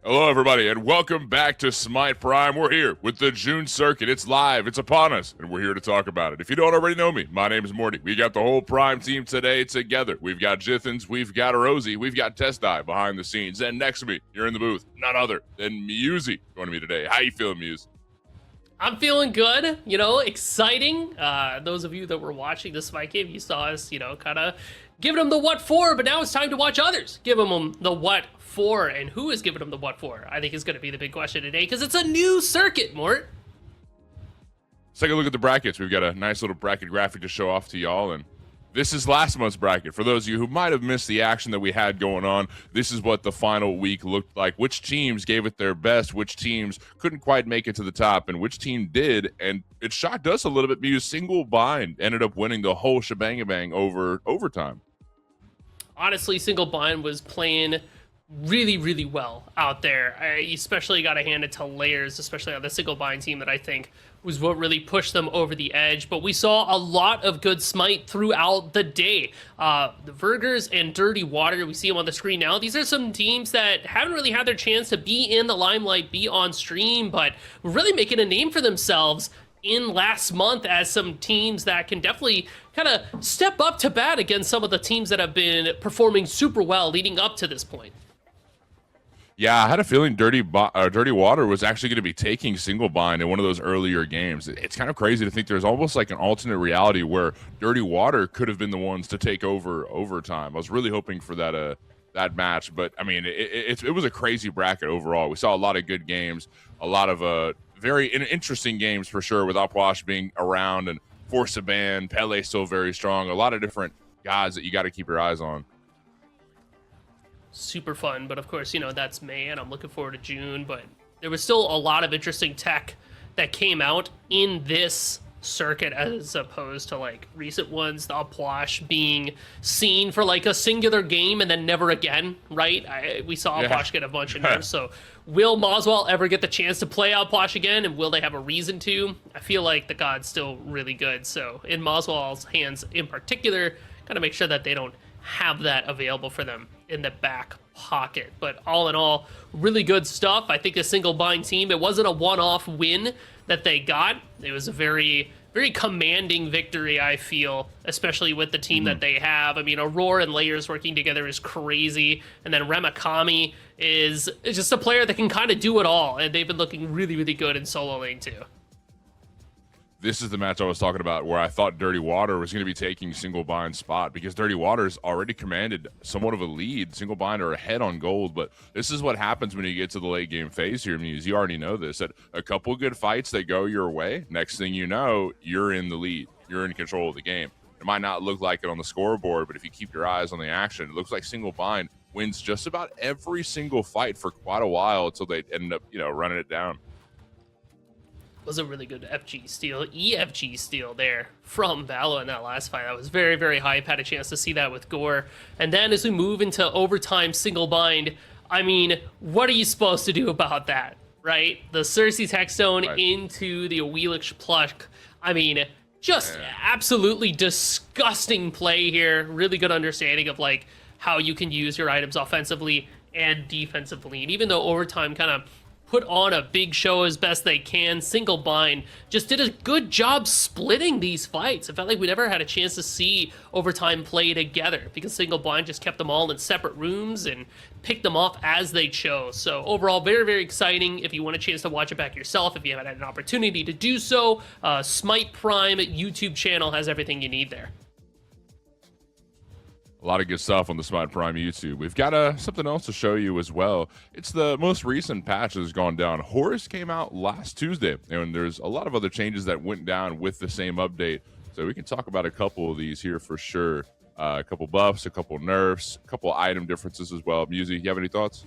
Hello, everybody, and welcome back to Smite Prime. We're here with the June Circuit. It's live, it's upon us, and we're here to talk about it. If you don't already know me, my name is Morty. We got the whole Prime team today together. We've got Jithens, we've got Rosie, we've got Test Dive behind the scenes, and next to me, here in the booth, none other than Musey joining me today. How you feeling, Muse? I'm feeling good, exciting. Those of you that were watching the Smite game, you saw us, kind of giving them the what for, but now it's time to watch others give them the what for, and who is giving them the what for, I think is going to be the big question today, because it's a new circuit, Mort. Let's take a look at the brackets. We've got a nice little bracket graphic to show off to y'all, and this is last month's bracket. For those of you who might have missed the action that we had going on, this is what the final week looked like. Which teams gave it their best, which teams couldn't quite make it to the top, and which team did. And it shocked us a little bit because Single Bind ended up winning the whole shebang over overtime. Honestly, Single Bind was playing really well out there. I especially got to hand it to Layers, especially on the Single Bind team, that I think was what really pushed them over the edge. But we saw a lot of good Smite throughout the day. The Vergers and Dirty Water, we see them on the screen now. These are some teams that haven't really had their chance to be in the limelight, be on stream, but really making a name for themselves in last month as some teams that can definitely kind of step up to bat against some of the teams that have been performing super well leading up to this point. Yeah, I had a feeling Dirty Water was actually going to be taking Single Bind in one of those earlier games. It's kind of crazy to think there's almost like an alternate reality where Dirty Water could have been the ones to take over overtime. I was really hoping for that match, but I mean, it was a crazy bracket overall. We saw a lot of good games, a lot of very interesting games for sure, with Opwash being around and Force a Ban, Pele still very strong. A lot of different guys that you got to keep your eyes on. Super fun, but of course, that's May, and I'm looking forward to June, but there was still a lot of interesting tech that came out in this circuit as opposed to like recent ones, the Upwash being seen for like a singular game and then never again, right? We saw Upwash get a bunch of nerfs, so will Moswell ever get the chance to play Upwash again, and will they have a reason to? I feel like the god's still really good, so in Moswell's hands in particular, gotta make sure that they don't have that available for them in the back pocket. But all in all, really good stuff. I think a Single Bind team, it wasn't a one-off win that they got. It was a very commanding victory, I feel, especially with the team that they have. I mean, Aurora and Layers working together is crazy, and then Remakami is just a player that can kind of do it all, and they've been looking really good in solo lane too. This is the match I was talking about where I thought Dirty Water was going to be taking Single Bind's spot, because Dirty Water's already commanded somewhat of a lead. Single Bind are ahead on gold, but this is what happens when you get to the late game phase here, Muse. You already know this, that a couple good fights that go your way, next thing you know, you're in the lead. You're in control of the game. It might not look like it on the scoreboard, but if you keep your eyes on the action, it looks like Single Bind wins just about every single fight for quite a while until they end up, running it down. Was a really good FG steal, EFG steal there from Valo in that last fight. That was very hype. Had a chance to see that with Gore. And then as we move into overtime Single Bind, I mean, what are you supposed to do about that, right? The Cersei's Hexstone into the Awelish Pluck. I mean, just absolutely disgusting play here. Really good understanding of like how you can use your items offensively and defensively. And even though overtime kind of put on a big show as best they can, Single Bind just did a good job splitting these fights. It felt like we never had a chance to see overtime play together because Single Bind just kept them all in separate rooms and picked them off as they chose. So overall, very exciting. If you want a chance to watch it back yourself, if you haven't had an opportunity to do so, Smite Prime YouTube channel has everything you need there. A lot of good stuff on the Smite Prime YouTube. We've got something else to show you as well. It's the most recent patch that has gone down. Horus came out last Tuesday, and there's a lot of other changes that went down with the same update. So we can talk about a couple of these here for sure. A couple buffs, a couple nerfs, a couple item differences as well. Muzi, you have any thoughts?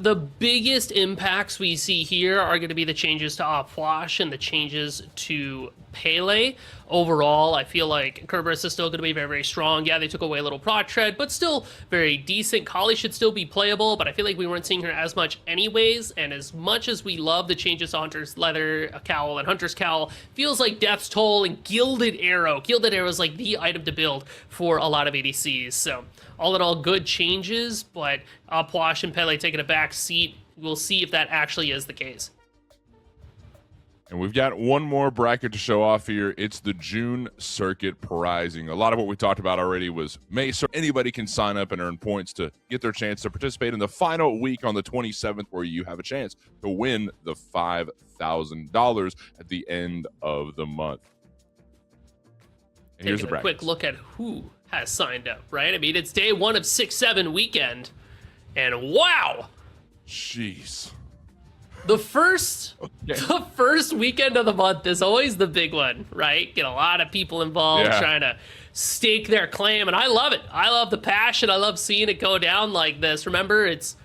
The biggest impacts we see here are going to be the changes to Opwash and the changes to Pele. Overall, I feel like Kerberos is still going to be very strong. Yeah, they took away a little prot tread, but still very decent. Kali should still be playable, but I feel like we weren't seeing her as much anyways, and as much as we love the changes to Hunter's Leather Cowl and Hunter's Cowl, feels like Death's Toll and Gilded Arrow. Gilded Arrow is like the item to build for a lot of ADCs, so all in all, good changes, but Opwash and Pele taking a back seat. We'll see if that actually is the case. And we've got one more bracket to show off here. It's the June Circuit Prizing. A lot of what we talked about already was May, so anybody can sign up and earn points to get their chance to participate in the final week on the 27th, where you have a chance to win the $5,000 at the end of the month. And here's the Taking a bracket. quick look at who has signed up, right? I mean, it's day one of 6-7 weekend, and wow! Jeez. The first weekend of the month is always the big one, right? Get a lot of people involved trying to stake their claim, and I love it. I love the passion. I love seeing it go down like this. Remember, it's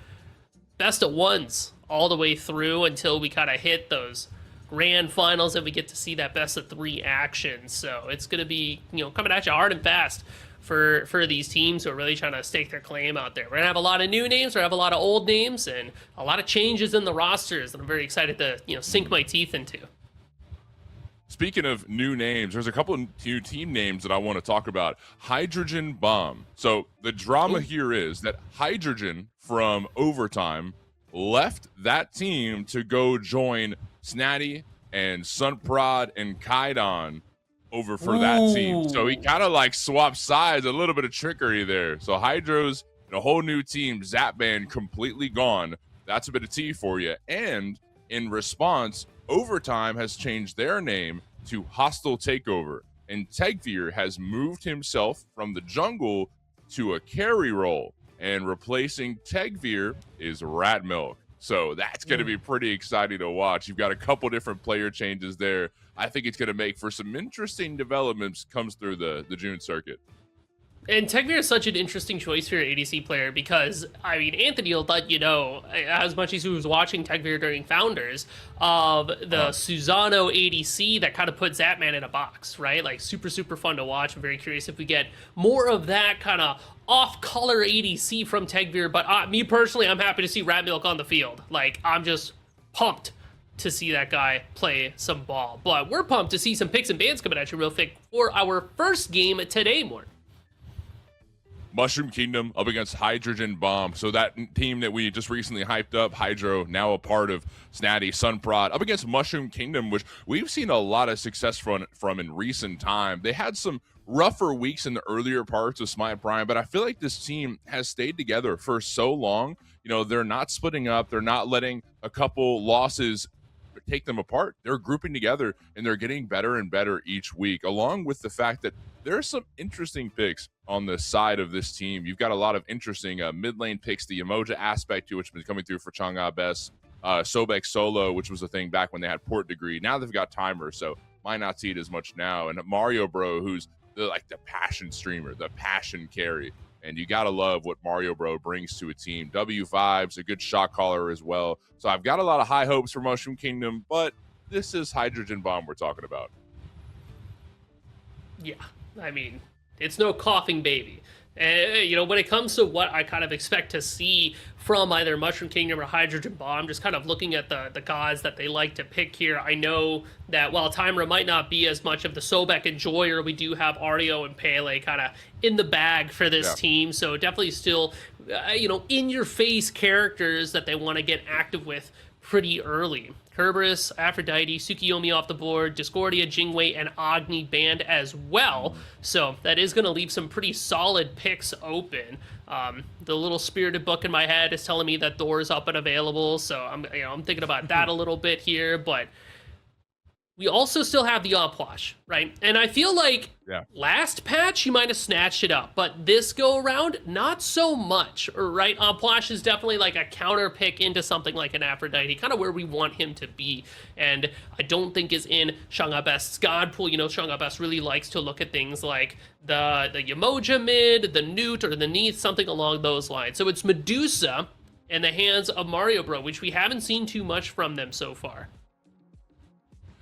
best of ones all the way through until we kind of hit those grand finals and we get to see that best of 3 action. So it's going to be, coming at you hard and fast for these teams who are really trying to stake their claim out there. We're going to have a lot of new names, we're going to have a lot of old names, and a lot of changes in the rosters that I'm very excited to, sink my teeth into. Speaking of new names, there's a couple of new team names that I want to talk about. Hydrogen Bomb. So the drama here is that Hydrogen from Overtime left that team to go join Snatty and Sunprod and Kaidon over for that team. So he kind of like swapped sides, a little bit of trickery there. So Hydro's in a whole new team, Zapman completely gone. That's a bit of tea for you. And in response, Overtime has changed their name to Hostile Takeover. And Tegveer has moved himself from the jungle to a carry role. And replacing Tegveer is Rat Milk. So that's going to be pretty exciting to watch. You've got a couple different player changes there. I think it's going to make for some interesting developments comes through the June circuit. And Tegveer is such an interesting choice for your ADC player because, I mean, Anthony will let you know, as much as he was watching Tegveer during Founders, of the Susano ADC that kind of put Zapman in a box, right? Like, super, super fun to watch. I'm very curious if we get more of that kind of off-color ADC from Tegveer. But me personally, I'm happy to see Rat Milk on the field. Like, I'm just pumped to see that guy play some ball. But we're pumped to see some picks and bans coming at you real quick for our first game today, Mort. Mushroom Kingdom up against Hydrogen Bomb. So that team that we just recently hyped up, Hydro, now a part of Snatty, Sunprod, up against Mushroom Kingdom, which we've seen a lot of success from in recent time. They had some rougher weeks in the earlier parts of Smite Prime, but I feel like this team has stayed together for so long. They're not splitting up. They're not letting a couple losses take them apart. They're grouping together, and they're getting better and better each week, along with the fact that there are some interesting picks on the side of this team. You've got a lot of interesting mid lane picks, the Emoja aspect to which has been coming through for Chang'e Best, Sobek Solo, which was a thing back when they had Port Degree. Now they've got Timer, so might not see it as much now. And Mario Bro, who's the passion streamer, the passion carry. And you got to love what Mario Bro brings to a team. W5's a good shot caller as well. So I've got a lot of high hopes for Mushroom Kingdom, but this is Hydrogen Bomb we're talking about. Yeah, I mean, it's no coughing baby. And, when it comes to what I kind of expect to see from either Mushroom Kingdom or Hydrogen Bomb, just kind of looking at the gods that they like to pick here, I know that while Timer might not be as much of the Sobek enjoyer, we do have Ario and Pele kind of in the bag for this team. So definitely still, in-your-face characters that they want to get active with pretty early. Kerberos, Aphrodite, Tsukiyomi off the board, Discordia, Jingwei, and Agni banned as well. So that is going to leave some pretty solid picks open. The little spirited book in my head is telling me that Thor's up and available. So I'm thinking about that a little bit here, but we also still have the Opwash, right? And I feel like last patch, you might have snatched it up, but this go around, not so much, right? Opwash is definitely like a counter pick into something like an Aphrodite, kind of where we want him to be. And I don't think is in Chang'e Best's God pool. Chang'e Best really likes to look at things like the Yamoja mid, the Newt, or the Neath, something along those lines. So it's Medusa in the hands of Mario Bro, which we haven't seen too much from them so far.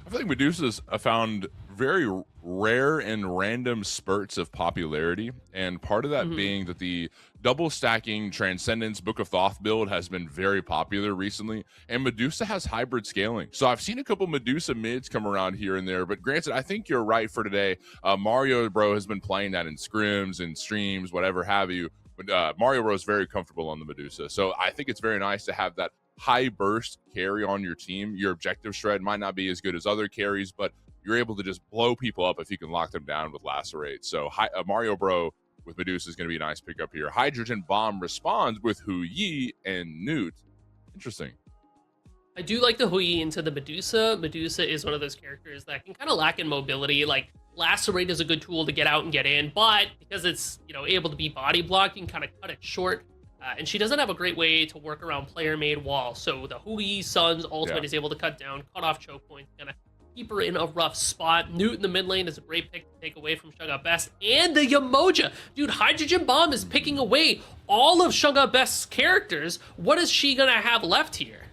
I feel like Medusa's found very rare and random spurts of popularity, and part of that being that the double stacking Transcendence Book of Thoth build has been very popular recently, and Medusa has hybrid scaling. So I've seen a couple Medusa mids come around here and there, but granted, I think you're right for today. Mario Bro has been playing that in scrims and streams, whatever have you. But Mario Bros very comfortable on the Medusa, so I think it's very nice to have that high burst carry on your team. Your objective shred might not be as good as other carries, but you're able to just blow people up if you can lock them down with lacerate. So Mario Bro with Medusa is going to be a nice pickup here. Hydrogen Bomb responds with Hu Yi and Newt. Interesting. I do like the Hui into the Medusa. Medusa is one of those characters that can kind of lack in mobility. Like, Lacerate is a good tool to get out and get in, but because it's, you know, able to be body blocked, you can kind of cut it short. And she doesn't have a great way to work around player-made walls. So the Hui Sun's ultimate is able to cut off choke points, kind of keep her in a rough spot. Newt in the mid lane is a great pick to take away from Shunga Best. And the Yamoja! Dude, Hydrogen Bomb is picking away all of Shunga Best's characters. What is she gonna have left here?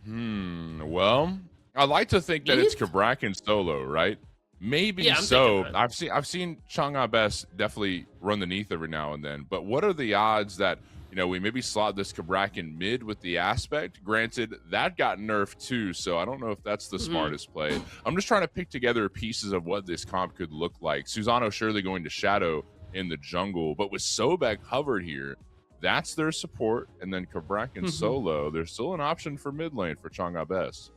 Well, I like to think that it's Cabrakan solo, right? Maybe so. I've seen Shunga Best definitely run the Neath every now and then, but what are the odds that, you know, we maybe slot this Cabrakan mid with the aspect? Granted, that got nerfed too, so I don't know if that's the smartest play. I'm just trying to pick together pieces of what this comp could look like. Susano surely going to Shadow in the jungle, but with Sobek covered here, that's their support, and then Cabrakan solo. There's still an option for mid lane for Shunga Best.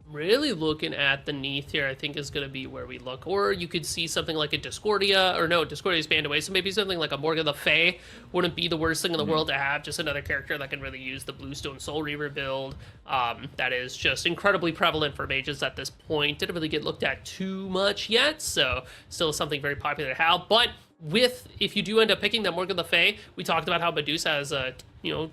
Really looking at the Neath here, I think, is going to be where we look. Or you could see something like a Discordia, or no, Discordia's banned away, so maybe something like a Morgan Le Fay wouldn't be the worst thing in the world to have. Just another character that can really use the Bluestone Soul Reaver build. That is just incredibly prevalent for mages at this point. Didn't really get looked at too much yet, so still something very popular to have. But if you do end up picking that Morgan Le Fay, we talked about how Medusa has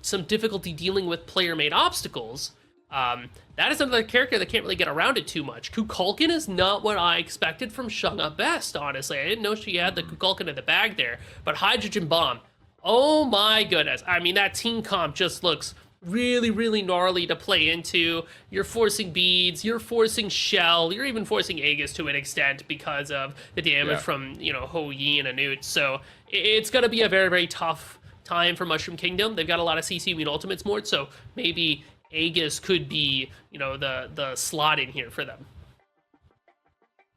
some difficulty dealing with player-made obstacles. That is another character that can't really get around it too much. Kukulkan is not what I expected from Shunga Best, honestly. I didn't know she had the Kukulkan in the bag there. But Hydrogen Bomb, oh my goodness. I mean, that team comp just looks really, really gnarly to play into. You're forcing beads, you're forcing shell, you're even forcing Aegis to an extent because of the damage from, Ho Yi and Anut. So it's going to be a very, very tough time for Mushroom Kingdom. They've got a lot of CC Ween Ultimates Mort, so maybe Aegis could be, the slot in here for them.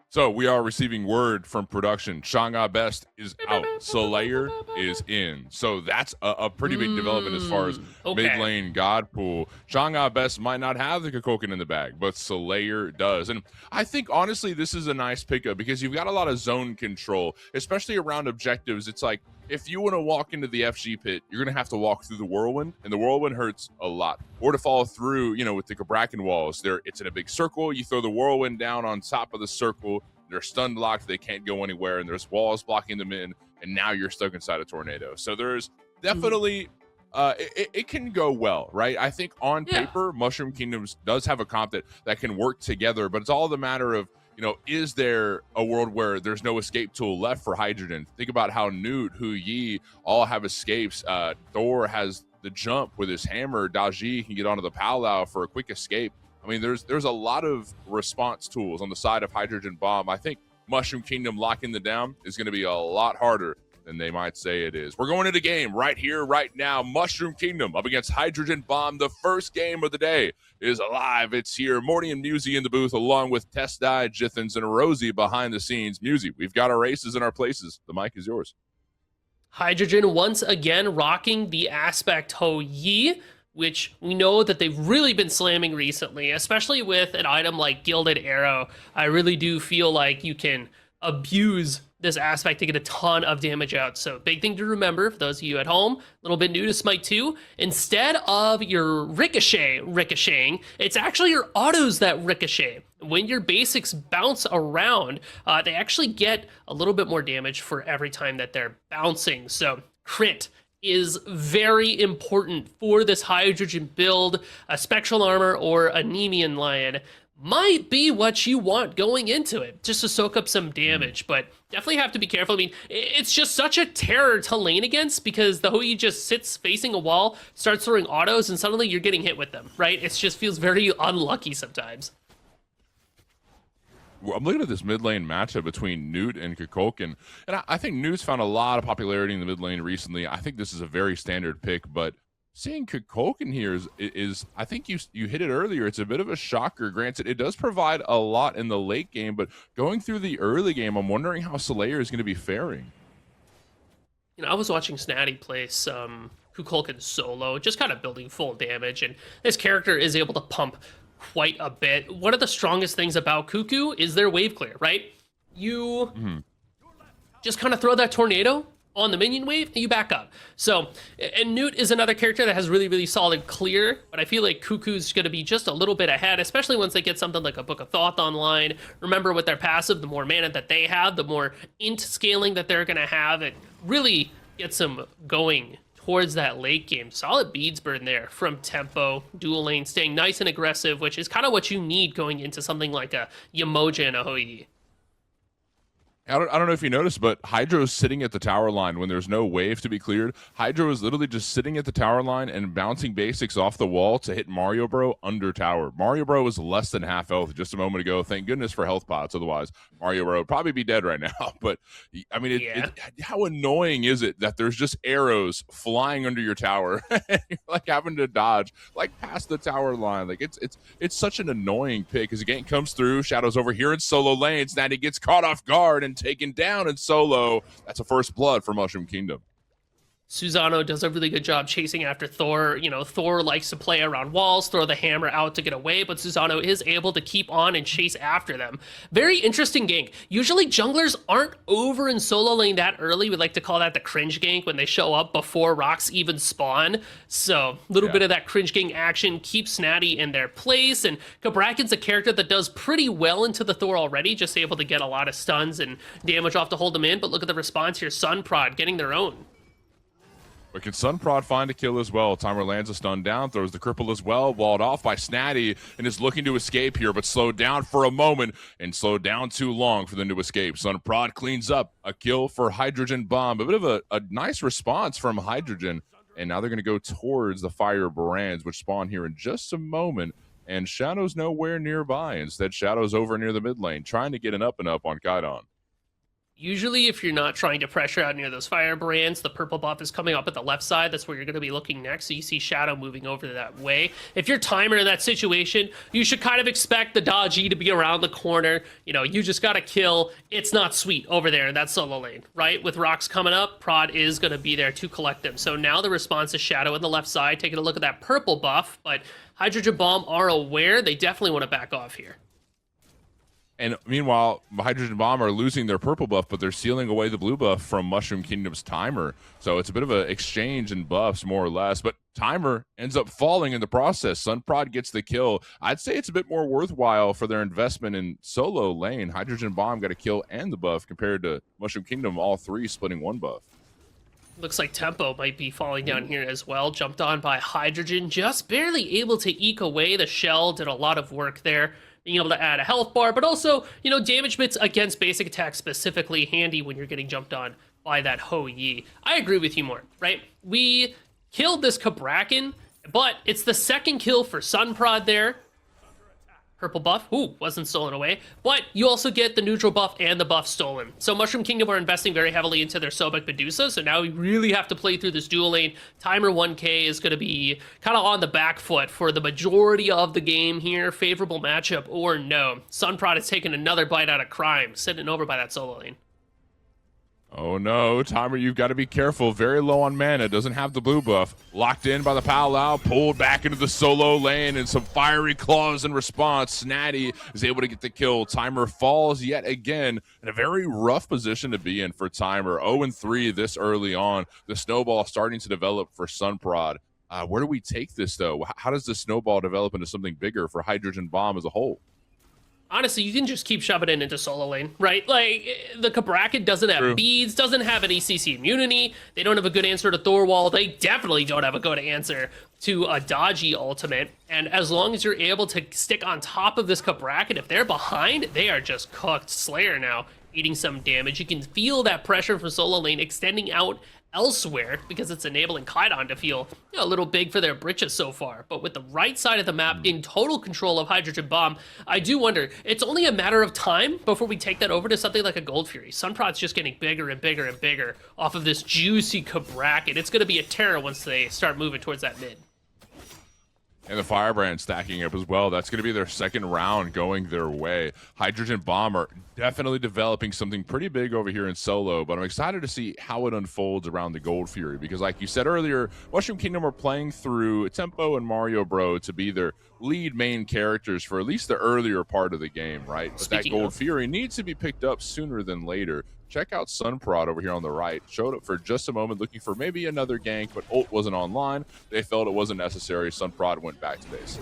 So we are receiving word from production. Shunga Best is out. Slayer is in. So that's a pretty big development as far as mid lane God pool. Shunga Best might not have the Kukulkan in the bag, but Slayer does. And I think, honestly, this is a nice pickup because you've got a lot of zone control, especially around objectives. It's like, if you want to walk into the FG pit, you're going to have to walk through the whirlwind, and the whirlwind hurts a lot. Or to fall through, with the Cabrakan walls. It's in a big circle. You throw the whirlwind down on top of the circle. They're stun locked. They can't go anywhere, and there's walls blocking them in, and now you're stuck inside a tornado. So there's definitely it can go well, right? I think on paper, Mushroom Kingdoms does have a comp that can work together, but it's all the matter of, is there a world where there's no escape tool left for Hydrogen? Think about how Newt, Hu Yi all have escapes. Thor has the jump with his hammer. Daji can get onto the Palau for a quick escape. I mean, there's a lot of response tools on the side of Hydrogen Bomb. I think Mushroom Kingdom locking the down is going to be a lot harder than they might say it is. We're going into game right here, right now. Mushroom Kingdom up against Hydrogen Bomb. The first game of the day is alive. It's here. Morty and Musy in the booth, along with Testai, Jithens, and Rosie behind the scenes. Musy, we've got our races in our places. The mic is yours. Hydrogen once again rocking the Aspect Ho Yi, which we know that they've really been slamming recently, especially with an item like Gilded Arrow. I really do feel like you can abuse this aspect to get a ton of damage out. So big thing to remember for those of you at home, a little bit new to Smite 2, instead of your ricocheting, it's actually your autos that ricochet. When your basics bounce around, they actually get a little bit more damage for every time that they're bouncing. So crit is very important for this Hydrogen build. A Spectral Armor or a Nemean Lion might be what you want going into it, just to soak up some damage, but definitely have to be careful. I mean, it's just such a terror to lane against because the Hui just sits facing a wall, starts throwing autos, and suddenly you're getting hit with them, right? It just feels very unlucky sometimes. Well, I'm looking at this mid lane matchup between Newt and Kukulkan, and I think Newt's found a lot of popularity in the mid lane recently. I think this is a very standard pick, but seeing Kukulkan here is I think you hit it earlier. It's a bit of a shocker. Granted, it does provide a lot in the late game, but going through the early game, I'm wondering how Slayer is going to be faring. I was watching Snatty play some Kukulkan solo, just kind of building full damage, and this character is able to pump quite a bit. One of the strongest things about Cuckoo is their wave clear, right? You just kind of throw that tornado on the minion wave and you back up. So, and Newt is another character that has really, really solid clear, but I feel like Cuckoo's going to be just a little bit ahead, especially once they get something like a Book of Thoth online. Remember, with their passive, the more mana that they have, the more int scaling that they're going to have. It really gets them going towards that late game. Solid beads burn there from tempo, dual lane, staying nice and aggressive, which is kind of what you need going into something like a Yamoja and a Hoi. I don't know if you noticed, but Hydro's sitting at the tower line when there's no wave to be cleared. Hydro is literally just sitting at the tower line and bouncing basics off the wall to hit Mario Bro under tower. Mario Bro was less than half health just a moment ago. Thank goodness for health pots. Otherwise, Mario Bro would probably be dead right now. But, I mean, how annoying is it that there's just arrows flying under your tower and you're, like, having to dodge, like, past the tower line? Like, it's such an annoying pick as the gank comes through. Shadow's over here in solo lanes. Now he gets caught off guard and taken down in solo. That's a first blood for Mushroom Kingdom. Susano does a really good job chasing after Thor. Thor likes to play around walls, throw the hammer out to get away, but Susano is able to keep on and chase after them. Very interesting gank. Usually junglers aren't over in solo lane that early. We like to call that the cringe gank when they show up before rocks even spawn. So a little bit of that cringe gank action keeps Snatty in their place, and Kabrakan's a character that does pretty well into the Thor already, just able to get a lot of stuns and damage off to hold them in, but look at the response here. Sun Prod getting their own. But can Sun Prod find a kill as well? Timer lands a stun down, throws the cripple as well, walled off by Snatty, and is looking to escape here, but slowed down for a moment, and slowed down too long for them to escape. Sun Prod cleans up a kill for Hydrogen Bomb. A bit of a nice response from Hydrogen, and now they're going to go towards the Fire Brands, which spawn here in just a moment, and Shadow's nowhere nearby. Instead, Shadow's over near the mid lane, trying to get an up and up on Kaidon. Usually, if you're not trying to pressure out near those fire brands, the purple buff is coming up at the left side. That's where you're going to be looking next. So you see Shadow moving over that way. If you're Timer in that situation, you should kind of expect the Dodge E to be around the corner. You just got to kill. It's not sweet over there in that solo lane, right? With rocks coming up, Prod is going to be there to collect them. So now the response is Shadow on the left side, taking a look at that purple buff. But Hydrogen Bomb are aware. They definitely want to back off here. And meanwhile, Hydrogen Bomb are losing their purple buff, but they're sealing away the blue buff from Mushroom Kingdom's Timer. So it's a bit of an exchange in buffs, more or less. But Timer ends up falling in the process. Sunprod gets the kill. I'd say it's a bit more worthwhile for their investment in solo lane. Hydrogen Bomb got a kill and the buff compared to Mushroom Kingdom, all three splitting one buff. Looks like tempo might be falling down here as well. Jumped on by Hydrogen, just barely able to eke away. The shell did a lot of work there, being able to add a health bar, but also, damage bits against basic attacks specifically handy when you're getting jumped on by that Hoi. I agree with you more, right? We killed this Kabrakan, but it's the second kill for Sunprod there. Purple buff, wasn't stolen away, but you also get the neutral buff and the buff stolen. So Mushroom Kingdom are investing very heavily into their Sobek Medusa, so now we really have to play through this dual lane. Timer 1K is going to be kind of on the back foot for the majority of the game here. Favorable matchup or no. Sunprod is taking another bite out of crime, sitting over by that solo lane. Oh no, Timer, you've got to be careful. Very low on mana, doesn't have the blue buff. Locked in by the Powwow, pulled back into the solo lane, and some fiery claws in response. Snatty is able to get the kill. Timer falls yet again in a very rough position to be in for Timer. 0-3 this early on. The snowball starting to develop for Sunprod. Where do we take this, though? How does the snowball develop into something bigger for Hydrogen Bomb as a whole? Honestly, you can just keep shoving it into solo lane, right? Like, the Kabrakan doesn't have beads, doesn't have an ECC immunity. They don't have a good answer to Thorwall. They definitely don't have a good answer to a dodgy ultimate. And as long as you're able to stick on top of this Kabrakan, if they're behind, they are just cooked. Slayer now eating some damage. You can feel that pressure from solo lane extending out elsewhere because it's enabling Kaidon to feel a little big for their britches so far. But with the right side of the map in total control of Hydrogen Bomb, I do wonder, it's only a matter of time before we take that over to something like a Gold Fury. Sunprod's just getting bigger and bigger and bigger off of this juicy Kabrakan. It's going to be a terror once they start moving towards that mid. And the Firebrand stacking up as well. That's going to be their second round going their way. Hydrogen Bomb are definitely developing something pretty big over here in solo, but I'm excited to see how it unfolds around the Gold Fury because like you said earlier, Mushroom Kingdom are playing through Tempo and Mario Bro to be their lead main characters for at least the earlier part of the game, right? But that Gold Fury needs to be picked up sooner than later. Check out Sunprod over here on the right. Showed up for just a moment looking for maybe another gank, but ult wasn't online. They felt it wasn't necessary. Sunprod went back to base.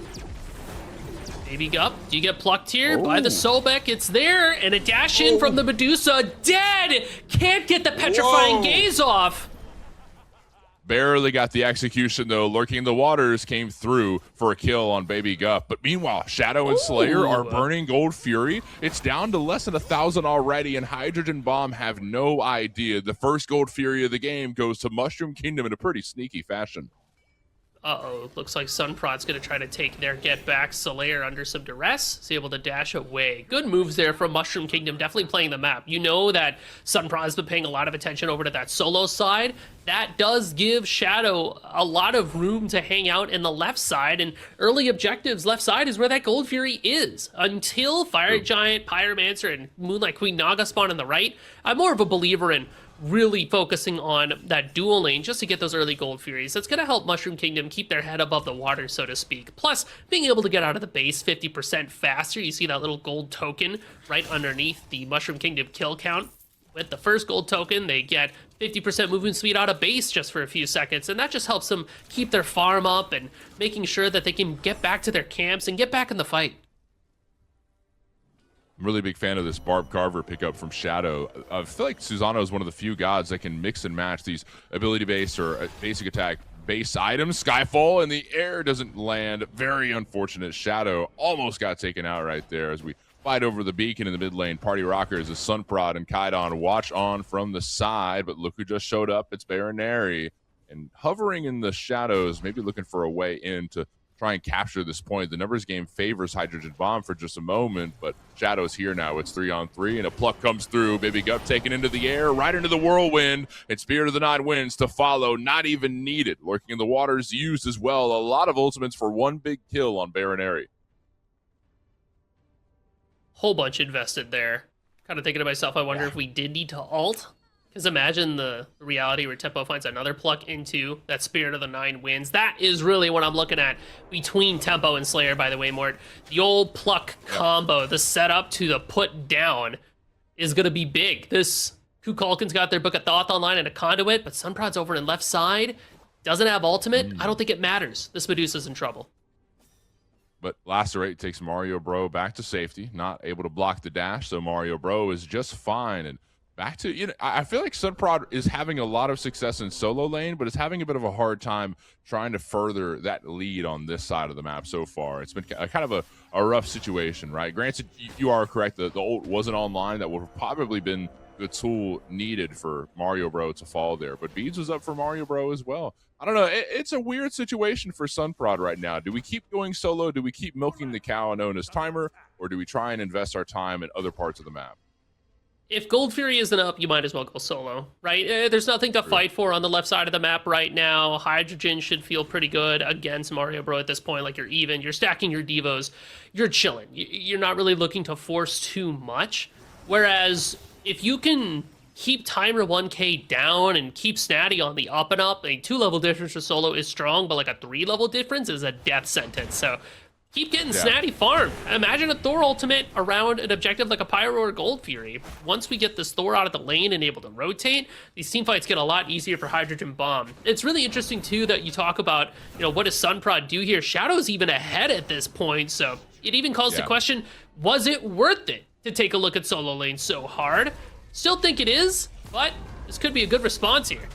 Baby Gup, do you get plucked here by the Sobek? It's there, and a dash in from the Medusa. Dead! Can't get the Petrifying Gaze off. Barely got the execution, though. Lurking in the Waters came through for a kill on Baby Gup. But meanwhile, Shadow and Slayer are burning Gold Fury. It's down to less than 1,000 already, and Hydrogen Bomb have no idea. The first Gold Fury of the game goes to Mushroom Kingdom in a pretty sneaky fashion. Uh-oh, looks like Sunprod's going to try to take their get back. Slayer under some duress is able to dash away. Good moves there from Mushroom Kingdom, definitely playing the map. You know that Sunprod's been paying a lot of attention over to that solo side. That does give Shadow a lot of room to hang out in the left side, and early objectives left side is where that Gold Fury is. Until Fire Giant, Pyromancer, and Moonlight Queen Naga spawn on the right, I'm more of a believer in really focusing on that dual lane just to get those early Gold Furies. That's going to help Mushroom Kingdom keep their head above the water, so to speak. Plus, being able to get out of the base 50% faster. You see that little gold token right underneath the Mushroom Kingdom kill count. With the first gold token, they get 50% movement speed out of base just for a few seconds, and that just helps them keep their farm up and making sure that they can get back to their camps and get back in the fight. I'm really a big fan of this Barb Carver pickup from Shadow. I feel like Susano is one of the few gods that can mix and match these ability-based or basic attack base items. Skyfall in the air doesn't land. Very unfortunate. Shadow almost got taken out right there as we fight over the beacon in the mid lane. Party Rockers is Sunprod and Kaidon watch on from the side, but look who just showed up. It's Baronary. And hovering in the shadows, maybe looking for a way in to try and capture this point. The numbers game favors Hydrogen Bomb for just a moment, but Shadow's here now. It's 3-on-3, and a pluck comes through. Baby Gup taken into the air, right into the whirlwind, and Spirit of the Nine Winds to follow. Not even needed. Lurking in the Waters used as well. A lot of ultimates for one big kill on Baronary. Whole bunch invested there. Kind of thinking to myself, I wonder if we did need to ult. Because imagine the reality where Tempo finds another pluck into that Spirit of the Nine Winds. That is really what I'm looking at between Tempo and Slayer, by the way, Mort. The old pluck combo, the setup to the put down is going to be big. This Kukulkan's got their Book of Thoth online and a conduit, but Sunprod's over in left side. Doesn't have ultimate. I don't think it matters. This Medusa's in trouble. But Lacerate takes Mario Bro back to safety, not able to block the dash, so Mario Bro is just fine. And back to, you know, I feel like Sunprod is having a lot of success in solo lane, but is having a bit of a hard time trying to further that lead on this side of the map so far. It's been kind of a rough situation, right? Granted, you are correct. The ult wasn't online. That would have probably been the tool needed for Mario Bro to fall there. But Beads was up for Mario Bro as well. I don't know. It's a weird situation for Sunprod right now. Do we keep going solo? Do we keep milking the cow known as Timer? Or do we try and invest our time in other parts of the map? If Gold Fury isn't up, you might as well go solo, right? There's nothing to fight for on the left side of the map right now. Hydrogen should feel pretty good against Mario Bro at this point. Like, you're even. You're stacking your Devos. You're chilling. You're not really looking to force too much. Whereas, if you can keep Timer 1k down and keep Snatty on the up and up, a 2-level difference for solo is strong, but like a 3-level difference is a death sentence. So keep getting Snatty farmed. Imagine a Thor ultimate around an objective like a Pyro or Gold Fury. Once we get this Thor out of the lane and able to rotate, these teamfights get a lot easier for Hydrogen Bomb. It's really interesting too that you talk about, you know, what does Sunprod do here? Shadow's even ahead at this point, so it even calls the question, was it worth it to take a look at solo lane so hard? Still think it is, but this could be a good response here.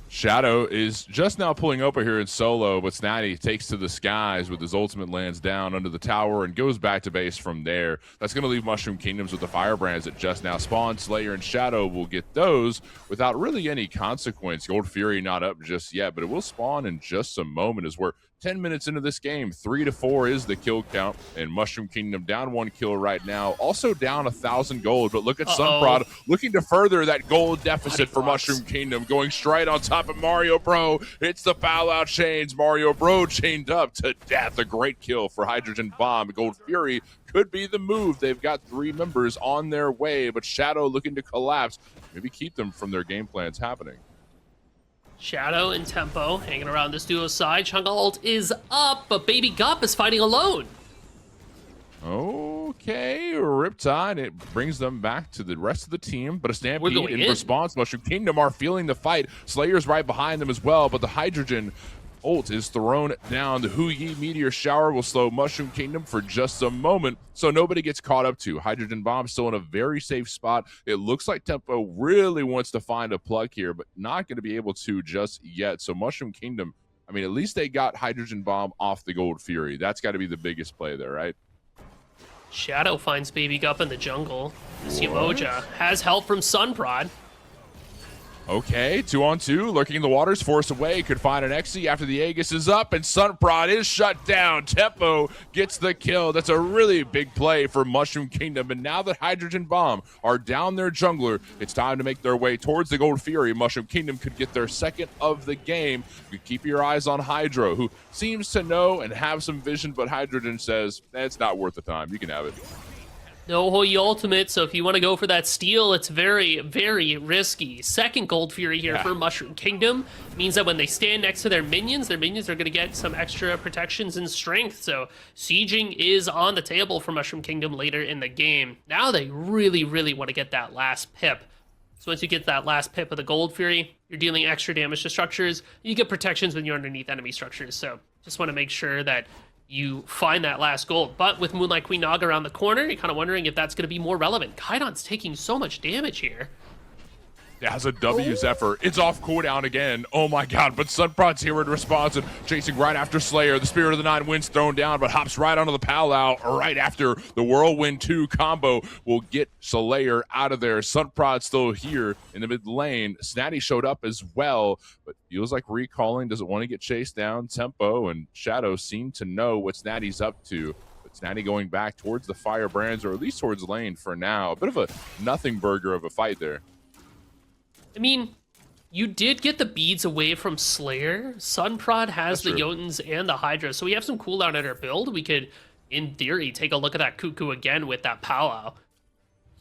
Shadow is just now pulling up here in solo, but Snatty takes to the skies with his ultimate, lands down under the tower and goes back to base from there. That's going to leave Mushroom Kingdoms with the Firebrands that just now spawn. Slayer and Shadow will get those without really any consequence. Gold Fury not up just yet, but it will spawn in just a moment as we're 10 minutes into this game. 3-4 is the kill count, and Mushroom Kingdom down 1 kill right now. Also down 1,000 gold, but look at Sunprod looking to further that gold deficit for Mushroom Kingdom, going straight on top top of Mario Bro. It's the foul out chains. Mario Bro chained up to death. A great kill for Hydrogen Bomb. Gold Fury could be the move. They've got 3 members on their way, but Shadow looking to collapse. Maybe keep them from their game plans happening. Shadow and Tempo hanging around this duo's side. Chunga ult is up, but Baby Gup is fighting alone. Okay, Riptide. It brings them back to the rest of the team, but a Stampede in response. Mushroom Kingdom are feeling the fight. Slayer's right behind them as well, but the Hydrogen ult is thrown down. The Hu Yi Meteor Shower will slow Mushroom Kingdom for just a moment, so nobody gets caught up to. Hydrogen Bomb still in a very safe spot. It looks like Tempo really wants to find a plug here, but not going to be able to just yet. So Mushroom Kingdom, I mean, at least they got Hydrogen Bomb off the Gold Fury. That's got to be the biggest play there, right? Shadow finds Baby Gup in the jungle. Yamoja has help from Sunprod. Okay, 2-on-2, lurking in the waters, force away, could find an Xe after the Aegis is up, and Sunprod is shut down. Tempo gets the kill. That's a really big play for Mushroom Kingdom, and now that Hydrogen Bomb are down their jungler, it's time to make their way towards the Gold Fury. Mushroom Kingdom could get their second of the game. You keep your eyes on Hydro, who seems to know and have some vision, but Hydrogen says, it's not worth the time. You can have it. No Hoi ultimate, so if you want to go for that steal, it's very, very risky. Second Gold Fury here for Mushroom Kingdom. Means that when they stand next to their minions are going to get some extra protections and strength. So sieging is on the table for Mushroom Kingdom later in the game. Now they really, really want to get that last pip. So once you get that last pip of the Gold Fury, you're dealing extra damage to structures. You get protections when you're underneath enemy structures. So just want to make sure that you find that last gold. But with Moonlight Queen Naga around the corner, you're kind of wondering if that's going to be more relevant. Kaidon's taking so much damage here. It has a W, Zephyr. It's off cooldown again. Oh my god, but Sunprod's here in response and chasing right after Slayer. The Spirit of the Nine Winds thrown down, but hops right onto the Powwow right after the Whirlwind 2 combo will get Slayer out of there. Sunprod still here in the mid lane. Snatty showed up as well, but feels like recalling, doesn't want to get chased down. Tempo and Shadow seem to know what Snatty's up to. Snatty going back towards the Firebrands, or at least towards lane for now. A bit of a nothing burger of a fight there. I mean, you did get the beads away from Slayer. Sunprod has the Jotuns and the Hydra, so we have some cooldown at our build. We could, in theory, take a look at that Cuckoo again with that Powwow.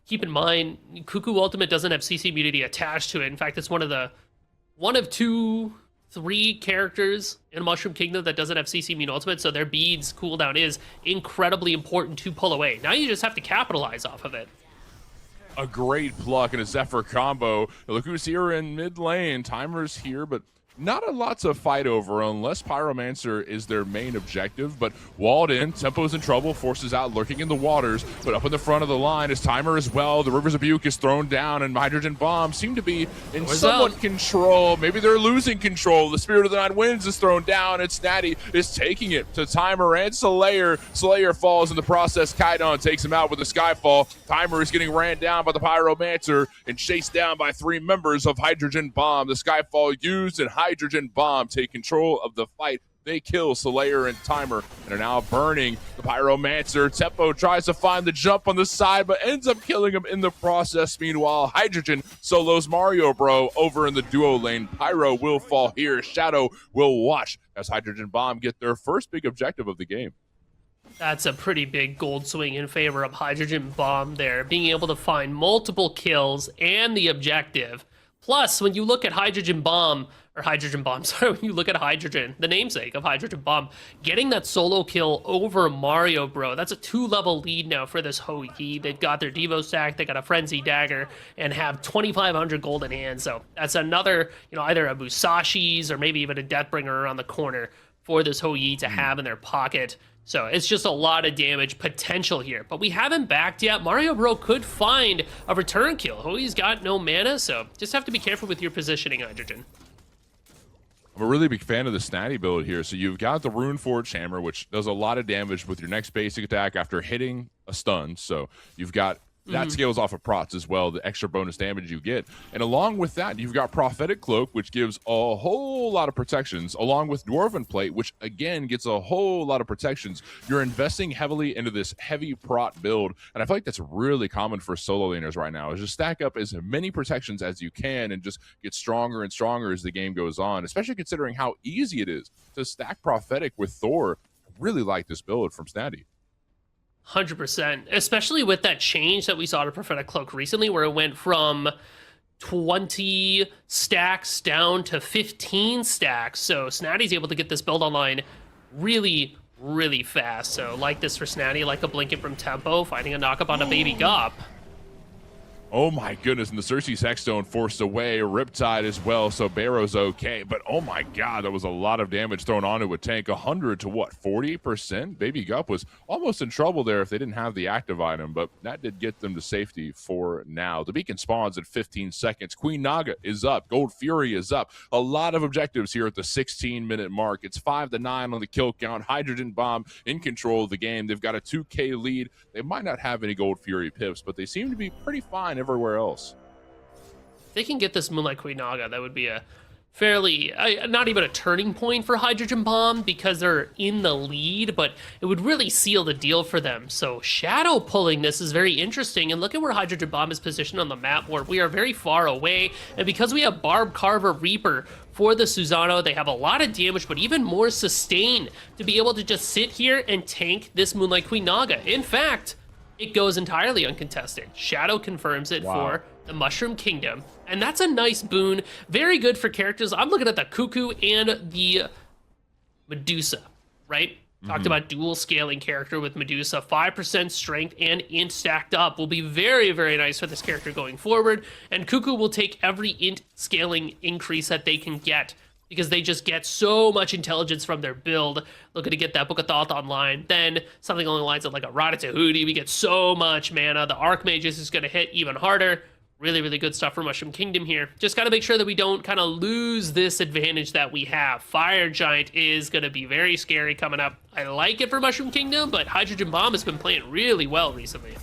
Keep in mind, Cuckoo Ultimate doesn't have CC immunity attached to it. In fact, it's one of 2, 3 characters in Mushroom Kingdom that doesn't have CC immune ultimate, so their beads cooldown is incredibly important to pull away. Now you just have to capitalize off of it. A great pluck and a Zephyr combo. Look who's here in mid lane. Timer's here, but not a lot to fight over unless Pyromancer is their main objective, but walled in, Tempo's in trouble, forces out lurking in the waters, but up in the front of the line is Timer as well. The Rivers of Buke is thrown down, and Hydrogen Bomb seem to be in somewhat control. Maybe they're losing control. The Spirit of the Nine Winds is thrown down, and Snatty is taking it to Timer and Slayer. Slayer falls in the process. Kaidon takes him out with a Skyfall. Timer is getting ran down by the Pyromancer and chased down by 3 members of Hydrogen Bomb. The Skyfall used, and Hydrogen Bomb take control of the fight. They kill Slayer and Timer and are now burning the Pyromancer. Tempo tries to find the jump on the side, but ends up killing him in the process. Meanwhile, Hydrogen solos Mario Bro over in the duo lane. Pyro will fall here. Shadow will watch as Hydrogen Bomb get their first big objective of the game. That's a pretty big gold swing in favor of Hydrogen Bomb there, being able to find multiple kills and the objective. Plus, when you look at Hydrogen Bomb, when you look at Hydrogen, the namesake of Hydrogen Bomb, getting that solo kill over Mario Bro, that's a 2-level lead now for this Hou-Yi. They've got their Devo stack, they got a Frenzy Dagger, and have 2,500 gold in hand. So that's another, either a Musashi's or maybe even a Deathbringer around the corner for this Hou-Yi to have in their pocket. So it's just a lot of damage potential here. But we haven't backed yet. Mario Bro could find a return kill. Hou-Yi's got no mana, so just have to be careful with your positioning, Hydrogen. I'm a really big fan of the Snatty build here. So you've got the Runeforge Hammer, which does a lot of damage with your next basic attack after hitting a stun. So you've got That scales off of prots as well, the extra bonus damage you get. And along with that, you've got Prophetic Cloak, which gives a whole lot of protections, along with Dwarven Plate, which again gets a whole lot of protections. You're investing heavily into this heavy prot build, and I feel like that's really common for solo laners right now, is just stack up as many protections as you can and just get stronger and stronger as the game goes on, especially considering how easy it is to stack Prophetic with Thor. I really like this build from Snatty. 100%, especially with that change that we saw to Prophetic Cloak recently, where it went from 20 stacks down to 15 stacks. So Snatty's able to get this build online really, really fast. So like this for Snatty, like a Blinket from Tempo, finding a knockup on a Baby Gop. Oh my goodness, and the Cersei's Hexstone forced away, Riptide as well, so Barrow's okay. But oh my god, that was a lot of damage thrown onto a tank. 100 to what, 40%? Baby Gup was almost in trouble there if they didn't have the active item, but that did get them to safety for now. The beacon spawns at 15 seconds. Queen Naga is up. Gold Fury is up. A lot of objectives here at the 16-minute mark. It's 5-9 on the kill count. Hydrogen Bomb in control of the game. They've got a 2K lead. They might not have any Gold Fury pips, but they seem to be pretty fine everywhere else. If they can get this Moonlight Queen Naga, that would be a fairly, not even a turning point for Hydrogen Bomb because they're in the lead, but it would really seal the deal for them. So shadow pulling this is very interesting, and look at where Hydrogen Bomb is positioned on the map, where we are very far away, and because we have Barb Carver Reaper for the Susano, they have a lot of damage, but even more sustain to be able to just sit here and tank this Moonlight Queen Naga. In fact, it goes entirely uncontested. Shadow confirms it for the Mushroom Kingdom, and that's a nice boon. Very good for characters. I'm looking at the Cuckoo and the Medusa, right? Talked about dual scaling character with Medusa. 5% strength and int stacked up will be very, very nice for this character going forward, and Cuckoo will take every int scaling increase that they can get, because they just get so much intelligence from their build. Looking to get that Book of Thoth online. Then something along the lines of like a Ratatouille. We get so much mana. The Archmagus is going to hit even harder. Really, really good stuff for Mushroom Kingdom here. Just got to make sure that we don't kind of lose this advantage that we have. Fire Giant is going to be very scary coming up. I like it for Mushroom Kingdom, but Hydrogen Bomb has been playing really well recently.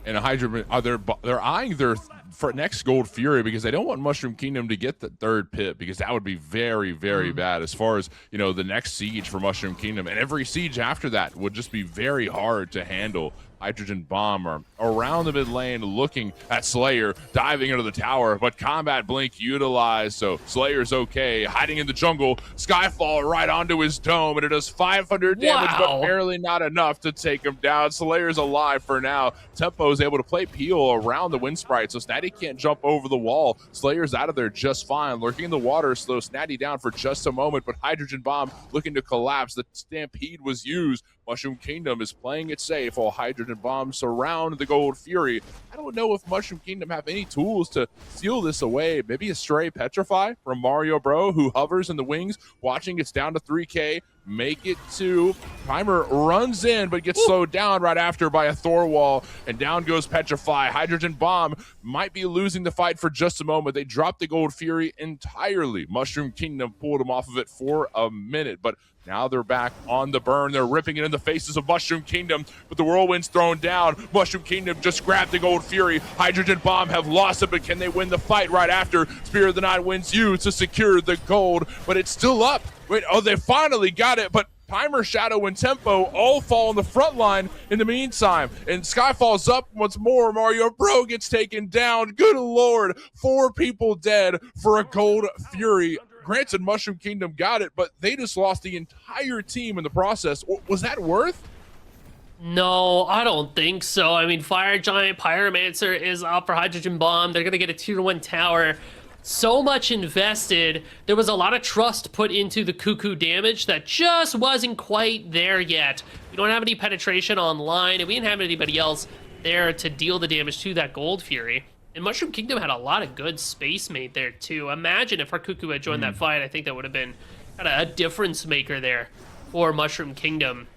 And they're eyeing their for next Gold Fury because they don't want Mushroom Kingdom to get the third pit, because that would be very, very bad as far as, you know, the next siege for Mushroom Kingdom, and every siege after that would just be very hard to handle. Hydrogen Bomb are around the mid lane looking at Slayer diving into the tower, but Combat Blink utilized, so Slayer's okay, hiding in the jungle. Skyfall right onto his dome, and it does 500 damage, but barely not enough to take him down. Slayer's alive for now. Tempo's able to play Peel around the Wind Sprite, so Snatty can't jump over the wall. Slayer's out of there just fine. Lurking in the water slows Snatty down for just a moment, but Hydrogen Bomb looking to collapse. The Stampede was used. Mushroom Kingdom is playing it safe while Hydrogen Bomb surround the Gold Fury. I don't know if Mushroom Kingdom have any tools to seal this away. Maybe a Stray Petrify from Mario Bro, who hovers in the wings, watching it's down to 3K. Make it to Timer, runs in, but gets slowed down right after by a Thor wall, and down goes Petrify. Hydrogen Bomb might be losing the fight for just a moment. They dropped the Gold Fury entirely. Mushroom Kingdom pulled him off of it for a minute, but now they're back on the burn. They're ripping it in the faces of Mushroom Kingdom, but the Whirlwind's thrown down. Mushroom Kingdom just grabbed the Gold Fury. Hydrogen Bomb have lost it, but can they win the fight right after? Spirit of the Night wins you to secure the gold, but it's still up. Wait, oh, they finally got it, but Timer, Shadow, and Tempo all fall on the front line in the meantime. And Skyfall's up once more. Mario Bro gets taken down. Good Lord, 4 people dead for a Gold Fury. Granted, Mushroom Kingdom got it, but they just lost the entire team in the process. Was that worth? No, I don't think so. I mean, Fire Giant, Pyromancer is up for Hydrogen Bomb. They're going to get a tier 1 tower. So much invested. There was a lot of trust put into the Cuckoo damage that just wasn't quite there yet. We don't have any penetration online, and we didn't have anybody else there to deal the damage to that Gold Fury. And Mushroom Kingdom had a lot of good space made there, too. Imagine if our Cuckoo had joined that fight. I think that would have been kind of a difference maker there for Mushroom Kingdom.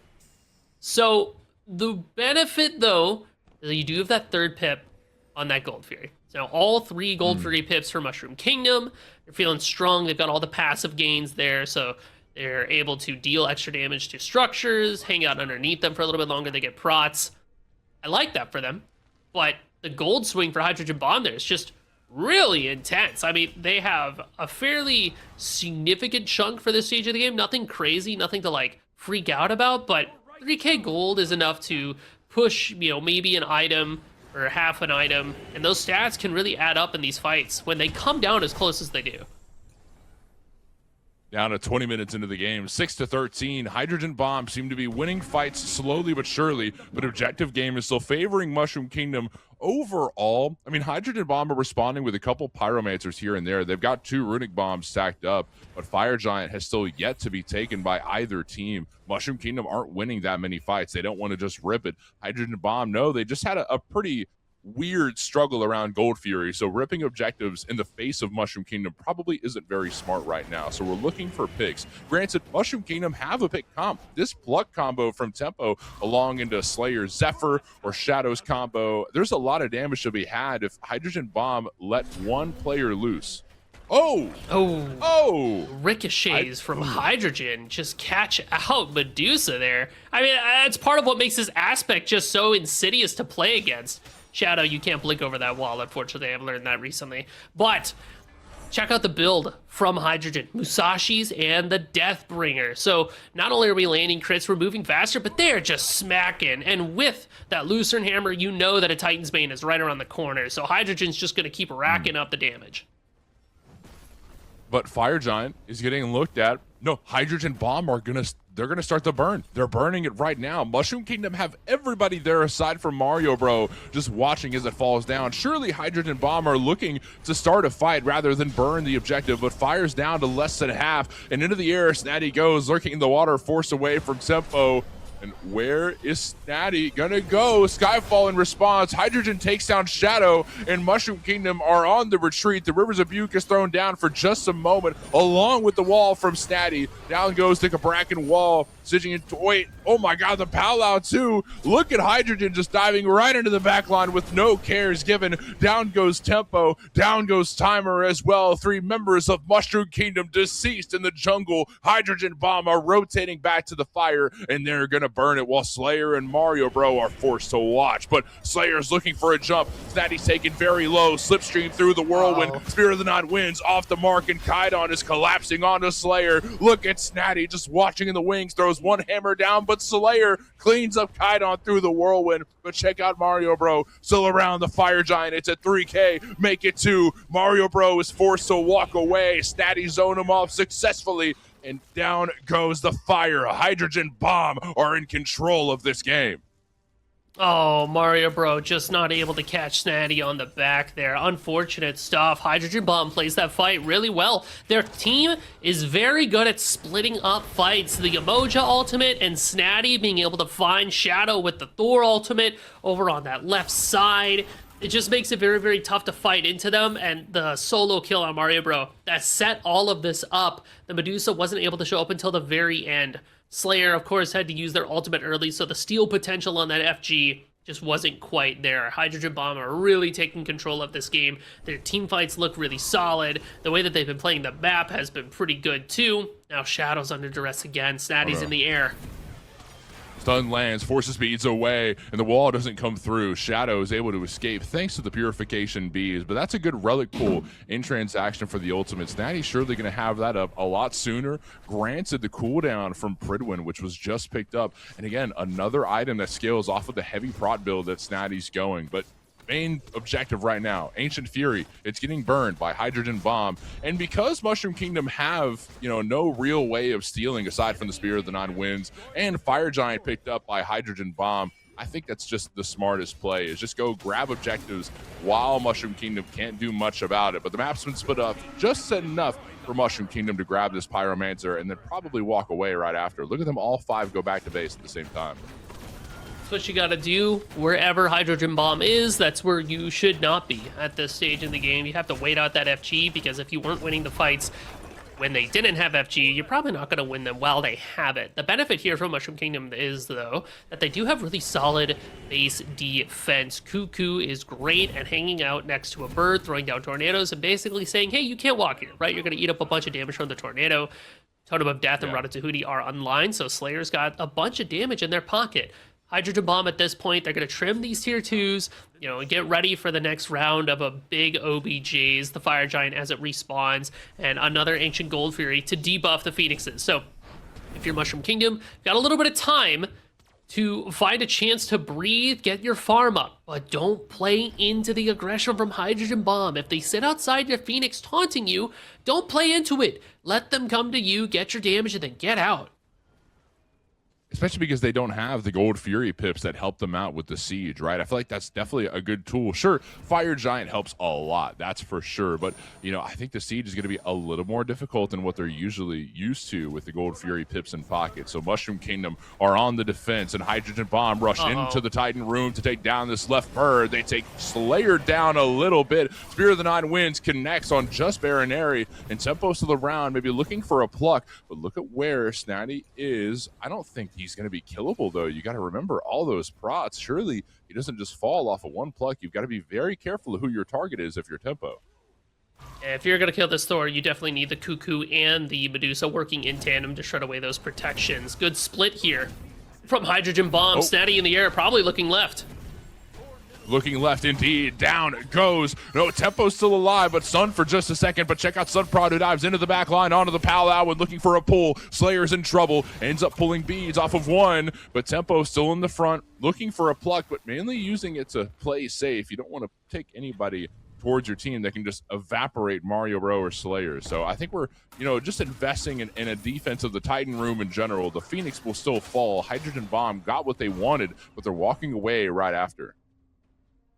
So the benefit, though, is that you do have that third pip on that Gold Fury. So all 3 Gold Fury pips for Mushroom Kingdom. They're feeling strong. They've got all the passive gains there, so they're able to deal extra damage to structures, hang out underneath them for a little bit longer. They get prots. I like that for them. but the gold swing for Hydrogen Bomb there is just really intense. I mean, they have a fairly significant chunk for this stage of the game. Nothing crazy, nothing to like freak out about, but 3k gold is enough to push, you know, maybe an item or half an item, and those stats can really add up in these fights when they come down as close as they do. Down to 20 minutes into the game, 6-13. Hydrogen Bomb seem to be winning fights slowly but surely, but objective game is still favoring Mushroom Kingdom overall. I mean, Hydrogen Bomb are responding with a couple Pyromancers here and there. They've got 2 Runic Bombs stacked up, but Fire Giant has still yet to be taken by either team. Mushroom Kingdom aren't winning that many fights. They don't want to just rip it. Hydrogen Bomb, no, they just had a pretty weird struggle around Gold Fury, so ripping objectives in the face of Mushroom Kingdom probably isn't very smart right now. So we're looking for picks. Granted, Mushroom Kingdom have a pick comp. This Pluck combo from Tempo along into Slayer Zephyr or Shadows combo, there's a lot of damage to be had if Hydrogen Bomb let one player loose. Ricochets from Hydrogen just catch out Medusa there. I mean, it's part of what makes this aspect just so insidious to play against. Shadow, you can't blink over that wall, unfortunately. I've learned that recently. But check out the build from Hydrogen. Musashi's and the Deathbringer. So not only are we landing crits, we're moving faster, but they're just smacking. And with that Lucerne Hammer, you know that a Titan's Bane is right around the corner. So Hydrogen's just going to keep racking up the damage. But Fire Giant is getting looked at. No, Hydrogen Bomb they're gonna start the burn. They're burning it right now. Mushroom Kingdom have everybody there aside from Mario Bro just watching as it falls down. Surely Hydrogen Bomb are looking to start a fight rather than burn the objective, but Fire's down to less than half, and into the air Snatty goes, lurking in the water, forced away from Tempo. And where is Snatty gonna go? Skyfall in response. Hydrogen takes down Shadow, and Mushroom Kingdom are on the retreat. The Rivers of Buke is thrown down for just a moment, along with the wall from Snatty. Down goes the Cabrakan wall. Stitching into, wait, oh my god, the Powwow too. Look at Hydrogen just diving right into the back line with no cares given. Down goes Tempo, down goes Timer as well. 3 members of Mushroom Kingdom deceased in the jungle. Hydrogen Bomb are rotating back to the fire, and they're gonna burn it while Slayer and Mario Bro are forced to watch. But Slayer's looking for a jump. Snatty's taken very low. Slipstream through the whirlwind. Spear of the Nine wins off the mark, and Kaidon is collapsing onto Slayer. Look at Snatty just watching in the wings. Throws one hammer down, but Slayer cleans up Kaidon through the whirlwind. But check out Mario Bro still around the Fire Giant. It's at 3k. Make it 2. Mario Bro is forced to walk away. Snatty zone him off successfully. And down goes the fire. Hydrogen Bomb are in control of this game. Oh, Mario Bro just not able to catch Snatty on the back there. Unfortunate stuff. Hydrogen Bomb plays that fight really well. Their team is very good at splitting up fights. The Emoja ultimate and Snatty being able to find Shadow with the Thor ultimate over on that left side. It just makes it very, very tough to fight into them, and the solo kill on Mario Bro that set all of this up. The Medusa wasn't able to show up until the very end. Slayer, of course, had to use their ultimate early, so the steal potential on that FG just wasn't quite there. Hydrogen Bomb are really taking control of this game. Their team fights look really solid. The way that they've been playing the map has been pretty good, too. Now Shadow's under duress again. Snatty's in the air. Stun lands, forces speeds away, and the wall doesn't come through. Shadow is able to escape thanks to the Purification Bees, but that's a good relic pool in transaction for the ultimates. Snatty's surely going to have that up a lot sooner. Granted, the cooldown from Pridwin, which was just picked up, and again, another item that scales off of the heavy prot build that Snatty's going, but main objective right now, Ancient Fury, it's getting burned by Hydrogen Bomb, and because Mushroom Kingdom have, no real way of stealing aside from the Spear of the Nine Winds, and Fire Giant picked up by Hydrogen Bomb, I think that's just the smartest play, is just go grab objectives while Mushroom Kingdom can't do much about it. But the map's been split up just enough for Mushroom Kingdom to grab this Pyromancer and then probably walk away right after. Look at them all 5 go back to base at the same time. That's what you gotta do. Wherever Hydrogen Bomb is, that's where you should not be at this stage in the game. You have to wait out that FG, because if you weren't winning the fights when they didn't have FG, you're probably not gonna win them while they have it. The benefit here from Mushroom Kingdom is, though, that they do have really solid base defense. Cuckoo is great at hanging out next to a bird, throwing down tornadoes, and basically saying, hey, you can't walk here, right? You're gonna eat up a bunch of damage from the tornado. Totem of Death and Ratatouille are online, so Slayer's got a bunch of damage in their pocket. Hydrogen Bomb at this point, they're going to trim these tier 2s, and get ready for the next round of a big OBJs, the Fire Giant as it respawns, and another Ancient Gold Fury to debuff the Phoenixes. So if you're Mushroom Kingdom, you've got a little bit of time to find a chance to breathe, get your farm up, but don't play into the aggression from Hydrogen Bomb. If they sit outside your Phoenix taunting you, don't play into it. Let them come to you, get your damage, and then get out. Especially because they don't have the Gold Fury pips that help them out with the siege, right? I feel like that's definitely a good tool. Sure, Fire Giant helps a lot, that's for sure. But, I think the siege is going to be a little more difficult than what they're usually used to with the Gold Fury pips in pocket. So Mushroom Kingdom are on the defense, and Hydrogen Bomb rush into the Titan room to take down this left bird. They take Slayer down a little bit. Spear of the Nine Winds connects on just Baronary, and Tempos to the round, maybe looking for a pluck. But look at where Snatty is. I don't think he's going to be killable, though. You got to remember all those prots. Surely he doesn't just fall off of one pluck. You've got to be very careful of who your target is if you're Tempo. If you're going to kill this Thor, you definitely need the Cuckoo and the Medusa working in tandem to shred away those protections. Good split here from Hydrogen Bomb. Snatty in the air, probably looking left. Looking left indeed. Down it goes. No, Tempo's still alive, but Sun for just a second. But check out Sun Prod, who dives into the back line, onto the Palau, and looking for a pull. Slayer's in trouble. Ends up pulling beads off of one, but Tempo's still in the front, looking for a pluck, but mainly using it to play safe. You don't want to take anybody towards your team that can just evaporate Mario Bro or Slayer. So I think we're, just investing in a defense of the Titan room in general. The Phoenix will still fall. Hydrogen Bomb got what they wanted, but they're walking away right after.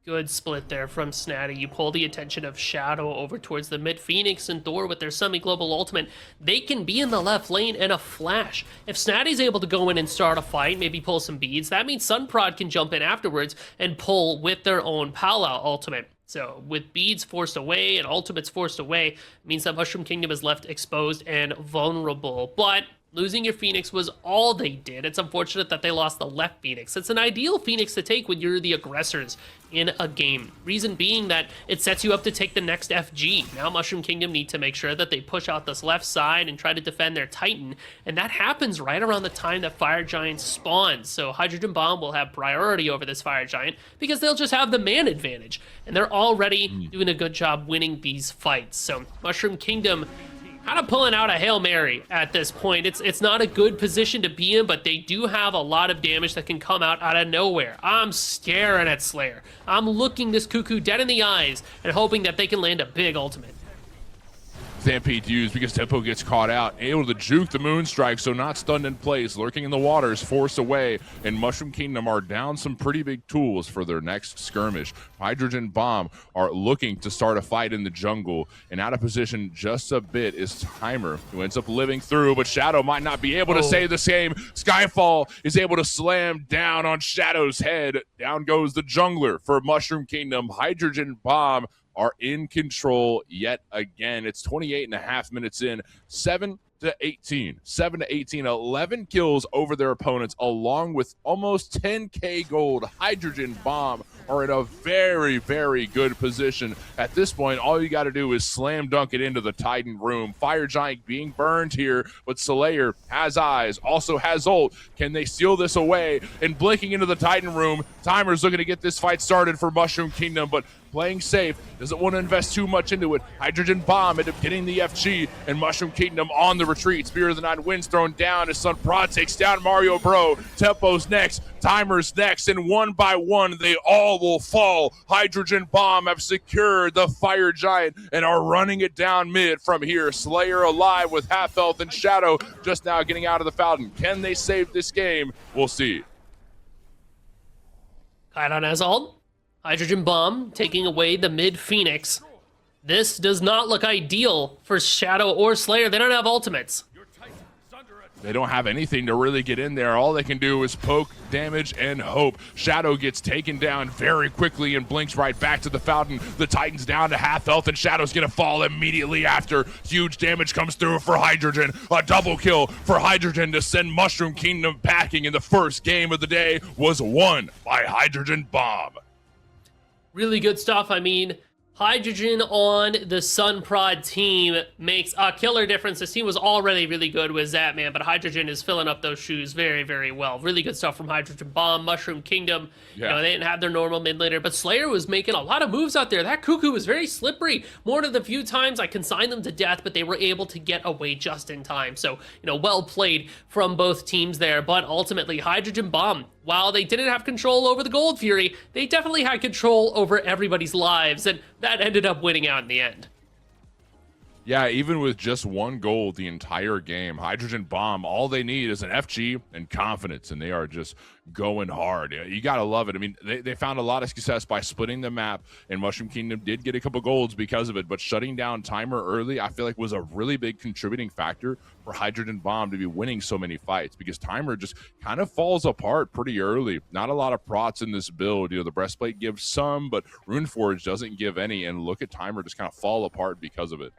Good split there from Snatty. You pull the attention of Shadow over towards the mid. Phoenix and Thor with their semi-global ultimate. They can be in the left lane in a flash. If Snatty's able to go in and start a fight, maybe pull some beads, that means Sunprod can jump in afterwards and pull with their own Palau ultimate. So with beads forced away and ultimates forced away, it means that Mushroom Kingdom is left exposed and vulnerable. But losing your Phoenix was all they did. It's unfortunate that they lost the left Phoenix. It's an ideal Phoenix to take when you're the aggressors in a game. Reason being that it sets you up to take the next FG. Now Mushroom Kingdom need to make sure that they push out this left side and try to defend their Titan, and that happens right around the time that Fire Giant spawns. So Hydrogen Bomb will have priority over this Fire Giant because they'll just have the man advantage, and they're already doing a good job winning these fights. So Mushroom Kingdom kind of pulling out a Hail Mary at this point. It's not a good position to be in, but they do have a lot of damage that can come out of nowhere. I'm staring at Slayer. I'm looking this Cuckoo dead in the eyes and hoping that they can land a big ultimate. Stampede used because Tempo gets caught out, able to juke the Moonstrike, so not stunned in place, lurking in the waters, forced away, and Mushroom Kingdom are down some pretty big tools for their next skirmish. Hydrogen Bomb are looking to start a fight in the jungle, and out of position just a bit is Timer, who ends up living through, but Shadow might not be able to say the same. Skyfall is able to slam down on Shadow's head. Down goes the jungler for Mushroom Kingdom. Hydrogen Bomb are in control yet again. It's 28 and a half minutes in, 7 to 18, 11 kills over their opponents, along with almost 10k gold. Hydrogen Bomb are in a very, very good position. At this point, all you got to do is slam dunk it into the Titan room. Fire Giant being burned here, but Slayer has eyes, also has ult. Can they steal this away? And blinking into the Titan room, Timer's looking to get this fight started for Mushroom Kingdom, but playing safe, doesn't want to invest too much into it. Hydrogen Bomb ended up getting the FG, and Mushroom Kingdom on the retreat. Spear of the Nine Winds thrown down as Sun Prod takes down Mario Bro. Tempo's next, Timer's next, and one by one, they all will fall. Hydrogen Bomb have secured the Fire Giant and are running it down mid from here. Slayer alive with half health, and Shadow just now getting out of the fountain. Can they save this game? We'll see. Kaidan has ult. Hydrogen Bomb taking away the mid Phoenix. This does not look ideal for Shadow or Slayer. They don't have ultimates. They don't have anything to really get in there. All they can do is poke, damage, and hope. Shadow gets taken down very quickly and blinks right back to the fountain. The Titan's down to half health, and Shadow's gonna fall immediately after. Huge damage comes through for Hydrogen. A double kill for Hydrogen to send Mushroom Kingdom packing, and the first game of the day was won by Hydrogen Bomb. Really good stuff. I mean, Hydrogen on the Sun Prod team makes a killer difference. This team was already really good with Zapman, but Hydrogen is filling up those shoes very, very well. Really good stuff from Hydrogen Bomb, Mushroom Kingdom. Yeah. You know, they didn't have their normal mid laner, but Slayer was making a lot of moves out there. That Cuckoo was very slippery. More than the few times I consigned them to death, but they were able to get away just in time. So, you know, well played from both teams there. But ultimately, Hydrogen Bomb, while they didn't have control over the Gold Fury, they definitely had control over everybody's lives, and that ended up winning out in the end. Yeah, even with just one goal the entire game, Hydrogen Bomb, all they need is an FG and confidence, and they are just going hard. You got to love it. I mean, they found a lot of success by splitting the map, and Mushroom Kingdom did get a couple golds because of it, but shutting down Timer early, I feel like was a really big contributing factor for Hydrogen Bomb to be winning so many fights, because Timer just kind of falls apart pretty early. Not a lot of prots in this build. You know, the Breastplate gives some, but Runeforge doesn't give any, and look at Timer just kind of fall apart because of it.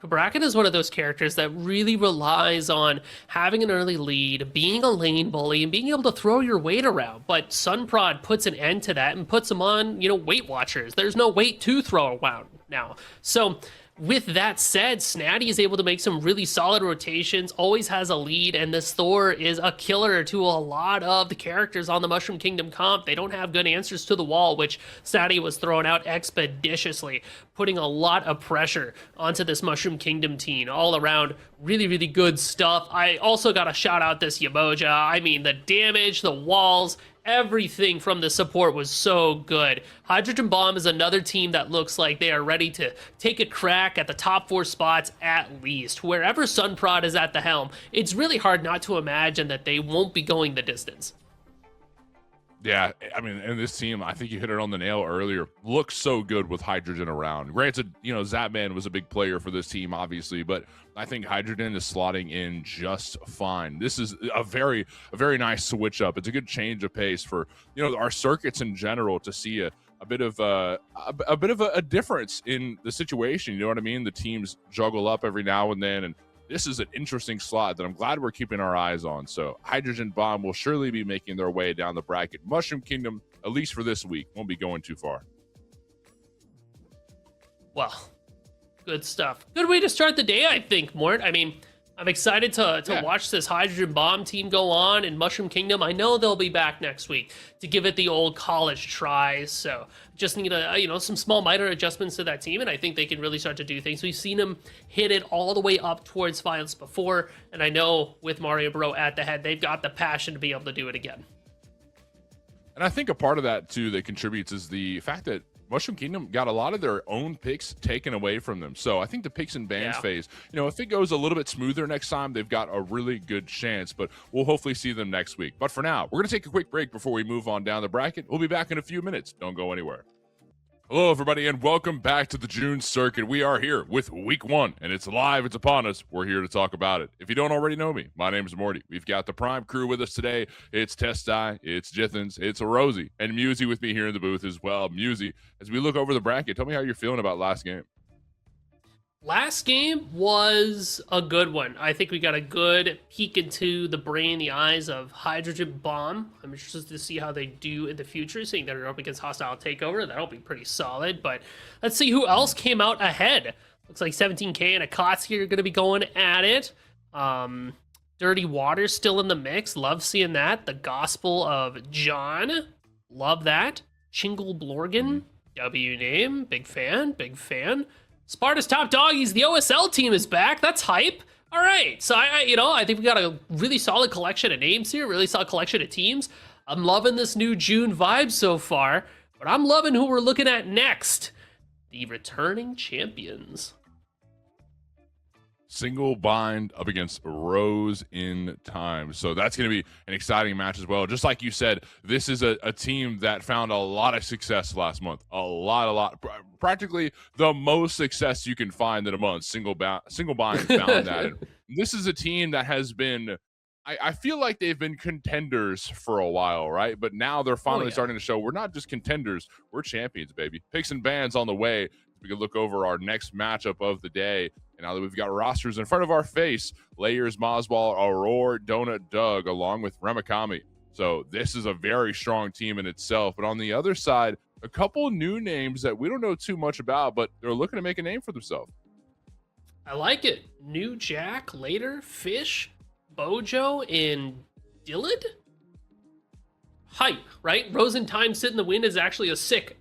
Bracken is one of those characters that really relies on having an early lead, being a lane bully, and being able to throw your weight around. But Sunprod puts an end to that and puts them on, you know, Weight Watchers. There's no weight to throw around now. So with that said, Snatty is able to make some really solid rotations, always has a lead, and this Thor is a killer to a lot of the characters on the Mushroom Kingdom comp. They don't have good answers to the wall, which Snatty was throwing out expeditiously, putting a lot of pressure onto this Mushroom Kingdom team. All around, really, really good stuff. I also got to shout out this Yamoja. I mean, the damage, the walls, everything from the support was so good. Hydrogen Bomb is another team that looks like they are ready to take a crack at the top 4 spots at least. Wherever Sunprod is at the helm, it's really hard not to imagine that they won't be going the distance. Yeah, I mean, and this team, I think you hit it on the nail earlier, looks so good with Hydrogen around. Granted, you know, Zapman was a big player for this team, obviously, but I think Hydrogen is slotting in just fine. This is a very nice switch up. It's a good change of pace for, you know, our circuits in general to see a bit of a difference in the situation. You know what I mean? The teams juggle up every now and then, and this is an interesting slot that I'm glad we're keeping our eyes on. So Hydrogen Bomb will surely be making their way down the bracket. Mushroom Kingdom, at least for this week, won't be going too far. Well, good stuff. Good way to start the day, I think, Mort. I mean, I'm excited to watch this Hydrogen Bomb team go on in Mushroom Kingdom. I know they'll be back next week to give it the old college try. So just need some small minor adjustments to that team, and I think they can really start to do things. We've seen them hit it all the way up towards finals before, and I know with Mario Bro at the head, they've got the passion to be able to do it again. And I think a part of that, too, that contributes is the fact that Mushroom Kingdom got a lot of their own picks taken away from them. So I think the picks and bans phase, you know, if it goes a little bit smoother next time, they've got a really good chance. But we'll hopefully see them next week. But for now, we're going to take a quick break before we move on down the bracket. We'll be back in a few minutes. Don't go anywhere. Hello, everybody, and welcome back to the June Circuit. We are here with Week 1, and it's live. It's upon us. We're here to talk about it. If you don't already know me, my name is Morty. We've got the Prime crew with us today. It's Testai, it's Jithens, it's Rosie, and Musey with me here in the booth as well. Musey, as we look over the bracket, tell me how you're feeling about last game. Last game was a good one. I think we got a good peek into the brain, the eyes of Hydrogen Bomb. I'm interested to see how they do in the future, seeing that they're up against Hostile Takeover. That'll be pretty solid, but let's see who else came out ahead. Looks like 17K and Akatsuki are going to be going at it. Dirty Water's still in the mix. Love seeing that. The Gospel of John. Love that. Chingle Blorgan. W name. Big fan. Big fan. Sparta's Top Doggies, the OSL team is back. That's hype. All right. So, I think we got a really solid collection of names here, really solid collection of teams. I'm loving this new June vibe so far, but I'm loving who we're looking at next. The returning champions. Single bind up against Rose in Time. So that's going to be an exciting match as well. Just like you said, this is a team that found a lot of success last month. A lot. Practically the most success you can find in a month. Single bind found that. And this is a team that has been, I feel like they've been contenders for a while, right? But now they're finally starting to show we're not just contenders, we're champions, baby. Picks and bans on the way. We can look over our next matchup of the day. And now that we've got rosters in front of our face, Layers, Mozball, Aurora, Donut, Doug, along with Remakami. So this is a very strong team in itself. But on the other side, a couple new names that we don't know too much about, but they're looking to make a name for themselves. I like it. New Jack, later, Fish, Bojo, and Dillid? Hype, right? Rosentime Sit in the Wind is actually a sick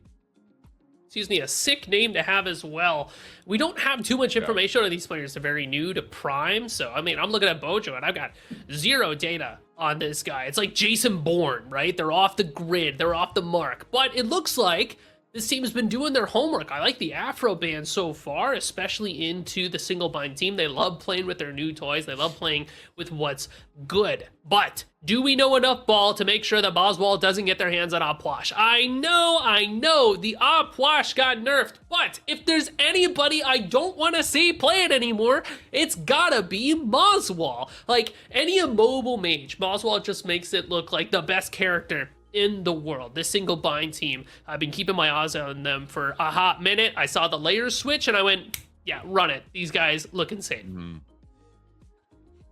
name to have as well. We don't have too much information on these players. They're very new to Prime. So, I mean, I'm looking at Bojo and I've got zero data on this guy. It's like Jason Bourne, right? They're off the grid. They're off the mark. But it looks like this team has been doing their homework. I like the Afro band so far, especially into the single bind team. They love playing with their new toys. They love playing with what's good. But do we know enough ball to make sure that Boswell doesn't get their hands on Opwash? I know, the Opwash got nerfed, but if there's anybody I don't want to see play it anymore, it's gotta be Moswall. Like, any immobile mage, Moswall just makes it look like the best character in the world. This single bind team, I've been keeping my eyes on them for a hot minute. I saw the layers switch and I went, yeah, run it. These guys look insane. Mm-hmm.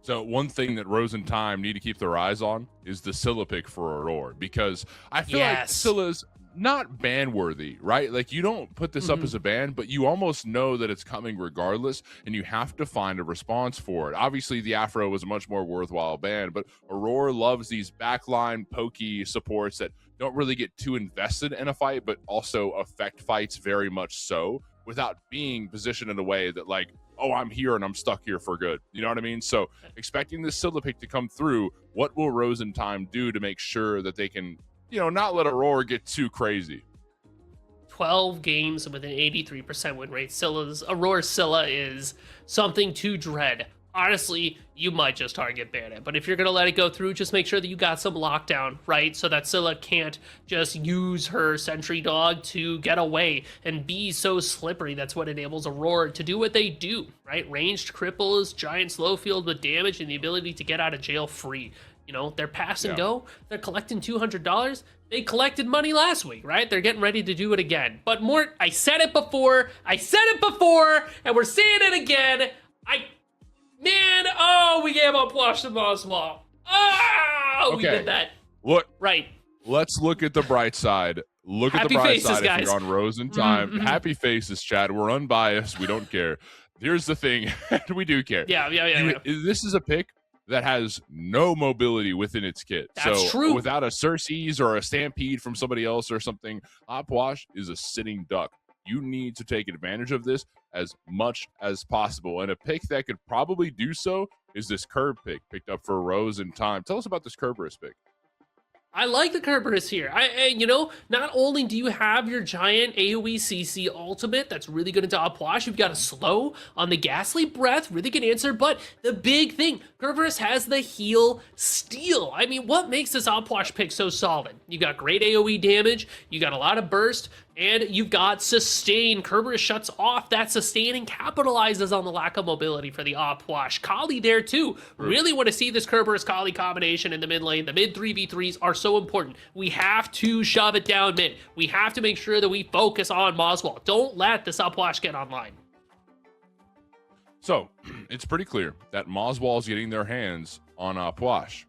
So one thing that Rose and Time need to keep their eyes on is the Scylla pick for Aurora, because I feel like Scylla's not ban worthy, right? Like, you don't put this up as a ban, but you almost know that it's coming regardless, and you have to find a response for it. Obviously, the Afro was a much more worthwhile ban, but Aurora loves these backline pokey supports that don't really get too invested in a fight, but also affect fights very much so, without being positioned in a way that, like, oh, I'm here and I'm stuck here for good. You know what I mean? So expecting this Scylla pick to come through, what will Rose and Time do to make sure that they can, you know, not let Aurora get too crazy? 12 games with an 83% win rate. Aurora Scylla is something to dread. Honestly, you might just target ban it, but if you're going to let it go through, just make sure that you got some lockdown, right? So that Scylla can't just use her sentry dog to get away and be so slippery. That's what enables Aurora to do what they do, right? Ranged cripples, giant slow field with damage, and the ability to get out of jail free. You know, they're pass and go. They're collecting $200. They collected money last week, right? They're getting ready to do it again. But Mort, I said it before, and we're saying it again. We gave up Wash the Boswell. We did that. Look, right. Let's look at the bright side. Look at the bright side if you're on Rose and Time. Happy faces, Chad. We're unbiased. We don't care. Here's the thing. We do care. Yeah. This is a pick that has no mobility within its kit. That's true. Without a Xerxes or a Stampede from somebody else or something, Opwash is a sitting duck. You need to take advantage of this as much as possible. And a pick that could probably do so is this Curb pick picked up for Rose and Time. Tell us about this Kerberos pick. I like the Kerberos here. Not only do you have your giant AoE CC ultimate that's really good into Opwash, you've got a slow on the Ghastly Breath, really good answer, but the big thing, Kerberos has the heal steal. I mean, what makes this Opwash pick so solid? You got great AoE damage, you got a lot of burst, and you've got sustain. Kerberos shuts off that sustain and capitalizes on the lack of mobility for the Opwash. Kali there too. Really want to see this Kerberos Kali combination in the mid lane. The mid 3v3s are so important. We have to shove it down mid. We have to make sure that we focus on Moswell. Don't let this Opwash get online. So, it's pretty clear that Moswell's getting their hands on Opwash.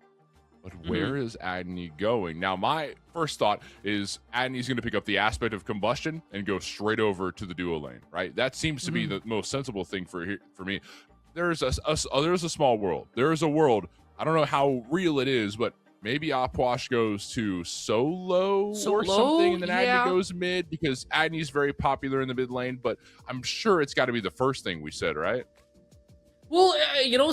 But where is Agni going? Now, my first thought is Agni's going to pick up the aspect of combustion and go straight over to the duo lane, right? That seems to be the most sensible thing for me. There's a small world. There is a world. I don't know how real it is, but maybe Opwash goes to solo or something, and then Agni goes mid, because Agni's very popular in the mid lane. But I'm sure it's got to be the first thing we said, right? Well,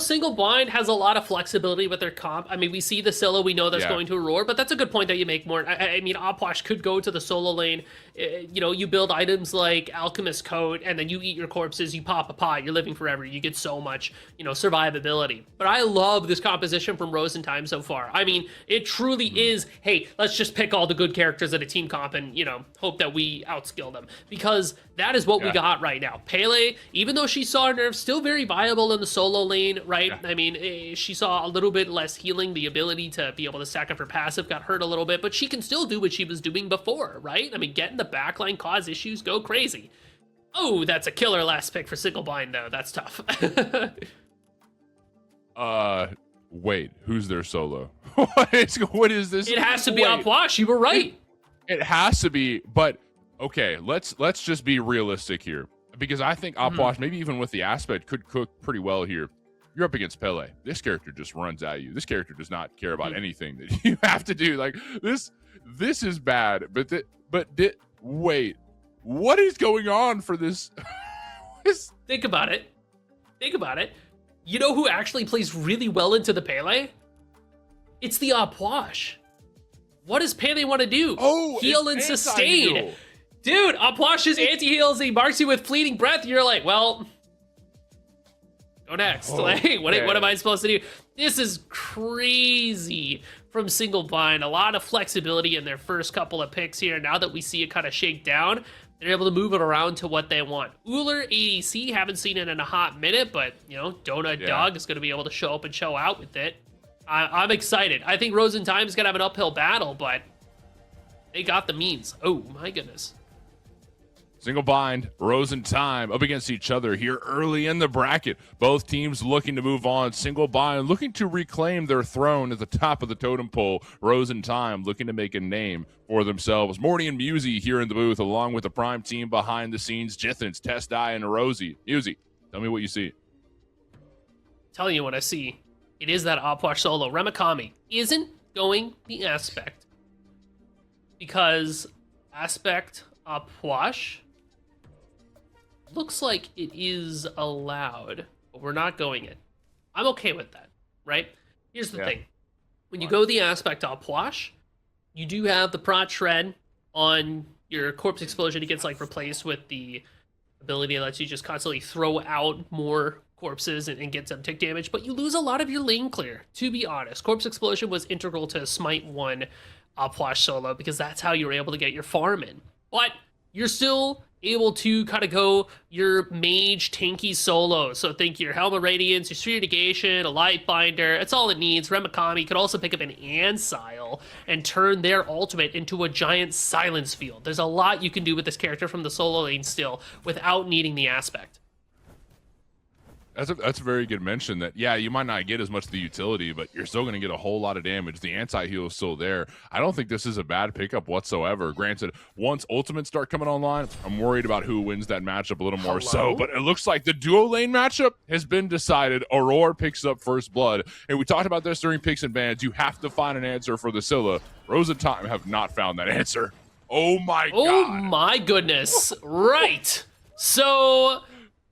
Single Blind has a lot of flexibility with their comp. I mean, we see the Scylla, we know that's going to Aurora, but that's a good point that you make, Mort. I mean, Opwash could go to the solo lane. You build items like Alchemist Coat, and then you eat your corpses, you pop a pot, you're living forever. You get so much, survivability. But I love this composition from Rose and Time so far. I mean, it truly is, hey, let's just pick all the good characters at a team comp and, hope that we outskill them. Because that is what we got right now. Pele, even though she saw nerfs, still very viable in the solo lane, right? I mean, she saw a little bit less healing. The ability to be able to stack up her passive got hurt a little bit, but she can still do what she was doing before, right? I mean, get in the backline, cause issues, go crazy. Oh, that's a killer last pick for Single Bind, though. That's tough. Wait, who's their solo? What is this? It has to be Opwash. You were right. It has to be, but okay, let's just be realistic here, because I think Opwash, maybe even with the aspect, could cook pretty well here. You're up against Pele. This character just runs at you. This character does not care about anything that you have to do. Like this is bad. Wait, what is going on for this? Think about it. You know who actually plays really well into the Pele? It's the Opwash. What does Pele want to do? Oh, heal and sustain. Anti-heal. Dude, Opwash's anti-heals, he marks you with fleeting breath. You're like, well, go next. Like, what am I supposed to do? This is crazy from Single Bind. A lot of flexibility in their first couple of picks here. Now that we see it kind of shake down, they're able to move it around to what they want. Uller ADC, haven't seen it in a hot minute, but, you know, Donut Dog is going to be able to show up and show out with it. I'm excited. I think Rose in Time is going to have an uphill battle, but they got the means. Oh, my goodness. Single Bind, Rose in Time up against each other here early in the bracket. Both teams looking to move on. Single Bind looking to reclaim their throne at the top of the totem pole. Rose in Time looking to make a name for themselves. Morty and Musy here in the booth, along with the prime team behind the scenes. Jithens, Testai, and Rosie. Musy, tell me what you see. Telling you what I see. It is that Opwash solo. Remikami isn't going the Aspect. Because Aspect Opwash looks like it is allowed, but we're not going it. I'm okay with that, right? Here's the thing. When you go the Aspect Opwash, you do have the Prot Shred on your Corpse Explosion. It gets like replaced with the ability that lets you just constantly throw out more corpses and get some tick damage, but you lose a lot of your lane clear, to be honest. Corpse Explosion was integral to Smite 1 Opwash solo because that's how you were able to get your farm in. But you're still able to kind of go your mage tanky solo. So think your Helm Radiance, your Sphere Negation, a Light Binder. That's all it needs. Remikami could also pick up an Ansile and turn their ultimate into a giant silence field. There's a lot you can do with this character from the solo lane still without needing the Aspect. That's a very good mention that, yeah, you might not get as much of the utility, but you're still going to get a whole lot of damage. The anti-heal is still there. I don't think this is a bad pickup whatsoever. Granted, once ultimates start coming online, I'm worried about who wins that matchup a little more so, but it looks like the duo lane matchup has been decided. Aurora picks up first blood, and we talked about this during picks and bans. You have to find an answer for the Scylla. Rose and Time have not found that answer. Oh my god. Oh my goodness. Right. So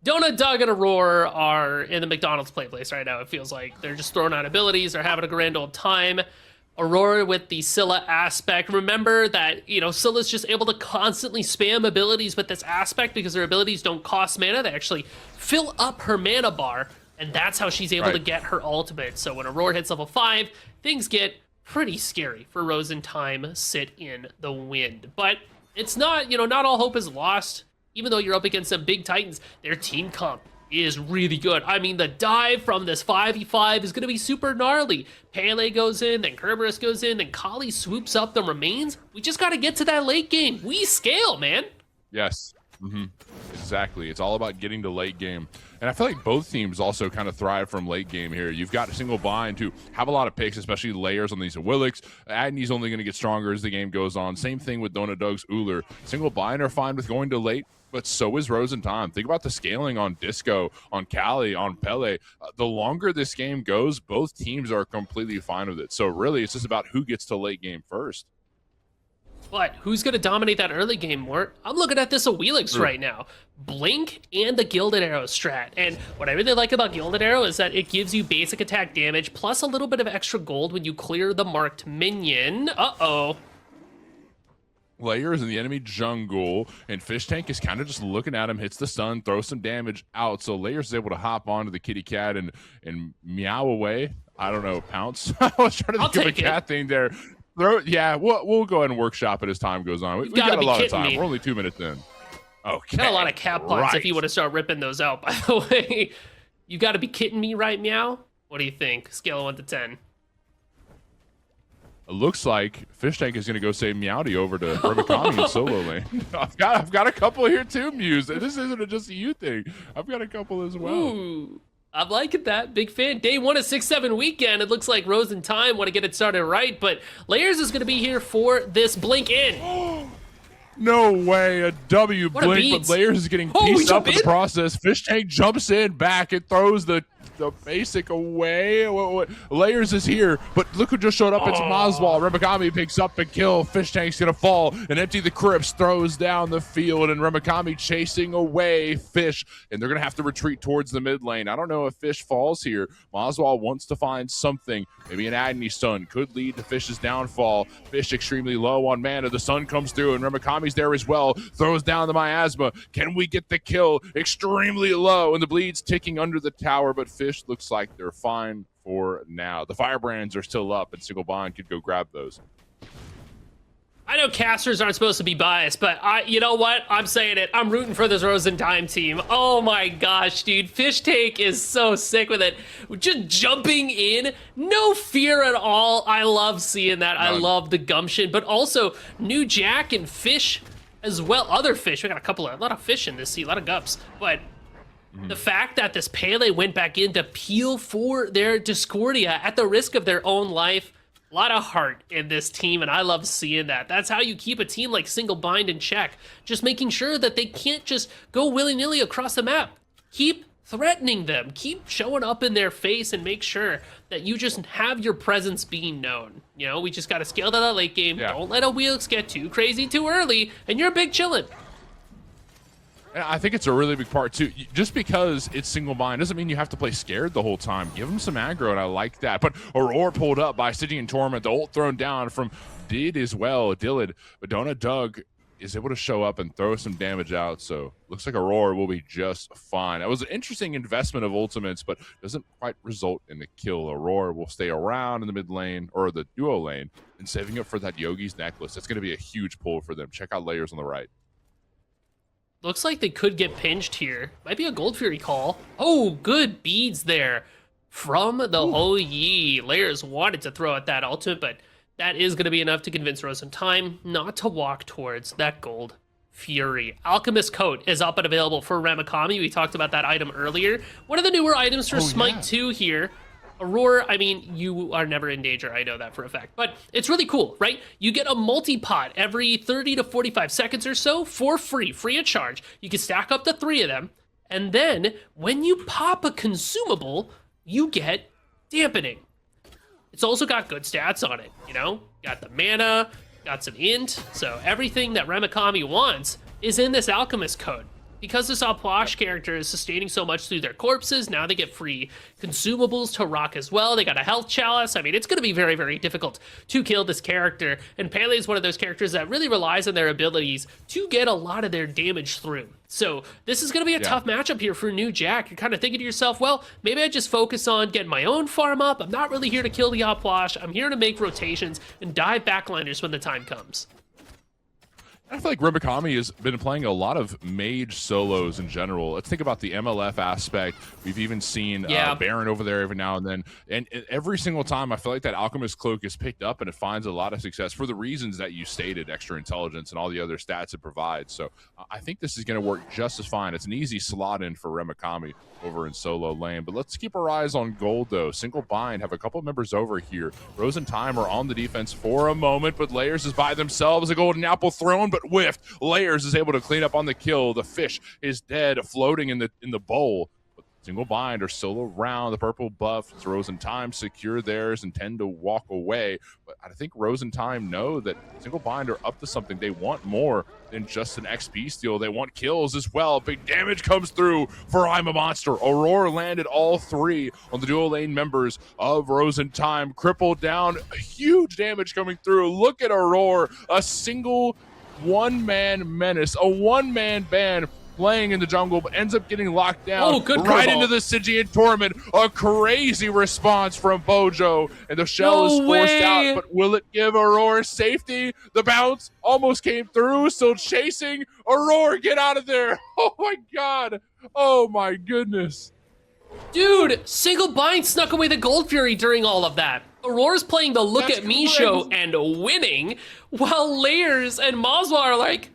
Donut Dog and Aurora are in the McDonald's play place right now. It feels like they're just throwing out abilities. They're having a grand old time. Aurora with the Scylla aspect. Remember that, you know, Scylla's just able to constantly spam abilities with this aspect because her abilities don't cost mana. They actually fill up her mana bar, and that's how she's able to get her ultimate. So when Aurora hits level 5, things get pretty scary for Rose and Time sit in the wind. But it's not, you know, not all hope is lost. Even though you're up against some big titans, their team comp is really good. I mean, the dive from this 5v5 is going to be super gnarly. Pele goes in, then Kerberos goes in, then Kali swoops up the remains. We just got to get to that late game. We scale, man. Yes. Exactly. It's all about getting to late game. And I feel like both teams also kind of thrive from late game here. You've got Single Bind to have a lot of picks, especially layers on these Willix. Agni's only going to get stronger as the game goes on. Same thing with Donut Dog's Uller. Single Bind are fine with going to late, but so is Rose and Time. Think about the scaling on Disco, on Kali, on Pele. The longer this game goes, both teams are completely fine with it. So really, it's just about who gets to late game first. But who's going to dominate that early game, Mort? I'm looking at this Awilix right now. Blink and the Gilded Arrow strat. And what I really like about Gilded Arrow is that it gives you basic attack damage plus a little bit of extra gold when you clear the marked minion. Uh-oh. Layers in the enemy jungle, and Fish Tank is kind of just looking at him, hits the stun, throws some damage out. So Layers is able to hop onto the kitty cat and meow away. I don't know, pounce. I was trying to think of a cat thing there. Yeah, we'll go ahead and workshop it as time goes on. We've got a lot of time. We're only 2 minutes in. Okay. Got a lot of cat pots if you want to start ripping those out, by the way. You got to be kidding me, right, Meow? What do you think? Scale of 1 to 10. It looks like Fish Tank is going to go say Meowdy over to Remikami in solo lane. I've got a couple here too, Muse. This isn't just a you thing. I've got a couple as well. Ooh, I'm liking that. Big fan. Day 1 of 6-7 weekend. It looks like Rose and Time want to get it started right, but Layers is going to be here for this blink in. No way, a W What a blink, beat. but Layers is getting Oh, he pieced up jumped in the in? process. Fish Tank jumps in, back, it throws the basic away. Layers is here, but look who just showed up. It's Maswal. Remikami picks up a kill. Fish Tank's gonna fall and empty the crypts, throws down the field, and Remikami chasing away Fish, and they're gonna have to retreat towards the mid lane. I don't know if Fish falls here. Maswal wants to find something. Maybe an Agni Stun could lead to Fish's downfall. Fish extremely low on mana. The sun comes through, and Remikami's there as well. Throws down the miasma. Can we get the kill? Extremely low, and the bleed's ticking under the tower, but Fish looks like they're fine for now. The firebrands are still up, and Single Bind could go grab those. I know casters aren't supposed to be biased, but you know what? I'm saying it. I'm rooting for this Rose and Time team. Oh my gosh, dude. Fish Tank is so sick with it. Just jumping in, no fear at all. I love seeing that. I love the gumption, but also new Jack and Fish as well. Other fish. We got a lot of fish in this sea, a lot of gups, but the fact that this Pele went back in to peel for their Discordia at the risk of their own life, a lot of heart in this team, and I love seeing that. That's how you keep a team like Single Bind in check, just making sure that they can't just go willy-nilly across the map. Keep threatening them, keep showing up in their face, and make sure that you just have your presence being known. You know, we just got to scale to that late game. Yeah. Don't let a wheels get too crazy too early, and you're a big chillin'. And I think it's a really big part too. Just because it's Single Bind doesn't mean you have to play scared the whole time. Give them some aggro, and I like that. But Aurora pulled up by Stygian Torment. The ult thrown down from Did as well. Dillid, but Dona Doug is able to show up and throw some damage out. So looks like Aurora will be just fine. That was an interesting investment of ultimates, but doesn't quite result in the kill. Aurora will stay around in the mid lane or the duo lane and saving up for that Yogi's necklace. That's going to be a huge pull for them. Check out Layers on the right. Looks like they could get pinched here. Might be a Gold Fury call. Oh, good beads there from the Ho Yi. Layers wanted to throw at that ultimate, but that is going to be enough to convince Rose in Time not to walk towards that Gold Fury. Alchemist Coat is up and available for Remikami. We talked about that item earlier. One of the newer items for Smite 2 here. Aurora, I mean, you are never in danger. I know that for a fact. But it's really cool, right? You get a multi-pot every 30 to 45 seconds or so for free of charge. You can stack up to 3 of them. And then when you pop a consumable, you get dampening. It's also got good stats on it, you know? Got the mana, got some int. So everything that Remikami wants is in this Alchemist Code. Because this Applash character is sustaining so much through their corpses, now they get free consumables to rock as well. They got a health chalice. I mean, it's going to be very, very difficult to kill this character. And Pele is one of those characters that really relies on their abilities to get a lot of their damage through. So this is going to be a tough matchup here for New Jack. You're kind of thinking to yourself, well, maybe I just focus on getting my own farm up. I'm not really here to kill the Applash. I'm here to make rotations and dive backliners when the time comes. I feel like Remikami has been playing a lot of mage solos in general. Let's think about the MLF aspect. We've even seen Baron over there every now and then. And every single time, I feel like that Alchemist Cloak is picked up and it finds a lot of success for the reasons that you stated, extra intelligence and all the other stats it provides. So I think this is going to work just as fine. It's an easy slot in for Remikami over in solo lane. But let's keep our eyes on gold, though. Single Bind have a couple of members over here. Rose and Time are on the defense for a moment, but Layers is by themselves. A golden apple thrown, but whiffed. Layers is able to clean up on the kill. The fish is dead, floating in the bowl. But Single Bind are still around. The purple buff. Rose and Time secure theirs and tend to walk away. But I think Rose and Time know that Single Bind are up to something. They want more than just an XP steal. They want kills as well. Big damage comes through for I'm a Monster. Aurora landed all 3 on the duo lane members of Rose and Time. Crippled down. Huge damage coming through. Look at Aurora. A single one-man menace. A one-man band playing in the jungle, but ends up getting locked down right into the Stygian Torment. A crazy response from Bojo, and the shell is forced out, but will it give Aurora safety? The bounce almost came through, still chasing. Aurora, get out of there. Oh my god. Oh my goodness. Dude, Single Bind snuck away the Gold Fury during all of that. Aurora's playing the look at me show and winning, while Layers and Maswal are like,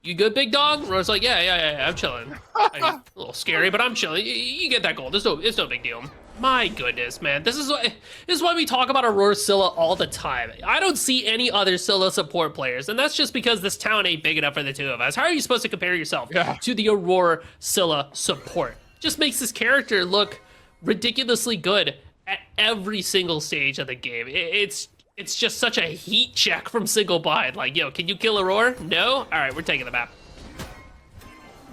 you good, big dog? Aurora's like, yeah, I'm chilling. A little scary, but I'm chilling. You get that gold. It's no big deal. My goodness, man. This is why we talk about Aurora Scylla all the time. I don't see any other Scylla support players, and that's just because this town ain't big enough for the two of us. How are you supposed to compare yourself to the Aurora Scylla support? Just makes this character look ridiculously good at every single stage of the game. It's just such a heat check from Single Bind. Like, yo, can you kill Aurora? No? All right, we're taking the map.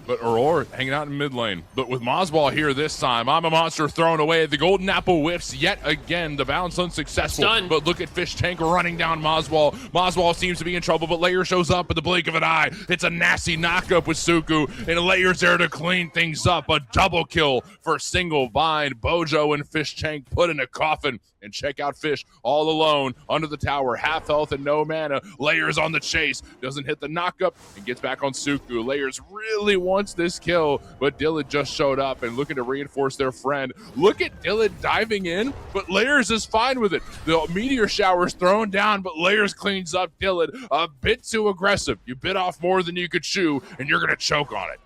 But Aurora hanging out in mid lane. But with Mozball here this time, I'm a monster thrown away. The golden apple whiffs yet again. The bounce unsuccessful. But look at Fish Tank running down Mozball. Mozball seems to be in trouble, but Layer shows up at the blink of an eye. It's a nasty knockup with Suku, and Layer's there to clean things up. A double kill for Single Bind. Bojo and Fish Tank put in a coffin. And check out Fish all alone under the tower, half health and no mana. Layers on the chase, doesn't hit the knockup and gets back on Suku. Layers really wants this kill, but Dylan just showed up and looking to reinforce their friend. Look at Dylan diving in, but Layers is fine with it. The meteor shower's thrown down, but Layers cleans up Dylan. A bit too aggressive. You bit off more than you could chew, and you're gonna choke on it.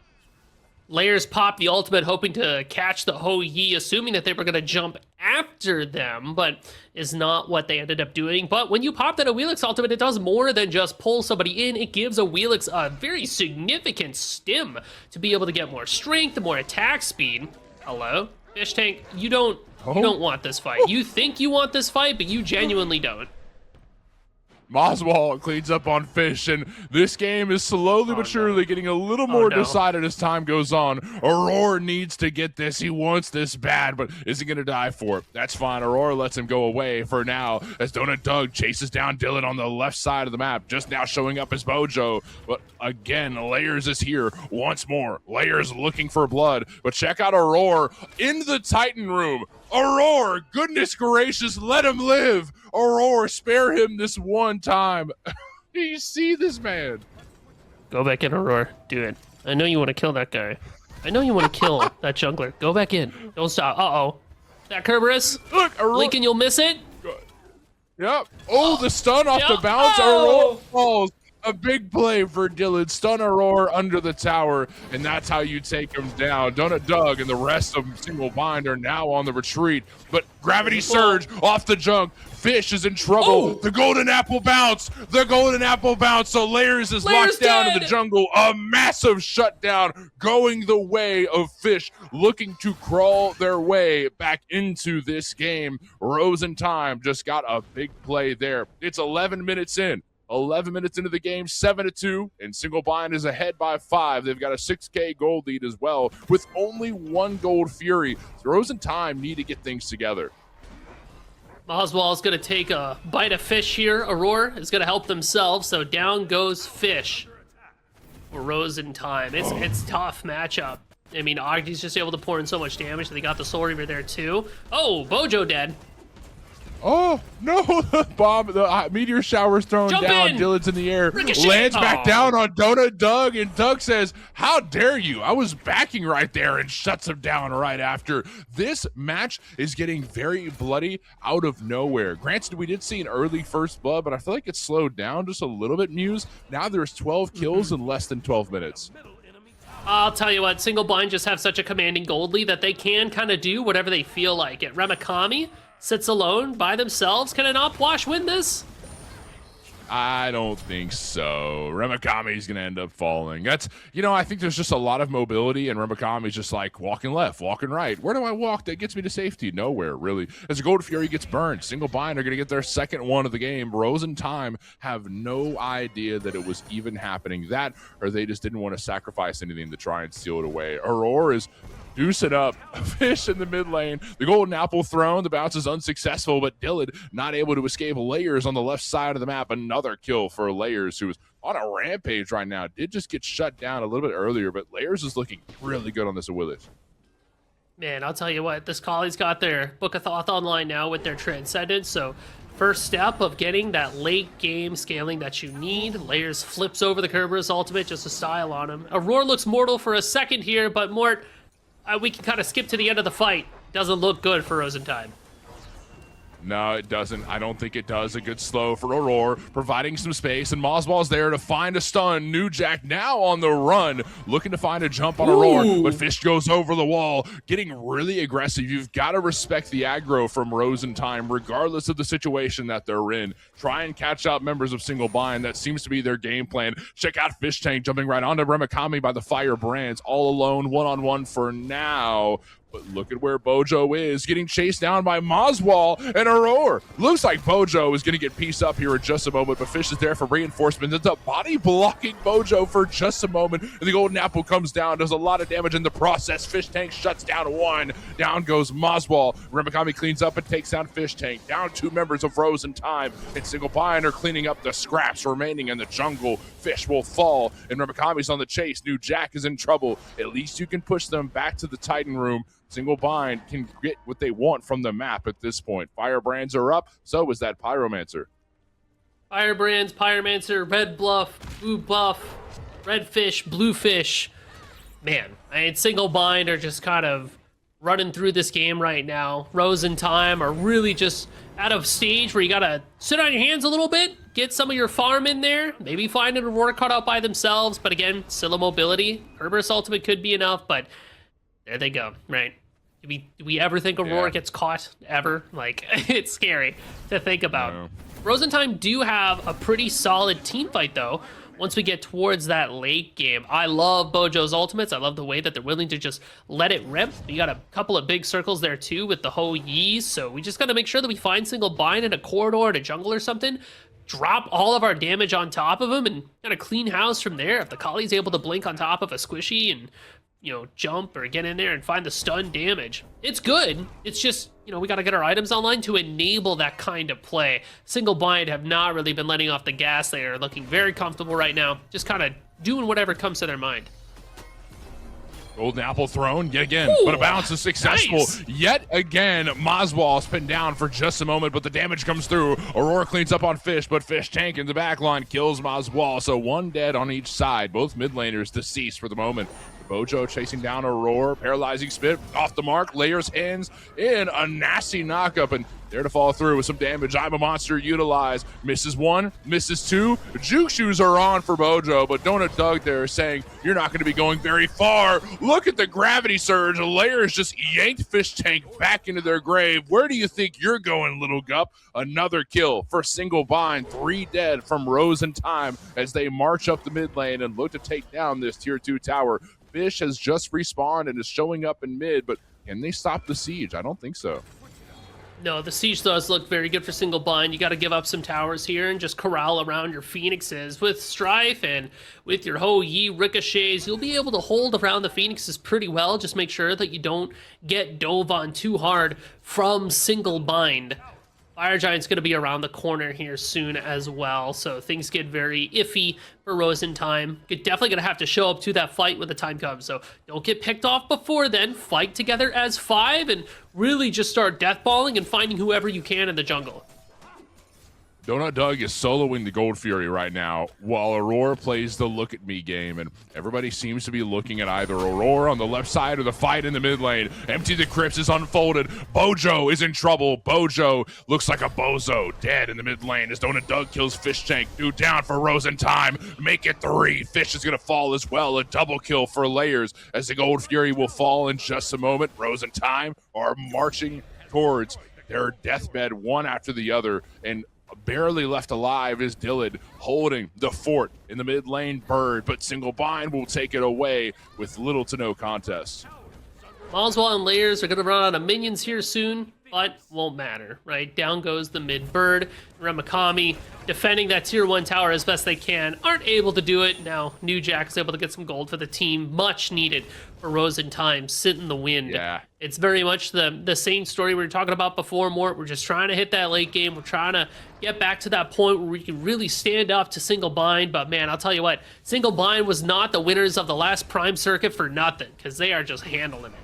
Layers pop the ultimate, hoping to catch the Ho Yi, assuming that they were going to jump after them, but is not what they ended up doing. But when you pop that Awilix ultimate, it does more than just pull somebody in. It gives Awilix a very significant stim to be able to get more strength, more attack speed. Hello? Fish Tank, you don't want this fight. You think you want this fight, but you genuinely don't. Mozball cleans up on Fish, and this game is slowly but surely getting a little more decided as time goes on. Aurora needs to get this. He wants this bad, but isn't going to die for it. That's fine. Aurora lets him go away for now as Donut Doug chases down Dylan on the left side of the map, just now showing up as Bojo. But again, Layers is here once more. Layers looking for blood, but check out Aurora in the Titan room. Aurora, goodness gracious, let him live. Aurora, spare him this one time. Do you see this man? Go back in, Aurora. Do it. I know you want to kill that guy. I know you want to kill that jungler. Go back in. Don't stop. Uh-oh. That Kerberos. Look, Aurora. Lincoln, you'll miss it. Yep. Oh, the stun off the bounce. Aurora falls. A big play for Dylan. Stun Aurora under the tower, and that's how you take him down. Donut Doug and the rest of Single Bind are now on the retreat, but Gravity Surge off the junk. Fish is in trouble. The golden apple bounce. The golden apple bounce. So Layers is locked down in the jungle. A massive shutdown going the way of Fish, looking to crawl their way back into this game. Rose in Time just got a big play there. It's 11 minutes in. 11 minutes into the game, 7-2, and Single Bind is ahead by 5. They've got a 6K gold lead as well, with only 1 gold Fury. So Rose and Time need to get things together. Oswald is going to take a bite of Fish here. Aurora is going to help themselves, so down goes Fish. For Rose in Time. It's tough matchup. I mean, Oggy's just able to pour in so much damage. They got the Soul Reaver there too. Oh, Bojo dead. Oh, no, the bomb, the meteor shower's thrown down. Dylan's in the air, lands back down on Donut Doug, and Doug says, how dare you? I was backing right there, and shuts him down right after. This match is getting very bloody out of nowhere. Granted, we did see an early first blood, but I feel like it slowed down just a little bit, Muse. Now there's 12 kills in less than 12 minutes. I'll tell you what, Single Bind just have such a commanding gold lead that they can kind of do whatever they feel like. At Remikami sits alone by themselves. Can an Opwash win this? I don't think so. Remikami's going to end up falling. That's, you know, I think there's just a lot of mobility, and Remikami's just like walking left, walking right. Where do I walk that gets me to safety? Nowhere, really. As a Gold Fury gets burned, Single Bind are going to get their second one of the game. Rose and Time have no idea that it was even happening. That, or they just didn't want to sacrifice anything to try and steal it away. Aurora is deuce it up. Fish in the mid lane. The golden apple thrown. The bounce is unsuccessful, but Dylan not able to escape. Layers on the left side of the map. Another kill for Layers, who is on a rampage right now. Did just get shut down a little bit earlier, but Layers is looking really good on this Awilix. Man, I'll tell you what, this Collie's got their Book of Thoth online now with their Transcendence, so first step of getting that late game scaling that you need. Layers flips over the Kerberos ultimate just to style on him. Aurora looks mortal for a second here, but Mort, we can kind of skip to the end of the fight. Doesn't look good for Rose in Time. No, it doesn't. I don't think it does. A good slow for Aurora, providing some space, and Mozball's there to find a stun. New Jack now on the run, looking to find a jump on Aurora, but Fish goes over the wall, getting really aggressive. You've got to respect the aggro from Rosentime, regardless of the situation that they're in. Try and catch out members of Single Bind. That seems to be their game plan. Check out Fish Tank jumping right onto Remakami by the Firebrands, all alone, one-on-one for now. But look at where Bojo is, getting chased down by Mozwall and Aurora. Looks like Bojo is going to get pieced up here in just a moment, but Fish is there for reinforcement. Ends up body blocking Bojo for just a moment, and the Golden Apple comes down, does a lot of damage in the process. Fish Tank shuts down one. Down goes Mozwall. Remakami cleans up and takes down Fish Tank. Down 2 members of Rosentime, and Single Bind are cleaning up the scraps remaining in the jungle. Fish will fall, and Remakami's on the chase. New Jack is in trouble. At least you can push them back to the Titan room. Single Bind can get what they want from the map at this point. Firebrands are up, so is that Pyromancer. Firebrands, Pyromancer, Red Bluff, Blue Buff, Red Fish, Blue Fish. Man, Single Bind are just kind of running through this game right now. Rosentime are really just at a stage where you gotta sit on your hands a little bit, get some of your farm in there, maybe find an Aurora cut out by themselves, but again, still a mobility. Herbert's ultimate could be enough, but there they go, right? Do we ever think Aurora gets caught, ever? Like, it's scary to think about. No. Rosentime do have a pretty solid team fight, though, once we get towards that late game. I love Bojo's ultimates. I love the way that they're willing to just let it rip. You got a couple of big circles there, too, with the Ho Yis, so we just got to make sure that we find Single Bind in a corridor, in a jungle or something, drop all of our damage on top of him, and kind of clean house from there. If the Kali's able to blink on top of a squishy and jump or get in there and find the stun damage, it's good. It's just, we got to get our items online to enable that kind of play. Single Bind have not really been letting off the gas. They are looking very comfortable right now, just kind of doing whatever comes to their mind. Golden Apple thrown yet again, but a bounce is successful. Nice. Yet again, Mozwall's pinned down for just a moment, but the damage comes through. Aurora cleans up on Fish, but Fish Tank in the back line kills Mozwall, so 1 dead on each side. Both mid laners deceased for the moment. Bojo chasing down Aurora, paralyzing spit, off the mark, layers hands in a nasty knockup, and there to fall through with some damage. I'm a Monster utilized. Misses 1, misses 2. Juke shoes are on for Bojo, but Donut Doug there saying, you're not going to be going very far. Look at the gravity surge. Layers just yanked Fish Tank back into their grave. Where do you think you're going, little Gup? Another kill for Single Bind. 3 dead from Rosentime as they march up the mid lane and look to take down this tier 2 tower. Fish has just respawned and is showing up in mid, but can they stop the siege? I don't think so. No, the siege does look very good for Single Bind. You got to give up some towers here and just corral around your Phoenixes. With Strife and with your Ho Yi ricochets, you'll be able to hold around the Phoenixes pretty well. Just make sure that you don't get dove on too hard from Single Bind. Fire Giant's going to be around the corner here soon as well, so things get very iffy for Rosentime. You're definitely going to have to show up to that fight when the time comes, so don't get picked off before then. Fight together as 5 and really just start deathballing and finding whoever you can in the jungle. Donut Doug is soloing the Gold Fury right now while Aurora plays the look at me game, and everybody seems to be looking at either Aurora on the left side or the fight in the mid lane. Empty the Crypts is unfolded. Bojo is in trouble. Bojo looks like a bozo, dead in the mid lane as Donut Doug kills Fish Tank. Dude down for Rosentime. Make it 3. Fish is going to fall as well. A double kill for Layers as the Gold Fury will fall in just a moment. Rosentime are marching towards their deathbed one after the other, and barely left alive is Dillard holding the fort in the mid lane bird, but Single Bind will take it away with little to no contest. Oswald and Layers are going to run out of minions here soon, but won't matter, right? Down goes the mid bird. Remakami defending that tier 1 tower as best they can. Aren't able to do it. Now, New Jack is able to get some gold for the team. Much needed for Rosentime. Sit in the wind. Yeah. It's very much the same story we were talking about before, Mort. We're just trying to hit that late game. We're trying to get back to that point where we can really stand up to Single Bind. But man, I'll tell you what, Single Bind was not the winners of the last Prime Circuit for nothing, because they are just handling it.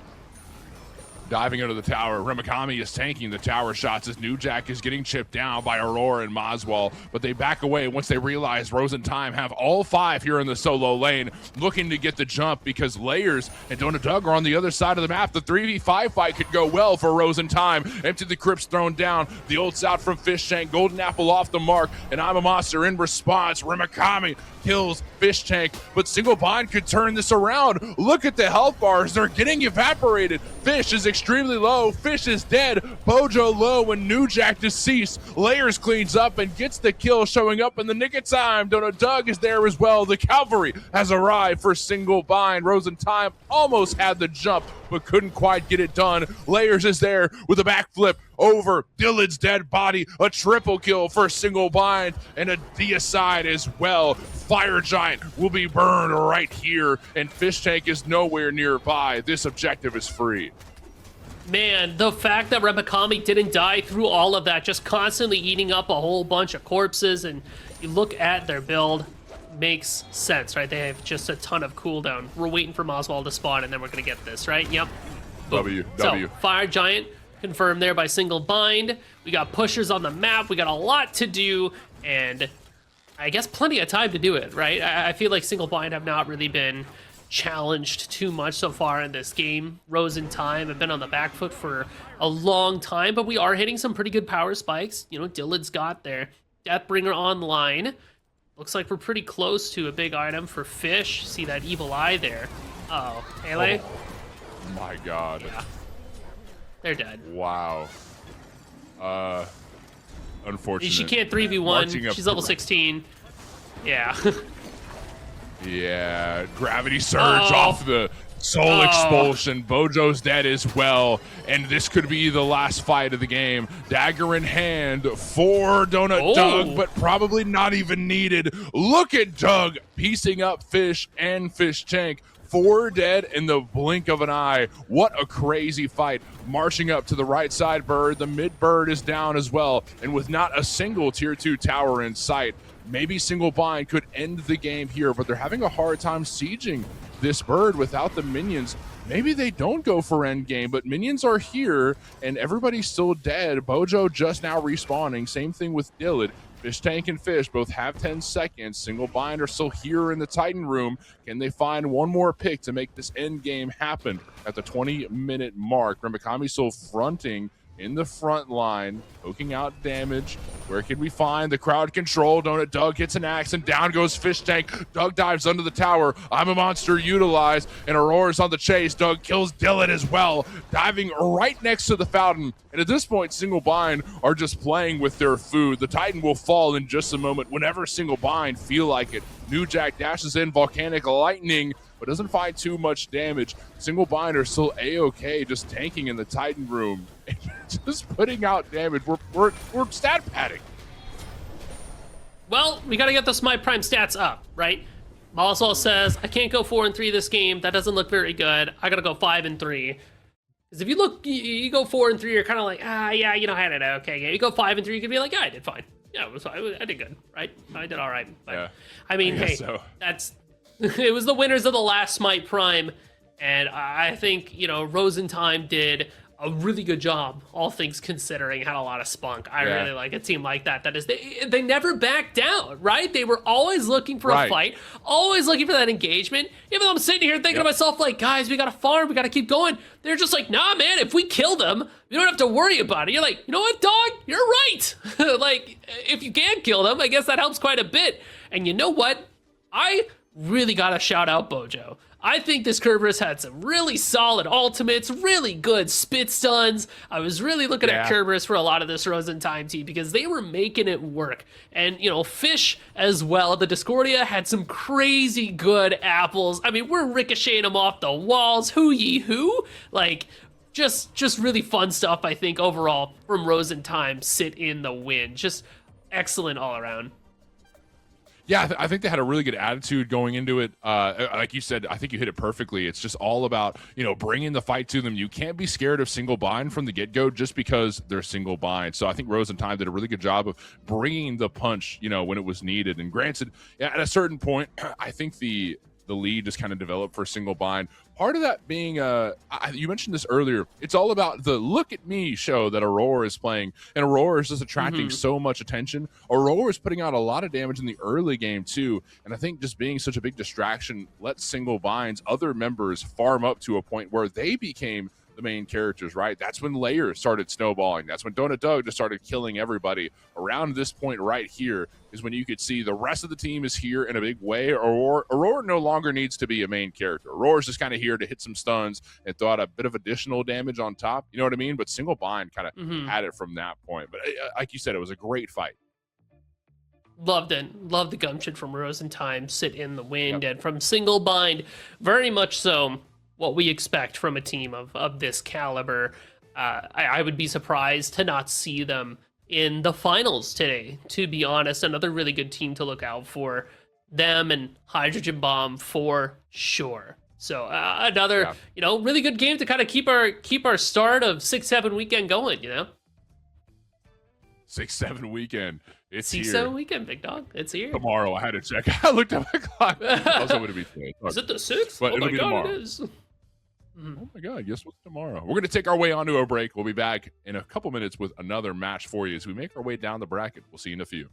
diving under the tower. Remakami is tanking the tower shots as New Jack is getting chipped down by Aurora and Maswell, but they back away once they realize Rose and Time have all 5 here in the solo lane, looking to get the jump because Layers and Donut Doug are on the other side of the map. The 3v5 fight could go well for Rose and Time. Empty the crypts thrown down. The ult's out from Fish Tank. Golden Apple off the mark, and I'm a Monster in response. Remakami kills Fish Tank, but Single Bind could turn this around. Look at the health bars. They're getting evaporated. Fish is extremely low. Fish is dead. Bojo low and New Jack deceased. Layers cleans up and gets the kill, showing up in the nick of time. Donut Doug is there as well. The cavalry has arrived for Single Bind. Rose and Time almost had the jump, but couldn't quite get it done. Layers is there with a backflip over Dylan's dead body. A triple kill for Single Bind and a deicide as well. Fire Giant will be burned right here, and Fish Tank is nowhere nearby. This objective is free. Man, the fact that Remakami didn't die through all of that, just constantly eating up a whole bunch of corpses, and you look at their build, makes sense, right? They have just a ton of cooldown. We're waiting for Maswell to spawn, and then we're going to get this, right? Yep. W. So, Fire Giant confirmed there by Single Bind. We got pushers on the map. We got a lot to do, and I guess plenty of time to do it, right? I feel like Single Bind have not really been challenged too much so far in this game. Rose and Time have been on the back foot for a long time, but we are hitting some pretty good power spikes. You know, Dylan's got their Deathbringer online. Looks like we're pretty close to a big item for Fish. See that evil eye there. Oh, Pele? Oh my god. Yeah. They're dead. Wow. Unfortunate. She can't 3v1. She's level 16. Yeah. Yeah. Gravity surge off the soul expulsion. Bojo's dead as well. And this could be the last fight of the game. Dagger in hand for Donut Doug, but probably not even needed. Look at Doug piecing up Fish and Fish Tank. 4 dead in the blink of an eye. What a crazy fight. Marching up to the right side bird. The mid bird is down as well. And with not a single tier 2 tower in sight, maybe Single Bind could end the game here, but they're having a hard time sieging this bird without the minions. Maybe they don't go for endgame, but minions are here and everybody's still dead. Bojo just now respawning. Same thing with Dillard. Fish Tank and Fish both have 10 seconds. Single Bind are still here in the Titan room. Can they find one more pick to make this end game happen at the 20-minute mark? Remakami still fronting in the front line, poking out damage. Where can we find the crowd control? Donut Doug hits an axe and down goes Fish Tank. Doug dives under the tower. I'm a Monster utilized, and Aurora's on the chase. Doug kills Dylan as well, diving right next to the fountain. And at this point, Single Bind are just playing with their food. The Titan will fall in just a moment whenever Single Bind feel like it. New Jack dashes in Volcanic Lightning, but doesn't find too much damage. Single Bind are still A-okay, just tanking in the Titan room. Just putting out damage. We're stat padding. Well, we gotta get the Smite Prime stats up, right? Maswell says, I can't go 4-3 this game. That doesn't look very good. I gotta go 5-3. Because if you look, you go 4-3, you're kind of like, yeah, you know, I had it okay. Yeah, you go 5-3, you can be like, yeah, I did fine. Yeah, it was fine. I did good, right? I did all right. But, yeah, I mean, hey, that's it was the winners of the last Smite Prime, and I think, you know, Rose and Time did a really good job, all things considering. Had a lot of spunk. I really like a team like that. That is, they never backed down, right? They were always looking for a fight, always looking for that engagement. Even though I'm sitting here thinking to myself, like, guys, we gotta farm, we gotta keep going. They're just like, nah, man, if we kill them, we don't have to worry about it. You're like, you know what, dog? You're right. Like, if you can kill them, I guess that helps quite a bit. And you know what? I really gotta shout out Bojo. I think this Kerberos had some really solid ultimates, really good spit stuns. I was really looking at Kerberos for a lot of this Rose and Time team because they were making it work. And, you know, Fish as well. The Discordia had some crazy good apples. I mean, we're ricocheting them off the walls. Who ye who? Like, just really fun stuff, I think, overall from Rose and Time. Sit in the win. Just excellent all around. Yeah, I think they had a really good attitude going into it. Like you said, I think you hit it perfectly. It's just all about, you know, bringing the fight to them. You can't be scared of Single Bind from the get-go just because they're Single Bind. So I think Rose and Time did a really good job of bringing the punch, you know, when it was needed. And granted, at a certain point, I think the the lead just kind of developed for single bind. Part of that being, you mentioned this earlier, it's all about the look at me show that Aurora is playing, and Aurora is just attracting so much attention. Aurora is putting out a lot of damage in the early game too, and I think just being such a big distraction lets single binds other members farm up to a point where they became the main characters, right? That's when layers started snowballing. That's when Donut Doug just started killing everybody. Around this point right here is when you could see the rest of the team is here in a big way. Aurora no longer needs to be a main character. Aurora's just kind of here to hit some stuns and throw out a bit of additional damage on top. You know what I mean? But single bind kind of had it from that point. But like you said, it was a great fight. Loved it. Loved the gumption from Rosentime, sit in the wind, and from single bind, very much so what we expect from a team of this caliber. I would be surprised to not see them in the finals today, to be honest. Another really good team to look out for, them and Hydrogen Bomb for sure. So another really good game to kind of keep our start of 6-7 weekend going, 6-7 weekend. It's 6-7 weekend, big dog. It's here. Tomorrow, I had to check. I looked at my clock. I was hoping to be today. Is it the 6th? But it'll be tomorrow. It is. Oh my God, guess what's tomorrow? We're going to take our way onto a break. We'll be back in a couple minutes with another match for you as we make our way down the bracket. We'll see you in a few.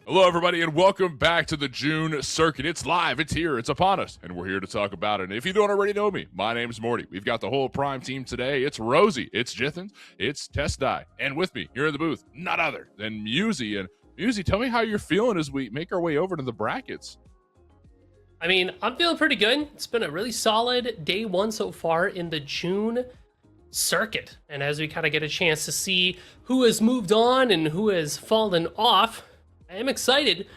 Hello, everybody, and welcome back to the June Circuit. It's live, it's here, it's upon us, and we're here to talk about it. And if you don't already know me, my name's Morty. We've got the whole Prime team today. It's Rosie, it's Jithens, it's Test Die, and with me here in the booth, none other than Musy. And Musy, tell me how you're feeling as we make our way over to the brackets. I mean, I'm feeling pretty good. It's been a really solid day one so far in the June circuit. And as we kind of get a chance to see who has moved on and who has fallen off, I am excited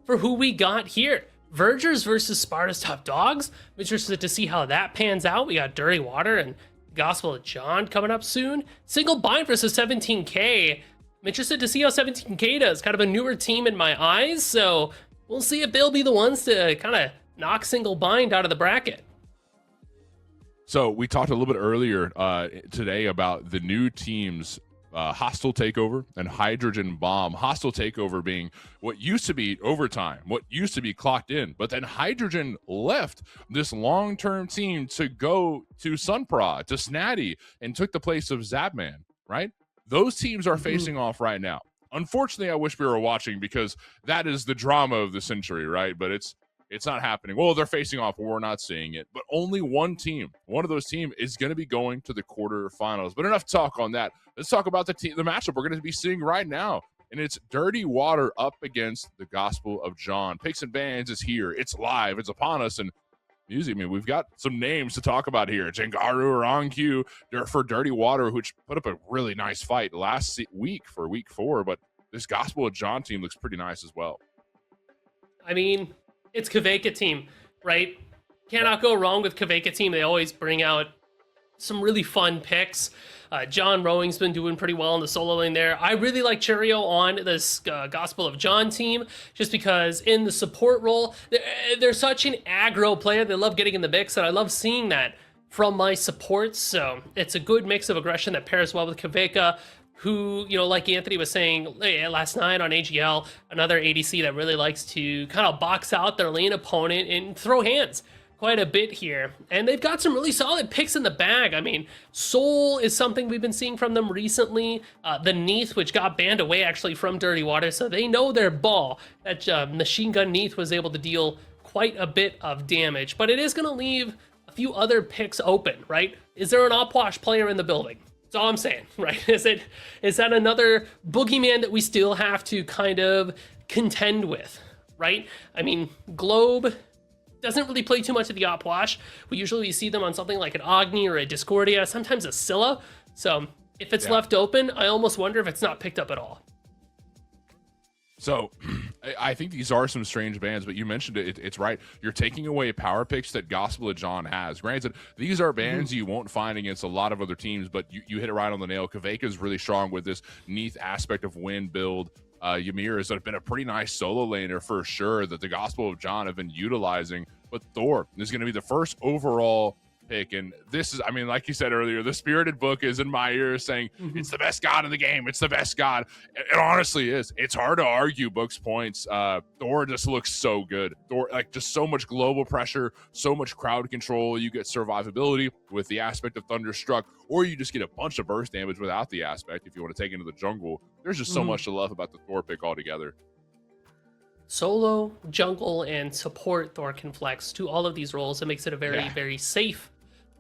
for who we got here. Vergers versus Sparta's Top Dogs. I'm interested to see how that pans out. We got Dirty Water and Gospel of John coming up soon. Single Bind versus 17K. I'm interested to see how 17K does. Kind of a newer team in my eyes, so we'll see if they'll be the ones to kind of knock Single Bind out of the bracket. So we talked a little bit earlier today about the new teams, Hostile Takeover and Hydrogen Bomb. Hostile Takeover being what used to be overtime, what used to be clocked in, but then Hydrogen left this long-term team to go to Sunpra, to Snatty, and took the place of Zapman, right? Those teams are facing off right now. Unfortunately, I wish we were watching because that is the drama of the century, right? But it's not happening. Well, they're facing off, but we're not seeing it. But only one team, one of those teams, is going to be going to the quarterfinals. But enough talk on that. Let's talk about the matchup we're going to be seeing right now. And it's Dirty Water up against the Gospel of John. Picks and Bans is here. It's live. It's upon us. And music, I mean, we've got some names to talk about here. Jengaru are on cue for Dirty Water, which put up a really nice fight last week for week 4. But this Gospel of John team looks pretty nice as well. I mean, it's Kveka team, right? Cannot go wrong with Kveka team. They always bring out some really fun picks. John Rowing's been doing pretty well in the solo lane there. I really like Cheerio on this Gospel of John team, just because in the support role, they're such an aggro player. They love getting in the mix, and I love seeing that from my supports. So it's a good mix of aggression that pairs well with Kveka, who, like Anthony was saying last night on AGL, another ADC that really likes to kind of box out their lane opponent and throw hands quite a bit here. And they've got some really solid picks in the bag. I mean, Soul is something we've been seeing from them recently. The Neath, which got banned away actually from Dirty Water, so they know their ball. That Machine Gun Neath was able to deal quite a bit of damage. But it is going to leave a few other picks open, right? Is there an Opwash player in the building? That's all I'm saying, right? Is that another boogeyman that we still have to kind of contend with, right? I mean, Globe doesn't really play too much of the Opwash. We usually see them on something like an Agni or a Discordia, sometimes a Scylla. So if it's left open, I almost wonder if it's not picked up at all. So I think these are some strange bans, but you mentioned it. It's right. You're taking away power picks that Gospel of John has. Granted, these are bans you won't find against a lot of other teams, but you hit it right on the nail. Kveka is really strong with this Neath aspect of win build. Ymir has been a pretty nice solo laner for sure that the Gospel of John have been utilizing. But Thor is going to be the first overall pick. And this is, I mean, like you said earlier, the spirited book is in my ear saying it's the best god in the game. It's the best god. It honestly is. It's hard to argue Book's points. Thor just looks so good. Thor, like, just so much global pressure, so much crowd control. You get survivability with the aspect of Thunderstruck, or you just get a bunch of burst damage without the aspect if you want to take into the jungle. There's just so much to love about the Thor pick altogether. Solo, jungle, and support Thor can flex to all of these roles. It makes it a very, very safe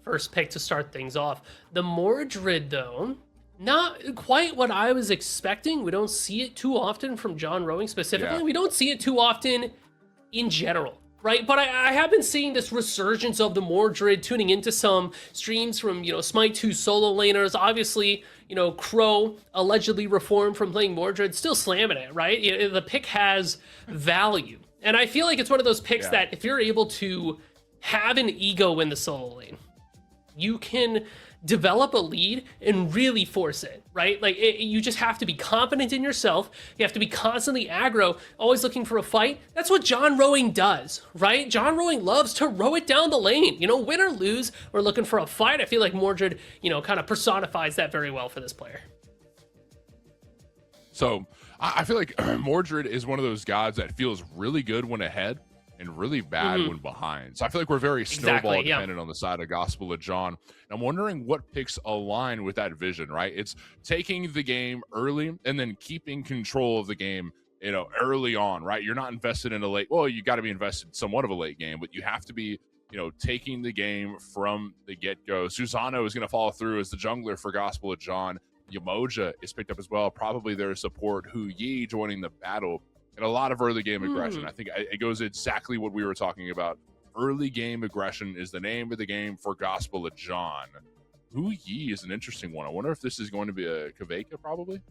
first pick to start things off. The Mordred, though, not quite what I was expecting. We don't see it too often from John Rowing specifically. Yeah. We don't see it too often in general, right? But I have been seeing this resurgence of the Mordred, tuning into some streams from, Smite 2 solo laners. Obviously, Crow, allegedly reformed from playing Mordred, still slamming it, right? The pick has value. And I feel like it's one of those picks that if you're able to have an ego in the solo lane, you can develop a lead and really force it, right? Like, you just have to be confident in yourself. You have to be constantly aggro, always looking for a fight. That's what John Rowing does, right? John Rowing loves to row it down the lane. Win or lose, we're looking for a fight. I feel like Mordred, kind of personifies that very well for this player. So I feel like Mordred is one of those gods that feels really good when ahead and really bad when behind. So I feel like we're very snowball dependent on the side of Gospel of John. And I'm wondering what picks align with that vision, right? It's taking the game early and then keeping control of the game, early on, right? You're not invested in a late, well, you got to be invested somewhat of a late game, but you have to be, taking the game from the get-go. Susano is going to follow through as the jungler for Gospel of John. Yamoja is picked up as well, probably their support. Hu Yi joining the battle. And a lot of early game aggression. I think it goes exactly what we were talking about. Early game aggression is the name of the game for Gospel of John. Hu Yi is an interesting one. I wonder if this is going to be a Kaveka, probably.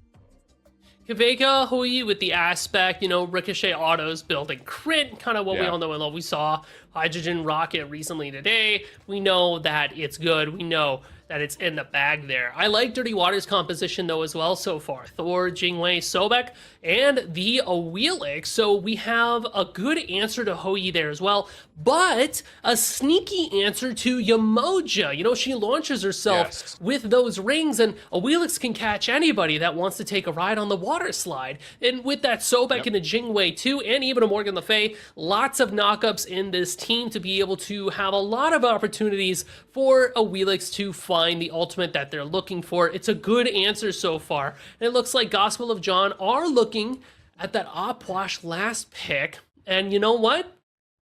Kaveka, Hu Yi with the aspect, Ricochet autos building crit, kind of what we all know and love. We saw Hydrogen Rocket recently today. We know that it's good. We know that it's in the bag there. I like Dirty Water's composition, though, as well so far. Thor, Jingwei, Sobek, and the Awilix. So we have a good answer to Hu Yi there as well, but a sneaky answer to Yamoja. She launches herself with those rings, and Awilix can catch anybody that wants to take a ride on the water slide. And with that Sobek and a Jingwei, too, and even a Morgan Le Fay, lots of knockups in this team to be able to have a lot of opportunities for Awilix to find the ultimate that they're looking for. It's a good answer so far. And it looks like Gospel of John are looking at that Opwash last pick. And you know what?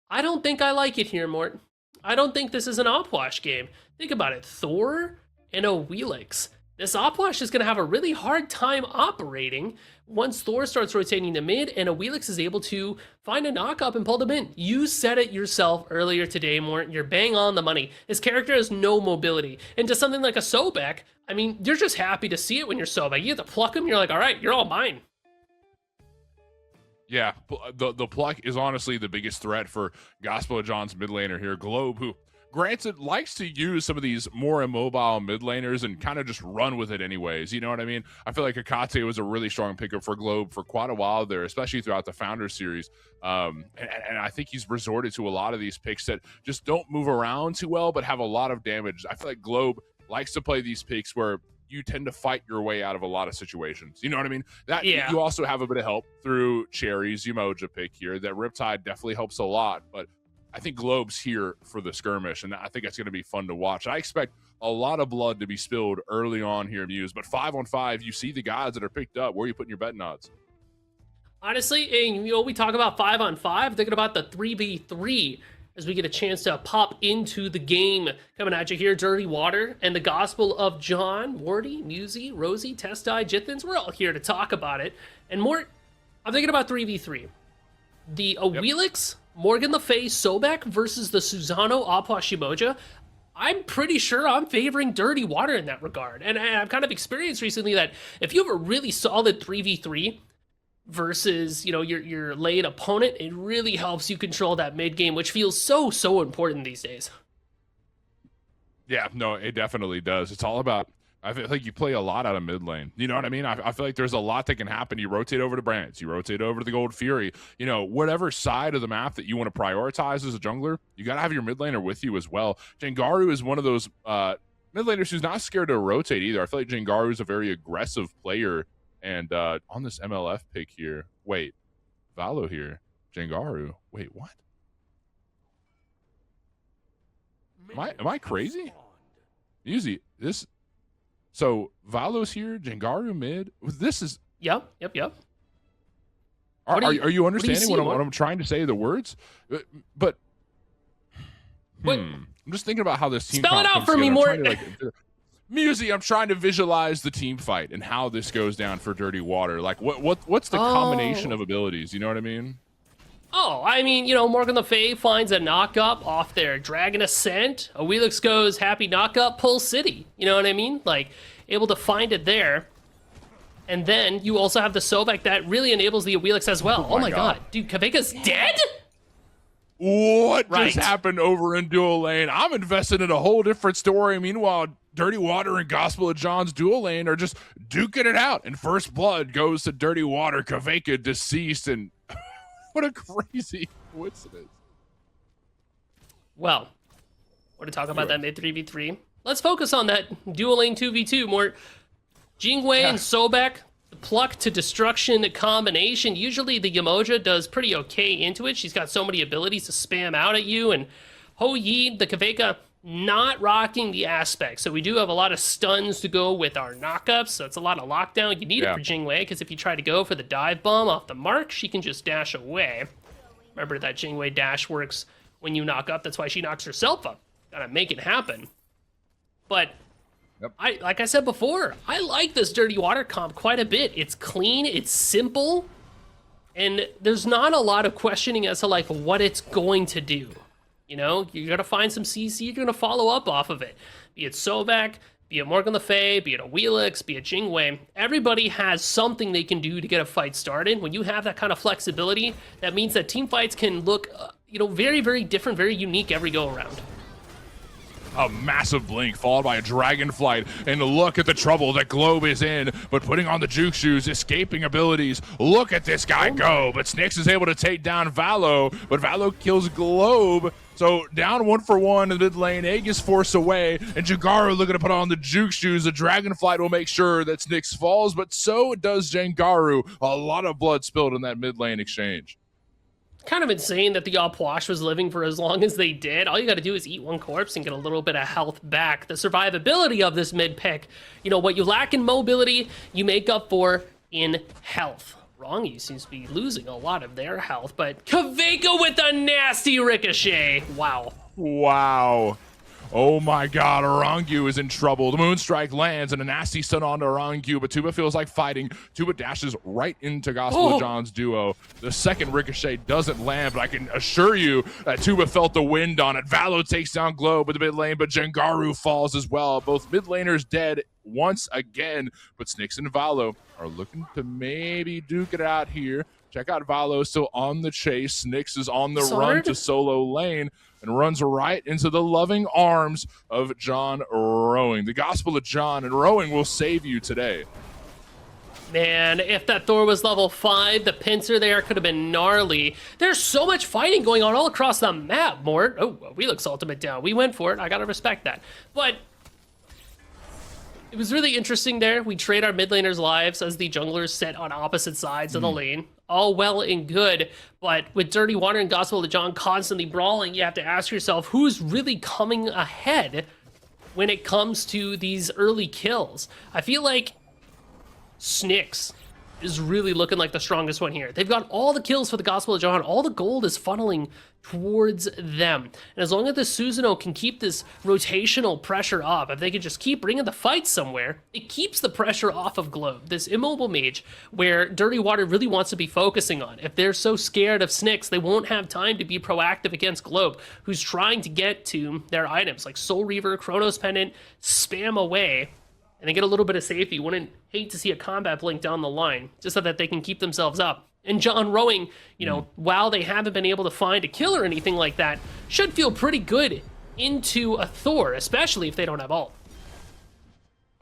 I don't think I like it here, Mort. I don't think this is an Opwash game. Think about it. Thor and Awilix. This Opwash is going to have a really hard time operating once Thor starts rotating to mid and Awilix is able to find a knock-up and pull them in. You said it yourself earlier today, Mort. You're bang on the money. His character has no mobility. And to something like a Sobek, I mean, you're just happy to see it when you're Sobek. You have to pluck him, you're like, all right, you're all mine. Yeah, the pluck is honestly the biggest threat for Gospel of John's mid laner here, Globe, who granted likes to use some of these more immobile mid laners and kind of just run with it anyways. You know what I mean? I feel like Akate was a really strong pickup for Globe for quite a while there, especially throughout the Founder Series. And I think he's resorted to a lot of these picks that just don't move around too well, but have a lot of damage. I feel like Globe likes to play these picks where you tend to fight your way out of a lot of situations. You know what I mean? That you also have a bit of help through Cherry's Umoja pick here. That Riptide definitely helps a lot, but I think Globe's here for the skirmish, and I think it's going to be fun to watch. I expect a lot of blood to be spilled early on here, Muse, but 5-on-5, you see the guys that are picked up. Where are you putting your betting odds? Honestly, we talk about 5-on-5, thinking about the 3v3 as we get a chance to pop into the game. Coming at you here, Dirty Water and the Gospel of John, Morty, Musey, Rosie, Testai, Jithins. We're all here to talk about it. And Mort, I'm thinking about 3v3. The Awilix, Morgan Le Fay, Sobek versus the Susano, Opwash, Yamoja. I'm pretty sure I'm favoring Dirty Water in that regard. And I've kind of experienced recently that if you have a really solid 3v3 versus, your late opponent, it really helps you control that mid game, which feels so important these days. Yeah, no, it definitely does. It's all about I feel like you play a lot out of mid lane. You know what I mean? I feel like there's a lot that can happen. You rotate over to Brants, you rotate over to the Gold Fury. You know, whatever side of the map that you want to prioritize as a jungler, you got to have your mid laner with you as well. Jengaru is one of those mid laners who's not scared to rotate either. I feel like Jengaru is a very aggressive player. And on this MLF pick here, wait, Valo here, Jengaru. Wait, what? Am I crazy? Easy. This. So Valo's here, Jengaru mid. This is. Yep. Are you understanding what I'm trying to say? The words, but. I'm just thinking about how this team. Spell it out for me more. Musi, I'm trying to visualize the team fight and how this goes down for Dirty Water. Like, what's the combination of abilities? You know what I mean? Oh, I mean, you know, Morgan Le Fay finds a knock-up off their Dragon Ascent. Awilix goes happy knock-up, Pull City. You know what I mean? Like, able to find it there. And then you also have the Sobek that really enables the Awilix as well. Oh my god. Dude, Kaveka's dead? What just happened over in dual lane? I'm invested in a whole different story. Meanwhile, Dirty Water and Gospel of John's dual lane are just duking it out. And first blood goes to Dirty Water, Kaveka deceased, and what a crazy coincidence. Well, want to talk about that mid 3v3? Let's focus on that dual lane 2v2 more. Jingwei and Sobek, the pluck to destruction combination. Usually the Yamoja does pretty okay into it. She's got so many abilities to spam out at you. And Ho Yi, the Kaveka, not rocking the aspect. So we do have a lot of stuns to go with our knockups. So it's a lot of lockdown. You need it for Jingwei, because if you try to go for the dive bomb off the mark, she can just dash away. Remember that Jingwei dash works when you knock up. That's why she knocks herself up. Gotta make it happen. But like I said before, I like this Dirty Water comp quite a bit. It's clean, it's simple, and there's not a lot of questioning as to like what it's going to do. You know, you're going to find some CC, you're going to follow up off of it. Be it Sobek, be it Morgan Le Fay, be it Awilix, be it Jingwei. Everybody has something they can do to get a fight started. When you have that kind of flexibility, that means that team fights can look, you know, very, very different, very unique every go around. A massive blink followed by a dragon flight, and look at the trouble that Globe is in, but putting on the juke shoes, escaping abilities. Look at this guy go, but Snicks is able to take down Valo, but Valo kills Globe. So down 1-for-1 in the mid lane, Egg is forced away, and Jengaru looking to put on the juke shoes. The dragon flight will make sure that Snicks falls, but so does Jengaru. A lot of blood spilled in that mid lane exchange. Kind of insane that the Opwash was living for as long as they did. All you got to do is eat one corpse and get a little bit of health back. The survivability of this mid pick, you know, what you lack in mobility, you make up for in health. Wrongy seems to be losing a lot of their health, but Kaveka with a nasty ricochet. Wow. Wow. Oh my god, Orangu is in trouble. The Moonstrike lands and a nasty stun onto Orangu, but Tuba feels like fighting. Tuba dashes right into Gospel of John's duo. The second ricochet doesn't land, but I can assure you that Tuba felt the wind on it. Valo takes down Globe with the mid lane, but Jengaru falls as well. Both mid laners dead once again, but Snicks and Valo are looking to maybe duke it out here. Check out Valo still on the chase. Snicks is on the run to solo lane and runs right into the loving arms of John Rowing. The Gospel of John and Rowing will save you today. Man, if that Thor was level 5, the pincer there could have been gnarly. There's so much fighting going on all across the map, Mort. Oh, Awilix ultimate down. We went for it. I gotta respect that. But it was really interesting there. We trade our mid laners' lives as the junglers sit on opposite sides of the lane. All well and good, but with Dirty Water and Gospel of John constantly brawling, you have to ask yourself, who's really coming ahead when it comes to these early kills? I feel like Snicks is really looking like the strongest one here. They've got all the kills for the Gospel of John. All the gold is funneling towards them. And as long as the Susanoo can keep this rotational pressure up, if they can just keep bringing the fight somewhere, it keeps the pressure off of Globe, this immobile mage where Dirty Water really wants to be focusing on. If they're so scared of Snicks, they won't have time to be proactive against Globe, who's trying to get to their items like Soul Reaver, Chronos Pendant, spam away, and they get a little bit of safety. Wouldn't hate to see a combat blink down the line, just so that they can keep themselves up. And John Rowing, you know, while they haven't been able to find a kill or anything like that, should feel pretty good into a Thor, especially if they don't have ult.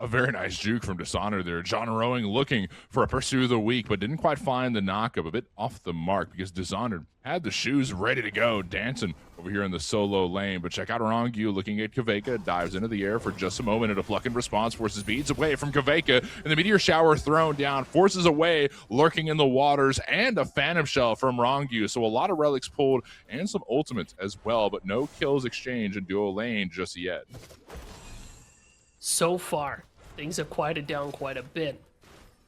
A very nice juke from Dishonor there. John Rowing looking for a pursue of the week, but didn't quite find the knockup. A bit off the mark because Dishonored had the shoes ready to go, dancing over here in the solo lane. But check out Rongu looking at Kaveka, dives into the air for just a moment, and a pluck in response forces beads away from Kaveka, and the meteor shower thrown down forces away lurking in the waters, and a phantom shell from Rongu. So a lot of relics pulled and some ultimates as well, but no kills exchanged in duo lane just yet. So far, things have quieted down quite a bit.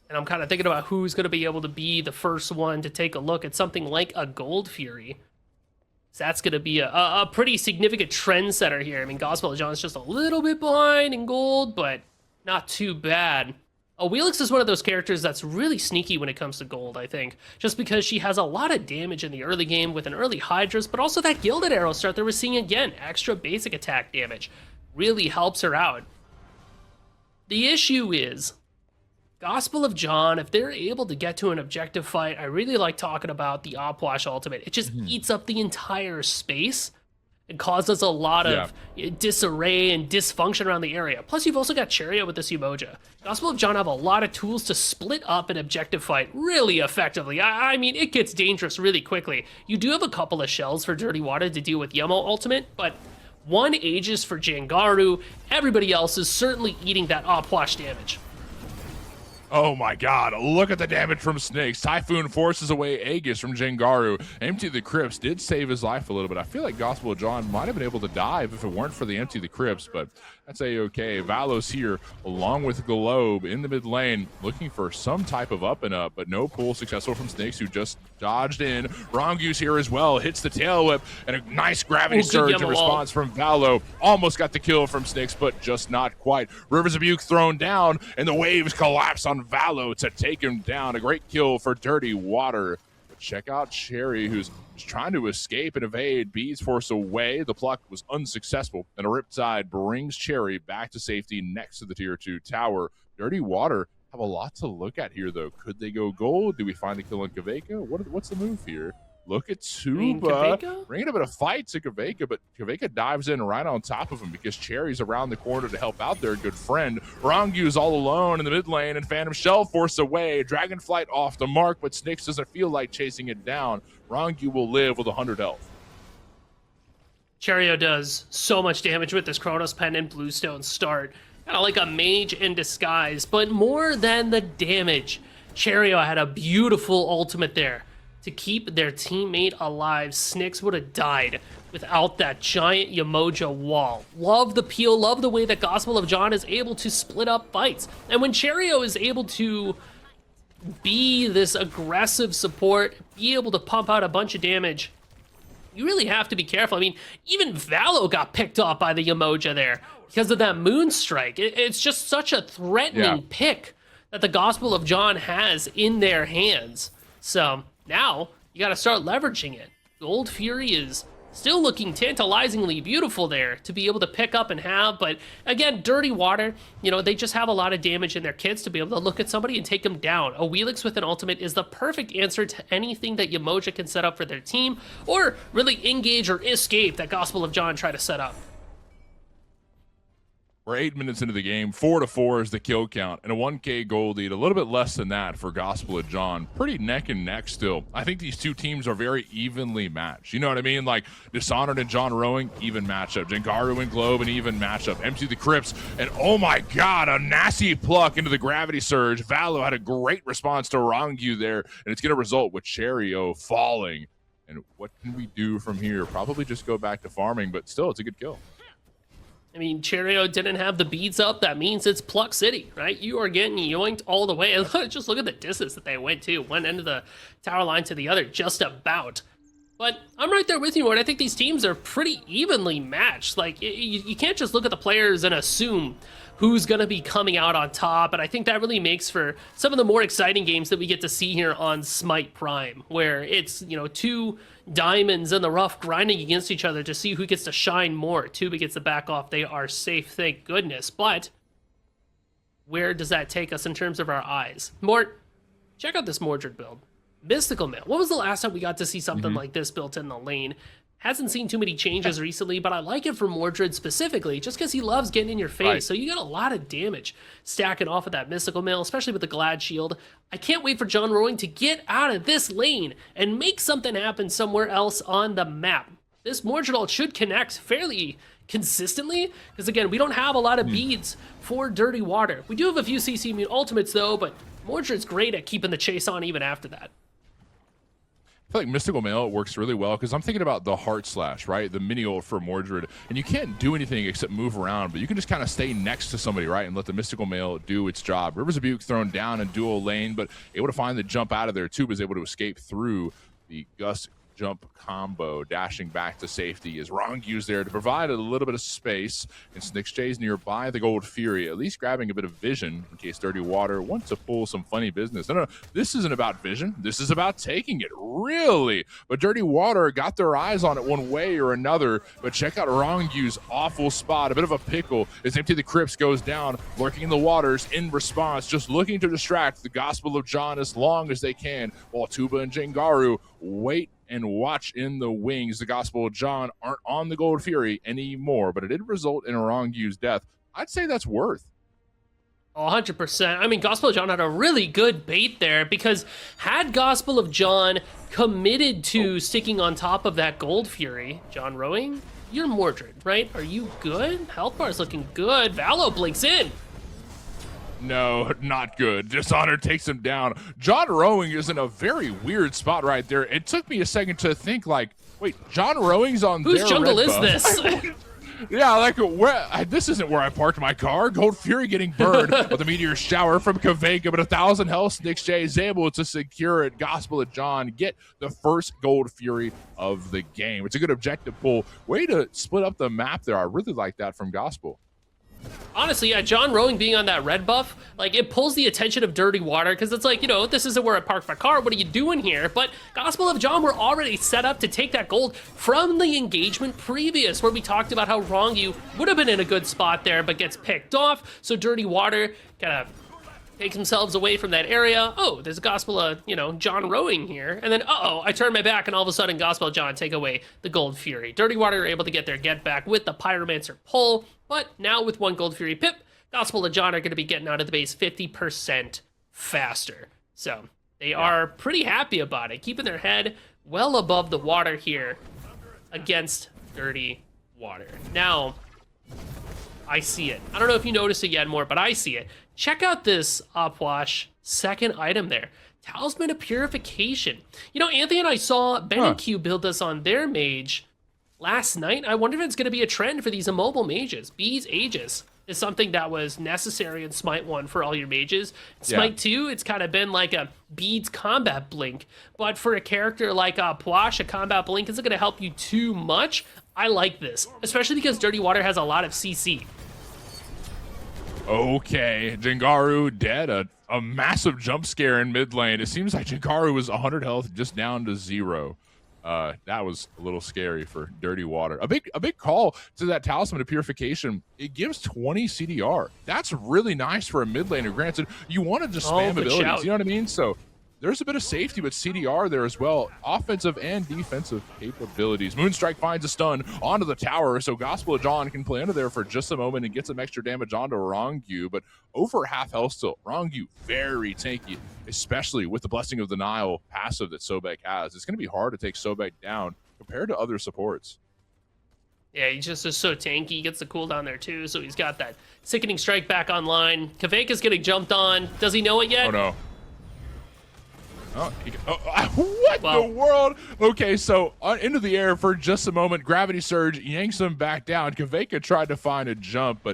And I'm kind of thinking about who's going to be able to be the first one to take a look at something like a Gold Fury. So that's going to be a pretty significant trendsetter here. I mean, Gospel of John's just a little bit behind in gold, but not too bad. Wheelix is one of those characters that's really sneaky when it comes to gold, I think. Just because she has a lot of damage in the early game with an early Hydra's, but also that Gilded Arrow start that we're seeing again. Extra basic attack damage really helps her out. The issue is, Gospel of John, if they're able to get to an objective fight, I really like talking about the Opwash ultimate. It just eats up the entire space and causes a lot of disarray and dysfunction around the area. Plus, you've also got Chariot with this Umoja. Gospel of John have a lot of tools to split up an objective fight really effectively. I mean, it gets dangerous really quickly. You do have a couple of shells for Dirty Water to deal with Yemo ultimate, but one Aegis for Jangaru. Everybody else is certainly eating that Opwash damage. Oh my god, look at the damage from Snakes. Typhoon forces away Aegis from Jangaru. Empty the Crypts did save his life a little bit. I feel like Gospel of John might have been able to dive if it weren't for the Empty the Crypts, but that's a-okay. Valos here, along with Globe in the mid lane, looking for some type of up and up, but no pull successful from Snakes, who just dodged in. Rongu's here as well, hits the tail whip, and a nice gravity surge in response from Valo. Almost got the kill from Snakes, but just not quite. Rivers of Buke thrown down, and the waves collapse on Valo to take him down. A great kill for Dirty Water. But check out Cherry, who's trying to escape and evade. Bees force away. The pluck was unsuccessful, and a Riptide brings Cherry back to safety next to the tier 2 tower. Dirty Water have a lot to look at here, though. Could they go gold? Do we find the kill on Kaveka? What's the move here? Look at Tuba bringing a bit of fight to Kaveka, but Kaveka dives in right on top of him because Cherry's around the corner to help out their good friend. Rongu's all alone in the mid lane, and Phantom Shell forced away. Dragonflight off the mark, but Snix doesn't feel like chasing it down. Rongu will live with 100 health. Cherio does so much damage with this Chronos Pendant Bluestone start. Kind of like a mage in disguise, but more than the damage. Cherio had a beautiful ultimate there to keep their teammate alive. Snix would have died without that giant Yamoja wall. Love the peel, love the way that Gospel of John is able to split up fights. And when Cherio is able to be this aggressive support, be able to pump out a bunch of damage, you really have to be careful. I mean, even Valo got picked off by the Yamoja there because of that Moonstrike. It's just such a threatening pick that the Gospel of John has in their hands. So now you got to start leveraging it. Gold Fury is still looking tantalizingly beautiful there to be able to pick up and have, but again, Dirty Water, you know, they just have a lot of damage in their kits to be able to look at somebody and take them down. A Wheelix with an ultimate is the perfect answer to anything that Yamoja can set up for their team, or really engage or escape that Gospel of John try to set up. We're 8 minutes into the game. 4-4 is the kill count, and a 1K gold lead. A little bit less than that for Gospel of John. Pretty neck and neck still. I think these two teams are very evenly matched. You know what I mean? Like Dishonored and John Rowing, even matchup. Jangaru and Globe, an even matchup. Empty the Crypts, and oh my god, a nasty pluck into the gravity surge. Valo had a great response to Rongu there, and it's going to result with Cherio falling. And what can we do from here? Probably just go back to farming, but still, it's a good kill. I mean, Cherio didn't have the beads up. That means it's Pluck City, right? You are getting yoinked all the way. And just look at the distance that they went to. One end of the tower line to the other, just about. But I'm right there with you, Ward. I think these teams are pretty evenly matched. Like, you can't just look at the players and assume who's going to be coming out on top. And I think that really makes for some of the more exciting games that we get to see here on Smite Prime, where it's, you know, two diamonds in the rough grinding against each other to see who gets to shine more. Tuba gets the back off. They are safe, thank goodness. But where does that take us in terms of our eyes? Mort, check out this Mordred build. Mystical Mail. When was the last time we got to see something like this built in the lane? Hasn't seen too many changes recently, but I like it for Mordred specifically, just because he loves getting in your face. Right. So you get a lot of damage stacking off of that Mystical Mail, especially with the Glad Shield. I can't wait for John Rowing to get out of this lane and make something happen somewhere else on the map. This Mordred ult should connect fairly consistently, because again, we don't have a lot of beads for Dirty Water. We do have a few CC immune ultimates though, but Mordred's great at keeping the chase on even after that. I feel like Mystical Mail works really well because I'm thinking about the Heart Slash, right? The mini ult for Mordred. And you can't do anything except move around, but you can just kind of stay next to somebody, right? And let the Mystical Mail do its job. Rivers of Buke thrown down in dual lane, but able to find the jump out of there too, was able to escape through the Gus jump combo, dashing back to safety as Rongyu's there to provide a little bit of space. And SnixJ's nearby the Gold Fury, at least grabbing a bit of vision in case Dirty Water wants to pull some funny business. No, this isn't about vision. This is about taking it, really. But Dirty Water got their eyes on it one way or another. But check out Rongyu's awful spot, a bit of a pickle as Empty the Crypts goes down, lurking in the waters in response, just looking to distract the Gospel of John as long as they can, while Tuba and Jengaru wait and watch in the wings. The Gospel of John aren't on the Gold Fury anymore, but it did result in Rongyu's death. I'd say that's worth. 100%. I mean, Gospel of John had a really good bait there, because had Gospel of John committed to sticking on top of that Gold Fury, John Rowing, you're Mordred, right? Are you good? Health bar's looking good. Valo blinks in. No, not good. Dishonored takes him down. John Rowing is in a very weird spot right there. It took me a second to think, like, wait, John Rowing's on Whose their jungle red is buff. this? Yeah, like, this isn't where I parked my car. Gold Fury getting burned with a meteor shower from Kaveka, but 1,000 health. SnixJ is able to secure it. Gospel of John get the first Gold Fury of the game. It's a good objective pull. Way to split up the map there. I really like that from Gospel. Honestly, yeah, John Rowing being on that red buff, like, it pulls the attention of Dirty Water, because it's like, you know, this isn't where I parked my car, what are you doing here? But Gospel of John were already set up to take that gold from the engagement previous, where we talked about how Rongu would have been in a good spot there, but gets picked off, so Dirty Water kind of takes themselves away from that area. Oh, there's a Gospel of, you know, John Rowing here. And then, uh-oh, I turn my back, and all of a sudden, Gospel of John take away the Gold Fury. Dirty Water are able to get their get back with the Pyromancer pull, but now with one Gold Fury pip, Gospel of John are going to be getting out of the base 50% faster. So they are pretty happy about it, keeping their head well above the water here against Dirty Water. Now, I see it. I don't know if you noticed it yet more, but I see it. Check out this Opwash second item there. Talisman of Purification. You know, Anthony and I saw Ben and Q build this on their mage last night. I wonder if it's going to be a trend for these immobile mages. Bees Aegis is something that was necessary in Smite 1 for all your mages. Smite 2, it's kind of been like a beads combat blink. But for a character like Pwash, a combat blink isn't going to help you too much. I like this, especially because Dirty Water has a lot of CC. Okay, Jengaru dead. A massive jump scare in mid lane. It seems like Jengaru was 100 health, just down to 0. That was a little scary for Dirty Water. A big call to that Talisman of Purification. It gives 20 CDR. That's really nice for a mid laner. Granted, you want to just spam abilities. Shout. You know what I mean? So there's a bit of safety with CDR there as well. Offensive and defensive capabilities. Moonstrike finds a stun onto the tower, so Gospel of John can play under there for just a moment and get some extra damage onto Rongu, but over half health still. Rongu, very tanky, especially with the Blessing of the Nile passive that Sobek has. It's going to be hard to take Sobek down compared to other supports. Yeah, he just is so tanky. He gets the cooldown there too, so he's got that Sickening Strike back online. Kaveka's getting jumped on. Does he know it yet? Oh no. What the world? Okay, so into the air for just a moment. Gravity Surge yanks him back down. Kaveka tried to find a jump,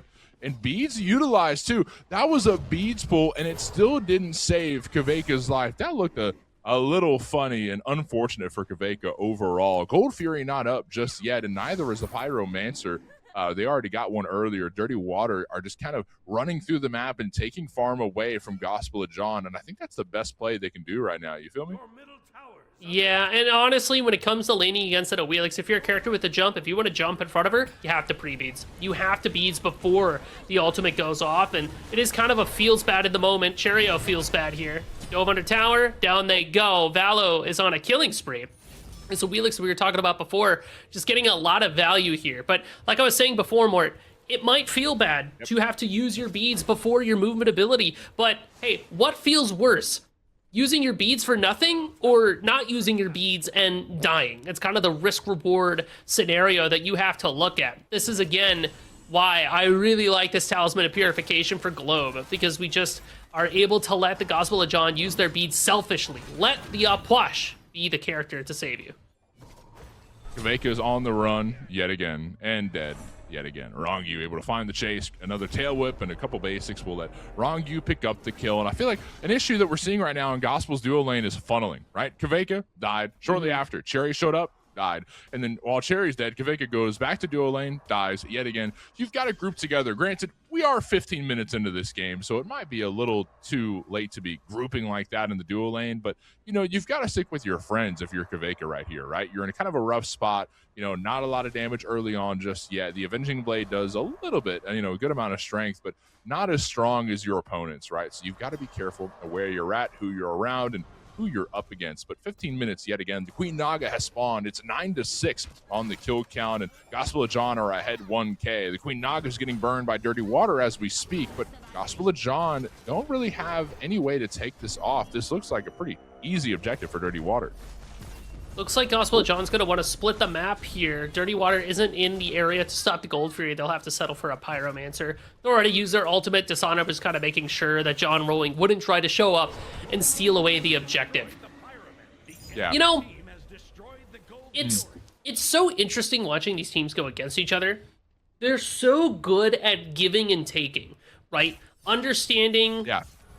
and beads utilized too. That was a beads pull, and it still didn't save Kaveka's life. That looked a little funny and unfortunate for Kaveka overall. Gold Fury not up just yet, and neither is the Pyromancer. They already got one earlier. Dirty Water are just kind of running through the map and taking farm away from Gospel of John, and I think that's the best play they can do right now. You feel me? Yeah, and honestly, when it comes to laning against an Awelix, if you're a character with a jump, if you want to jump in front of her, you have to pre-beads. You have to beads before the ultimate goes off, and it is kind of a feels bad at the moment. Cherio feels bad here. Dove under tower, down they go. Valo is on a killing spree. It's a Wheelix we were talking about before, just getting a lot of value here. But like I was saying before, Mort, it might feel bad to have to use your beads before your movement ability, but hey, what feels worse? Using your beads for nothing or not using your beads and dying? It's kind of the risk-reward scenario that you have to look at. This is, again, why I really like this Talisman of Purification for Globe, because we just are able to let the Gospel of John use their beads selfishly. Let the Apwash be the character to save you. Kaveka's on the run yet again and dead yet again. Rongyu able to find the chase, another tail whip, and a couple basics will let Rongyu pick up the kill. And I feel like an issue that we're seeing right now in Gospel's duo lane is funneling, right? Kaveka died shortly after. Cherry showed up, died. And then while Cherry's dead, Kaveka goes back to duo lane, dies yet again. You've got to group together. Granted, we are 15 minutes into this game, so it might be a little too late to be grouping like that in the duo lane, but you know, you've got to stick with your friends if you're Kaveka right here, right? You're in a kind of a rough spot, you know, not a lot of damage early on just yet. The Avenging Blade does a little bit, you know, a good amount of strength, but not as strong as your opponents, right? So you've got to be careful of where you're at, who you're around, and who you're up against. But 15 minutes yet again, the Queen Naga has spawned. It's 9-6 on the kill count, and Gospel of John are ahead 1K. The Queen Naga is getting burned by Dirty Water as we speak, but Gospel of John don't really have any way to take this off. This looks like a pretty easy objective for Dirty Water. Looks like Gospel of John's going to want to split the map here. Dirty Water isn't in the area to stop the Gold Fury. They'll have to settle for a Pyromancer. They'll already use their ultimate. Dishonor was kind of making sure that John Rowing wouldn't try to show up and steal away the objective. Yeah. You know, it's so interesting watching these teams go against each other. They're so good at giving and taking, right? Understanding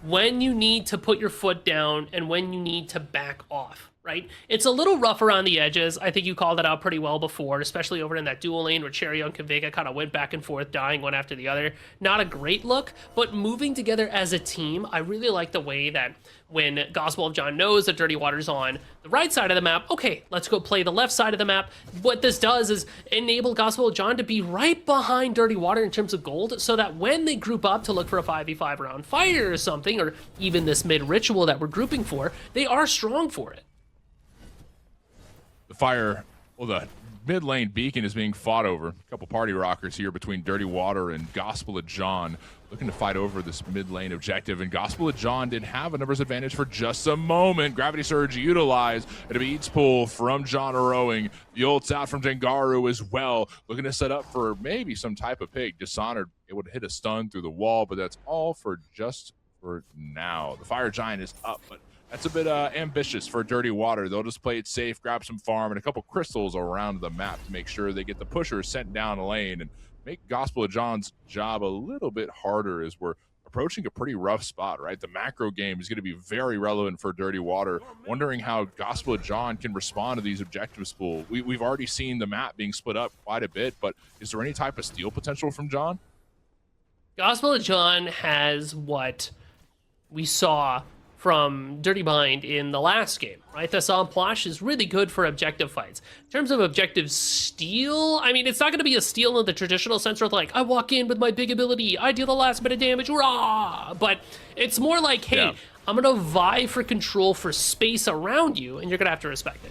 when you need to put your foot down and when you need to back off. Right? It's a little rough around the edges. I think you called it out pretty well before, especially over in that dual lane where Cherry and Kaveka kind of went back and forth, dying one after the other. Not a great look, but moving together as a team, I really like the way that when Gospel of John knows that Dirty Water's on the right side of the map, okay, let's go play the left side of the map. What this does is enable Gospel of John to be right behind Dirty Water in terms of gold, so that when they group up to look for a 5v5 round fire or something, or even this mid-ritual that we're grouping for, they are strong for it. The fire, well, the mid lane beacon is being fought over. A couple party rockers here between Dirty Water and Gospel of John, looking to fight over this mid lane objective. And Gospel of John did have a numbers advantage for just a moment. Gravity Surge utilized. A beats pull from John Rowing. The ult's out from Dengaru as well. Looking to set up for maybe some type of pick. Dishonored able to hit a stun through the wall, but that's all for just for now. The Fire Giant is up, but that's a bit ambitious for Dirty Water. They'll just play it safe, grab some farm, and a couple crystals around the map to make sure they get the pushers sent down the lane and make Gospel of John's job a little bit harder as we're approaching a pretty rough spot, right? The macro game is going to be very relevant for Dirty Water. Wondering how Gospel of John can respond to these objectives pool. We've already seen the map being split up quite a bit, but is there any type of steal potential from John? Gospel of John has what we saw from Dirty Mind in the last game, right? The Samplash is really good for objective fights. In terms of objective steal, I mean, it's not going to be a steal in the traditional sense where like, I walk in with my big ability, I deal the last bit of damage, rah! But it's more like, hey, I'm going to vie for control for space around you, and you're going to have to respect it.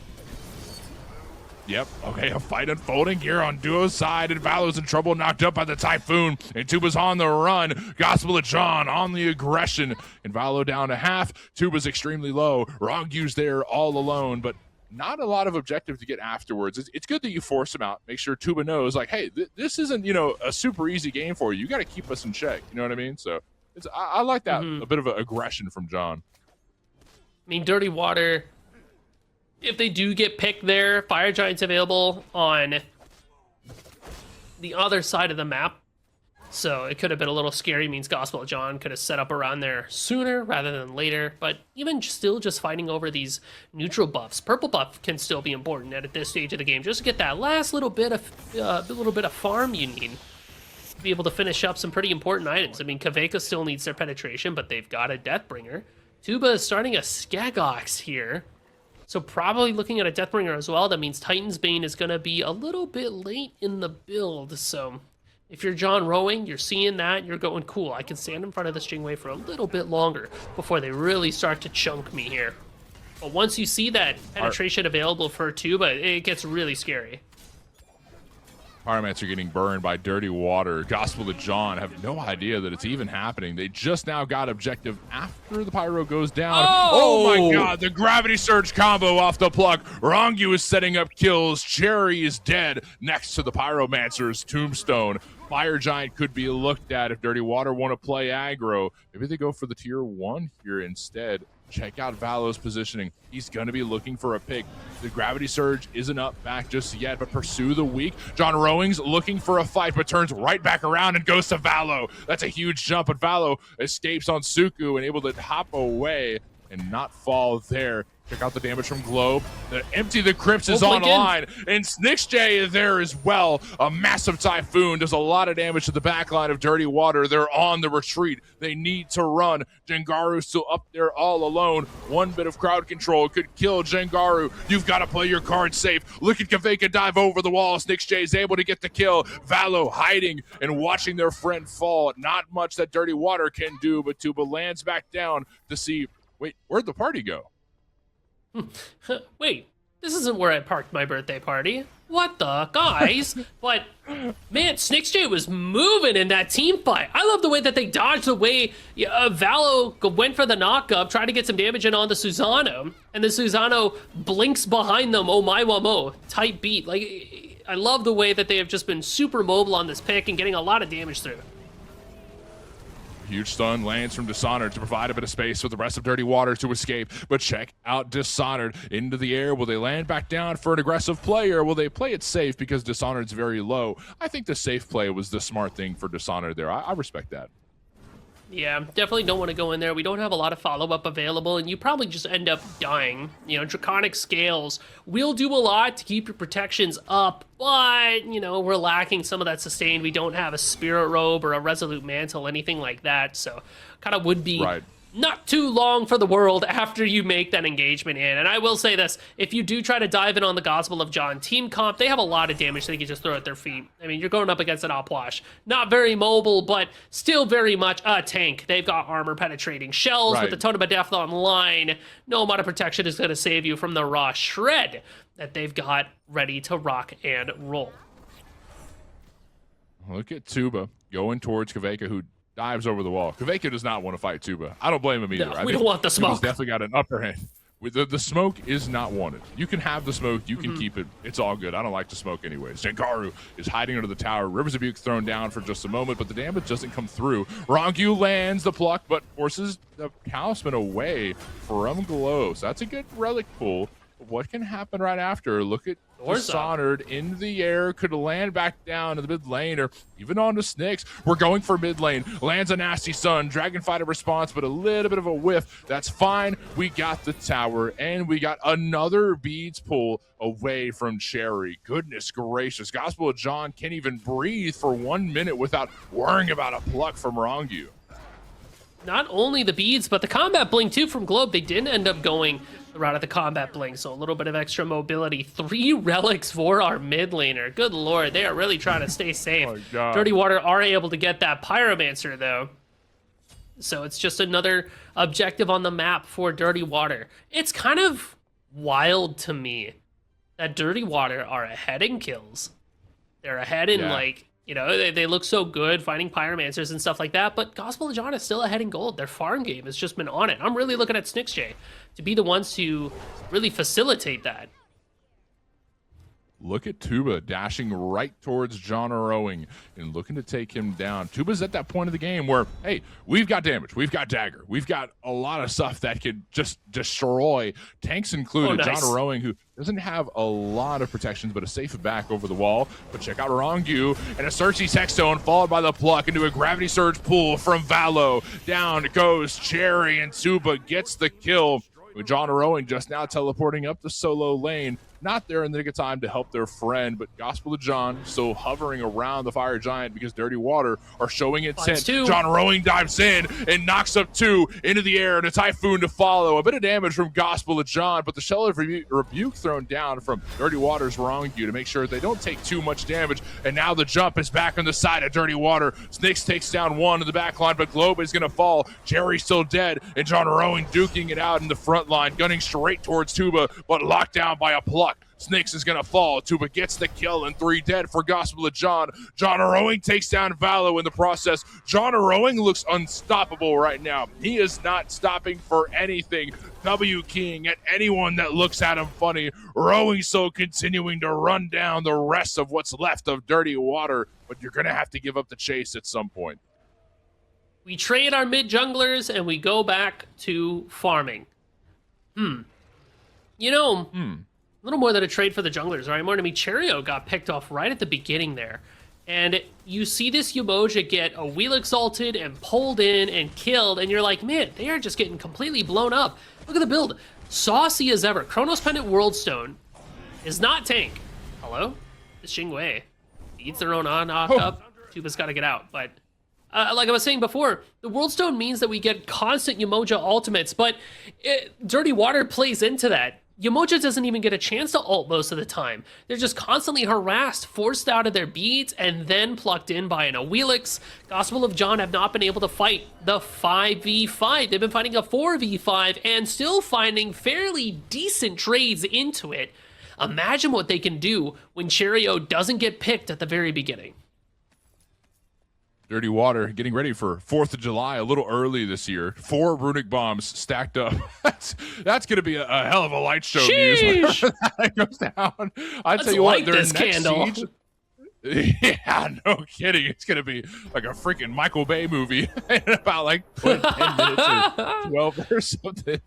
Yep. Okay, a fight unfolding here on Duo's side, and Valo's in trouble, knocked up by the Typhoon, and Tuba's on the run. Gospel of John on the aggression, and Valo down to half. Tuba's extremely low. Rongyu's there all alone, but not a lot of objective to get afterwards. It's good that you force him out. Make sure Tuba knows, like, hey, this isn't, you know, a super easy game for you. You got to keep us in check. You know what I mean? So I like that, a bit of an aggression from John. I mean, Dirty Water, if they do get picked there, Fire Giant's available on the other side of the map. So it could have been a little scary. Means Gospel of John could have set up around there sooner rather than later. But even still just fighting over these neutral buffs. Purple buff can still be important at this stage of the game. Just to get that last little bit of farm you need to be able to finish up some pretty important items. I mean, Kaveka still needs their penetration, but they've got a Deathbringer. Tuba is starting a Skagox here. So probably looking at a Deathbringer as well. That means Titan's Bane is going to be a little bit late in the build. So if you're John Rowing, you're seeing that, you're going, cool, I can stand in front of the Stingray for a little bit longer before they really start to chunk me here. But once you see that penetration available for Tuba, it gets really scary. Pyromancer getting burned by Dirty Water. Gospel to John have no idea that it's even happening. They just now got objective after the Pyro goes down. Oh my god, the Gravity Surge combo off the plug. Rongu is setting up kills. Cherry is dead next to the Pyromancer's tombstone. Fire Giant could be looked at if Dirty Water want to play aggro. Maybe they go for the tier 1 here instead. Check out Valo's positioning. He's going to be looking for a pick. The Gravity Surge isn't up back just yet, but pursue the weak. John Rowing's looking for a fight, but turns right back around and goes to Valo. That's a huge jump, but Valo escapes on Suku and able to hop away and not fall there. Check out the damage from Globe. The Empty the Crypts is online, and SnixJ is there as well. A massive Typhoon does a lot of damage to the backline of Dirty Water. They're on the retreat. They need to run. Jengaru's still up there all alone. One bit of crowd control could kill Jengaru. You've got to play your cards safe. Look at Kaveka dive over the wall. SnixJ is able to get the kill. Valo hiding and watching their friend fall. Not much that Dirty Water can do, but Tuba lands back down to see, wait, where'd the party go? Wait, this isn't where I parked my birthday party. What the guys? But man, SnixJ was moving in that team fight. I love the way that they dodged away. Valo went for the knock-up, tried to get some damage in on the Susano, and the Susano blinks behind them. Oh my wamo, tight beat. Like, I love the way that they have just been super mobile on this pick and getting a lot of damage through. Huge stun lands from Dishonored to provide a bit of space for the rest of Dirty Water to escape. But check out Dishonored into the air. Will they land back down for an aggressive play, or will they play it safe because Dishonored's very low? I think the safe play was the smart thing for Dishonored there. I respect that. Yeah, definitely don't want to go in there. We don't have a lot of follow-up available, and you probably just end up dying. You know, Draconic Scales will do a lot to keep your protections up, but, you know, we're lacking some of that sustain. We don't have a Spirit Robe or a Resolute Mantle, anything like that, so kind of would be not too long for the world after you make that engagement in. And I will say this, if you do try to dive in on the Gospel of John team comp, they have a lot of damage they can just throw at their feet. I mean, you're going up against an Opwash. Not very mobile, but still very much a tank. They've got armor penetrating shells with the Totem of Death online. No amount of protection is going to save you from the raw shred that they've got ready to rock and roll. Look at Tuba going towards Kaveka, who dives over the wall. Kaveka does not want to fight Tuba. I don't blame him either. No, we don't want the smoke. Tuba's definitely got an upper hand. The smoke is not wanted. You can have the smoke. You can keep it. It's all good. I don't like the smoke anyways. Jengaru is hiding under the tower. Rivers of Buke thrown down for just a moment, but the damage doesn't come through. Rongu lands the pluck, but forces the Talisman away from Glow. So that's a good relic pull. What can happen right after? Look at Dishonored in the air, could land back down to the mid lane or even onto Snix. We're going for mid lane. Lands a nasty stun. Dragonfighter response, but a little bit of a whiff. That's fine. We got the tower, and we got another beads pull away from Cherry. Goodness gracious. Gospel of John can't even breathe for 1 minute without worrying about a pluck from Rongu. Not only the beads, but the combat blink too from Globe. They didn't end up going the route of the combat blink, so a little bit of extra mobility. 3 relics for our mid laner. Good lord, they are really trying to stay safe. Oh my God. Dirty Water are able to get that Pyromancer though. So it's just another objective on the map for Dirty Water. It's kind of wild to me that Dirty Water are ahead in kills. They're ahead in like, you know, they look so good finding Pyromancers and stuff like that, but Gospel of John is still ahead in gold. Their farm game has just been on it. I'm really looking at SnixJ to be the ones to really facilitate that. Look at Tuba dashing right towards John Rowing and looking to take him down. Tuba's at that point of the game where, hey, we've got damage, we've got dagger, we've got a lot of stuff that could just destroy tanks included. Oh, nice. John Rowing, who doesn't have a lot of protections, but a safe back over the wall. But check out Rongu and a Xerxes Hexstone followed by the pluck into a Gravity Surge pull from Valo. Down goes Cherry, and Tuba gets the kill. With John Rowing just now teleporting up the solo lane. Not there in the nick of time to help their friend, but Gospel of John still hovering around the Fire Giant because Dirty Water are showing intent. John Rowing dives in and knocks up 2 into the air and a Typhoon to follow. A bit of damage from Gospel of John, but the Shell of Rebuke thrown down from Dirty Water's Rongu to make sure they don't take too much damage. And now the jump is back on the side of Dirty Water. Snix takes down 1 in the back line, but Globe is going to fall. Jerry's still dead, and John Rowing duking it out in the front front line, gunning straight towards Tuba, but locked down by a pluck. Snakes is gonna fall. Tuba gets the kill and 3 dead for Gospel of John. John Rowing takes down Valo in the process. John Rowing looks unstoppable right now. He is not stopping for anything. W keying at anyone that looks at him funny. Rowing so continuing to run down the rest of what's left of Dirty Water, but you're gonna have to give up the chase at some point. We trade our mid junglers and we go back to farming. You know, a little more than a trade for the junglers, right? More to me, Cherio got picked off right at the beginning there. And you see this Umoja get a wheel exalted and pulled in and killed, and you're like, man, they are just getting completely blown up. Look at the build. Saucy as ever. Chronos Pendant Worldstone is not tank. Hello? It's Xingwei. Eats their own knock up. Tuba's got to get out. But like I was saying before, the Worldstone means that we get constant Umoja ultimates, but Dirty Water plays into that. Umoja doesn't even get a chance to ult most of the time. They're just constantly harassed, forced out of their beats, and then plucked in by an Awilix. Gospel of John have not been able to fight the 5v5. They've been fighting a 4v5 and still finding fairly decent trades into it. Imagine what they can do when Cherio doesn't get picked at the very beginning. Dirty Water getting ready for 4th of July a little early this year. 4 runic bombs stacked up. That's going to be a hell of a light show news when that goes down. I tell you what, their next siege. Yeah, no kidding. It's going to be like a freaking Michael Bay movie in about like 10 minutes or 12 or something.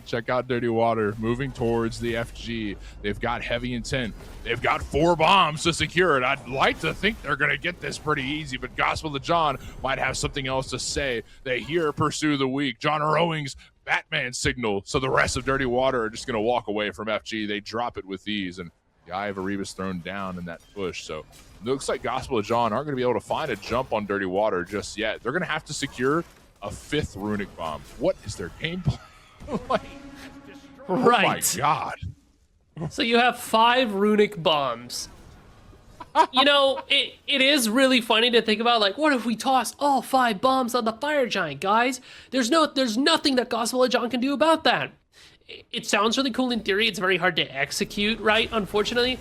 Check out Dirty Water moving towards the FG. They've got heavy intent. They've got 4 bombs to secure it. I'd like to think they're going to get this pretty easy, but Gospel of John might have something else to say. They here pursue the weak. John Rowing's Batman signal. So the rest of Dirty Water are just going to walk away from FG. They drop it with ease, and the Eye of Erebus thrown down in that push. So it looks like Gospel of John aren't going to be able to find a jump on Dirty Water just yet. They're going to have to secure a 5th runic bomb. What is their game plan? Like, right. Oh my god. So you have 5 runic bombs. You know, it is really funny to think about, like, what if we toss all 5 bombs on the fire giant, guys? There's nothing that Gospel of John can do about that. It sounds really cool in theory. It's very hard to execute, right? Unfortunately,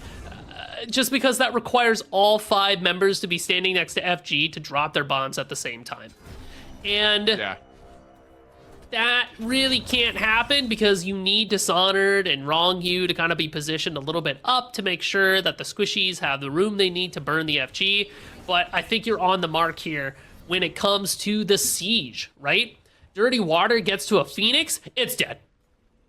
just because that requires all 5 members to be standing next to FG to drop their bombs at the same time. And yeah. That really can't happen because you need Dishonored and Wrong You to kind of be positioned a little bit up to make sure that the squishies have the room they need to burn the FG. But I think you're on the mark here when it comes to the siege, right? Dirty Water gets to a Phoenix, it's dead.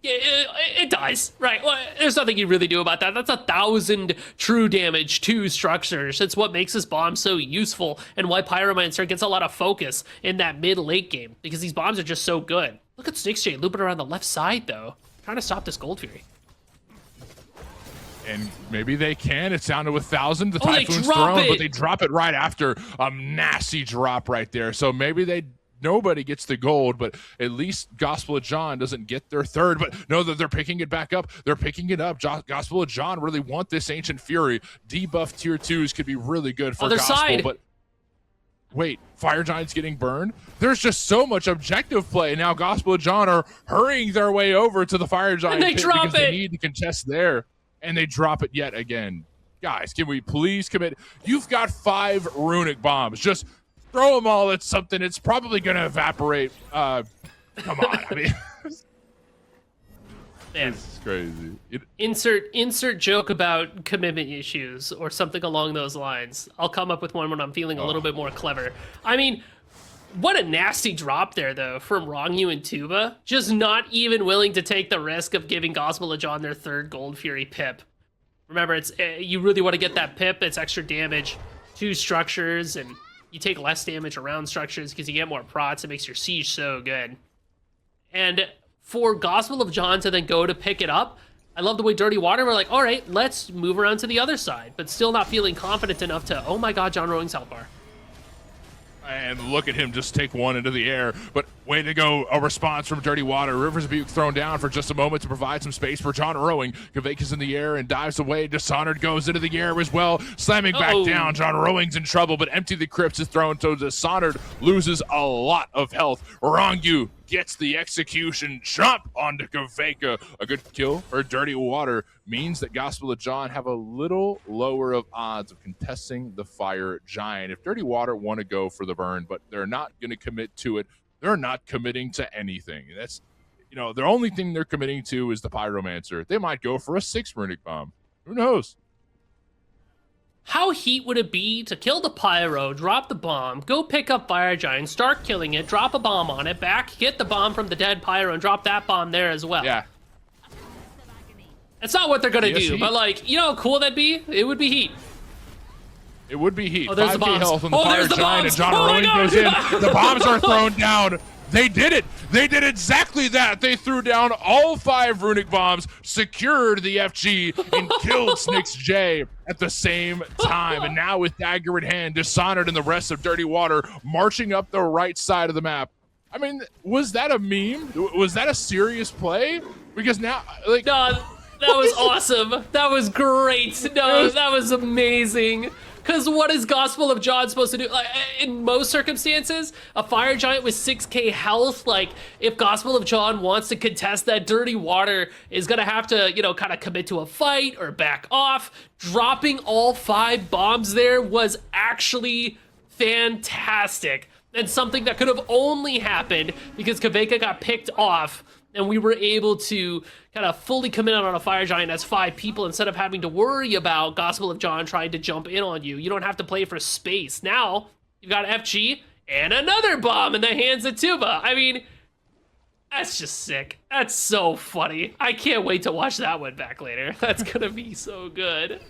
It dies, right? Well, there's nothing you really do about that. That's 1,000 true damage to structures. It's what makes this bomb so useful and why Pyromancer gets a lot of focus in that mid-late game, because these bombs are just so good. Look at Snake Shade looping around the left side, though, trying to stop this Gold Fury. And maybe they can. It's down to 1,000. The Oh, Typhoon's thrown, but they drop it right after a nasty drop right there. So maybe nobody gets the gold, but at least Gospel of John doesn't get their 3rd. But no, that they're picking it back up. They're picking it up. Gospel of John really want this Ancient Fury. Debuff tier 2s could be really good for Other Gospel. side. But wait, Fire Giant's getting burned? There's just so much objective play. Now Gospel of John are hurrying their way over to the Fire Giant pit because they need to contest there. And they drop it yet again. Guys, can we please commit? You've got 5 runic bombs. Just throw them all at something. It's probably going to evaporate. Come on. I mean, man, it's crazy. Insert joke about commitment issues or something along those lines. I'll come up with one when I'm feeling a little bit more clever. I mean, what a nasty drop there, though, from Wrong You and Tuba. Just not even willing to take the risk of giving Gospel of John their 3rd Gold Fury pip. Remember, it's you really want to get that pip. It's extra damage to structures, and you take less damage around structures because you get more prots. It makes your siege so good. And for Gospel of John to then go to pick it up, I love the way Dirty Water were like, all right, let's move around to the other side, but still not feeling confident enough to, oh my god, John Rowing's health bar. And look at him just take one into the air. But way to go, a response from Dirty Water. Rivers Buke thrown down for just a moment to provide some space for John Rowing. Kavek is in the air and dives away. Dishonored goes into the air as well, slamming back down. John Rowing's in trouble, but Empty the Crypts is thrown, so Dishonored loses a lot of health. Wrong You gets the execution jump onto Kaveka. A good kill for Dirty Water means that Gospel of John have a little lower of odds of contesting the Fire Giant. If Dirty Water want to go for the burn, but they're not going to commit to it, they're not committing to anything. That's, the only thing they're committing to is the Pyromancer. They might go for a 6 Runic Bomb. Who knows? How heat would it be to kill the Pyro, drop the bomb, go pick up Fire Giant, start killing it, drop a bomb on it, back, get the bomb from the dead Pyro, and drop that bomb there as well? Yeah. It's not what they're gonna do, heat. but you know how cool that'd be? It would be heat. It would be heat. Oh, there's 5K the bombs. health on the Oh, Fire there's the Giant, bombs. and John Oh my Rowan God. goes in. The bombs are thrown down. They did it. They did exactly that. They threw down all 5 Runic Bombs, secured the FG, and killed Snicks J at the same time. And now with dagger in hand, Dishonored and the rest of Dirty Water marching up the right side of the map. I mean, was that a meme? Was that a serious play? Because now, No, that was awesome. That was great. No, that was amazing. Because what is Gospel of John supposed to do? In most circumstances, a Fire Giant with 6k health, if Gospel of John wants to contest that, Dirty Water is going to have to, kind of commit to a fight or back off. Dropping all 5 bombs there was actually fantastic. And something that could have only happened because Kaveka got picked off and we were able to kind of fully commit on a Fire Giant as 5 people instead of having to worry about Gospel of John trying to jump in on you. You don't have to play for space. Now, you've got FG and another bomb in the hands of Tuba. I mean, that's just sick. That's so funny. I can't wait to watch that one back later. That's gonna be so good.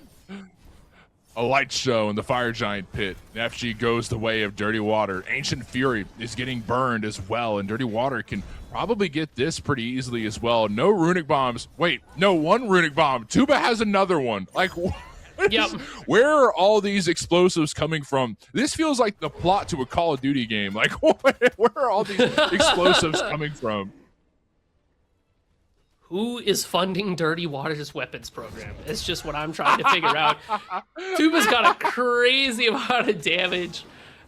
A light show in the Fire Giant pit. FG goes the way of Dirty Water. Ancient Fury is getting burned as well, and Dirty Water can probably get this pretty easily as well. No Runic Bombs. Wait, no, 1 Runic Bomb. Tuba has another one. Yep. Where are all these explosives coming from? This feels like the plot to a Call of Duty game. Where are all these explosives coming from? Who is funding Dirty Water's weapons program? It's just what I'm trying to figure out. Tuba's got a crazy amount of damage.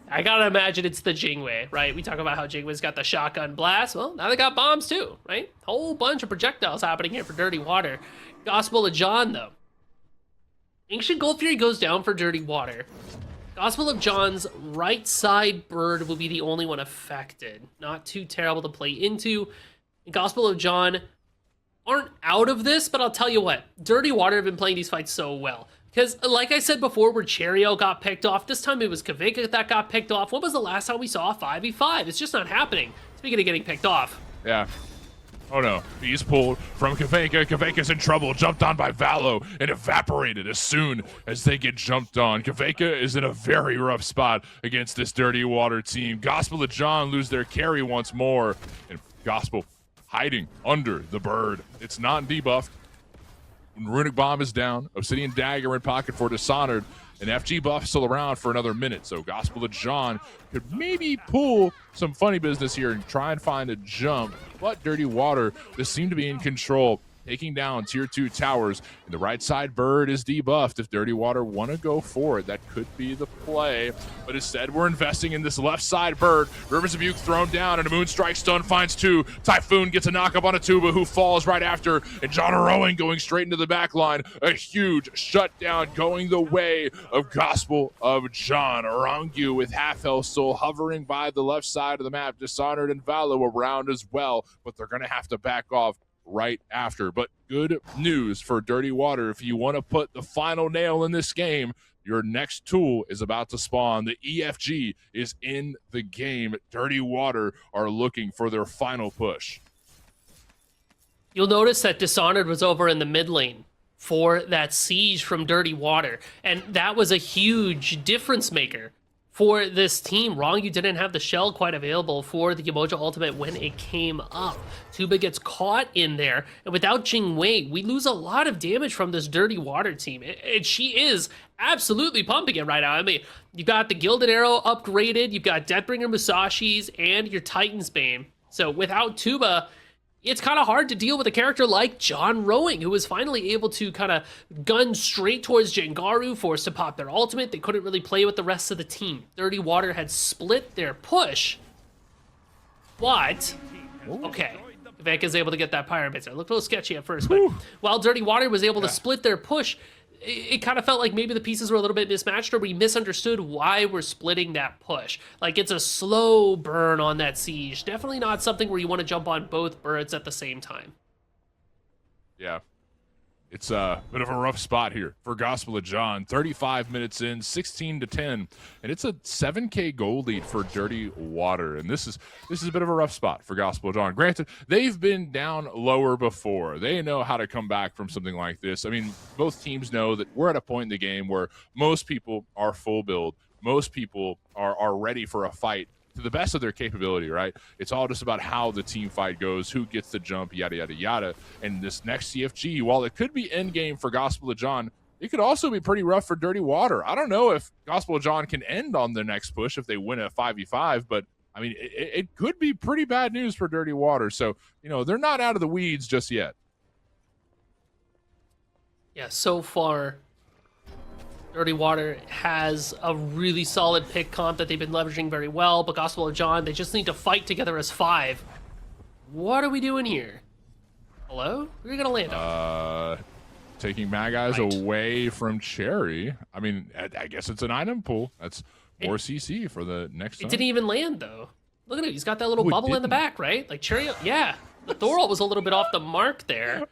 I gotta imagine it's the Jingwei, right? We talk about how Jingwei's got the shotgun blast. Well, now they got bombs too, right? Whole bunch of projectiles happening here for Dirty Water. Gospel of John, though. Ancient Gold Fury goes down for Dirty Water. Gospel of John's right side bird will be the only one affected. Not too terrible to play into. Gospel of John aren't out of this, but I'll tell you what, Dirty Water have been playing these fights so well. Because, like I said before, where Cherio got picked off, this time it was Kaveka that got picked off. When was the last time we saw a 5v5? It's just not happening. Speaking of getting picked off. Yeah. Oh no, he's pulled from Kaveka. Kaveka's in trouble, jumped on by Valo, and evaporated as soon as they get jumped on. Kaveka is in a very rough spot against this Dirty Water team. Gospel of John lose their carry once more, and Gospel hiding under the bird. It's not debuffed. Runic Bomb is down. Obsidian Dagger in pocket for Dishonored. And FG buff still around for another minute. So Gospel of John could maybe pull some funny business here and try and find a jump. But Dirty Water just seem to be in control, taking down tier 2 towers. And the right side bird is debuffed. If Dirty Water want to go for it, that could be the play. But instead, we're investing in this left side bird. Rivers of Buke thrown down, and a Moonstrike stun finds 2. Typhoon gets a knock up on a Tuba, who falls right after. And John Rowan going straight into the back line. A huge shutdown going the way of Gospel of John. Orangu with half health still hovering by the left side of the map. Dishonored and Valo around as well, but they're going to have to back off right after. But good news for Dirty Water. If you want to put the final nail in this game, your next tool is about to spawn. The EFG is in the game. Dirty Water are looking for their final push. You'll notice that Dishonored was over in the mid lane for that siege from Dirty Water, and that was a huge difference maker for this team. Wrong, you didn't have the shell quite available for the Yamoja ultimate when it came up. Tuba gets caught in there, and without Jingwei, we lose a lot of damage from this Dirty Water team. And she is absolutely pumping it right now. I mean, you've got the Gilded Arrow upgraded, you've got Deathbringer Musashi's, and your Titan's Bane. So without Tuba, it's kind of hard to deal with a character like John Rowing, who was finally able to kind of gun straight towards Jengaru, forced to pop their ultimate. They couldn't really play with the rest of the team. Dirty Water had split their push, but Okay. Vec is able to get that Pyramid. It looked a little sketchy at first, but while Dirty Water was able to split their push, it kind of felt like maybe the pieces were a little bit mismatched, or we misunderstood why we're splitting that push. Like, it's a slow burn on that siege. Definitely not something where you want to jump on both birds at the same time. Yeah. It's a bit of a rough spot here for Gospel of John. 35 minutes in, 16-10, and it's a 7K gold lead for Dirty Water. And this is a bit of a rough spot for Gospel of John. Granted, they've been down lower before. They know how to come back from something like this. I mean, both teams know that we're at a point in the game where most people are full build. Most people are ready for a fight to the best of their capability, right? It's all just about how the team fight goes, who gets the jump, yada, yada, yada. And this next CFG, while it could be endgame for Gospel of John, it could also be pretty rough for Dirty Water. I don't know if Gospel of John can end on their next push if they win a 5v5, but I mean, it could be pretty bad news for Dirty Water. So, they're not out of the weeds just yet. Yeah, so far, Dirty Water has a really solid pick comp that they've been leveraging very well, but Gospel of John, they just need to fight together as 5. What are we doing here? Hello? Where are you gonna land on? Taking Mad Eyes away from Cherry. I mean, I guess it's an item pool. That's more CC for the next time. It didn't even land, though. Look at it. He's got that little bubble in the back, right? Like, Cherry, yeah. The Thorol was a little bit off the mark there.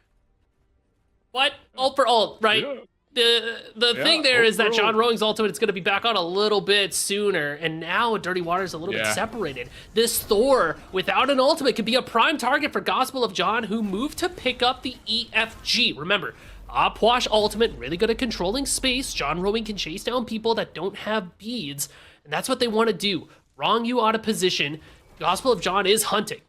But ult for ult, right? Yeah. The thing there is that John Rowing's ultimate is going to be back on a little bit sooner, and now Dirty Water's a little bit separated. This Thor, without an ultimate, could be a prime target for Gospel of John, who moved to pick up the EFG. Remember, Opwash ultimate, really good at controlling space. John Rowing can chase down people that don't have beads, and that's what they want to do. Wrong you out of position. Gospel of John is hunting.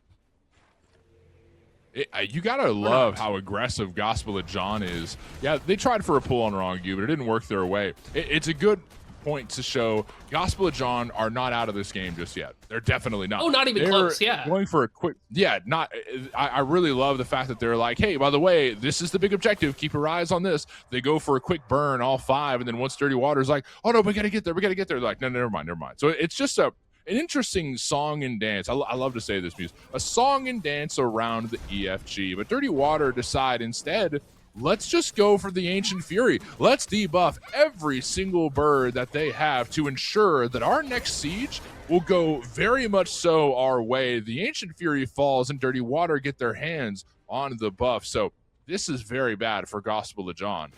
You gotta love how aggressive Gospel of John is. Yeah, they tried for a pull on Wrong You, but it didn't work their way. It's a good point to show Gospel of John are not out of this game just yet. They're definitely not. Oh, not even close, yeah. Going for a quick, I really love the fact that they're like, hey, by the way, this is the big objective. Keep your eyes on this. They go for a quick burn, all 5, and then once Dirty Water's like, oh no, we gotta get there. They're like, no, never mind. So it's just an interesting song and dance. I love to say this, Muse. A song and dance around the EFG. But Dirty Water decide instead, let's just go for the Ancient Fury. Let's debuff every single bird that they have to ensure that our next siege will go very much so our way. The Ancient Fury falls and Dirty Water get their hands on the buff. So this is very bad for Gospel of John.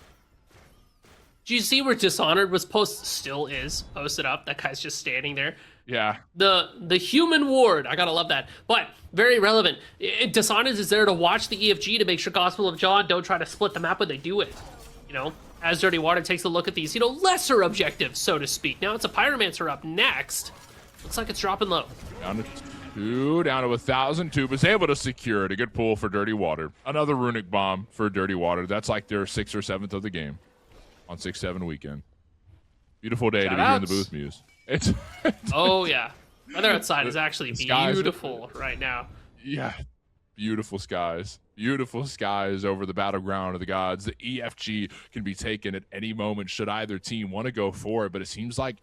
Do you see where Dishonored was still is posted up? That guy's just standing there. Yeah. The human ward, I gotta love that. But very relevant. Dishonored is there to watch the EFG to make sure Gospel of John don't try to split the map when they do it. As Dirty Water takes a look at these, lesser objectives, so to speak. Now it's a Pyromancer up next. Looks like it's dropping low. Down to 2, down to 1,000. Tube is able to secure it. A good pull for Dirty Water. Another Runic Bomb for Dirty Water. That's like their 6th or 7th of the game on 6-7 weekend. Beautiful day to be here in the booth, Muse. Oh yeah, weather outside is actually beautiful right now. Yeah, beautiful skies over the battleground of the gods. The EFG can be taken at any moment should either team want to go for it, but it seems like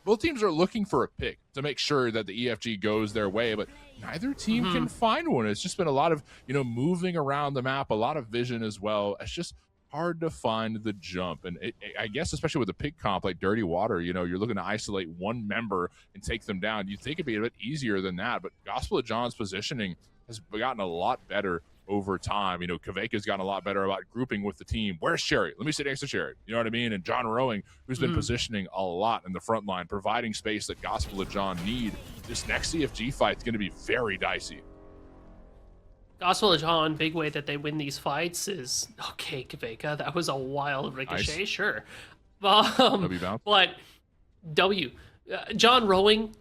both teams are looking for a pick to make sure that the EFG goes their way, but neither team can find one. It's just been a lot of moving around the map, a lot of vision as well. It's just hard to find the jump, and I guess especially with a pick comp like Dirty Water, you're looking to isolate one member and take them down. You'd think it'd be a bit easier than that, but Gospel of John's positioning has gotten a lot better over time. Kaveka's gotten a lot better about grouping with the team. Where's Cherry? Let me sit next to Cherry. You know what I mean? And John Rowing, who's been positioning a lot in the front line, providing space that Gospel of John need. This next CFG fight is going to be very dicey. Gospel of John, big way that they win these fights is, okay, Kaveka, that was a wild ricochet, nice. Sure. But John Rowing,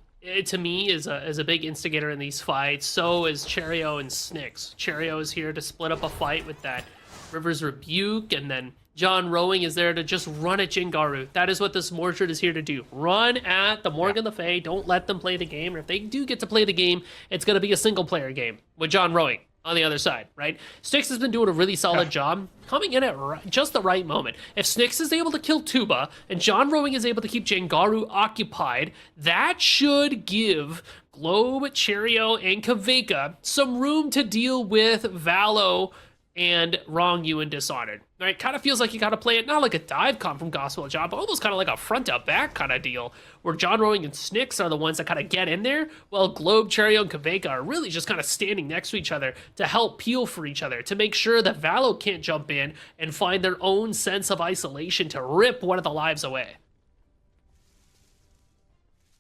to me, is a big instigator in these fights. So is Cherio and Snicks. Cherio is here to split up a fight with that River's Rebuke, and then John Rowing is there to just run at Jingaru. That is what this Mordred is here to do. Run at the Morgan Le Fay. Don't let them play the game. And if they do get to play the game, it's going to be a single-player game with John Rowing on the other side, right? Snicks has been doing a really solid job coming in at just the right moment. If Snicks is able to kill Tuba and John Rowing is able to keep Jangaru occupied, that should give Globe, Cheerio, and Kaveka some room to deal with Valo and Wrong You and Dishonored. Right? Kind of feels like you got to play it not like a dive comp from Gospel of John, but almost kind of like a front up back kind of deal, where John Rowing and Snicks are the ones that kind of get in there, while Globe, Cheerio, and Kaveka are really just kind of standing next to each other to help peel for each other, to make sure that Valo can't jump in and find their own sense of isolation to rip one of the lives away.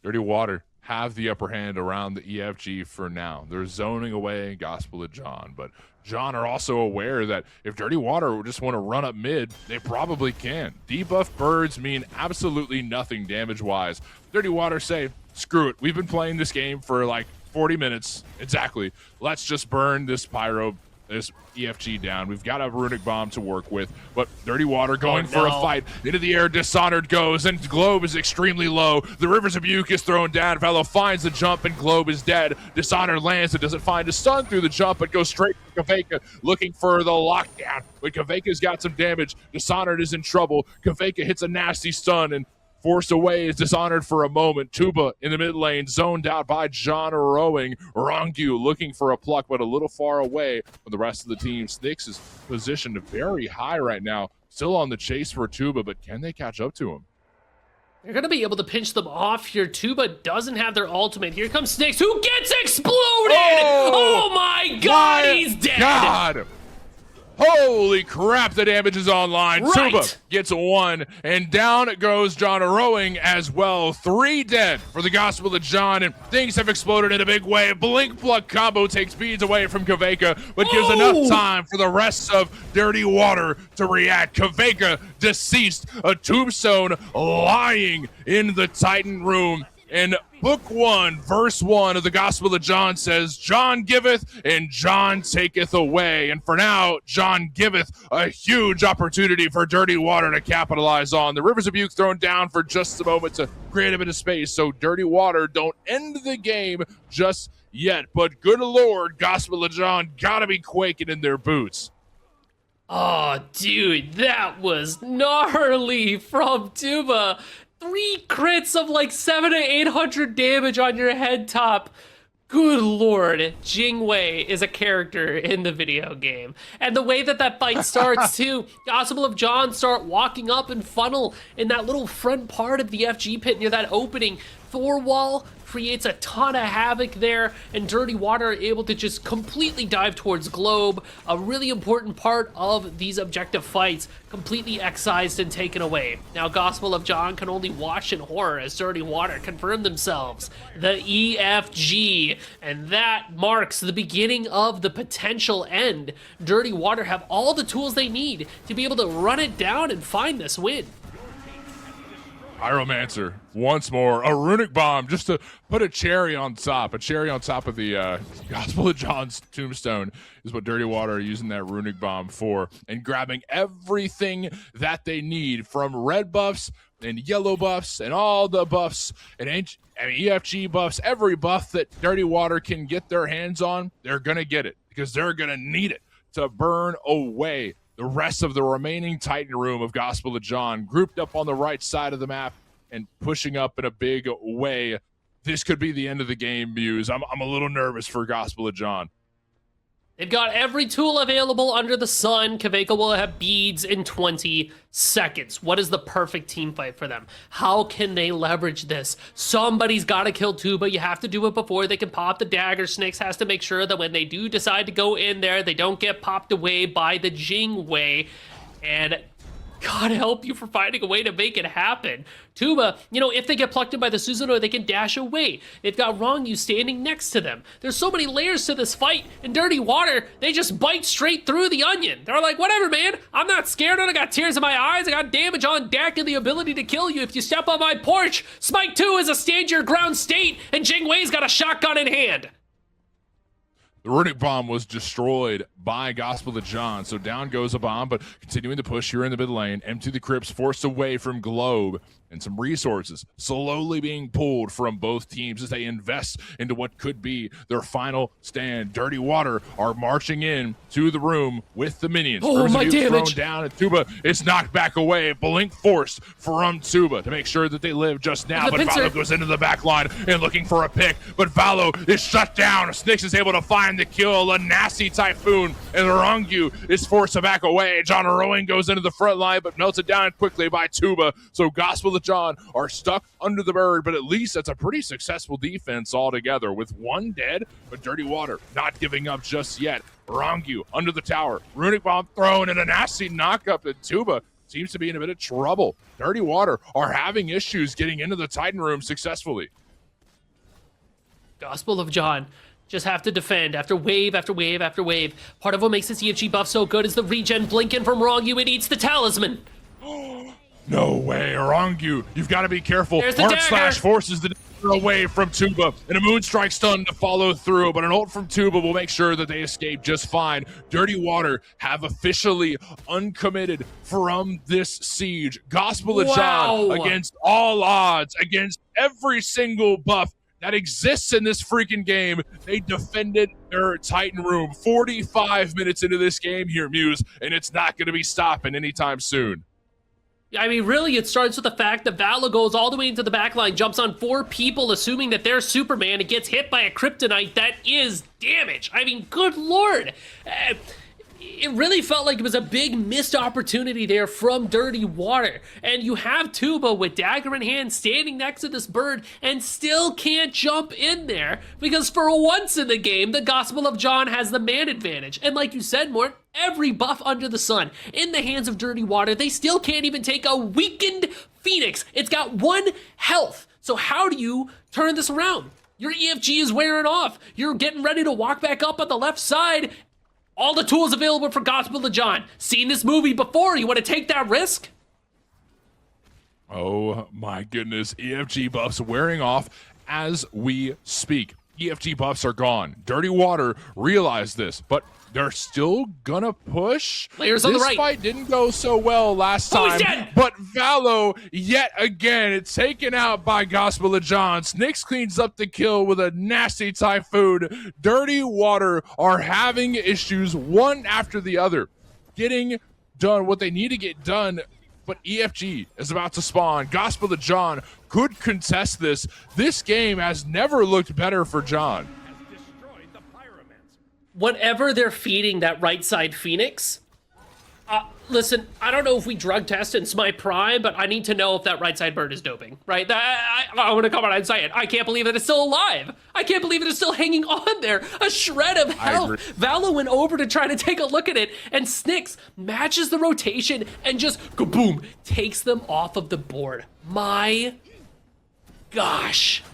Dirty Water have the upper hand around the EFG for now. They're zoning away Gospel of John, but John are also aware that if Dirty Water just want to run up mid, they probably can. Debuff birds mean absolutely nothing damage-wise. Dirty Water say, screw it. We've been playing this game for like 40 minutes. Exactly. Let's just burn this pyro, this EFG down. We've got a runic bomb to work with, but Dirty Water going for a fight. Into the air, Dishonored goes, and Globe is extremely low. The Rivers of Buke is thrown down. Valo finds the jump, and Globe is dead. Dishonored lands and doesn't find a stun through the jump, but goes straight for Kaveka, looking for the lockdown. But Kaveka's got some damage. Dishonored is in trouble. Kaveka hits a nasty stun, and forced away is Dishonored for a moment. Tuba in the mid lane, zoned out by John Rowing. Rongyu looking for a pluck, but a little far away from the rest of the team. Snicks is positioned very high right now, still on the chase for Tuba, but can they catch up to him? They're going to be able to pinch them off here. Tuba doesn't have their ultimate. Here comes Snicks, who gets exploded! Oh my god, he's dead! God! Holy crap, the damage is online. Right. Tuba gets one, and down goes John Rowing as well. 3 dead for the Gospel of John, and things have exploded in a big way. Blink Pluck combo takes beads away from Kaveka, but gives enough time for the rest of Dirty Water to react. Kaveka deceased, a tombstone lying in the Titan room. And book 1, verse 1 of the Gospel of John says, John giveth and John taketh away. And for now, John giveth, a huge opportunity for Dirty Water to capitalize on. The Rivers of Buke thrown down for just a moment to create a bit of space, so Dirty Water don't end the game just yet. But good Lord, Gospel of John gotta be quaking in their boots. Oh, dude, that was gnarly from Tuba. 3 crits of like 700 to 800 damage on your head top. Good lord, Jingwei is a character in the video game. And the way that that fight starts too, Gospel of John start walking up and funnel in that little front part of the FG pit near that opening. 4-wall creates a ton of havoc there, and Dirty Water are able to just completely dive towards Globe, a really important part of these objective fights, completely excised and taken away. Now Gospel of John can only watch in horror as Dirty Water confirm themselves the EFG, and that marks the beginning of the potential end. Dirty Water have all the tools they need to be able to run it down and find this win. Pyromancer, once more, a runic bomb just to put a cherry on top of the Gospel of John's tombstone is what Dirty Water are using that runic bomb for, and grabbing everything that they need from red buffs and yellow buffs and all the buffs and EFG buffs, every buff that Dirty Water can get their hands on, they're gonna get it because they're gonna need it to burn away the rest of the remaining Titan room of Gospel of John, grouped up on the right side of the map and pushing up in a big way. This could be the end of the game, Muse. I'm a little nervous for Gospel of John. They've got every tool available under the sun. Kaveka will have beads in 20 seconds. What is the perfect team fight for them? How can they leverage this? Somebody's got to kill Tuba. You have to do it before they can pop the dagger. Snakes has to make sure that when they do decide to go in there, they don't get popped away by the Jingwei. And God help you for finding a way to make it happen. Tuba, you know, if they get plucked in by the Susanoo, they can dash away. They've got Wrong You standing next to them. There's so many layers to this fight. In Dirty Water, they just bite straight through the onion. They're like, whatever, man. I'm not scared. I got tears in my eyes. I got damage on deck and the ability to kill you if you step on my porch. Smite 2 is a stand your ground state, and Jingwei's got a shotgun in hand. The Runic Bomb was destroyed by Gospel of John, so down goes a bomb, but continuing to push here in the mid lane. Empty the Crypts forced away from Globe, and some resources slowly being pulled from both teams as they invest into what could be their final stand. Dirty Water are marching in to the room with the minions. Oh, my damage! Thrown down, and Tuba is knocked back away. Blink forced from Tuba to make sure that they live just now, but Valo goes into the back line and looking for a pick, but Valo is shut down. Snyx is able to find the kill. A nasty Typhoon, and Rangu is forced to back away. John Rowing goes into the front line, but melted down quickly by Tuba, so Gospel of John are stuck under the bird, but at least that's a pretty successful defense altogether with one dead, but Dirty Water not giving up just yet. Rangu under the tower, Runic Bomb thrown, and a nasty knockup, and Tuba seems to be in a bit of trouble. Dirty Water are having issues getting into the Titan room successfully. Gospel of John just have to defend after wave after wave after wave. Part of what makes this EFG buff so good is the regen blinking from Rangu. It eats the talisman. No way, Rangu, you've got to be careful. There's the Heart dagger. Slash forces the dagger away from Tuba, and a Moonstrike stun to follow through, but an ult from Tuba will make sure that they escape just fine. Dirty Water have officially uncommitted from this siege. Gospel of John, against all odds, against every single buff that exists in this freaking game, they defended their Titan room 45 minutes into this game here, Muse, and it's not going to be stopping anytime soon. I mean, really, it starts with the fact that Valo goes all the way into the backline, jumps on 4 people, assuming that they're Superman, and gets hit by a kryptonite that is damage. I mean, good lord. It really felt like it was a big missed opportunity there from Dirty Water. And you have Tuba with dagger in hand standing next to this bird and still can't jump in there because for once in the game, the Gospel of John has the man advantage. And like you said, Mort, every buff under the sun in the hands of Dirty Water, they still can't even take a weakened Phoenix. It's got 1 health. So how do you turn this around? Your EFG is wearing off. You're getting ready to walk back up on the left side. All the tools available for Gospel of John. Seen this movie before. You want to take that risk? Oh my goodness. EFG buffs wearing off as we speak. EFG buffs are gone. Dirty Water realized this, but they're still gonna push. Players on the right. This fight didn't go so well last time, but Valo, yet again, it's taken out by Gospel of John. Snyx cleans up the kill with a nasty Typhoon. Dirty Water are having issues one after the other, getting done what they need to get done, but EFG is about to spawn. Gospel of John could contest this. This game has never looked better for John. Whenever they're feeding that right side Phoenix, listen, I don't know if we drug test in Smite Prime, but I need to know if that right side bird is doping, right? I want to come out and say it. I can't believe that it's still alive. I can't believe it is still hanging on there. A shred of health. Valo went over to try to take a look at it, and Snyx matches the rotation and just kaboom, takes them off of the board. My gosh.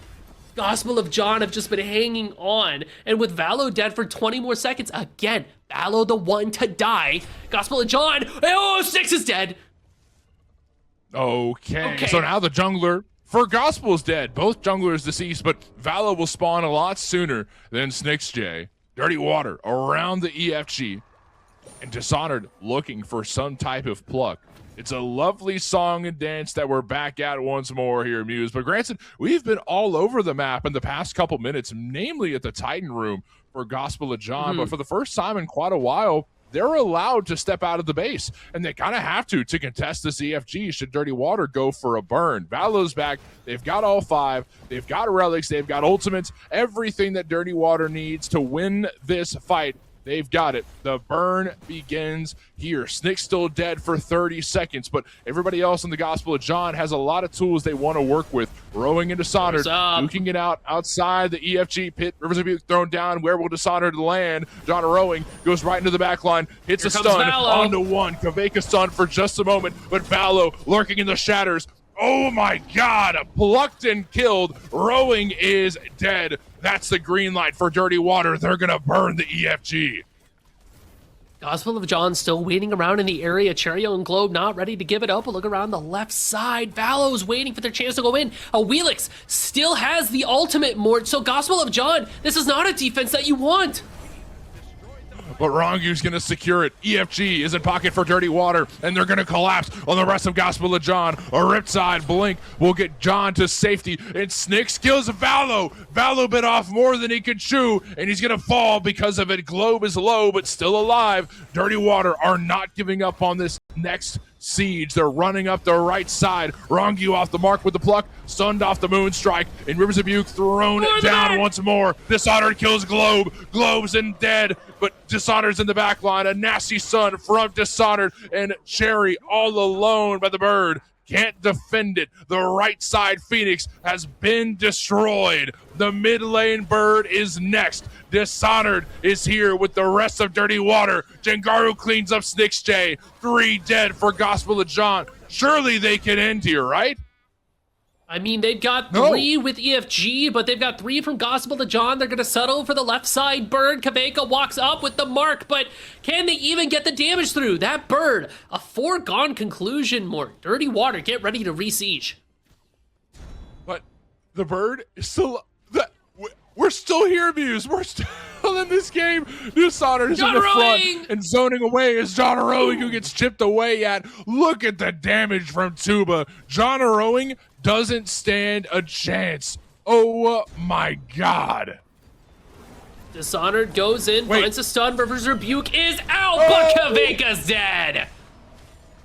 Gospel of John have just been hanging on, and with Valo dead for 20 more seconds, again, Valo the one to die. Gospel of John, oh, Snyx is dead. Okay, so now the jungler for Gospel is dead. Both junglers deceased, but Valo will spawn a lot sooner than Snyx J. Dirty Water around the EFG, and Dishonored looking for some type of pluck. It's a lovely song and dance that we're back at once more here, Muse. But granted, we've been all over the map in the past couple minutes, namely at the Titan room for Gospel of John. But for the first time in quite a while, they're allowed to step out of the base. And they kind of have to contest this EFG should Dirty Water go for a burn. Valo's back. They've got all 5. They've got relics. They've got ultimates. Everything that Dirty Water needs to win this fight. They've got it. The burn begins here. Snyx still dead for 30 seconds, but everybody else in the Gospel of John has a lot of tools they want to work with. Rowing into Dishonored, duking it out outside the EFG pit. Rivers of Butte thrown down. Where will Dishonored land? John Rowing goes right into the back line, hits a stun onto 1. Kaveka stun for just a moment, but Valo lurking in the shatters. Oh my god, plucked and killed. Rowing is dead. That's the green light for Dirty Water. They're gonna burn the EFG. Gospel of John still waiting around in the area. Cherio and Globe not ready to give it up. A look around the left side. Valo's waiting for their chance to go in. A Wheelix still has the ultimate, Mort. So Gospel of John, this is not a defense that you want. but Rongu's going to secure it. EFG is in pocket for Dirty Water, and they're going to collapse on the rest of Gospel of John. A Riptide Blink will get John to safety, and Snicks kills Valo. Valo bit off more than he could chew, and he's going to fall because of it. Globe is low, but still alive. Dirty Water are not giving up on this next siege. They're running up the right side. Rongu off the mark with the pluck, stunned off the Moonstrike, and Rivers of Buke thrown down once more. Dishonored kills Globe. Globe's in dead, but Dishonored's in the back line. A nasty stun from Dishonored, and Cherry all alone by the bird. Can't defend it. The right side Phoenix has been destroyed. The mid lane bird is next. Dishonored is here with the rest of Dirty Water. Jengaru cleans up Snicks J. 3 dead for Gospel of John. Surely they can end here, right? I mean, they've got 3 with EFG, but they've got 3 from Gospel to John. They're going to settle for the left side bird. Kaveka walks up with the mark, but can they even get the damage through? That bird, a foregone conclusion, more. Dirty Water, get ready to re-siege. But the bird is still... We're still here, Muse. We're still in this game. Dishonored is in the front and zoning away is John Rowing, who gets chipped away at. Look at the damage from Tuba. John Rowing doesn't stand a chance. Oh my God. Dishonored goes in, finds a stun. Rivers Rebuke is out, but Kaveka's dead.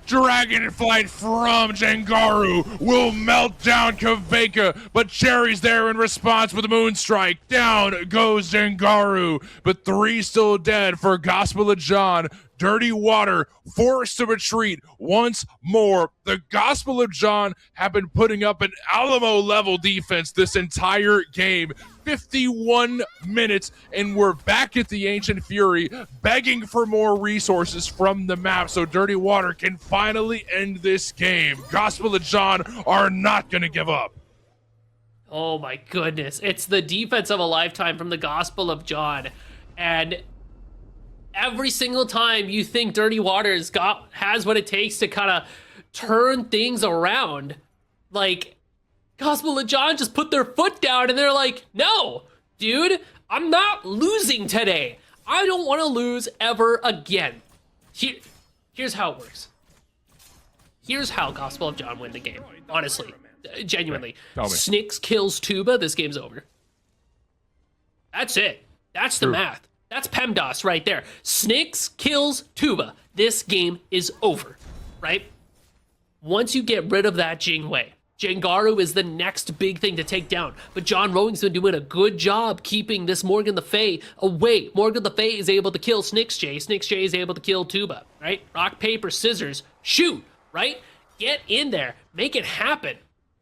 Dragonflight from Jengaru will melt down Kaveka, but Cherry's there in response with a Moonstrike. Down goes Jengaru, but 3 still dead for Gospel of John. Dirty Water forced to retreat once more. The Gospel of John have been putting up an Alamo level defense this entire game. 51 minutes, and we're back at the Ancient Fury begging for more resources from the map so Dirty Water can finally end this game. Gospel of John are not going to give up. Oh my goodness. It's the defense of a lifetime from the Gospel of John. And every single time you think Dirty Water's has what it takes to kind of turn things around, like Gospel of John just put their foot down and they're like, no, dude, I'm not losing today. I don't want to lose ever again. Here's how it works. Here's how Gospel of John win the game. Honestly, genuinely. Snicks kills Tuba, this game's over. That's it. That's the math. That's PEMDAS right there. Snicks kills Tuba. This game is over, right? Once you get rid of that Jingwei, Jengaru is the next big thing to take down. But John Rowing's been doing a good job keeping this Morgan Le Fay away. Morgan Le Fay is able to kill Snicks J. Snicks J is able to kill Tuba, right? Rock, paper, scissors, shoot, right? Get in there. Make it happen.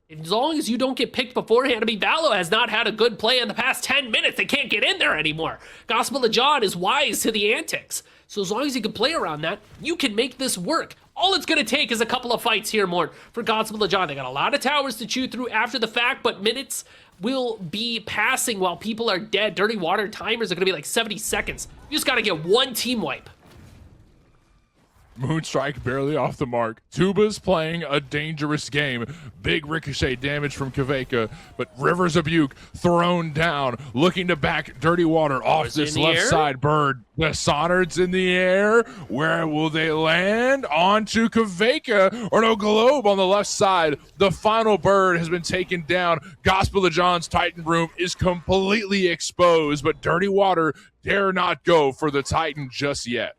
As long as you don't get picked beforehand, I mean, Valo has not had a good play in the past 10 minutes. They can't get in there anymore. Gospel of John is wise to the antics. So as long as you can play around that, you can make this work. All it's going to take is a couple of fights here, more for Gospel of John. They got a lot of towers to chew through after the fact, but minutes will be passing while people are dead. Dirty Water timers are going to be like 70 seconds. You just got to get one team wipe. Moonstrike barely off the mark. Tuba's playing a dangerous game. Big ricochet damage from Kaveka, but Rivers of Buke thrown down, looking to back Dirty Water off this left side bird. Dishonored's in the air. Where will they land? Onto Kaveka, or no, Globe on the left side. The final bird has been taken down. Gospel of John's Titan room is completely exposed, but Dirty Water dare not go for the Titan just yet.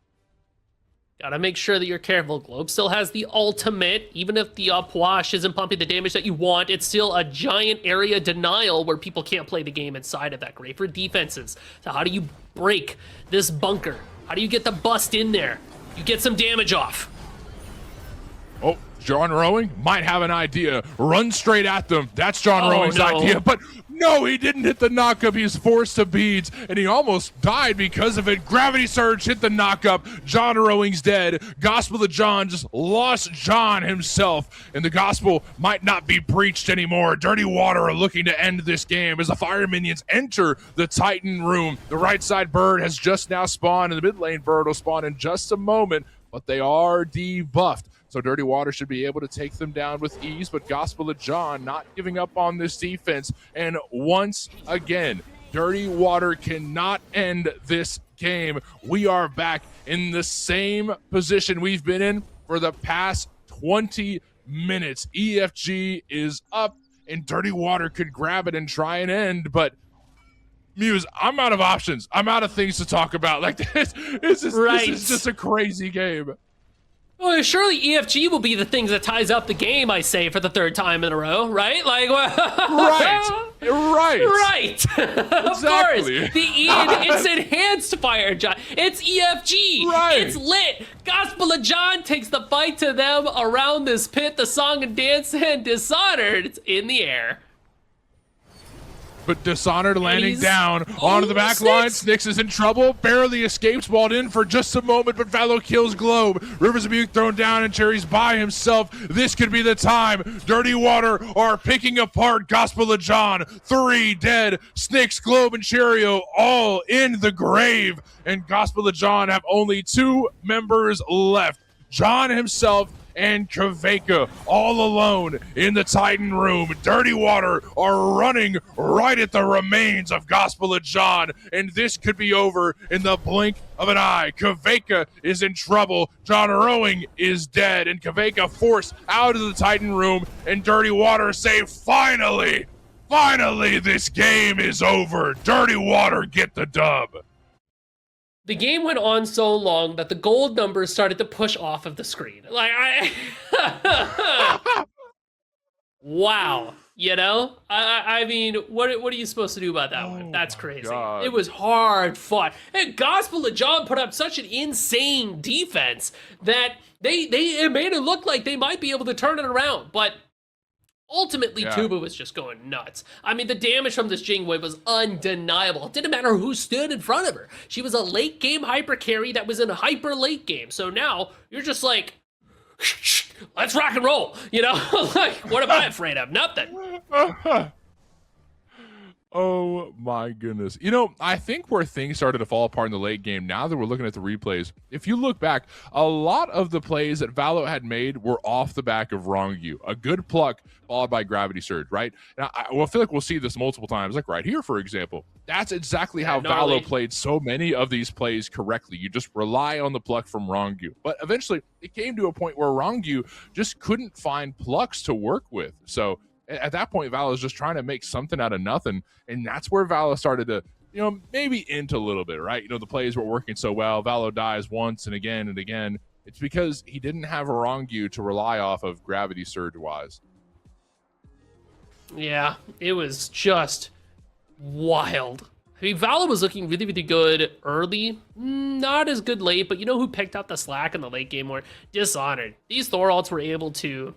Gotta make sure that you're careful. Globe still has the ultimate. Even if the upwash isn't pumping the damage that you want, it's still a giant area denial where people can't play the game inside of that. Great for defenses. So how do you break this bunker? How do you get the bust in there? You get some damage off. Oh, John Rowing might have an idea. Run straight at them. That's John Rowing's idea, but no, he didn't hit the knockup. He was forced to beads, and he almost died because of it. Gravity Surge hit the knockup. John Rowing's dead. Gospel of John just lost John himself, and the gospel might not be preached anymore. Dirty Water are looking to end this game as the fire minions enter the Titan room. The right side bird has just now spawned, and the mid lane bird will spawn in just a moment, but they are debuffed. So Dirty Water should be able to take them down with ease, but Gospel of John not giving up on this defense. And once again, Dirty Water cannot end this game, we are back in the same position we've been in for the past 20 minutes. EFG is up, and Dirty Water could grab it and try and end, but Muse, I'm out of options. I'm out of things to talk about. Like this is just a crazy game. Well, surely EFG will be the thing that ties up the game, I say, for the third time in a row, right? Like, right. Of course. It's enhanced fire, John. It's EFG. Right. It's lit. Gospel of John takes the fight to them around this pit, the song and dance, and Dishonored. It's in the air. But Dishonored landing down onto the back line. Snicks is in trouble. Barely escapes, walled in for just a moment, but Valo kills Globe. Rivers of Buke thrown down, and Cherry's by himself. This could be the time. Dirty Water are picking apart Gospel of John. 3 dead. Snicks, Globe, and Cherio all in the grave. And Gospel of John have only 2 members left. John himself and Kaveka all alone in the Titan room. Dirty Water are running right at the remains of Gospel of John, and this could be over in the blink of an eye. Kaveka is in trouble. John Rowing is dead, and Kaveka forced out of the Titan room, and Dirty Water say, finally, this game is over. Dirty Water get the dub. The game went on so long that the gold numbers started to push off of the screen. Like, wow. You know? I mean, what are you supposed to do about that one? That's crazy. God. It was hard fought. And Gospel of John put up such an insane defense that it made it look like they might be able to turn it around. But ultimately, Tuba was just going nuts. I mean, the damage from this Jingwei was undeniable. It didn't matter who stood in front of her. She was a late game hyper carry that was in a hyper late game. So now you're just like, let's rock and roll. You know, like, what am I afraid of? Nothing. Oh my goodness. You know, I think where things started to fall apart in the late game, now that we're looking at the replays, if you look back, a lot of the plays that Valo had made were off the back of wrong you. A good pluck followed by gravity surge, right? Now, I feel like we'll see this multiple times, like right here, for example. That's exactly how Valo played so many of these plays correctly. You just rely on the pluck from Rongyu. But eventually, it came to a point where Rongyu just couldn't find plucks to work with. So at that point, Valo is just trying to make something out of nothing, and that's where Valo started to, you know, maybe into a little bit, right? You know, the plays were working so well. Valo dies once and again and again. It's because he didn't have a Rongyu to rely off of gravity surge-wise. Yeah, it was just wild. I mean, Valo was looking really, really good early. Not as good late, but you know who picked up the slack in the late game more? Dishonored. These Thor ults were able to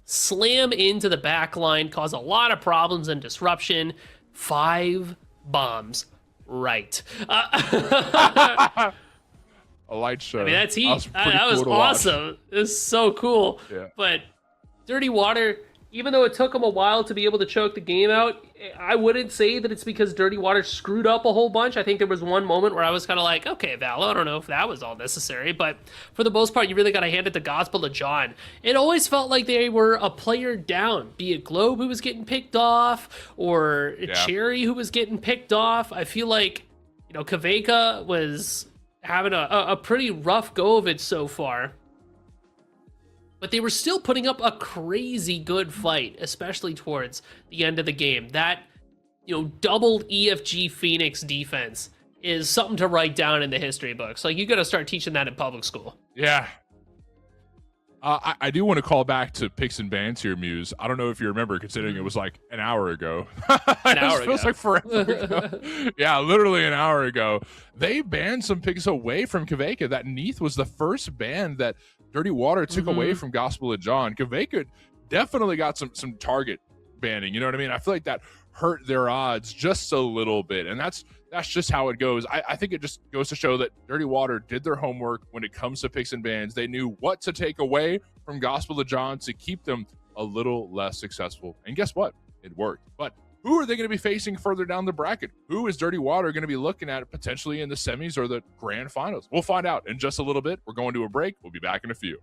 slam into the back line, cause a lot of problems and disruption. 5 bombs. Right. A light show. I mean, that's heat. That was awesome. It was so cool. Yeah. But Dirty Water, even though it took them a while to be able to choke the game out, I wouldn't say that it's because Dirty Water screwed up a whole bunch. I think there was one moment where I was kind of like, okay, Valo, I don't know if that was all necessary. But for the most part, you really got to hand it to Gospel of John. It always felt like they were a player down, be it Globe who was getting picked off or Cherry who was getting picked off. I feel like, you know, Kaveka was having a pretty rough go of it so far. But they were still putting up a crazy good fight, especially towards the end of the game. That, you know, doubled EFG Phoenix defense is something to write down in the history books. Like, you got to start teaching that in public school. Yeah. I do want to call back to picks and bans here, Muse. I don't know if you remember, considering it was like an hour ago. It feels like forever ago. Yeah, literally an hour ago. They banned some picks away from Kaveka. That Neath was the first ban that Dirty Water took away from Gospel of John. Kaveka definitely got some target banning. You know what I mean? I feel like that hurt their odds just a little bit, and that's just how it goes. I think it just goes to show that Dirty Water did their homework when it comes to picks and bans. They knew what to take away from Gospel of John to keep them a little less successful. And guess what? It worked. But who are they going to be facing further down the bracket? Who is Dirty Water going to be looking at potentially in the semis or the grand finals? We'll find out in just a little bit. We're going to a break. We'll be back in a few.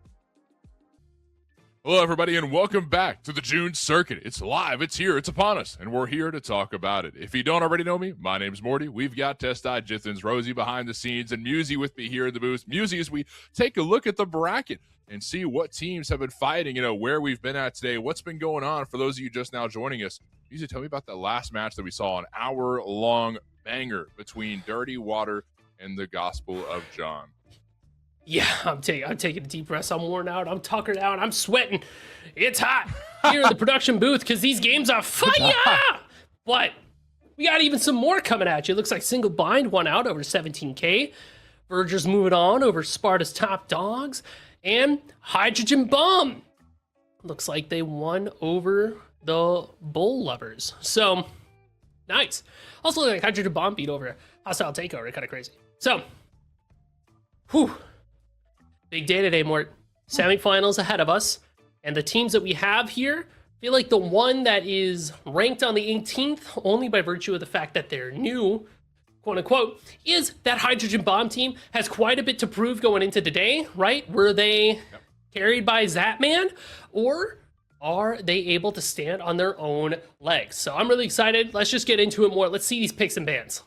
Hello, everybody, and welcome back to the June Circuit. It's live, it's here, it's upon us, and we're here to talk about it. If you don't already know me, my name's Morty. We've got Testai, Jithens, Rosie behind the scenes, and Musy with me here in the booth. Musy, as we take a look at the bracket and see what teams have been fighting, where we've been at today, what's been going on for those of you just now joining us. Musy, tell me about that last match that we saw, an hour-long banger between Dirty Water and the Gospel of John. Yeah, I'm taking a deep breath. I'm worn out. I'm tuckered out. I'm sweating. It's hot here in the production booth because these games are fire. But we got even some more coming at you. It looks like Single Bind won out over 17K. Verger's moving on over Sparta's Top Dogs. And Hydrogen Bomb. Looks like they won over the Bull Lovers. So, nice. Also, like Hydrogen Bomb beat over Hostile Takeover. Kind of crazy. So, whew. Big day today, Mort. Semifinals ahead of us. And the teams that we have here, I feel like the one that is ranked on the 18th, only by virtue of the fact that they're new, quote unquote, is that Hydrogen Bomb team has quite a bit to prove going into today, right? Were they carried by Zapman? Or are they able to stand on their own legs? So I'm really excited. Let's just get into it more. Let's see these picks and bans.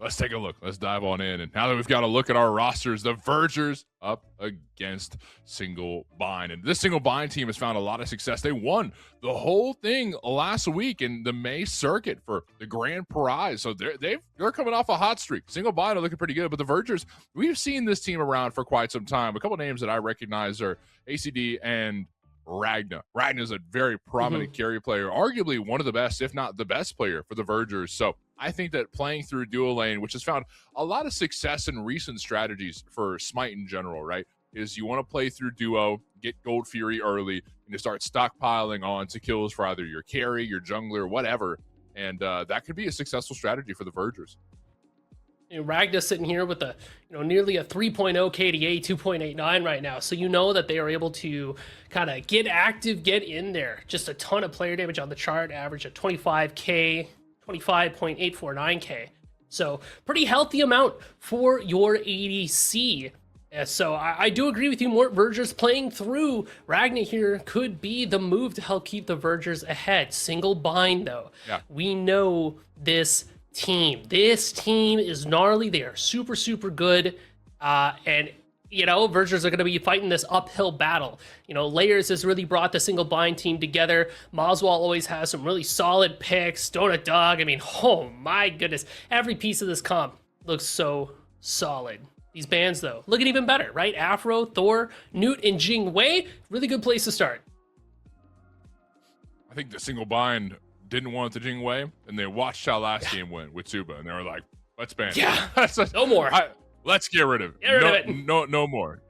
Let's take a look. Let's dive on in. And now that we've got a look at our rosters, the Vergers up against Single Bind. And this Single Bind team has found a lot of success. They won the whole thing last week in the May circuit for the grand prize. So they're coming off a hot streak. Single Bind are looking pretty good. But the Vergers, we've seen this team around for quite some time. A couple names that I recognize are ACD and Ragna. Ragna is a very prominent carry player, arguably one of the best, if not the best player for the Vergers. So I think that playing through duo lane, which has found a lot of success in recent strategies for Smite in general, right, is you want to play through duo, get Gold Fury early, and you start stockpiling on to kills for either your carry, your jungler, whatever. And that could be a successful strategy for the Vergers. Ragna sitting here with a nearly a 3.0 KDA, 2.89 right now. So you know that they are able to kind of get active, get in there. Just a ton of player damage on the chart, average at 25K, 25.849K. So pretty healthy amount for your ADC. So I do agree with you, Mort. Vergers playing through Ragna here could be the move to help keep the Vergers ahead. Single Bind, though. Yeah. We know this team. This team is gnarly. They are super, super good. And Vergers are going to be fighting this uphill battle. Layers has really brought the Single Bind team together. Moswell always has some really solid picks. Donut Dog, oh my goodness. Every piece of this comp looks so solid. These bands, though, looking even better, right? Afro, Thor, Newt, and Jing Wei. Really good place to start. I think the Single Bind didn't want the Jing Wei, and they watched how last game went with Tuba, and they were like, let's ban it. Yeah, no more. Let's get rid of it. Get rid of it. No more.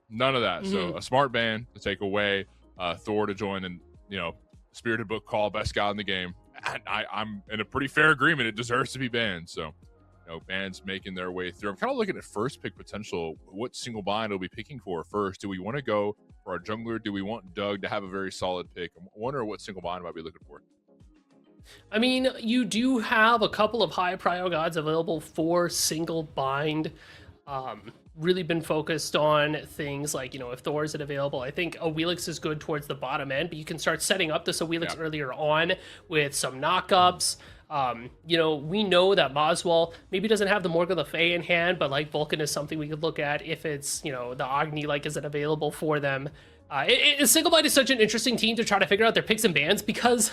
None of that. So a smart ban to take away Thor to join, and Spirited Book Call, best guy in the game. And I'm in a pretty fair agreement. It deserves to be banned. So bans making their way through. I'm kind of looking at first pick potential. What Single Bind will be picking for first? Do we want to go for our jungler? Do we want Doug to have a very solid pick? I wonder what Single Bind might be looking for. You do have a couple of high prio gods available for Single Bind. Really been focused on things like, if Thor isn't available, I think Awilix is good towards the bottom end, but you can start setting up this Awilix earlier on with some knockups. We know that Moswell maybe doesn't have the Morgan Le Fay in hand, but like Vulcan is something we could look at if it's, the Agni isn't available for them. Single Bind is such an interesting team to try to figure out their picks and bans because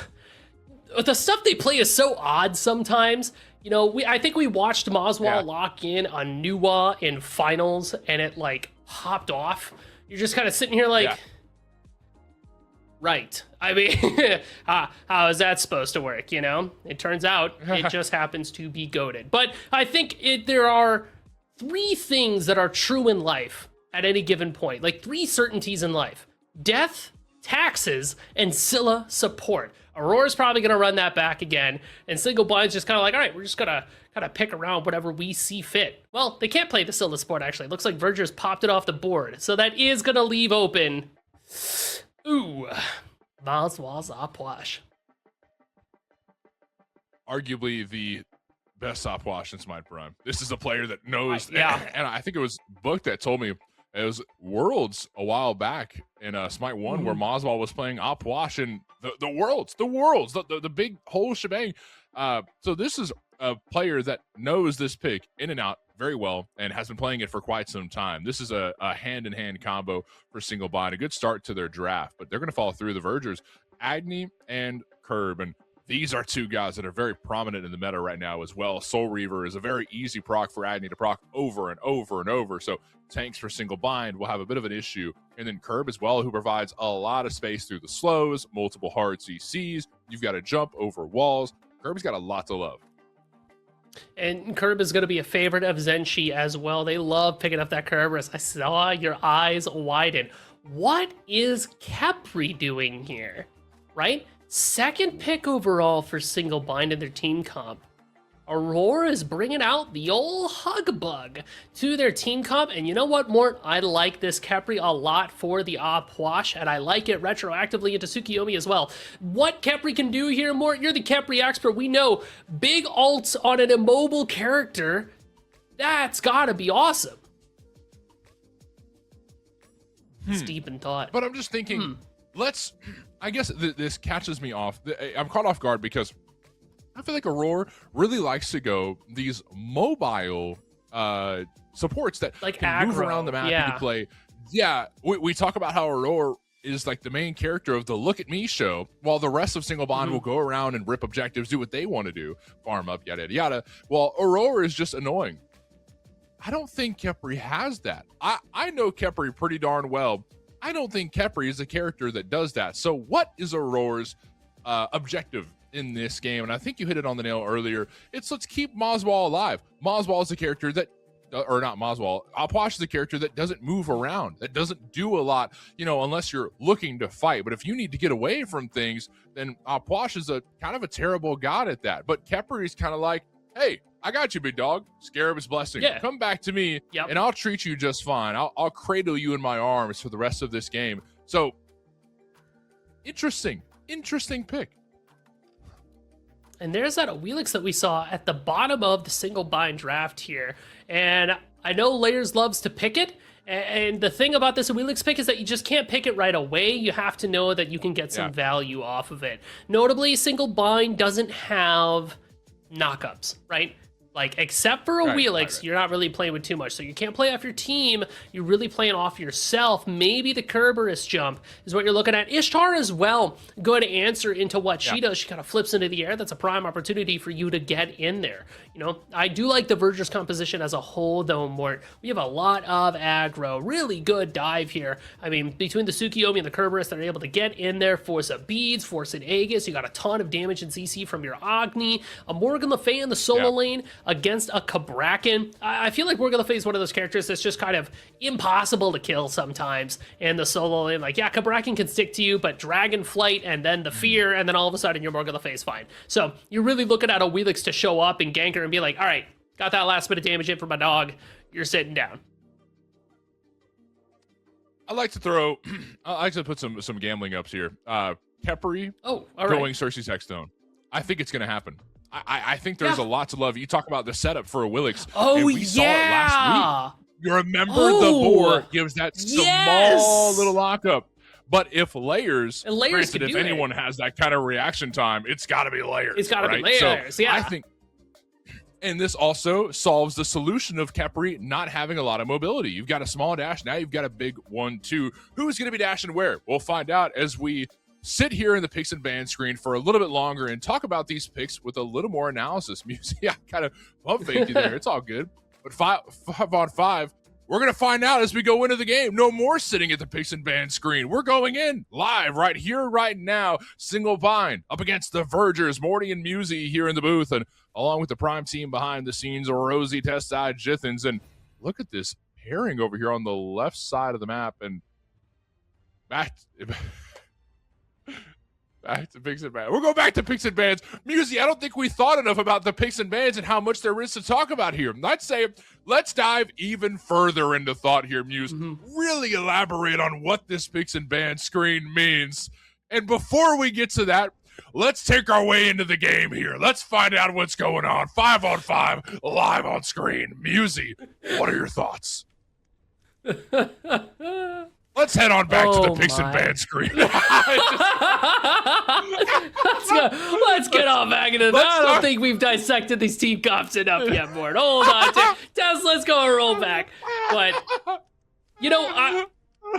the stuff they play is so odd sometimes. I think we watched Moswell lock in on Nuwa in finals, and it popped off. You're just kind of sitting here right. How is that supposed to work? It turns out it just happens to be goated. But I think there are three things that are true in life at any given point, like three certainties in life: death, taxes, and Scylla support. Aurora's probably going to run that back again, and Single Bind's just kind of all right, we're just going to kind of pick around whatever we see fit. Well, they can't play the Scylla support, actually. It looks like Verger's popped it off the board, so that is going to leave open Moswell's Apwash. Arguably the best Apwash in Smite Prime. This is a player that knows, and I think it was Book that told me It was Worlds a while back in Smite 1 where Moswell was playing Opwash and the Worlds, the big whole shebang. So this is a player that knows this pick in and out very well and has been playing it for quite some time. This is a hand-in-hand combo for single bind. A good start to their draft, but they're going to fall through the Vergers, Agni and Curb. And these are two guys that are very prominent in the meta right now as well. Soul Reaver is a very easy proc for Agni to proc over and over and over. So tanks for single bind will have a bit of an issue. And then Curb as well, who provides a lot of space through the slows, multiple hard CCs. You've got to jump over walls. Curb's got a lot to love. And Curb is going to be a favorite of Zenshi as well. They love picking up that Kerberos. I saw your eyes widen. What is Khepri doing here, right? Second pick overall for single bind in their team comp. Aurora is bringing out the old hug bug to their team comp. And you know what, Mort? I like this Khepri a lot for the Opwash, and I like it retroactively into Tsukiyomi as well. What Khepri can do here, Mort? You're the Khepri expert. We know big ults on an immobile character. That's gotta be awesome. It's deep in thought. But I'm just thinking, I guess this catches me off. I'm caught off guard because I feel like Aurora really likes to go these mobile supports that like can move aggro, around the map and play. Yeah, we talk about how Aurora is like the main character of the Look at Me show, while the rest of Single Bond will go around and rip objectives, do what they want to do, farm up, yada, yada, yada. While Aurora is just annoying. I don't think Khepri has that. I know Khepri pretty darn well. I don't think Khepri is a character that does that. So what is Aurora's objective in this game? And I think you hit it on the nail earlier. It's let's keep Moswell alive. Moswell is a character that, or not Moswell, Opwash is a character that doesn't move around, that doesn't do a lot, unless you're looking to fight. But if you need to get away from things, then Opwash is a kind of a terrible god at that. But Khepri is kind of like, hey, I got you, big dog. Scarab's blessing. Yeah. Come back to me, and I'll treat you just fine. I'll cradle you in my arms for the rest of this game. So, interesting pick. And there's that Awilix that we saw at the bottom of the single bind draft here. And I know Layers loves to pick it. And the thing about this Awilix pick is that you just can't pick it right away. You have to know that you can get some value off of it. Notably, single bind doesn't have knockups, right? Like, except for Awilix, you're not really playing with too much. So you can't play off your team. You're really playing off yourself. Maybe the Kerberos jump is what you're looking at. Ishtar as well, good answer into what she does. She kind of flips into the air. That's a prime opportunity for you to get in there. I do like the Verger's composition as a whole, though, Mort. We have a lot of aggro. Really good dive here. I mean, between the Tsukiyomi and the Kerberos, they're able to get in there, force a beads, force an Aegis. You got a ton of damage and CC from your Agni. A Morgan Le Fay in the solo lane against a Kabrakan. I feel like Morgan Le Fay is one of those characters that's just kind of impossible to kill sometimes in the solo lane. Like, Kabrakan can stick to you, but Dragonflight and then the Fear, and then all of a sudden your Morgan Le Fay is fine. So you're really looking at a Awilix to show up and gank her and be like, all right, got that last bit of damage in for my dog. You're sitting down. I like to put some gambling ups here. Khepri going Cersei's Hexstone. I think it's going to happen. I think there's a lot to love. You talk about the setup for Awilix. Oh, we saw it last week. You remember the boar gives that small little lockup. But if Layers, granted, if anyone has that kind of reaction time, it's got to be Layers. It's got to be Layers, so I think, and this also solves the solution of Khepri not having a lot of mobility. You've got a small dash. Now you've got a big 1-2. Who's going to be dashing where? We'll find out as we sit here in the picks and ban screen for a little bit longer and talk about these picks with a little more analysis. I kind of pump faked you there. It's all good. But 5-on-5, we're going to find out as we go into the game. No more sitting at the picks and ban screen. We're going in live right here, right now. Single bind up against the Vergers, Morty and Musi here in the booth, and along with the prime team behind the scenes, Rosie, Testside, Jithens. And look at this pairing over here on the left side of the map. And back to picks and bans. We'll go back to picks and bans. Musi, I don't think we thought enough about the picks and bans and how much there is to talk about here. I'd say let's dive even further into thought here, Muse. Really elaborate on what this picks and bans screen means. And before we get to that, let's take our way into the game here. Let's find out what's going on. 5-on-5, live on screen. Musi, what are your thoughts? Let's head on back to the Oh Pixel my. Band screen. Let's get on back into that. I don't think we've dissected these team comps enough yet, Mort. Hold on, Tess. Let's go and roll back. But you know,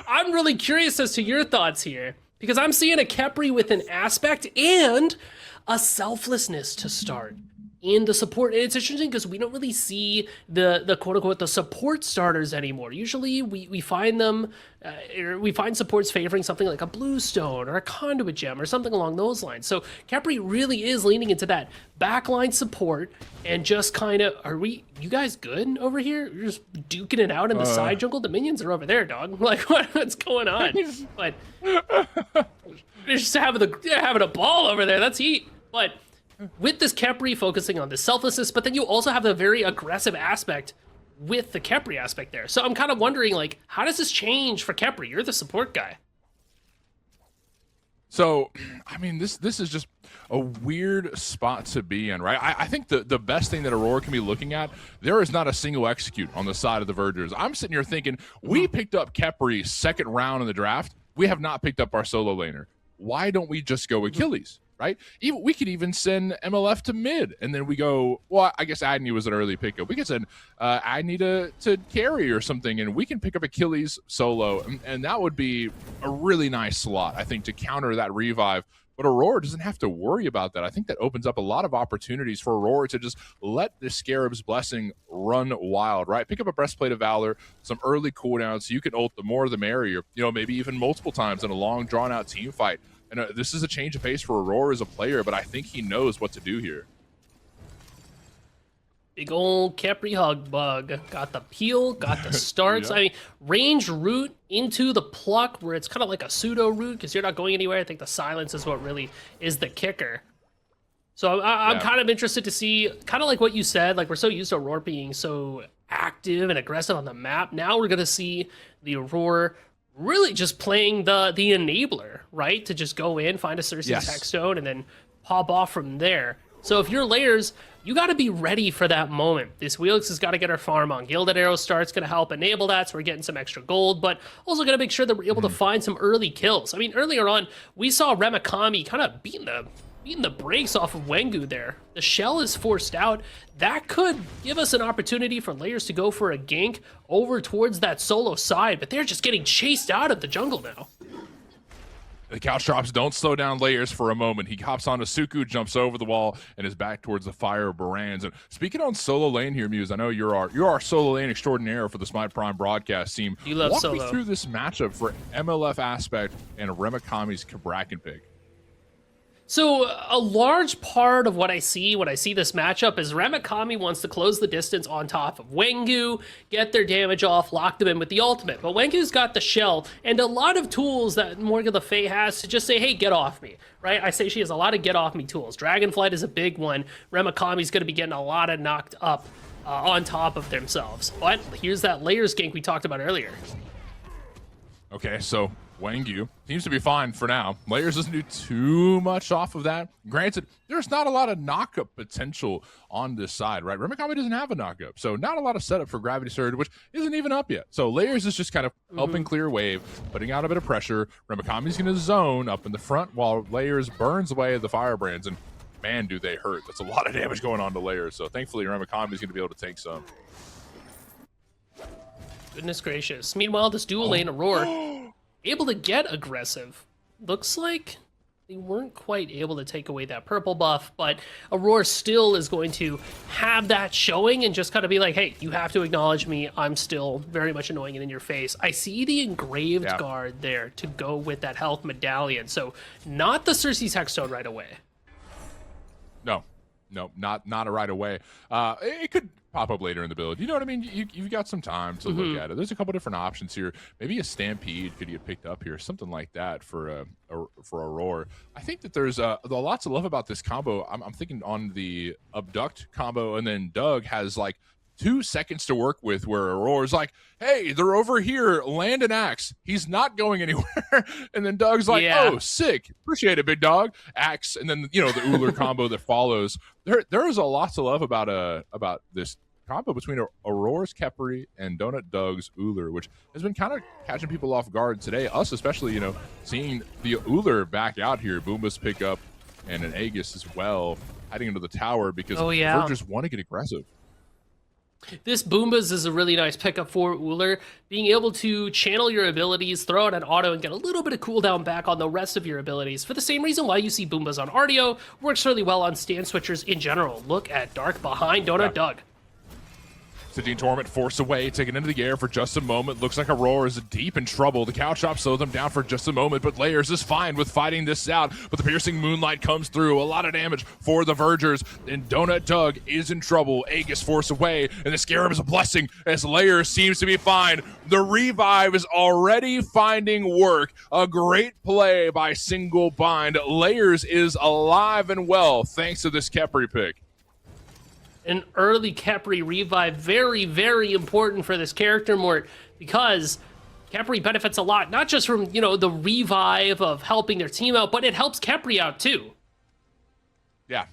I'm really curious as to your thoughts here because I'm seeing a Khepri with an aspect and a selflessness to start in the support. And it's interesting because we don't really see the quote unquote the support starters anymore. Usually we find them, we find supports favoring something like a Bluestone or a Conduit Gem or something along those lines. So Khepri really is leaning into that backline support and just kind of, you guys good over here? You're just duking it out in the side jungle? The minions are over there, dog. Like, what's going on? But they're just they're having a ball over there. That's heat. But with this Khepri focusing on the selflessness, but then you also have the very aggressive aspect with the Khepri aspect there. So I'm kind of wondering, like, how does this change for Khepri? You're the support guy. So, I mean, this is just a weird spot to be in, right? I think the best thing that Aurora can be looking at, there is not a single execute on the side of the Vergers. I'm sitting here thinking, we picked up Khepri second round in the draft. We have not picked up our solo laner. Why don't we just go Achilles? Right? We could even send MLF to mid, and then we go, well, I guess Agni was an early pickup. We could send Agni to carry or something, and we can pick up Achilles solo, and that would be a really nice slot, I think, to counter that revive. But Aurora doesn't have to worry about that. I think that opens up a lot of opportunities for Aurora to just let the Scarab's Blessing run wild, right? Pick up a Breastplate of Valor, some early cooldowns, so you can ult the more the merrier, maybe even multiple times in a long, drawn-out team fight. And this is a change of pace for Aurora as a player, but I think he knows what to do here. Big old Khepri hug bug. Got the peel, got the starts. Yeah. I mean, range root into the pluck where it's kind of like a pseudo root because you're not going anywhere. I think the silence is what really is the kicker. So I'm kind of interested to see, kind of like what you said, like we're so used to Aurora being so active and aggressive on the map. Now we're going to see the Aurora really just playing the enabler, right? To just go in, find a Cersei's Hexstone, and then pop off from there. So if you're layers, you got to be ready for that moment. This Wheelix has got to get our farm on. Gilded Arrow start's going to help enable that, so we're getting some extra gold, but also going to make sure that we're able to find some early kills. I mean, earlier on, we saw Remakami kind of beating the brakes off of Wengu there. The shell is forced out. That could give us an opportunity for layers to go for a gank over towards that solo side, but they're just getting chased out of the jungle now. The couch drops don't slow down layers for a moment. He hops onto Suku, jumps over the wall, and is back towards the fire of Barans. And speaking on solo lane here, Muse, I know you're our solo lane extraordinaire for the Smite Prime broadcast team. You love Walk solo. me through this matchup for MLF Aspect and Remakami's Bracken pick. So a large part of what I see when I see this matchup is Remakami wants to close the distance on top of Wengu, get their damage off, lock them in with the ultimate. But Wengu's got the shell and a lot of tools that Morgan Le Fay has to just say, hey, get off me, right? I say she has a lot of get off me tools. Dragonflight is a big one. Remakami's going to be getting a lot of knocked up on top of themselves. But here's that layers gank we talked about earlier. Okay, so Wengu seems to be fine for now. Layers doesn't do too much off of that. Granted, there's not a lot of knockup potential on this side, right? Remakami doesn't have a knockup, so not a lot of setup for Gravity Surge, which isn't even up yet. So Layers is just kind of helping clear wave, putting out a bit of pressure. Remakami's going to zone up in the front while Layers burns away the Firebrands, and man, do they hurt. That's a lot of damage going on to Layers, so thankfully Remakami's going to be able to take some. Goodness gracious. Meanwhile, this dual lane Aurora able to get aggressive. Looks like they weren't quite able to take away that purple buff, but Aurora still is going to have that showing and just kind of be like, hey, you have to acknowledge me. I'm still very much annoying and in your face. I see the engraved guard there to go with that health medallion. So not the Cersei's Hexstone right away. No, not right away. It could pop up later in the build. You know what I mean? You've got some time to look at it. There's a couple different options here. Maybe a Stampede could get picked up here, something like that for Aurora. I think that there's a lot to love about this combo. I'm thinking on the Abduct combo, and then Doug has like 2 seconds to work with where Aurora's like, hey, they're over here, land an axe. He's not going anywhere. And then Doug's like, oh, sick. Appreciate it, big dog. Axe. And then, the Uller combo that follows. There is a lot to love about this combo between Aurora's Khepri and Donut Doug's Uller, which has been kind of catching people off guard today. Us especially, seeing the Uller back out here, Boomba's pick up, and an Aegis as well, heading into the tower because Vergers want to get aggressive. This Boombas is a really nice pickup for Uller. Being able to channel your abilities, throw out an auto, and get a little bit of cooldown back on the rest of your abilities. For the same reason why you see Boombas on Artio, works really well on stand switchers in general. Look at Dark behind Donut Doug. Sitting Torment forced away, taken into the air for just a moment. Looks like Aurora is deep in trouble. The cow chop slows them down for just a moment, but Layers is fine with fighting this out. But the piercing moonlight comes through. A lot of damage for the Vergers, and Donut Doug is in trouble. Aegis forced away, and the Scarab is a blessing as Layers seems to be fine. The revive is already finding work. A great play by Single Bind. Layers is alive and well thanks to this Khepri pick. An early Khepri revive, very, very important for this character, Mort, because Khepri benefits a lot, not just from, the revive of helping their team out, but it helps Khepri out too. Yeah.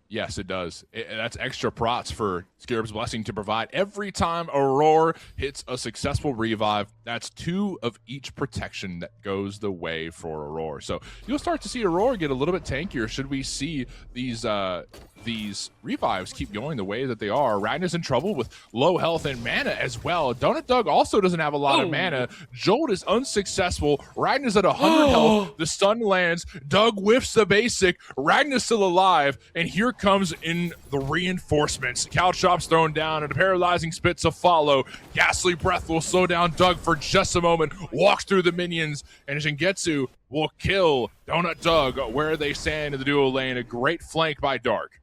Yes, it does. That's extra prots for Scarab's Blessing to provide. Every time Aurora hits a successful revive, that's 2 of each protection that goes the way for Aurora. So you'll start to see Aurora get a little bit tankier should we see these revives keep going the way that they are. Ragnar's in trouble with low health and mana as well. Donut Doug also doesn't have a lot of mana. Jolt is unsuccessful. Ragnar's at 100 health. The stun lands. Doug whiffs the basic. Ragnar's still alive. And here comes in the reinforcements. Caltrops thrown down and a paralyzing spit to follow. Ghastly Breath will slow down Doug for just a moment. Walks through the minions. And Shingetsu will kill Donut Doug where they stand in the duo lane. A great flank by Dark.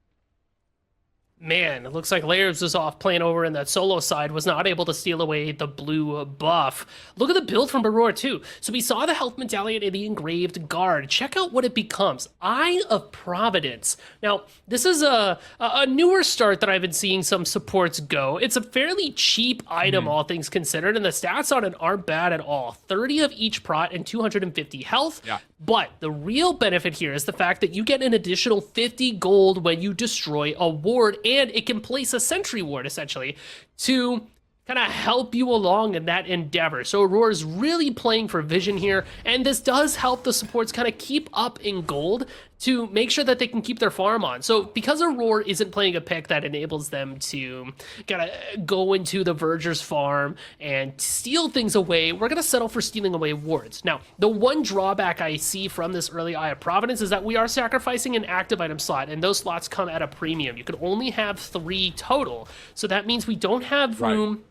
Man, it looks like Layers was off playing over in that solo side, was not able to steal away the blue buff. Look at the build from Aurora too. So we saw the health medallion and the engraved guard. Check out what it becomes. Eye of Providence. Now, this is a newer start that I've been seeing some supports go. It's a fairly cheap item, all things considered, and the stats on it aren't bad at all. 30 of each prot and 250 health. Yeah. But the real benefit here is the fact that you get an additional 50 gold when you destroy a ward, and it can place a sentry ward, essentially, to kind of help you along in that endeavor. So Aurora's really playing for vision here, and this does help the supports kind of keep up in gold to make sure that they can keep their farm on. So because Aurora isn't playing a pick that enables them to kind of go into the Verger's farm and steal things away, we're going to settle for stealing away wards. Now, the one drawback I see from this early Eye of Providence is that we are sacrificing an active item slot, and those slots come at a premium. You can only have 3 total, so that means we don't have room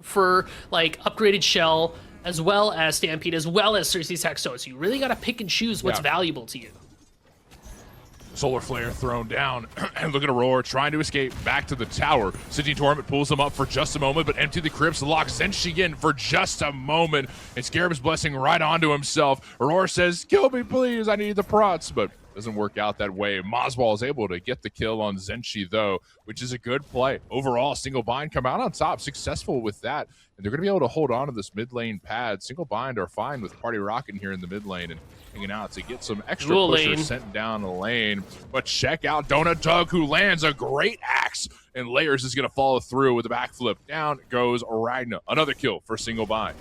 for like upgraded shell, as well as Stampede, as well as Cersei's Hexstone. So you really got to pick and choose what's valuable to you. Solar Flare thrown down, and look at Aurora trying to escape back to the tower. Sitting Torment pulls him up for just a moment, but empty the crypts, locks Zenshi in for just a moment, and Scarab's Blessing right onto himself. Aurora says, "Kill me, please, I need the prots," but doesn't work out that way. Moswall is able to get the kill on Zenshi, though, which is a good play. Overall, Single Bind come out on top, successful with that, and they're going to be able to hold on to this mid lane pad. Single Bind are fine with Party Rockin' here in the mid lane and hanging out to get some extra pushers sent down the lane. But check out Donut Doug, who lands a great axe, and Layers is going to follow through with a backflip. Down goes Ragna. Another kill for Single Bind.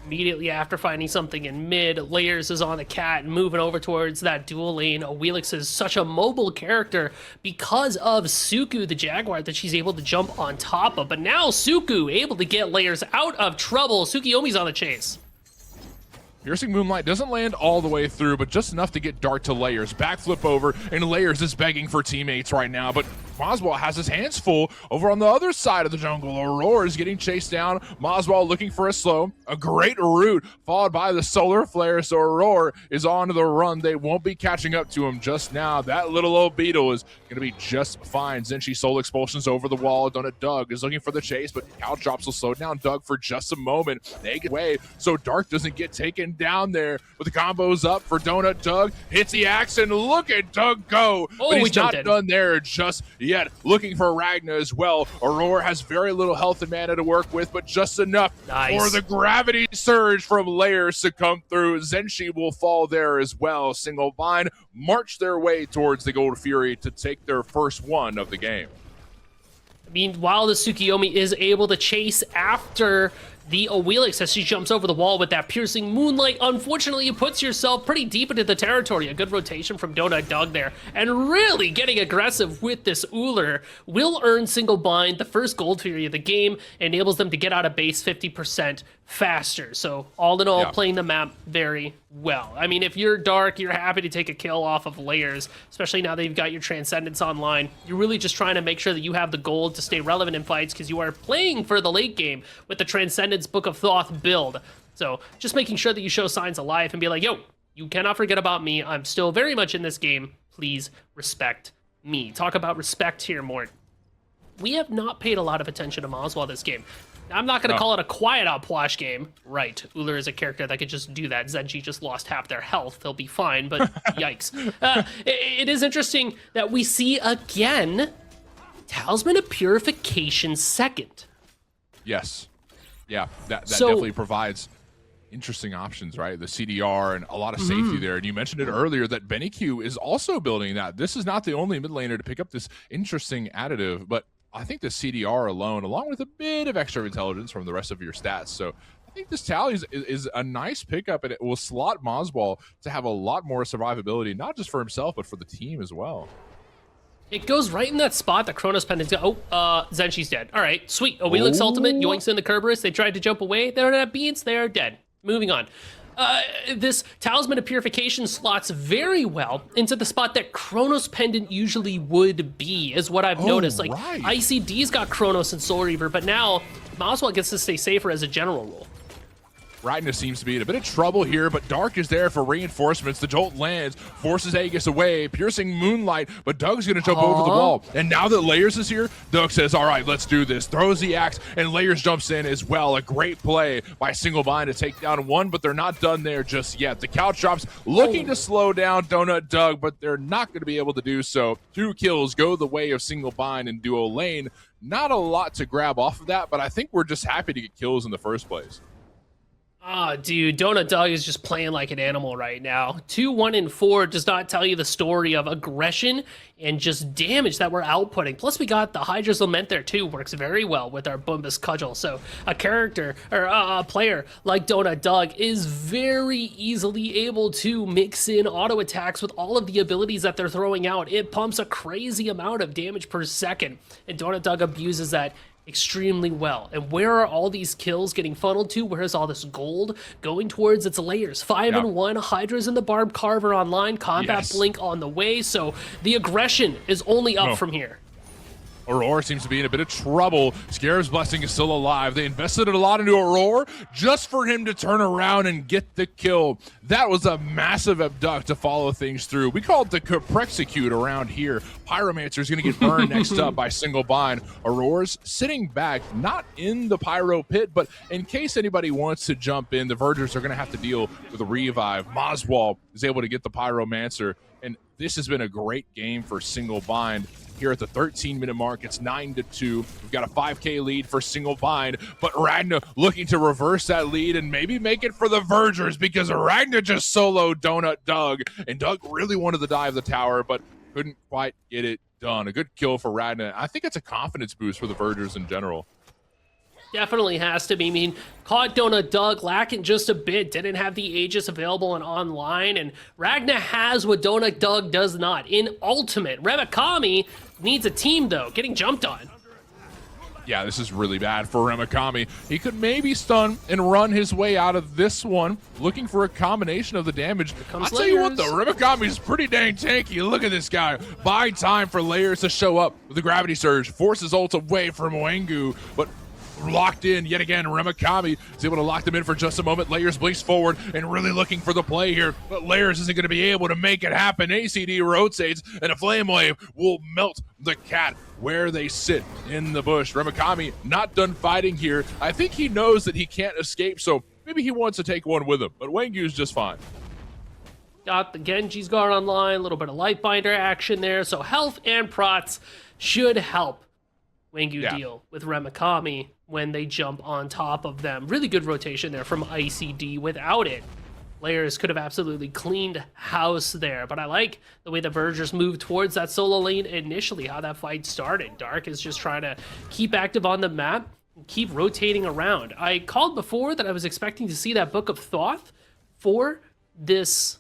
Immediately after finding something in mid, Layers is on the cat and moving over towards that dual lane. Wheelix is such a mobile character because of Suku, the Jaguar, that she's able to jump on top of. But now Suku able to get Layers out of trouble. Tsukiyomi's on the chase. Piercing Moonlight doesn't land all the way through, but just enough to get Dart to Layers. Backflip over, and Layers is begging for teammates right now, but Moswall has his hands full over on the other side of the jungle. Aurora is getting chased down. Moswall looking for a slow. A great root, followed by the Solar Flare, so Aurora is on to the run. They won't be catching up to him just now. That little old beetle is going to be just fine. Zenshi Soul Expulsions over the wall. Donut Doug is looking for the chase, but Caltrops will slow down Doug for just a moment. They get away, so Dark doesn't get taken down there, but the combo's up for Donut Doug. Hits the axe, and look at Doug go. But he's not done there just yet. Looking for Ragna as well. Aurora has very little health and mana to work with, but just enough for the gravity surge from Layers to come through. Zenshi will fall there as well. Single Bind march their way towards the Gold Fury to take their first one of the game. Meanwhile, the Tsukiyomi is able to chase after the Awilix as she jumps over the wall with that piercing moonlight. Unfortunately, it puts yourself pretty deep into the territory. A good rotation from Donut Dog there. And really getting aggressive with this Uller will earn single bind. The first gold fury of the game enables them to get out of base 50% faster. So all in all, playing the map very well. I mean, if you're Dark, you're happy to take a kill off of Layers, especially now that you've got your Transcendence online. You're really just trying to make sure that you have the gold to stay relevant in fights because you are playing for the late game with the Transcendence Book of Thoth build. So just making sure that you show signs of life and be like, yo, you cannot forget about me. I'm still very much in this game. Please respect me. Talk about respect here, Mort. We have not paid a lot of attention to Maswell this game. I'm not going to call it a quiet outplash game. Right, Uller is a character that could just do that. Zenji just lost half their health. They'll be fine, but yikes. It is interesting that we see again Talisman of Purification second. Yes. Yeah, that definitely provides interesting options, right? The CDR and a lot of safety there. And you mentioned it earlier that Benny Q is also building that. This is not the only mid laner to pick up this interesting additive, but I think the CDR alone, along with a bit of extra intelligence from the rest of your stats. So I think this tally is a nice pickup, and it will slot Maswell to have a lot more survivability, not just for himself, but for the team as well. It goes right in that spot that Chronos Pendant's got. Oh, Zenshi's dead. All right, sweet. Awilix ultimate, yoinks in the Kerberos. They tried to jump away. They're not beans. They are dead. Moving on. This Talisman of Purification slots very well into the spot that Chronos Pendant usually would be, is what I've noticed. Like, right. ICD's got Chronos and Soul Reaver, but now Maswell gets to stay safer as a general rule. Ragnar seems to be in a bit of trouble here, but Dark is there for reinforcements. The jolt lands, forces Aegis away, piercing Moonlight, but Doug's going to jump over the wall. And now that Layers is here, Doug says, all right, let's do this. Throws the axe, and Layers jumps in as well. A great play by Single Bind to take down one, but they're not done there just yet. The couch drops, looking to slow down Donut Doug, but they're not going to be able to do so. 2 kills go the way of Single Bind and Duo Lane. Not a lot to grab off of that, but I think we're just happy to get kills in the first place. Ah, dude, Donut Dog is just playing like an animal right now. 2, 1, and 4 does not tell you the story of aggression and just damage that we're outputting. Plus, we got the Hydra's Lament there too. Works very well with our Bumbus Cudgel. So a character or a player like Donut Dog is very easily able to mix in auto attacks with all of the abilities that they're throwing out. It pumps a crazy amount of damage per second, and Donut Dog abuses that extremely well. And where are all these kills getting funneled to? Where is all this gold going towards? Its Layers. 5 and 1. Hydra's in the Barb Carver online. Combat Blink on the way. So the aggression is only up from here. Aurora seems to be in a bit of trouble. Scarab's Blessing is still alive. They invested a lot into Aurora just for him to turn around and get the kill. That was a massive abduct to follow things through. We call it the Caprexecute around here. Pyromancer is going to get burned next up by Single Bind. Aurora's sitting back, not in the Pyro pit, but in case anybody wants to jump in, the Vergers are going to have to deal with a revive. Maswell is able to get the Pyromancer, and this has been a great game for Single Bind. Here at the 13-minute mark, it's 9-2. We've got a 5K lead for Single Bind, but Ragnar looking to reverse that lead and maybe make it for the Vergers because Ragnar just soloed Donut Doug, and Doug really wanted to dive the tower, but couldn't quite get it done. A good kill for Ragnar. I think it's a confidence boost for the Vergers in general. Definitely has to be. I mean, caught Donut Doug lacking just a bit, didn't have the Aegis available and online, and Ragnar has what Donut Doug does not. In Ultimate, Remikami needs a team, though, getting jumped on. Yeah, this is really bad for Remikami. He could maybe stun and run his way out of this one, looking for a combination of the damage. I'll tell you what, though, Remikami is pretty dang tanky. Look at this guy. Buying time for Layers to show up with the Gravity Surge. Forces ult away from Wengu, but locked in yet again. Remikami is able to lock them in for just a moment. Layers blinks forward and really looking for the play here, but Layers isn't going to be able to make it happen. ACD rotates, and a Flame Wave will melt the cat where they sit in the bush. Remikami not done fighting here. I think he knows that he can't escape, so maybe he wants to take one with him, but Wengu's just fine. Got the Genji's Guard online, a little bit of Lightbinder action there, so health and prots should help Wengu deal with Remikami when they jump on top of them. Really good rotation there from ICD without it. Layers could have absolutely cleaned house there, but I like the way the Vergers moved towards that solo lane initially, how that fight started. Dark is just trying to keep active on the map, keep rotating around. I called before that I was expecting to see that Book of Thoth for this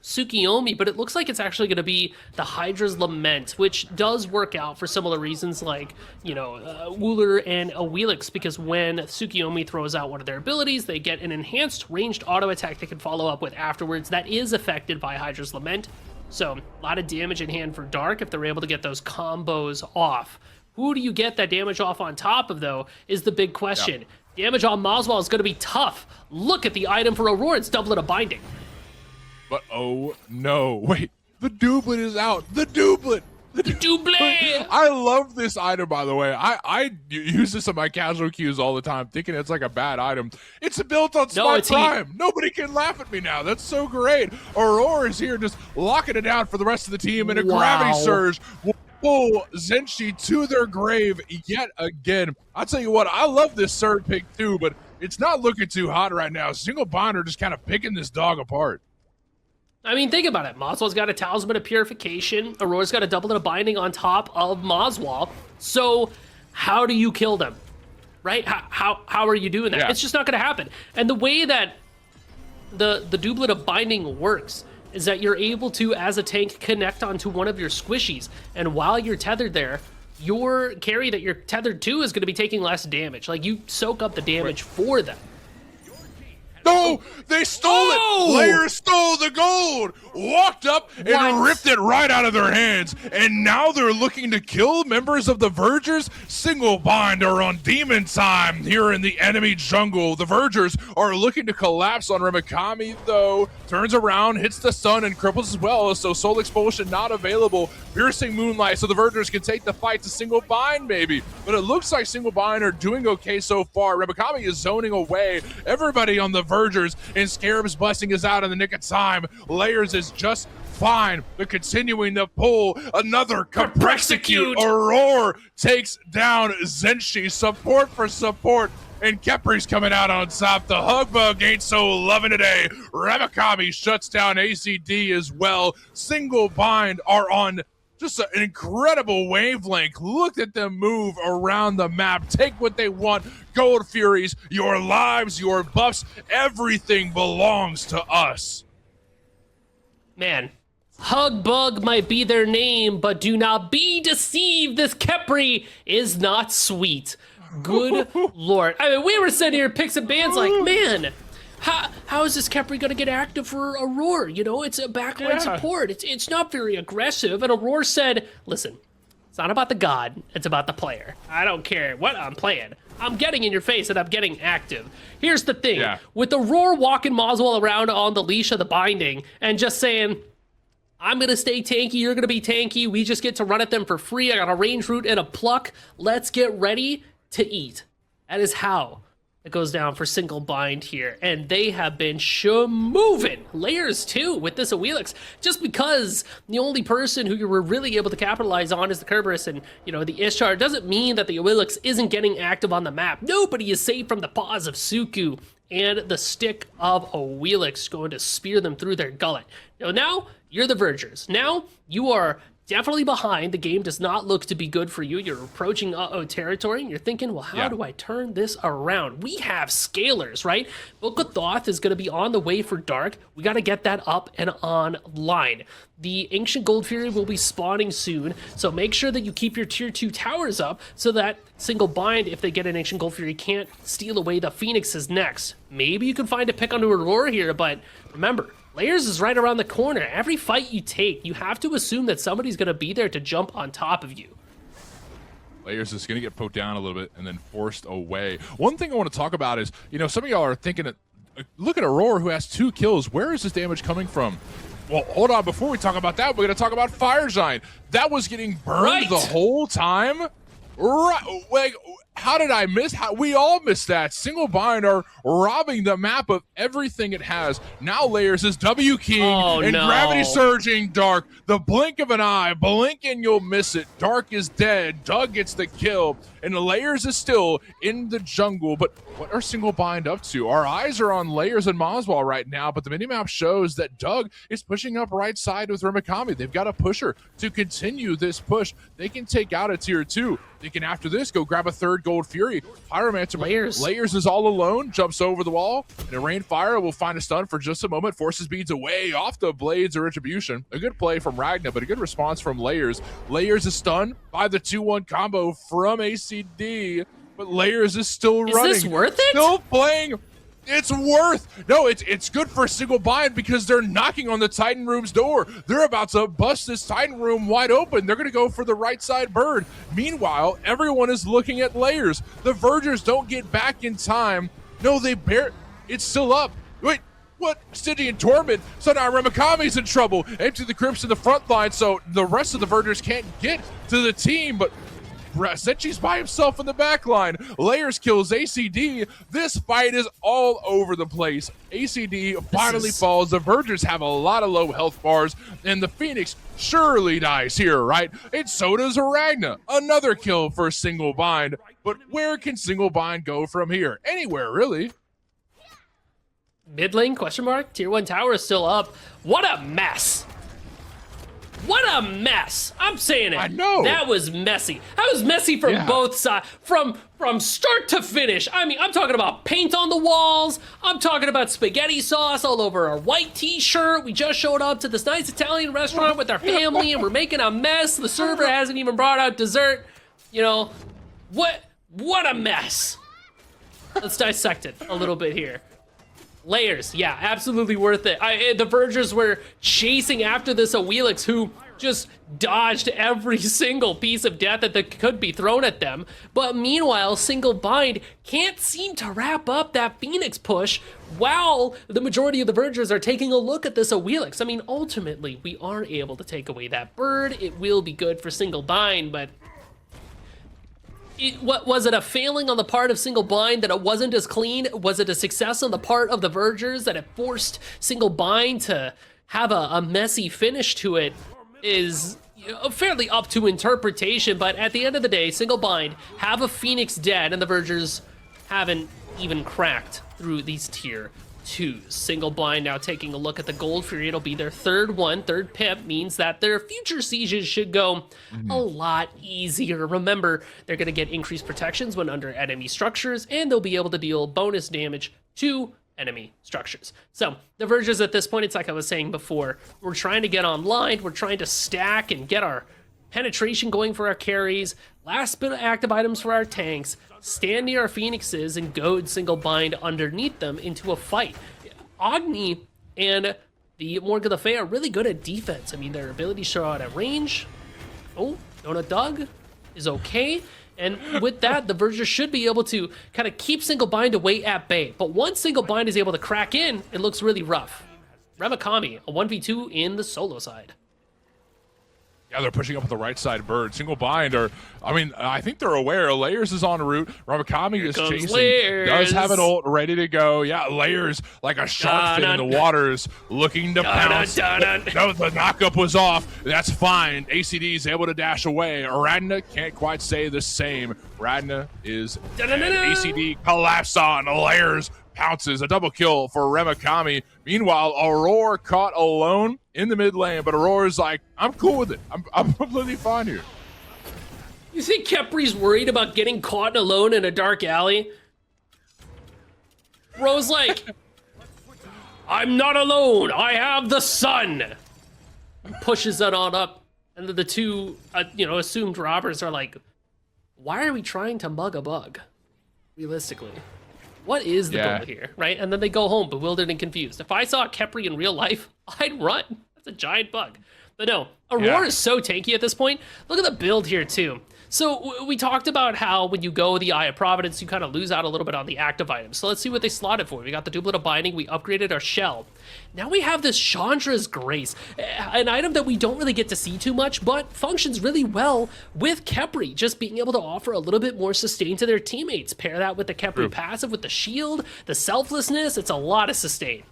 Tsukiyomi, but it looks like it's actually going to be the Hydra's Lament, which does work out for similar reasons like, you know, Wooler and Awilix, because when Tsukiyomi throws out one of their abilities, they get an enhanced ranged auto attack they can follow up with afterwards that is affected by Hydra's Lament. So, a lot of damage in hand for Dark if they're able to get those combos off. Who do you get that damage off on top of, though, is the big question. Yeah. Damage on Moswell is going to be tough. Look at the item for Aurora, it's Doublet of Binding. But oh no, wait, the doublet is out. The doublet! The doublet! I love this item, by the way. I use this in my casual queues all the time, thinking it's like a bad item. It's built on Smite Prime. Nobody can laugh at me now. That's so great. Aurora is here just locking it down for the rest of the team, and a gravity surge will pull Zenshi to their grave yet again. I'll tell you what, I love this third pick too, but it's not looking too hot right now. Single Binder just kind of picking this dog apart. I mean, think about it. Moswell's got a Talisman of Purification. Aurora's got a Doublet of Binding on top of Moswell. So, how do you kill them? Right? How are you doing that? Yeah. It's just not going to happen. And the way that the Doublet of Binding works is that you're able to, as a tank, connect onto one of your squishies. And while you're tethered there, your carry that you're tethered to is going to be taking less damage. Like, you soak up the damage for them. No, they stole it. Layers stole the gold, walked up and ripped it right out of their hands. And now they're looking to kill members of the Vergers. Single Bind are on demon time here in the enemy jungle. The Vergers are looking to collapse on Remikami, though. Turns around, hits the sun, and cripples as well. So Soul Expulsion not available. Piercing Moonlight, so the Vergers can take the fight to Single Bind, maybe. But it looks like Single Bind are doing okay so far. Remikami is zoning away. Everybody on the Vergers, and Scarab's Blessing is out in the nick of time. Layers is just fine. They're continuing to pull another Comprexecute. Aurora takes down Zenshi. Support for support. And Kepri's coming out on top. The Hugbug ain't so loving today. Remikami shuts down ACD as well. Single Bind are on just an incredible wavelength. Look at them move around the map. Take what they want. Gold Furies, your lives, your buffs, everything belongs to us. Man, Hugbug might be their name, but do not be deceived. This Kepri is not sweet. Good Lord. I mean, we were sitting here picks and bans like, man, how is this Kepri going to get active for Aurora? You know, it's a backline support. It's not very aggressive. And Aurora said, listen, it's not about the god. It's about the player. I don't care what I'm playing. I'm getting in your face and I'm getting active. Here's the thing. With Aurora walking Moswell around on the leash of the binding and just saying, I'm going to stay tanky, you're going to be tanky, we just get to run at them for free. I got a range root and a pluck. Let's get ready to eat. That is how it goes down for Single Bind here, and they have been moving. Layers too with this Awilix, just because the only person who you were really able to capitalize on is the Kerberos and, you know, the Ishtar doesn't mean that the Awilix isn't getting active on the map. Nobody is safe from the paws of Suku and the stick of Awilix going to spear them through their gullet. Now you're the Vergers. Now you are definitely behind. The game does not look to be good for you. You're approaching territory, and you're thinking, well, how do I turn this around? We have scalers, right? Book of Thoth is going to be on the way for Dark. We got to get that up and online. The Ancient Gold Fury will be spawning soon, so make sure that you keep your tier 2 towers up so that Single Bind, if they get an Ancient Gold Fury, can't steal away the Phoenixes next. Maybe you can find a pick onto Aurora here, but remember, Layers is right around the corner. Every fight you take, you have to assume that somebody's going to be there to jump on top of you. Layers is going to get poked down a little bit and then forced away. One thing I want to talk about is, you know, some of y'all are thinking, look at Aurora who has 2 kills. Where is this damage coming from? Well, hold on. Before we talk about that, we're going to talk about Fire Giant. That was getting burned the whole time. Right. Like, How did I miss? We all missed that. Single Bind are robbing the map of everything it has. Now Layers is W keying and gravity surging Dark. The blink of an eye, blink and you'll miss it. Dark is dead. Doug gets the kill, and Layers is still in the jungle. But what are Single Bind up to? Our eyes are on Layers and Moswell right now, but the minimap shows that Doug is pushing up right side with Ramakami. They've got a pusher to continue this push. They can take out a tier 2. They can, after this, go grab a third Gold Fury. Pyromancer Layers is all alone, jumps over the wall, and a Rainfire will find a stun for just a moment, forces beads away off the Blades of Retribution. A good play from Ragna, but a good response from Layers. Layers is stunned by the 2-1 combo from ACD, but Layers is still running. Is this worth it? Still playing. It's worth. No, it's good for Single Bind because they're knocking on the Titan Room's door. They're about to bust this Titan Room wide open. They're going to go for the right side bird. Meanwhile, everyone is looking at Layers. The Vergers don't get back in time. No, it's still up. Wait, what? Stygian Torment. So now Ramakami's in trouble. Empty the Crypts in the front line, so the rest of the Vergers can't get to the team, but Senchi's by himself in the back line. Layers kills ACD. This fight is all over the place. ACD finally falls. The Vergers have a lot of low health bars, and the Phoenix surely dies here, right? And so does Ragna. Another kill for Single Bind. But where can Single Bind go from here? Anywhere, really. Mid lane, question mark? Tier 1 tower is still up. What a mess. What a mess. I'm saying it. I know. That was messy. That was messy from both sides. From start to finish. I mean, I'm talking about paint on the walls. I'm talking about spaghetti sauce all over our white t-shirt. We just showed up to this nice Italian restaurant with our family and we're making a mess. The server hasn't even brought out dessert. You know, what a mess. Let's dissect it a little bit here. Layers, yeah, absolutely worth it. The Vergers were chasing after this Awelix who just dodged every single piece of death that could be thrown at them. But meanwhile, Single Bind can't seem to wrap up that Phoenix push while the majority of the Vergers are taking a look at this Awelix. I mean, ultimately, we are able to take away that bird. It will be good for Single Bind, but what was it, a failing on the part of Single Bind that it wasn't as clean? Was it a success on the part of the Vergers that it forced Single Bind to have a messy finish to it? Is fairly up to interpretation, but at the end of the day, Single Bind have a Phoenix dead, and the Vergers haven't even cracked through these tier 2s. Single Bind now taking a look at the Gold Fury. It'll be their third pip, means that their future sieges should go a lot easier. Remember, they're going to get increased protections when under enemy structures, and they'll be able to deal bonus damage to enemy structures. So the Vergers at this point, it's like I was saying before, we're trying to get online, we're trying to stack and get our penetration going for our carries, last bit of active items for our tanks, stand near our Phoenixes and goad Single Bind underneath them into a fight. Agni and the Morgan Le Fay are really good at defense. I mean, their ability to show out at range. Oh, Donut Doug is okay. And with that, the Vergers should be able to kind of keep Single Bind away at bay. But once Single Bind is able to crack in, it looks really rough. Ramakami, a 1v2 in the solo side. Yeah, they're pushing up with the right side bird. Single Bind I think they're aware. Layers is en route. Ramakami is chasing. Layers. Does have an ult ready to go. Yeah, Layers like a shark fin in the waters looking to pounce. No, the knockup was off. That's fine. ACD is able to dash away. Radna can't quite say the same. Radna is dead. ACD collapse on Layers. Pounces, a double kill for Ramakami. Meanwhile, Aurora caught alone in the mid lane, but Aurora's like, I'm cool with it. I'm completely fine here. You think Kepri's worried about getting caught alone in a dark alley? Bro's like, I'm not alone. I have the sun. Pushes it on up, and the two, assumed robbers are like, why are we trying to mug a bug? Realistically. What is the goal here, right? And then they go home bewildered and confused. If I saw Kepri in real life, I'd run. That's a giant bug. But no, Aurora is so tanky at this point. Look at the build here, too. So we talked about how when you go the Eye of Providence, you kind of lose out a little bit on the active items. So let's see what they slotted for. We got the Doublet of Binding. We upgraded our Shell. Now we have this Chandra's Grace, an item that we don't really get to see too much, but functions really well with Khepri, just being able to offer a little bit more sustain to their teammates. Pair that with the Khepri passive, with the shield, the selflessness, it's a lot of sustain.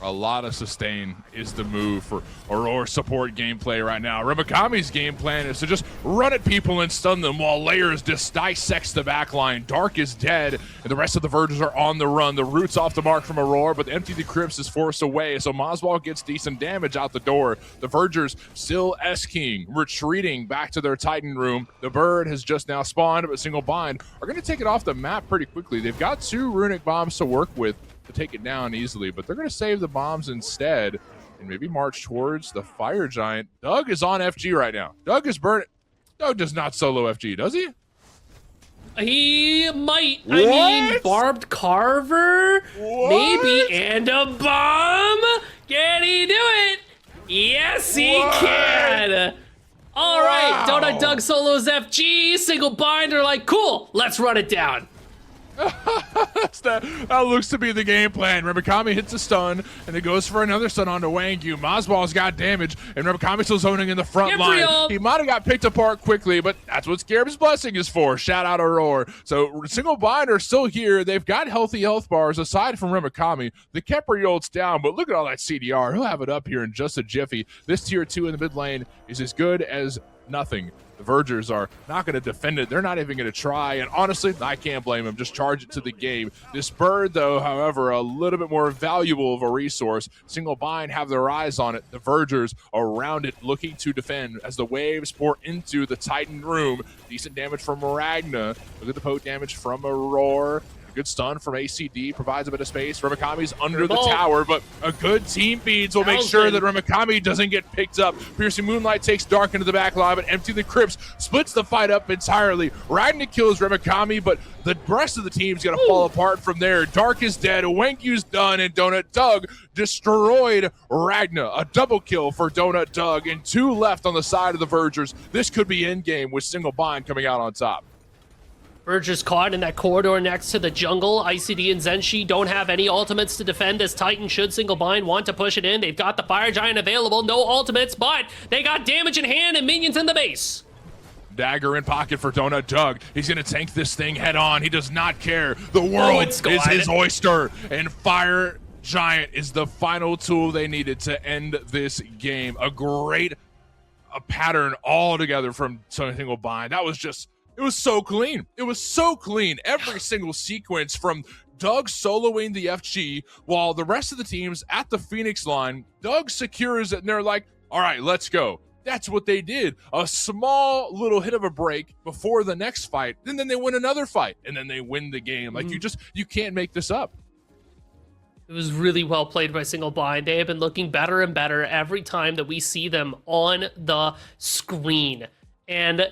A lot of sustain is the move for Aurora support gameplay right now. Ribakami's game plan is to just run at people and stun them while Layers just dissects the backline. Dark is dead, and the rest of the Verges are on the run. The root's off the mark from Aurora, but the Empty the Crypts is forced away, so Maswal gets decent damage out the door. The Vergers still S-King, retreating back to their Titan room. The Bird has just now spawned, but Single Bind are going to take it off the map pretty quickly. They've got 2 runic bombs to work with to take it down easily, but they're going to save the bombs instead and maybe march towards the Fire Giant. Doug is on FG right now. Doug is burning. Doug does not solo FG, does he? He might. What? I mean, Barbed Carver, What? maybe, and a bomb. Can he do it? Yes, he can. All right, Wow. Donut Doug solos FG. Single Binder, like, cool, let's run it down. That looks to be the game plan. Ribakami hits a stun, and it goes for another stun onto Wangyu. Maswal's got damage, and Ribakami's still zoning in the front line. He might have got picked apart quickly, but that's what Scarab's Blessing is for. Shout out Aurora. So Single Bind are still here. They've got healthy health bars aside from Ribakami. The Khepri ult's down, but look at all that CDR. He'll have it up here in just a jiffy. This tier 2 in the mid lane is as good as nothing. The Vergers are not going to defend it. They're not even going to try. And honestly, I can't blame them. Just charge it to the game. This Bird, though, however, a little bit more valuable of a resource. Single Bind have their eyes on it. The Vergers around it looking to defend as the waves pour into the Titan room. Decent damage from Ragna. Look at the poke damage from Aurora. Good stun from ACD, provides a bit of space. Ribakami's under the tower, but a good team beads will make sure that Ribakami doesn't get picked up. Piercing Moonlight takes Dark into the back line, but Empty the Crypts splits the fight up entirely. Ragnar kills Ribakami, but the rest of the team's going to fall apart from there. Dark is dead, Wenkyu's done, and Donut Doug destroyed Ragnar. A double kill for Donut Doug, and 2 left on the side of the Vergers. This could be endgame with Single Bind coming out on top. Vergers caught in that corridor next to the jungle. ICD and Zenshi don't have any ultimates to defend as Titan should Single Bind want to push it in. They've got the Fire Giant available, no ultimates, but they got damage in hand and minions in the base. Dagger in pocket for Donut Doug. He's going to tank this thing head on. He does not care. The world is his oyster, and Fire Giant is the final tool they needed to end this game. A great pattern all together from Single Bind. That was just... It was so clean. It was so clean. Every single sequence from Doug soloing the FG while the rest of the team's at the Phoenix line. Doug secures it, and they're like, all right, let's go. That's what they did. A small little hit of a break before the next fight, and then they win another fight, and then they win the game. Like, you can't make this up. It was really well played by Single Bind. They have been looking better and better every time that we see them on the screen. And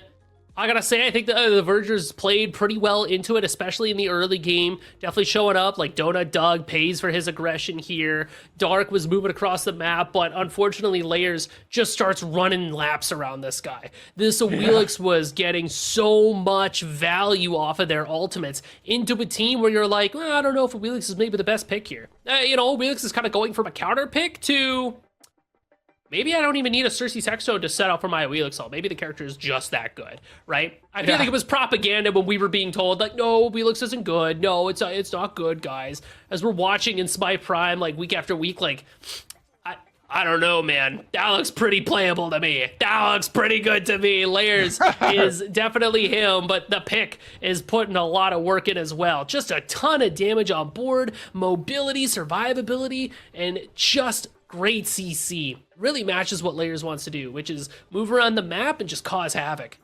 I gotta say, I think the Vergers played pretty well into it, especially in the early game. Definitely showing up, like Donut Doug pays for his aggression here. Dark was moving across the map, but unfortunately Layers just starts running laps around this guy. This Awilix was getting so much value off of their ultimates into a team where you're like, well, I don't know if Awilix is maybe the best pick here. Awilix is kind of going from a counter pick to... maybe I don't even need a Cersei Sexto to set up for my Awilix ult. Maybe the character is just that good, right? I feel like it was propaganda when we were being told, like, no, Awilix isn't good. No, it's not good, guys. As we're watching in Smite Prime, like, week after week, like, I don't know, man. That looks pretty playable to me. That looks pretty good to me. Layers is definitely him, but the pick is putting a lot of work in as well. Just a ton of damage on board, mobility, survivability, and just great CC. Really matches what Layers wants to do, which is move around the map and just cause havoc.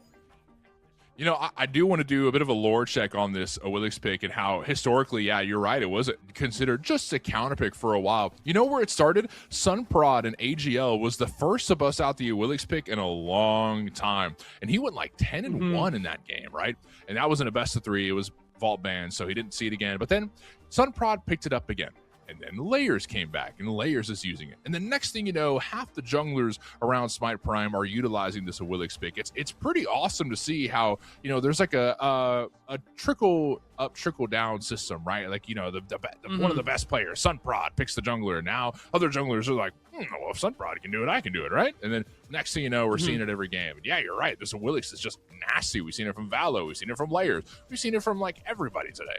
You know, I do want to do a bit of a lore check on this Awilix pick and how historically, yeah, you're right, it was considered just a counter pick for a while. You know where it started? Sunprod and AGL was the first to bust out the Awilix pick in a long time. And he went like 10-1 in that game, right? And that wasn't a best of 3. It was vault ban, so he didn't see it again. But then Sunprod picked it up again. And then Layers came back, and Layers is using it. And the next thing you know, half the junglers around Smite Prime are utilizing this Awilix pick. It's pretty awesome to see how, there's like a trickle up, trickle down system, right? Like, one of the best players, Sunprod, picks the jungler. And now other junglers are like, well, if Sunprod can do it, I can do it, right? And then next thing you know, we're seeing it every game. And yeah, you're right. This Awilix is just nasty. We've seen it from Valo. We've seen it from Layers. We've seen it from, like, everybody today.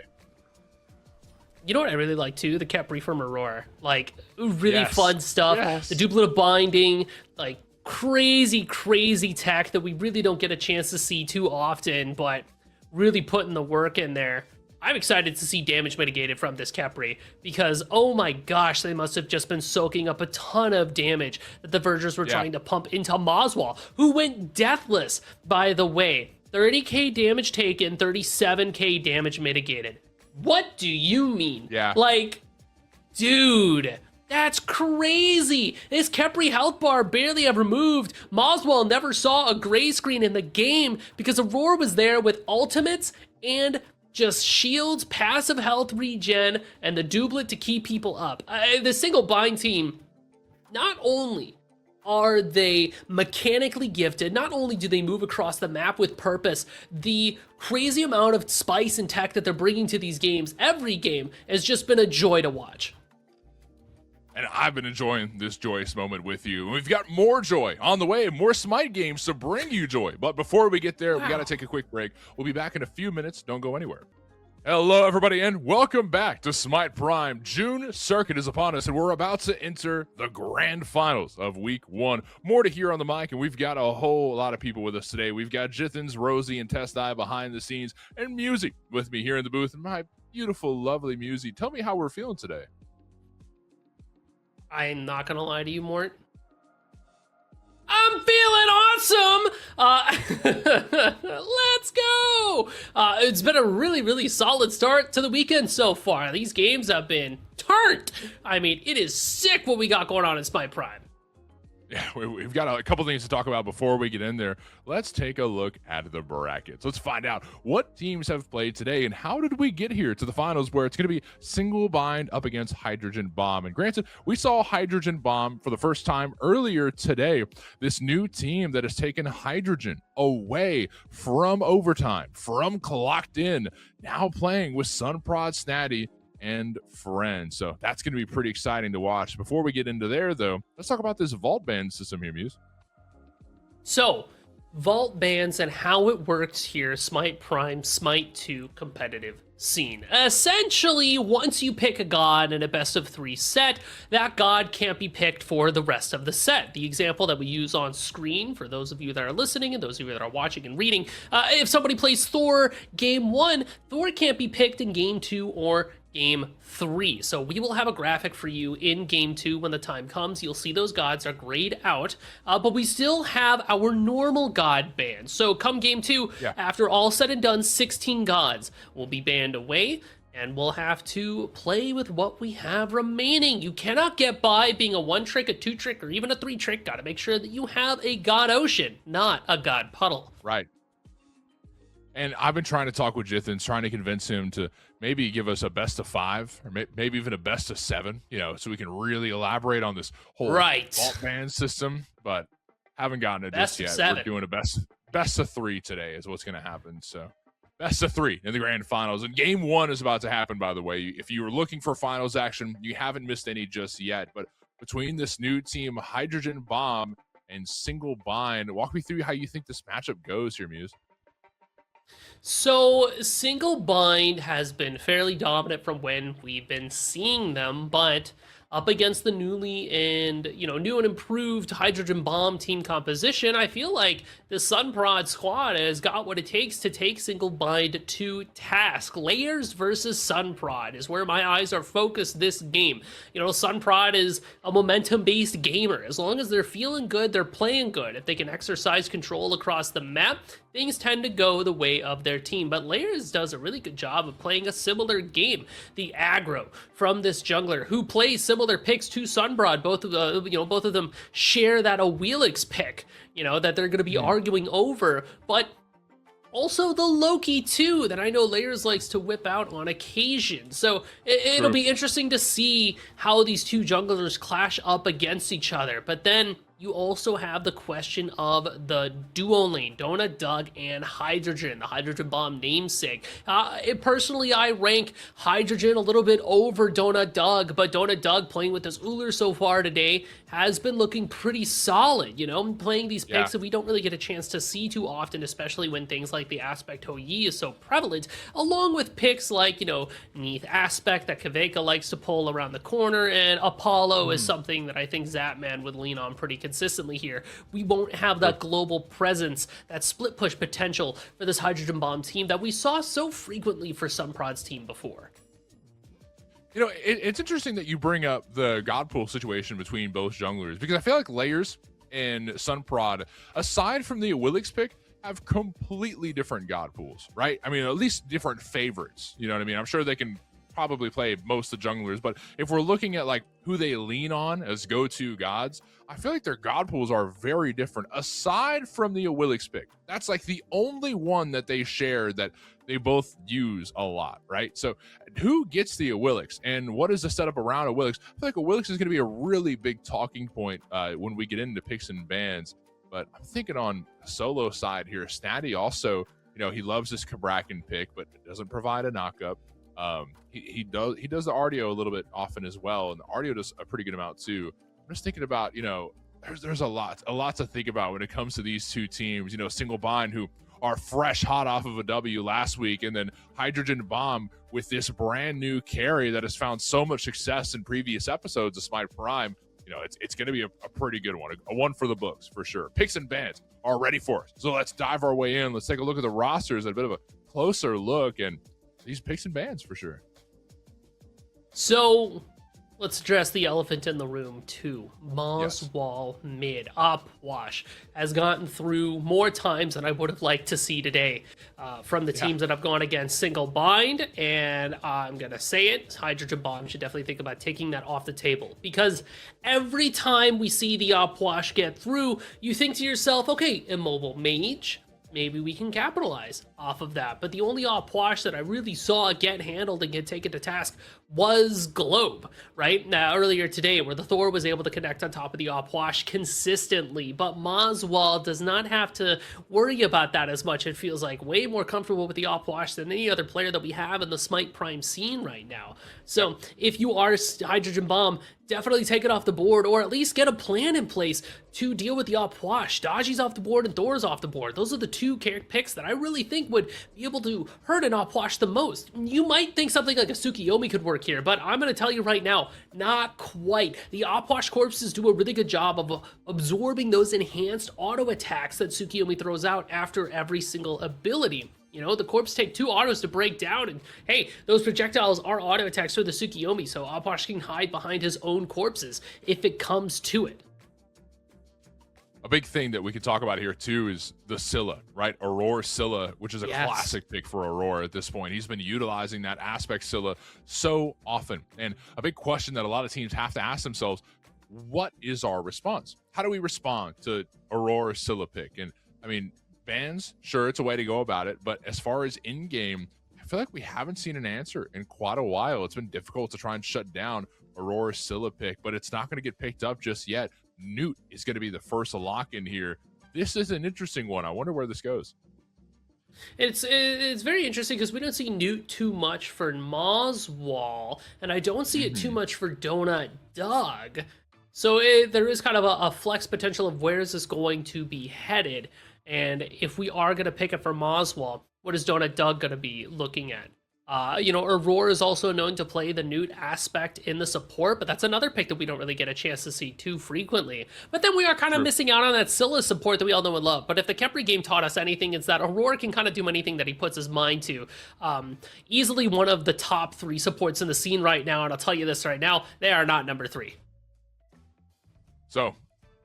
You know what I really like too? The Capri from Aurora. Like, really fun stuff. Yes. The duplicate binding, like crazy, crazy tech that we really don't get a chance to see too often, but really putting the work in there. I'm excited to see damage mitigated from this Capri because, oh my gosh, they must have just been soaking up a ton of damage that the Vergers were trying to pump into Moswall, who went deathless, by the way. 30k damage taken, 37k damage mitigated. What do you mean? Yeah. Like, dude, that's crazy. His Kepri health bar barely ever moved. Moswell never saw a gray screen in the game because Aurora was there with ultimates and just shields, passive health regen, and the doublet to keep people up. The single bind team, not only are they mechanically gifted, not only do they move across the map with purpose, the crazy amount of spice and tech that they're bringing to these games, every game, has just been a joy to watch. And I've been enjoying this joyous moment with you. We've got more joy on the way, more Smite games to bring you joy. But before we get there, we got to take a quick break. We'll be back in a few minutes. Don't go anywhere. Hello, everybody, and welcome back to Smite Prime. June circuit is upon us, and we're about to enter the grand finals of week 1. More to hear on the mic, and we've got a whole lot of people with us today. We've got Jithens, Rosie, and Testai behind the scenes, and Musi with me here in the booth. And my beautiful, lovely Musi, tell me how we're feeling today. I'm not gonna lie to you, Mort. I'm feeling awesome! Let's go! It's been a really, really solid start to the weekend so far. These games have been turned. I mean, it is sick what we got going on in Smite Prime. Yeah, we've got a couple things to talk about before we get in there. Let's take a look at the brackets. Let's find out what teams have played today and how did we get here to the finals where it's going to be single bind up against Hydrogen Bomb. And granted, we saw Hydrogen Bomb for the first time earlier today. This new team that has taken Hydrogen away from overtime, from clocked in, now playing with Sunprod, Snatty, and friends. So that's going to be pretty exciting to watch. Before we get into there, though, let's talk about this vault ban system here, Muse. So, vault bans and how it works here, Smite Prime, Smite 2 competitive scene. Essentially, once you pick a god in a best of 3 set, that god can't be picked for the rest of the set. The example that we use on screen, for those of you that are listening and those of you that are watching and reading, if somebody plays Thor game 1, Thor can't be picked in game 2 or game 3. So we will have a graphic for you in game 2 when the time comes. You'll see those gods are grayed out, but we still have our normal god ban. So come game 2, after all said and done, 16 gods will be banned away, and we'll have to play with what we have remaining. You cannot get by being a 1-trick, a 2-trick, or even a 3-trick. Gotta make sure that you have a god ocean, not a god puddle. Right. And I've been trying to talk with Jithens, trying to convince him to maybe give us a best of 5 or maybe even a best of 7, so we can really elaborate on this whole vault ban system, but haven't gotten it just yet. 7. We're doing a best of 3 today is what's going to happen. So best of 3 in the grand finals. And game 1 is about to happen, by the way. If you were looking for finals action, you haven't missed any just yet. But between this new team, Hydrogen Bomb and Single Bind, walk me through how you think this matchup goes here, Muse. So, Single Bind has been fairly dominant from when we've been seeing them, but up against the newly and, new and improved Hydrogen Bomb team composition, I feel like the Sunprod squad has got what it takes to take Single Bind to task. Layers versus Sunprod is where my eyes are focused this game. Sunprod is a momentum-based gamer. As long as they're feeling good, they're playing good. If they can exercise control across the map, things tend to go the way of their team. But Layers does a really good job of playing a similar game. The aggro from this jungler who plays similar picks to Sunprod. Both of them share that Awilix pick, that they're going to be arguing over. But Also the Loki too, that I know Layers likes to whip out on occasion. So it'll True. be interesting to see how these two junglers clash up against each other. But then you also have the question of the duo lane, Donut Doug and Hydrogen, the Hydrogen Bomb namesake. Personally, I rank Hydrogen a little bit over Donut Doug, but Donut Doug playing with this Uller so far today has been looking pretty solid, you know, playing these picks Yeah. that we don't really get a chance to see too often, especially when things like the Aspect Yi is so prevalent, along with picks like, you know, Neath Aspect that Kaveka likes to pull around the corner, and Apollo is something that I think Zapman would lean on pretty consistently here. We won't have that global presence, that split push potential for this Hydrogen Bomb team that we saw so frequently for Sunprod's team before. You know, it's interesting that you bring up the God pool situation between both junglers, because I feel like Layers and Sunprod, aside from the Willix pick, have completely different God pools, right? I mean, at least different favorites. You know what I mean? I'm sure they can probably play most of the junglers, but if we're looking at like who they lean on as go-to gods, I feel like their God pools are very different. Aside from the Willix pick, that's like the only one that they share that they both use a lot, right? So who gets the Willix and what is the setup around a Willix? I feel like a Willix is going to be a really big talking point when we get into picks and bans. But I'm thinking on the solo side here, Snatty also, you know, he loves this Kabrakan pick, but it doesn't provide a knockup. He does the RDO a little bit often as well, and the RDO does a pretty good amount too. I'm just thinking about, you know, there's a lot to think about when it comes to these two teams. You know, Single Bind, who are fresh hot off of a W last week, and then Hydrogen Bomb with this brand new carry that has found so much success in previous episodes of Smite Prime. You know, it's going to be a pretty good one, a one for the books for sure. Picks and bans are ready for us, so let's dive our way in. Let's take a look at the rosters, a bit of a closer look, and these picks and bans for sure. So let's address the elephant in the room too. Moswall mid up wash has gotten through more times than I would have liked to see today from the teams that have gone against Single Bind, and I'm gonna say it, Hydrogen Bomb should definitely think about taking that off the table, because every time we see the up wash get through, you think to yourself, okay, immobile mage, maybe we can capitalize off of that. But the only op-wash that I really saw get handled and get taken to task was Globe, right? Now, earlier today, where the Thor was able to connect on top of the op-wash consistently, but Moswall does not have to worry about that as much. It feels like way more comfortable with the op-wash than any other player that we have in the Smite Prime scene right now. So if you are Hydrogen Bomb, definitely take it off the board, or at least get a plan in place to deal with the op-wash. Daji's off the board and Thor's off the board. Those are the two picks that I really think would be able to hurt an op-wash the most. You might think something like a Tsukiyomi could work here, but I'm going to tell you right now, not quite. The op-wash corpses do a really good job of absorbing those enhanced auto attacks that Tsukiyomi throws out after every single ability. You know, the corpse take 2 autos to break down, and hey, those projectiles are auto attacks for the Tsukiyomi, so op-wash can hide behind his own corpses if it comes to it. A big thing that we could talk about here too is the Scylla, right? Aurora Scylla, which is a Yes. classic pick for Aurora at this point. He's been utilizing that aspect Scylla so often. And a big question that a lot of teams have to ask themselves, what is our response? How do we respond to Aurora Scylla pick? And I mean, bans, sure, it's a way to go about it, but as far as in-game, I feel like we haven't seen an answer in quite a while. It's been difficult to try and shut down Aurora Scylla pick, but it's not going to get picked up just yet. Newt is going to be the first lock in here. This is an interesting one. I wonder where this goes. It's very interesting because we don't see Newt too much for Moswall, and I don't see it too much for Donut Doug. So there is kind of a flex potential of where is this going to be headed. And if we are going to pick it for Moswall, what is Donut Doug going to be looking at? You know, Aurora is also known to play the Newt aspect in the support, but that's another pick that we don't really get a chance to see too frequently. But then we are kind of missing out on that Scylla support that we all know and love. But if the Kepri game taught us anything, it's that Aurora can kind of do anything that he puts his mind to. Easily one of the top 3 supports in the scene right now, and I'll tell you this right now, they are not number 3. So,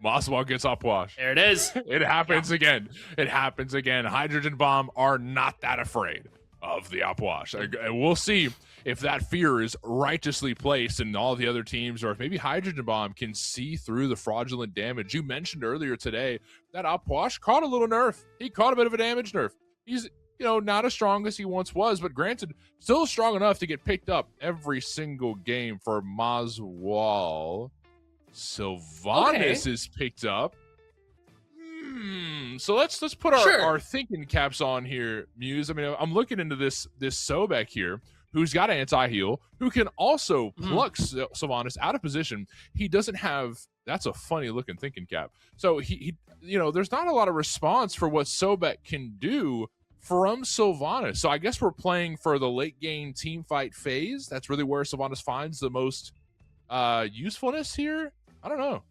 Moswall gets up-wash. There it is. It happens again. It happens again. Hydrogen Bomb are not that afraid of the up-wash. And we'll see if that fear is righteously placed in all the other teams, or if maybe Hydrogen Bomb can see through the fraudulent damage. You mentioned earlier today that up-wash caught a little nerf. He caught a bit of a damage nerf. He's, not as strong as he once was, but granted, still strong enough to get picked up every single game for Maswal. Sylvanas is picked up. So let's put our thinking caps on here, Muse. I mean, I'm looking into this Sobek here, who's got anti-heal, who can also pluck Sylvanas out of position. He doesn't have. That's a funny looking thinking cap. So he there's not a lot of response for what Sobek can do from Sylvanas. So I guess we're playing for the late game team fight phase. That's really where Sylvanas finds the most usefulness here. I don't know.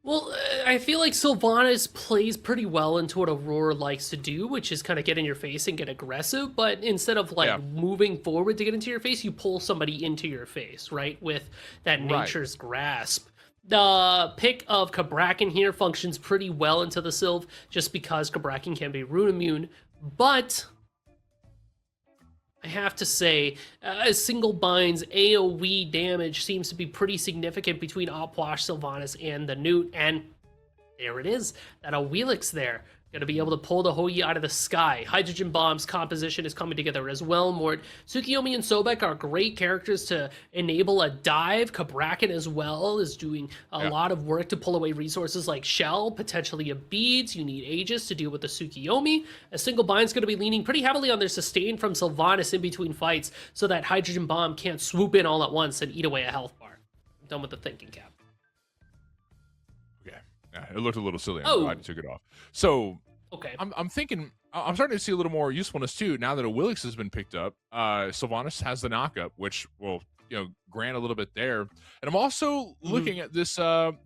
Well, I feel like Sylvanas plays pretty well into what Aurora likes to do, which is kind of get in your face and get aggressive. But instead of moving forward to get into your face, you pull somebody into your face, right? With that Nature's Grasp. The pick of Cabrakan here functions pretty well into the Sylv, just because Cabrakan can be rune immune. But I have to say, single bind's AoE damage seems to be pretty significant between Opwash, Sylvanas, and the Newt, and there it is, that Awilix there. Going to be able to pull the Hou Yi out of the sky. Hydrogen Bomb's composition is coming together as well, Mort. Tsukiyomi and Sobek are great characters to enable a dive. Cabrakan as well is doing a lot of work to pull away resources like Shell, potentially a Beads. You need Aegis to deal with the Tsukiyomi. A single bind's going to be leaning pretty heavily on their sustain from Sylvanas in between fights so that Hydrogen Bomb can't swoop in all at once and eat away a health bar. I'm done with the thinking cap. Okay. It looked a little silly. I'm glad you took it off. So I'm thinking, I'm starting to see a little more usefulness too now that a Willix has been picked up. Sylvanas has the knockup, which will grant a little bit there. And I'm also looking at this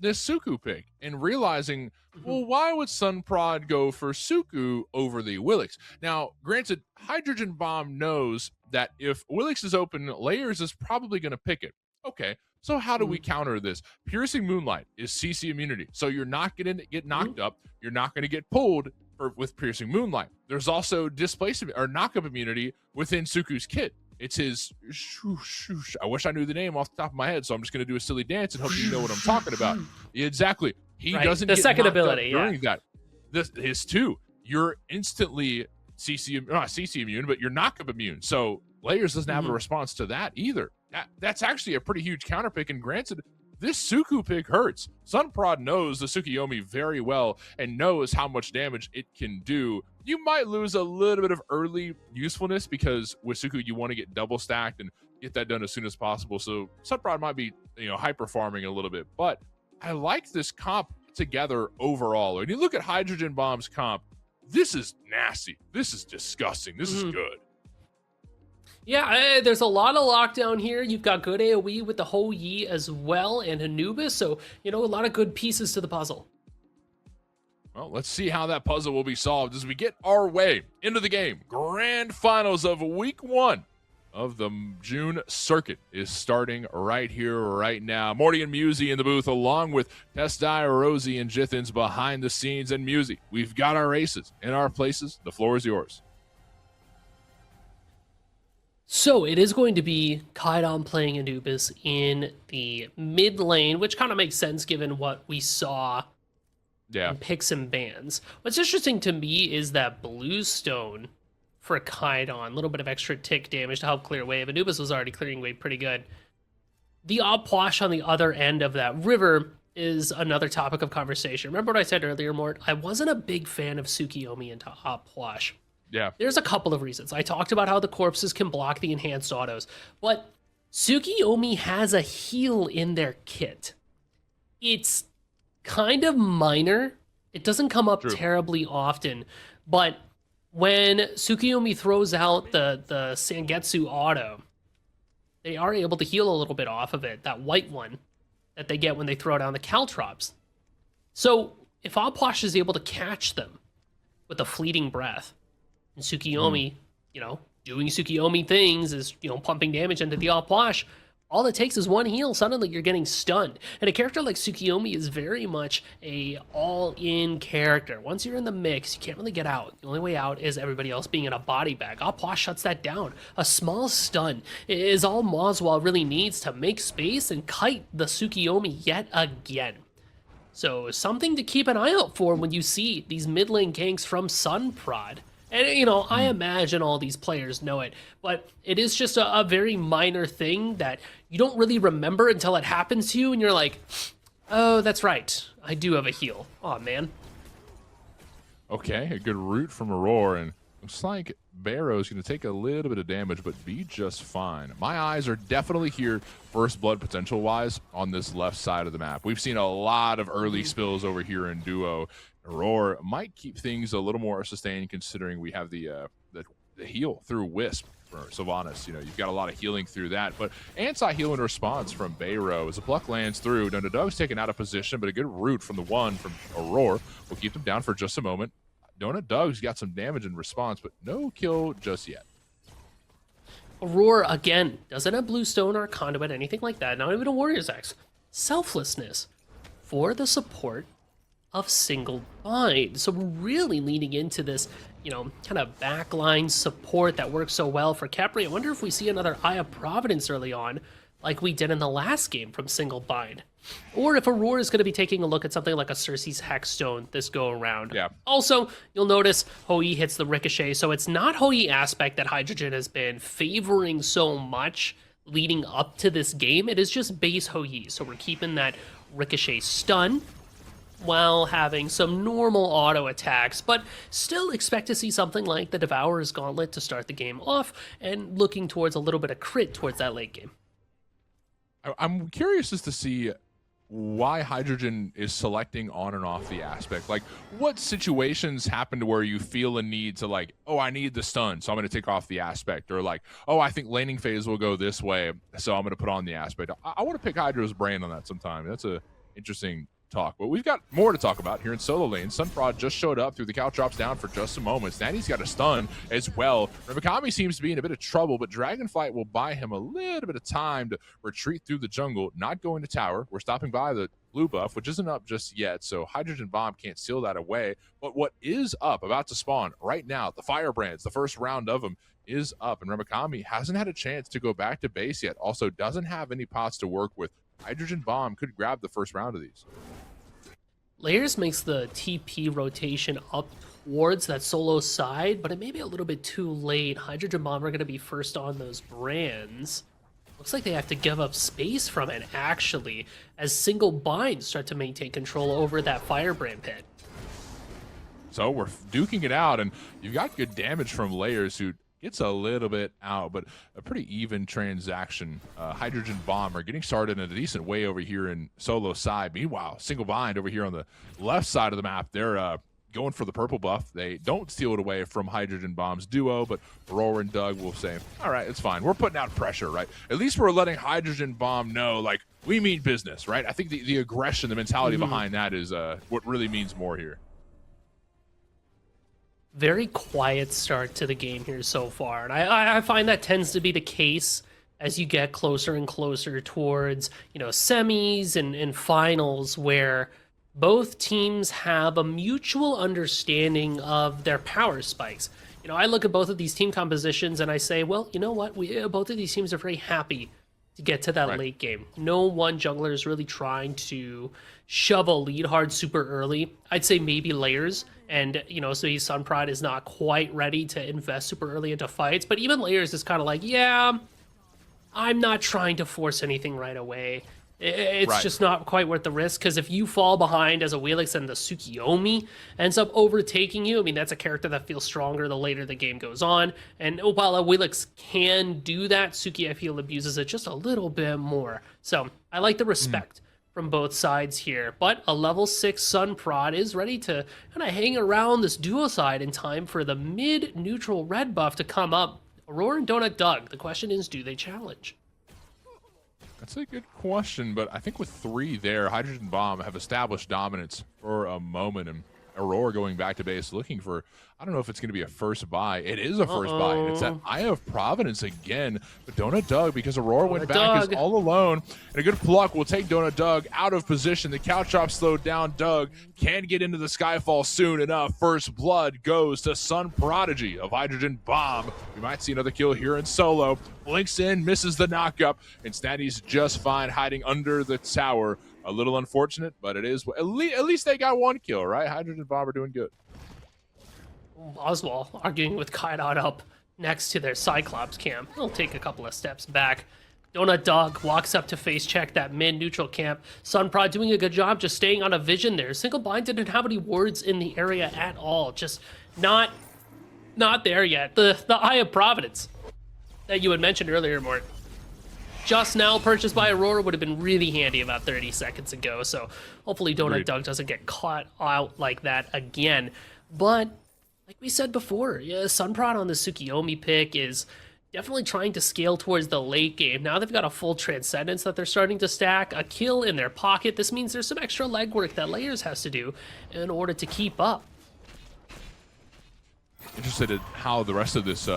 this Suku pick and realizing, well, why would Sunprod go for Suku over the Willix? Now, granted, Hydrogen Bomb knows that if Willix is open, Layers is probably going to pick it. Okay, so how do we counter this? Piercing Moonlight is CC immunity, so you're not going to get knocked up. You're not going to get pulled with Piercing Moonlight. There's also displacement or knockup immunity within Suku's kit. It's his shoosh. I wish I knew the name off the top of my head, so I'm just going to do a silly dance and hope you know what I'm talking about. Exactly. He doesn't get second knocked ability up during that. His two, you're instantly not CC immune, but you're knockup immune. So Layers doesn't have a response to that either. That's actually a pretty huge counter pick, and granted, this Suku pick hurts. Sunprod knows the Tsukiyomi very well and knows how much damage it can do. You might lose a little bit of early usefulness because with Suku you want to get double stacked and get that done as soon as possible. So Sunprod might be hyper farming a little bit, but I like this comp together overall. When you look at Hydrogen Bomb's comp, this is nasty. This is disgusting. This is good. Yeah, there's a lot of lockdown here. You've got good AoE with the Hou Yi as well and Anubis, so, a lot of good pieces to the puzzle. Well, let's see how that puzzle will be solved as we get our way into the game. Grand finals of week 1 of the June circuit is starting right here, right now. Morty and Musey in the booth, along with Testai, Rosie, and Jithins behind the scenes. And Musey, we've got our aces in our places. The floor is yours. So it is going to be Kaidon playing Anubis in the mid lane, which kind of makes sense given what we saw in picks and bans. What's interesting to me is that Bluestone for Kaidon, a little bit of extra tick damage to help clear wave. Anubis was already clearing wave pretty good. The Opwash on the other end of that river is another topic of conversation. Remember what I said earlier, Mort? I wasn't a big fan of Tsukiyomi into Opwash. Yeah. There's a couple of reasons. I talked about how the corpses can block the enhanced autos, but Tsukiyomi has a heal in their kit. It's kind of minor. It doesn't come up terribly often, but when Tsukiyomi throws out the Sangetsu auto, they are able to heal a little bit off of it, that white one that they get when they throw down the Caltrops. So if Opwash is able to catch them with a fleeting breath, and Tsukiyomi, doing Tsukiyomi things is, pumping damage into the Opwash, all it takes is one heal, suddenly you're getting stunned. And a character like Tsukiyomi is very much a all-in character. Once you're in the mix, you can't really get out. The only way out is everybody else being in a body bag. Opwash shuts that down. A small stun is all Maswal really needs to make space and kite the Tsukiyomi yet again. So something to keep an eye out for when you see these mid lane ganks from Sunprod. And, I imagine all these players know it, but it is just a very minor thing that you don't really remember until it happens to you, and you're like, oh, that's right. I do have a heal. Aw, man. Okay, a good root from Aurora, and looks like Barrow's going to take a little bit of damage, but be just fine. My eyes are definitely here, first blood potential-wise, on this left side of the map. We've seen a lot of early spills over here in Duo. Aurora might keep things a little more sustained, considering we have the heal through Wisp for Sylvanas. You've got a lot of healing through that, but anti-heal in response from Bayro as the pluck lands through. Donut Dog's taken out of position, but a good root from the one from Aurora will keep them down for just a moment. Donut Dog's got some damage in response, but no kill just yet. Aurora, again, doesn't have Bluestone or Conduit, anything like that. Not even a Warrior's Axe. Selflessness for the support of single bind. So we're really leaning into this, kind of backline support that works so well for Khepri. I wonder if we see another Eye of Providence early on, like we did in the last game from single bind. Or if Aurora is going to be taking a look at something like a Cersei's Hexstone this go around. Yeah. Also, you'll notice Hoi hits the ricochet, so it's not Hoi aspect that Hydrogen has been favoring so much leading up to this game. It is just base Hoi, so we're keeping that ricochet stun while having some normal auto attacks, but still expect to see something like the Devourer's Gauntlet to start the game off, and looking towards a little bit of crit towards that late game. I'm curious as to see why Hydrogen is selecting on and off the aspect. Like, what situations happen to where you feel a need to, like, oh, I need the stun, so I'm going to take off the aspect, or like, oh, I think laning phase will go this way, so I'm going to put on the aspect. I want to pick Hydra's brain on that sometime. That's a interesting talk, but we've got more to talk about here in solo lane. Sunprod just showed up through the couch drops down for just a moment. Snatty's got a stun as well. Revakami seems to be in a bit of trouble, but Dragonflight will buy him a little bit of time to retreat through the jungle, not going to tower. We're stopping by the blue buff, which isn't up just yet, so Hydrogen Bomb can't seal that away. But what is up, about to spawn right now, the Firebrands, the first round of them is up, and Remakami hasn't had a chance to go back to base yet. Also doesn't have any pots to work with. Hydrogen Bomb could grab the first round of these. Layers makes the TP rotation up towards that solo side, but it may be a little bit too late. Hydrogen Bomb are going to be first on those brands. Looks like they have to give up space from it, actually, as single binds start to maintain control over that Firebrand pit. So we're duking it out, and you've got good damage from Layers, who gets a little bit out, but a pretty even transaction. Hydrogen Bomb are getting started in a decent way over here in solo side. Meanwhile, single bind over here on the left side of the map, they're going for the purple buff. They don't steal it away from Hydrogen Bomb's duo, but Aurora and Doug will say, all right, it's fine. We're putting out pressure, right? At least we're letting Hydrogen Bomb know, like, we mean business, right? I think the aggression, the mentality behind that is what really means more here. Very quiet start to the game here so far, and I find that tends to be the case as you get closer and closer towards, semis and finals, where both teams have a mutual understanding of their power spikes. I look at both of these team compositions and I say, well, you know what? Both of these teams are very happy to get to that late game. No one jungler is really trying to shove a lead hard super early. I'd say maybe Layers, and so Sunprod is not quite ready to invest super early into fights, but even Layers is kind of like, yeah, I'm not trying to force anything right away. It's just not quite worth the risk, because if you fall behind as a Wheelix and the Tsukiyomi ends up overtaking you, I mean, that's a character that feels stronger the later the game goes on. And while a Wheelix can do that, Suki, I feel, abuses it just a little bit more. So I like the respect from both sides here. But a level 6 Sunprod is ready to kind of hang around this duo side in time for the mid-neutral red buff to come up. Aurora and Donut Doug, the question is, do they challenge? That's a good question, but I think with 3 there, Hydrogen Bomb have established dominance for a moment, and Aurora going back to base looking for, I don't know if it's going to be a first buy. It is a first buy, and it's that Eye of Providence again, but Donut Doug, because Aurora went back, is all alone, and a good pluck will take Donut Doug out of position. The couch drop slowed down. Doug can get into the Skyfall soon enough. First blood goes to Sun Prodigy of Hydrogen Bomb. We might see another kill here in solo. Blinks in, misses the knockup, and Snatty's just fine hiding under the tower. A little unfortunate, but it is, at least they got 1 kill, right? Hydrogen Bomb are doing good. Oswald arguing with Kaidon up next to their Cyclops camp. He'll take a couple of steps back. Donut Dog walks up to face check that mid-neutral camp. Sunprod doing a good job just staying on a vision there. Single Bind didn't have any wards in the area at all. Just not there yet. The Eye of Providence that you had mentioned earlier, Mort, just now purchased by Aurora, would have been really handy about 30 seconds ago. So hopefully Donut Dog doesn't get caught out like that again. But like we said before, yeah, Sunprod on the Tsukiyomi pick is definitely trying to scale towards the late game. Now they've got a full Transcendence that they're starting to stack, a kill in their pocket. This means there's some extra legwork that Layers has to do in order to keep up. Interested in how the rest of this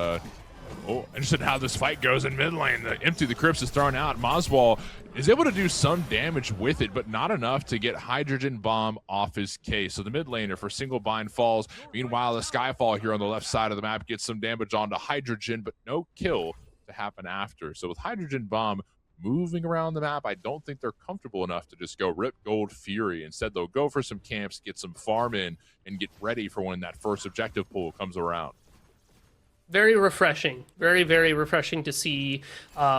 interested in how this fight goes in mid lane. The Empty the Crypts is thrown out. Moswall is able to do some damage with it, but not enough to get Hydrogen Bomb off his case. So the mid laner for Single Bind falls. Meanwhile, the Skyfall here on the left side of the map gets some damage onto Hydrogen, but no kill to happen after. So with Hydrogen Bomb moving around the map, I don't think they're comfortable enough to just go rip Gold Fury. Instead, they'll go for some camps, get some farm in, and get ready for when that first objective pool comes around. Very refreshing. Very, very refreshing to see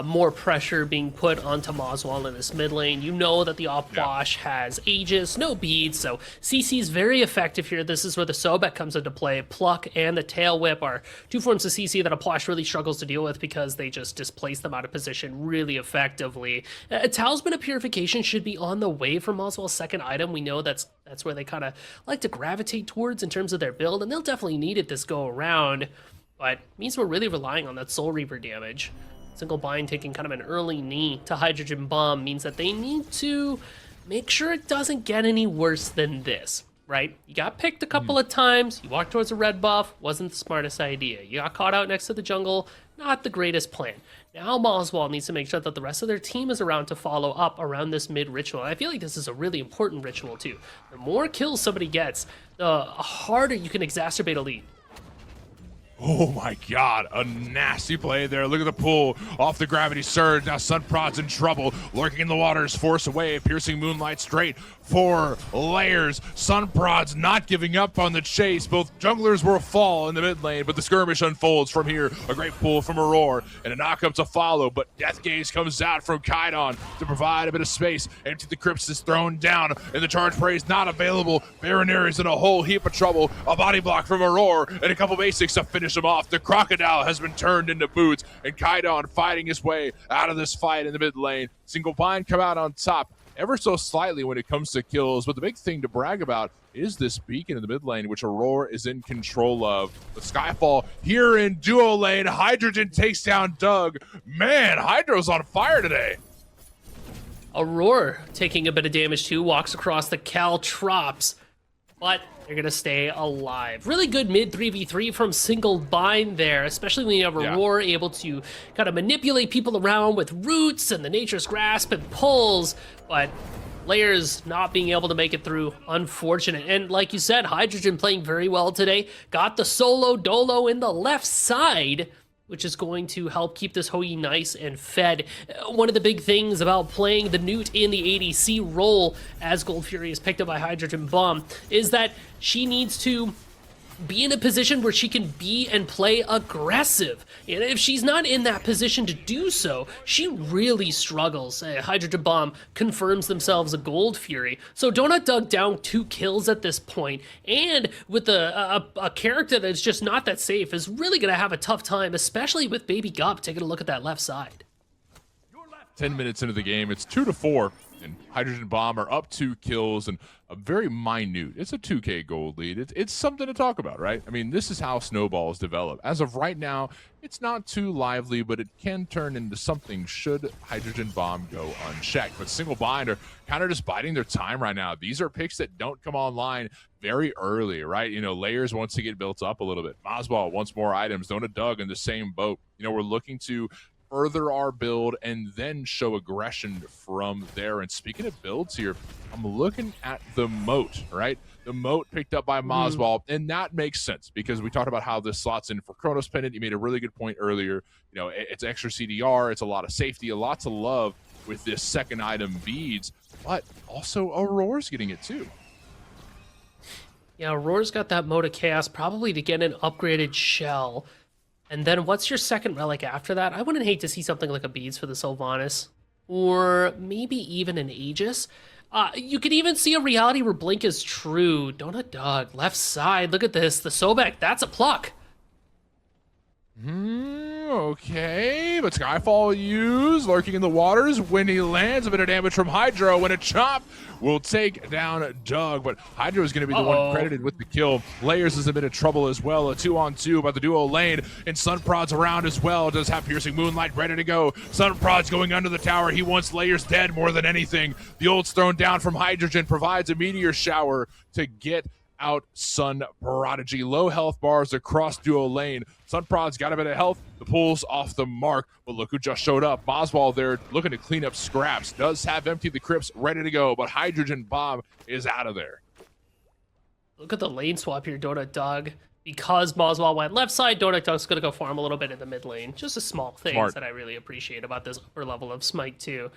more pressure being put onto Moswall in this mid lane. You know that the Opwash has Aegis, no beads, so CC is very effective here. This is where the Sobek comes into play. Pluck and the Tail Whip are two forms of CC that Opwash really struggles to deal with because they just displace them out of position really effectively. A Talisman of Purification should be on the way for Moswall's second item. We know that's where they kind of like to gravitate towards in terms of their build, and they'll definitely need it this go around. But means we're really relying on that Soul Reaver damage. Single Bind taking kind of an early knee to Hydrogen Bomb means that they need to make sure it doesn't get any worse than this, right? You got picked a couple of times, you walked towards a red buff, wasn't the smartest idea. You got caught out next to the jungle, not the greatest plan. Now Moswall needs to make sure that the rest of their team is around to follow up around this mid ritual. And I feel like this is a really important ritual too. The more kills somebody gets, the harder you can exacerbate a lead. Oh my god, a nasty play there. Look at the pull off the gravity surge. Now Sunprod's in trouble. Lurking in the waters, force away. Piercing Moonlight straight for Layers. Sunprod's not giving up on the chase. Both junglers will fall in the mid lane, but the skirmish unfolds from here. A great pull from Aurora and a knock up to follow, but Death Gaze comes out from Kaidon to provide a bit of space. Empty the Crypts is thrown down, and the charge prey is not available. Baroneer is in a whole heap of trouble. A body block from Aurora and a couple basics to finish him off. The Crocodile has been turned into boots, and Kaidon fighting his way out of this fight in the mid lane. Single Bind come out on top ever so slightly when it comes to kills, but the big thing to brag about is this beacon in the mid lane, which Aurora is in control of. The Skyfall here in duo lane. Hydrogen takes down Doug. Man, Hydro's on fire today. Aurora taking a bit of damage too, walks across the Caltrops, but they're gonna stay alive. Really good mid 3v3 from Single Bind there, especially when you have Aurora able to kind of manipulate people around with roots and the Nature's Grasp and pulls, but Layers not being able to make it through, unfortunate. And like you said, Hydrogen playing very well today. Got the solo dolo in the left side, which is going to help keep this Hoi nice and fed. One of the big things about playing the Newt in the ADC role as Gold Fury is picked up by Hydrogen Bomb is that she needs to be in a position where she can be and play aggressive. And if she's not in that position to do so, she really struggles. Hydrogen Bomb confirms themselves a Gold Fury. So Donut dug down 2 kills at this point, and with a character that's just not that safe, is really going to have a tough time, especially with Baby Gup taking a look at that left side. 10 minutes into the game, it's 2-4, and Hydrogen Bomb are up 2 kills, and a very minute, it's a 2k gold lead. It's something to talk about, right? I mean, this is how snowballs develop. As of right now, it's not too lively, but it can turn into something should Hydrogen Bomb go unchecked. But Single Bind are kind of just biding their time right now. These are picks that don't come online very early, right? You know, Layers wants to get built up a little bit. Moswall wants more items. Donut Dug in the same boat. You know, we're looking to further our build and then show aggression from there. And speaking of builds here, I'm looking at the moat, right? The moat picked up by Moswall, and that makes sense because we talked about how this slots in for Chronos Pendant. You made a really good point earlier. You know, it's extra CDR, it's a lot of safety, a lot to love with this second item beads, but also Aurora's getting it too. Yeah, Aurora's got that mode of chaos probably to get an upgraded shell. And then what's your second relic after that? I wouldn't hate to see something like a Beads for the Sylvanas. Or maybe even an Aegis. You could even see a reality where Blink is true. Donut Dog, left side, look at this. The Sobek, that's a pluck. Okay, but Skyfall used, lurking in the waters. When he lands, a bit of damage from Hydro, and a chop will take down Doug, but Hydro is going to be the one credited with the kill. Layers is a bit of trouble as well, a 2-on-2 by the duo lane, and Sunprod's around as well. Does have Piercing Moonlight ready to go. Sunprod's going under the tower. He wants Layers dead more than anything. The ult's thrown down from Hydrogen, provides a meteor shower to get out Sun Prodigy. Low health bars across duo lane. Sunprod's got a bit of health. The pull's off the mark, but look who just showed up. Boswell there looking to clean up scraps. Does have Empty the Crypts ready to go, but Hydrogen Bomb is out of there. Look at the lane swap here, Donut Dog. Because Boswell went left side, Donut Dog's going to go farm a little bit in the mid lane. Just a small thing that I really appreciate about this upper level of Smite 2.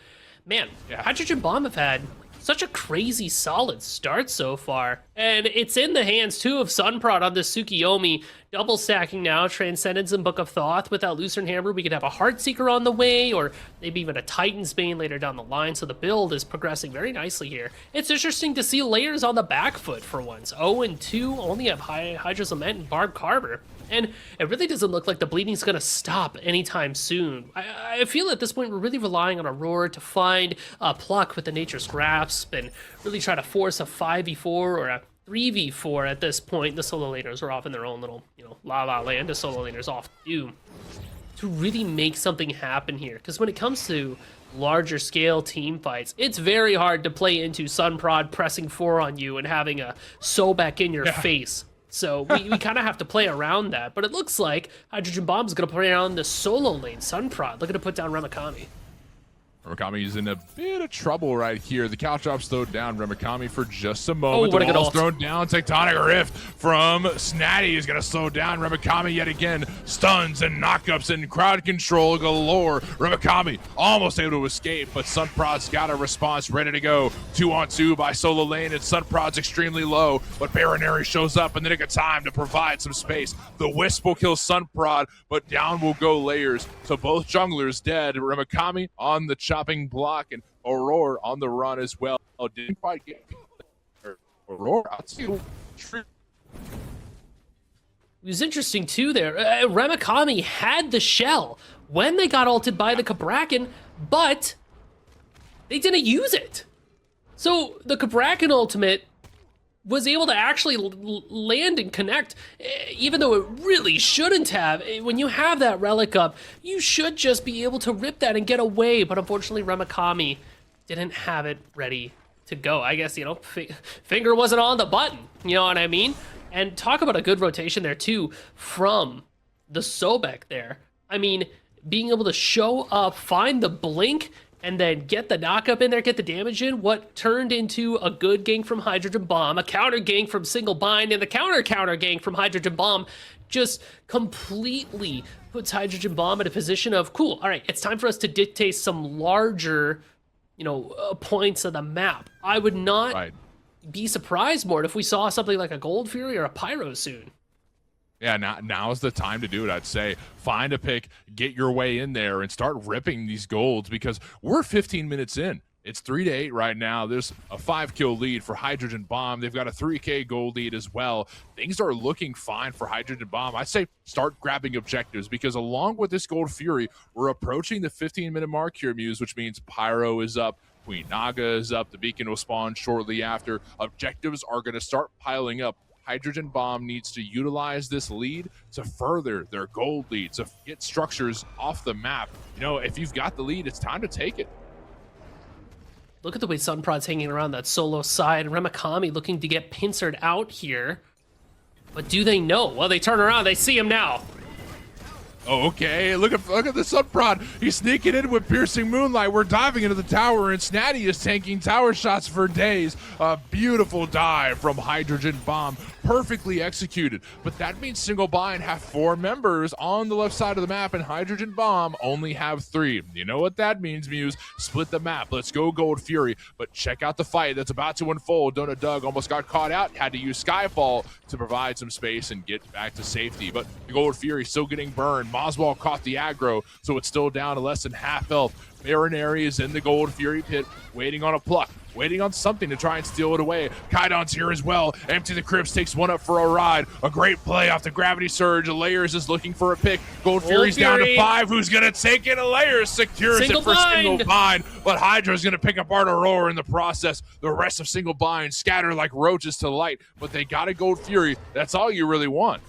Man, Hydrogen Bomb have had such a crazy solid start so far. And it's in the hands, too, of Sunprod on this Tsukiyomi. Double stacking now, Transcendence and Book of Thoth. Without Lucerne Hammer, we could have a Heartseeker on the way, or maybe even a Titan's Bane later down the line. So the build is progressing very nicely here. It's interesting to see Layers on the back foot for once. 0-2, only have Hydra's Lament and Barb Carver. And it really doesn't look like the bleeding's going to stop anytime soon. I feel at this point we're really relying on Aurora to find a pluck with the Nature's Grasp and really try to force a 5v4 or a 3v4 at this point. The solo laners are off in their own little, la la land. The solo laners off too, to really make something happen here. Because when it comes to larger scale team fights, it's very hard to play into Sunprod pressing 4 on you and having a Sobek in your face. So we kind of have to play around that. But it looks like Hydrogen Bomb's going to play around the solo lane. Sunprod looking to put down Ramakami. Ramakami's in a bit of trouble right here. The Caltrops slowed down Ramakami for just a moment. What a good ball's ult. thrown down. Tectonic Rift from Snatty is going to slow down Ramakami yet again. Stuns and knockups and crowd control galore. Ramakami almost able to escape, but Sunprod's got a response ready to go. 2-on-2 by solo lane, and Sunprod's extremely low, but Baronary shows up in the nick of time to provide some space. The Wisp will kill Sunprod, but down will go Layers. So both junglers dead. Ramakami on the chopping block, and Aurora on the run as well. Didn't quite get Aurora. I'd see. It was interesting too there. Ramakami had the shell when they got ulted by the Cabrakan, but they didn't use it. So the Cabrakan ultimate was able to actually land and connect, even though it really shouldn't have. When you have that relic up, you should just be able to rip that and get away, but unfortunately Ramakami didn't have it ready to go. I guess, finger wasn't on the button, you know what I mean? And talk about a good rotation there too from the Sobek there. I mean, being able to show up, find the blink, and then get the knock-up in there, get the damage in. What turned into a good gank from Hydrogen Bomb, a counter gank from Single Bind, and the counter gank from Hydrogen Bomb just completely puts Hydrogen Bomb in a position of, cool, all right, it's time for us to dictate some larger, points of the map. I would not be surprised more if we saw something like a Gold Fury or a Pyro soon. Yeah, now's the time to do it, I'd say. Find a pick, get your way in there, and start ripping these golds, because we're 15 minutes in. It's 3-8 right now. There's a 5-kill lead for Hydrogen Bomb. They've got a 3K gold lead as well. Things are looking fine for Hydrogen Bomb. I'd say start grabbing objectives, because along with this Gold Fury, we're approaching the 15-minute mark here, Muse, which means Pyro is up, Queen Naga is up, the Beacon will spawn shortly after. Objectives are going to start piling up. Hydrogen Bomb needs to utilize this lead to further their gold lead, to get structures off the map. If you've got the lead, it's time to take it. Look at the way Sunprod's hanging around that solo side. Ramakami looking to get pincered out here. But do they know? Well, they turn around, they see him now. Okay, look at the Sun Prod. He's sneaking in with Piercing Moonlight. We're diving into the tower, and Snatty is tanking tower shots for days. A beautiful dive from Hydrogen Bomb, perfectly executed. But that means Single Bind have 4 members on the left side of the map, and Hydrogen Bomb only have 3. You know what that means, Muse? Split the map. Let's go Gold Fury. But check out the fight that's about to unfold. Donut Doug almost got caught out, had to use Skyfall to provide some space and get back to safety. But the Gold Fury still getting burned. Oswald caught the aggro, so it's still down to less than half health. Marinari is in the Gold Fury pit, waiting on a pluck, waiting on something to try and steal it away. Kaidon's here as well. Empty the Crypts takes one up for a ride. A great play off the Gravity Surge. Layers is looking for a pick. Gold Fury's down to 5. Who's going to take it? Layers secures it for Single Bind, but Hydra's going to pick apart Aurora in the process. The rest of Single Bind scatter like roaches to light, but they got a Gold Fury. That's all you really want.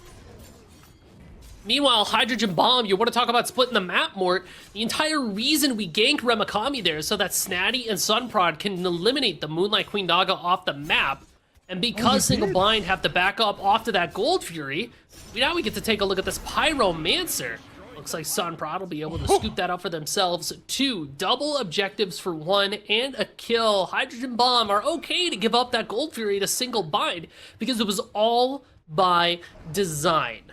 Meanwhile, Hydrogen Bomb, you want to talk about splitting the map, Mort. The entire reason we ganked Remakami there is so that Snatty and Sunprod can eliminate the Moonlight Queen Naga off the map. And because Single Bind have to back up off to that Gold Fury, now we get to take a look at this Pyromancer. Looks like Sunprod will be able to scoop that up for themselves. 2 double objectives for 1 and a kill. Hydrogen Bomb are okay to give up that Gold Fury to Single Bind because it was all by design.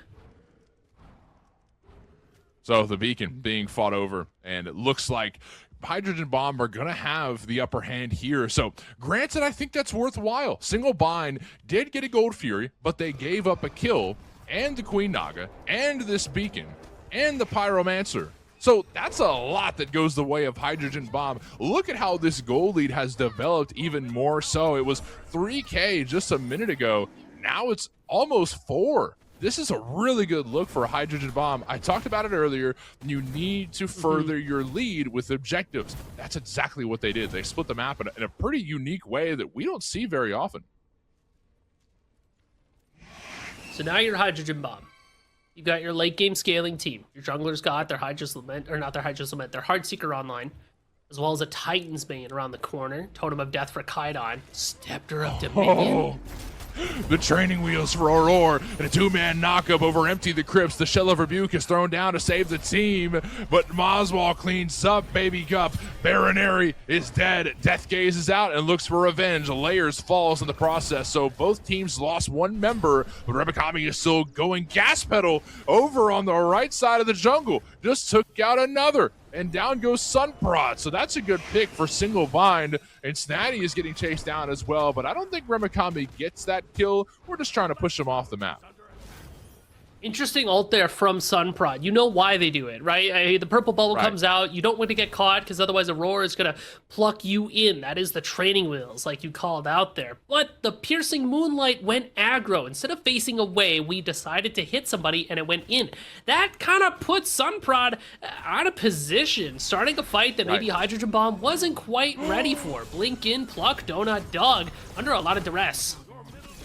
So the beacon being fought over, and it looks like Hydrogen Bomb are going to have the upper hand here. So granted, I think that's worthwhile. Single Bind did get a Gold Fury, but they gave up a kill and the Queen Naga and this beacon and the Pyromancer. So that's a lot that goes the way of Hydrogen Bomb. Look at how this gold lead has developed even more so. It was 3K just a minute ago. Now it's almost 4. This is a really good look for a Hydrogen Bomb. I talked about it earlier. You need to further your lead with objectives. That's exactly what they did. They split the map in a pretty unique way that we don't see very often. So now you're Hydrogen Bomb. You've got your late game scaling team. Your junglers got their Hydra's Lament, or not their Hydra's Lament, their Heartseeker online, as well as a Titan's Bane around the corner. Totem of Death for Kaidon. Stepped her up to minion. The training wheels for Aurora, and a 2-man knockup over Empty the Crypts. The Shell of Rebuke is thrown down to save the team, but Moswall cleans up Baby Gup. Baronary is dead. Death Gaze is out and looks for revenge. Layers falls in the process, so both teams lost 1 member, but Remakami is still going gas pedal over on the right side of the jungle. Just took out another. And down goes Sunprod, so that's a good pick for Single Bind. And Snatty is getting chased down as well, but I don't think Remakami gets that kill. We're just trying to push him off the map. Interesting ult there from Sunprod. You know why they do it, right? The purple bubble comes out. You don't want to get caught because otherwise Aurora is going to pluck you in. That is the training wheels, like you called out there. But the Piercing Moonlight went aggro. Instead of facing away, we decided to hit somebody and it went in. That kind of puts Sunprod out of position, starting a fight that maybe Hydrogen Bomb wasn't quite ready for. Blink in, pluck, Donut Dog under a lot of duress.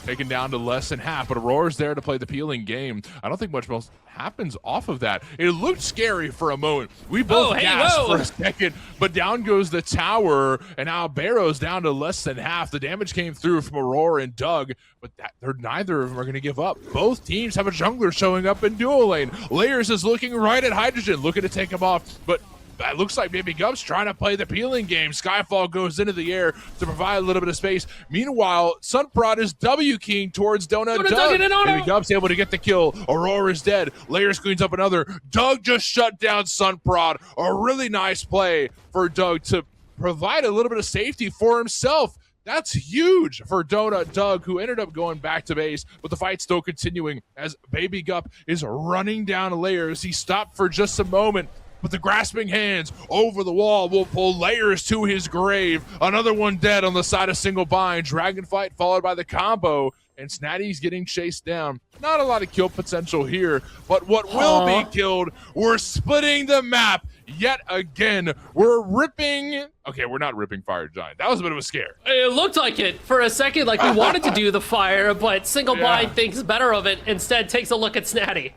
Taken down to less than half, but Aurora's there to play the peeling game. I don't think much else happens off of that. It looked scary for a moment. We both gasped for a second, but down goes the tower, and now Barrow's down to less than half. The damage came through from Aurora and Doug, but neither of them are going to give up. Both teams have a jungler showing up in dual lane. Layers is looking right at Hydrogen, looking to take him off, but it looks like Baby Gup's trying to play the peeling game. Skyfall goes into the air to provide a little bit of space. Meanwhile, Sunprod is W-keying towards Donut Doug. Baby Gup's able to get the kill. Aurora's dead. Layers cleans up another. Doug just shut down Sunprod. A really nice play for Doug to provide a little bit of safety for himself. That's huge for Donut Doug, who ended up going back to base, but the fight's still continuing as Baby Gup is running down Layers. He stopped for just a moment, but the grasping hands over the wall will pull Layers to his grave. Another one dead on the side of Single Bind. Dragon fight followed by the combo, and Snatty's getting chased down. Not a lot of kill potential here, but what will be killed, we're splitting the map yet again. We're ripping... Okay, we're not ripping Fire Giant. That was a bit of a scare. It looked like it for a second, like we wanted to do the fire, but Single Bind thinks better of it, instead takes a look at Snatty.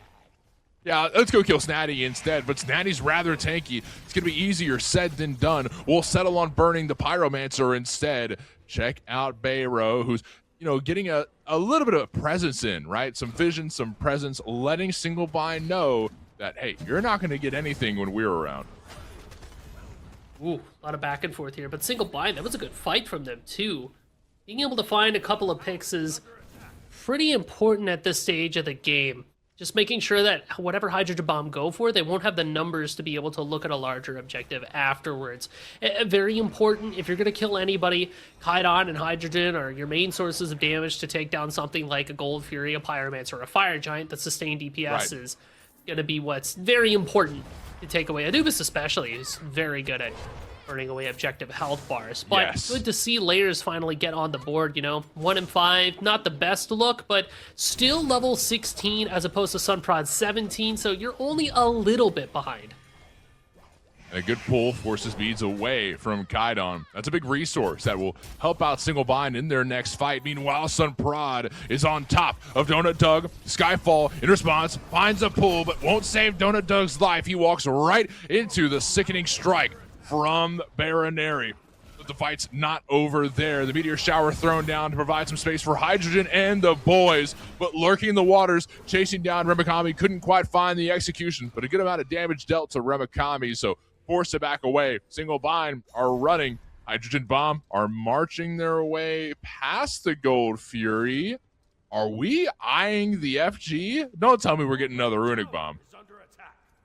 Yeah, let's go kill Snatty instead, but Snatty's rather tanky. It's going to be easier said than done. We'll settle on burning the Pyromancer instead. Check out Bayro, who's, you know, getting a little bit of presence in, right? Some vision, some presence, letting Single Bind know that, hey, you're not going to get anything when we're around. Ooh, a lot of back and forth here, but single bind, that was a good fight from them too. Being able to find a couple of picks is pretty important at this stage of the game. Just making sure that whatever Hydrogen Bomb go for, they won't have the numbers to be able to look at a larger objective afterwards. Very important, if you're going to kill anybody, Kydon and Hydrogen are your main sources of damage to take down something like a Gold Fury, a Pyromancer, or a Fire Giant. That sustained DPS is going to be what's very important to take away. Anubis especially is very good at burning away objective health bars. But good to see Layers finally get on the board, you know. 1 and 5, not the best look, but still level 16 as opposed to Sunprod 17, so you're only a little bit behind. A good pull forces beads away from Kydon. That's a big resource that will help out Single Bind in their next fight. Meanwhile, Sunprod is on top of Donut Doug. Skyfall, in response, finds a pull, but won't save Donut Doug's life. He walks right into the sickening strike from Baronary. But the fight's not over there. The meteor shower thrown down to provide some space for Hydrogen and the boys, but lurking in the waters, chasing down Remikami, couldn't quite find the execution, but a good amount of damage dealt to Remikami, so forced it back away. Single Bind are running. Hydrogen Bomb are marching their way past the Gold Fury. Are we eyeing the FG? Don't tell me we're getting another Runic Bomb.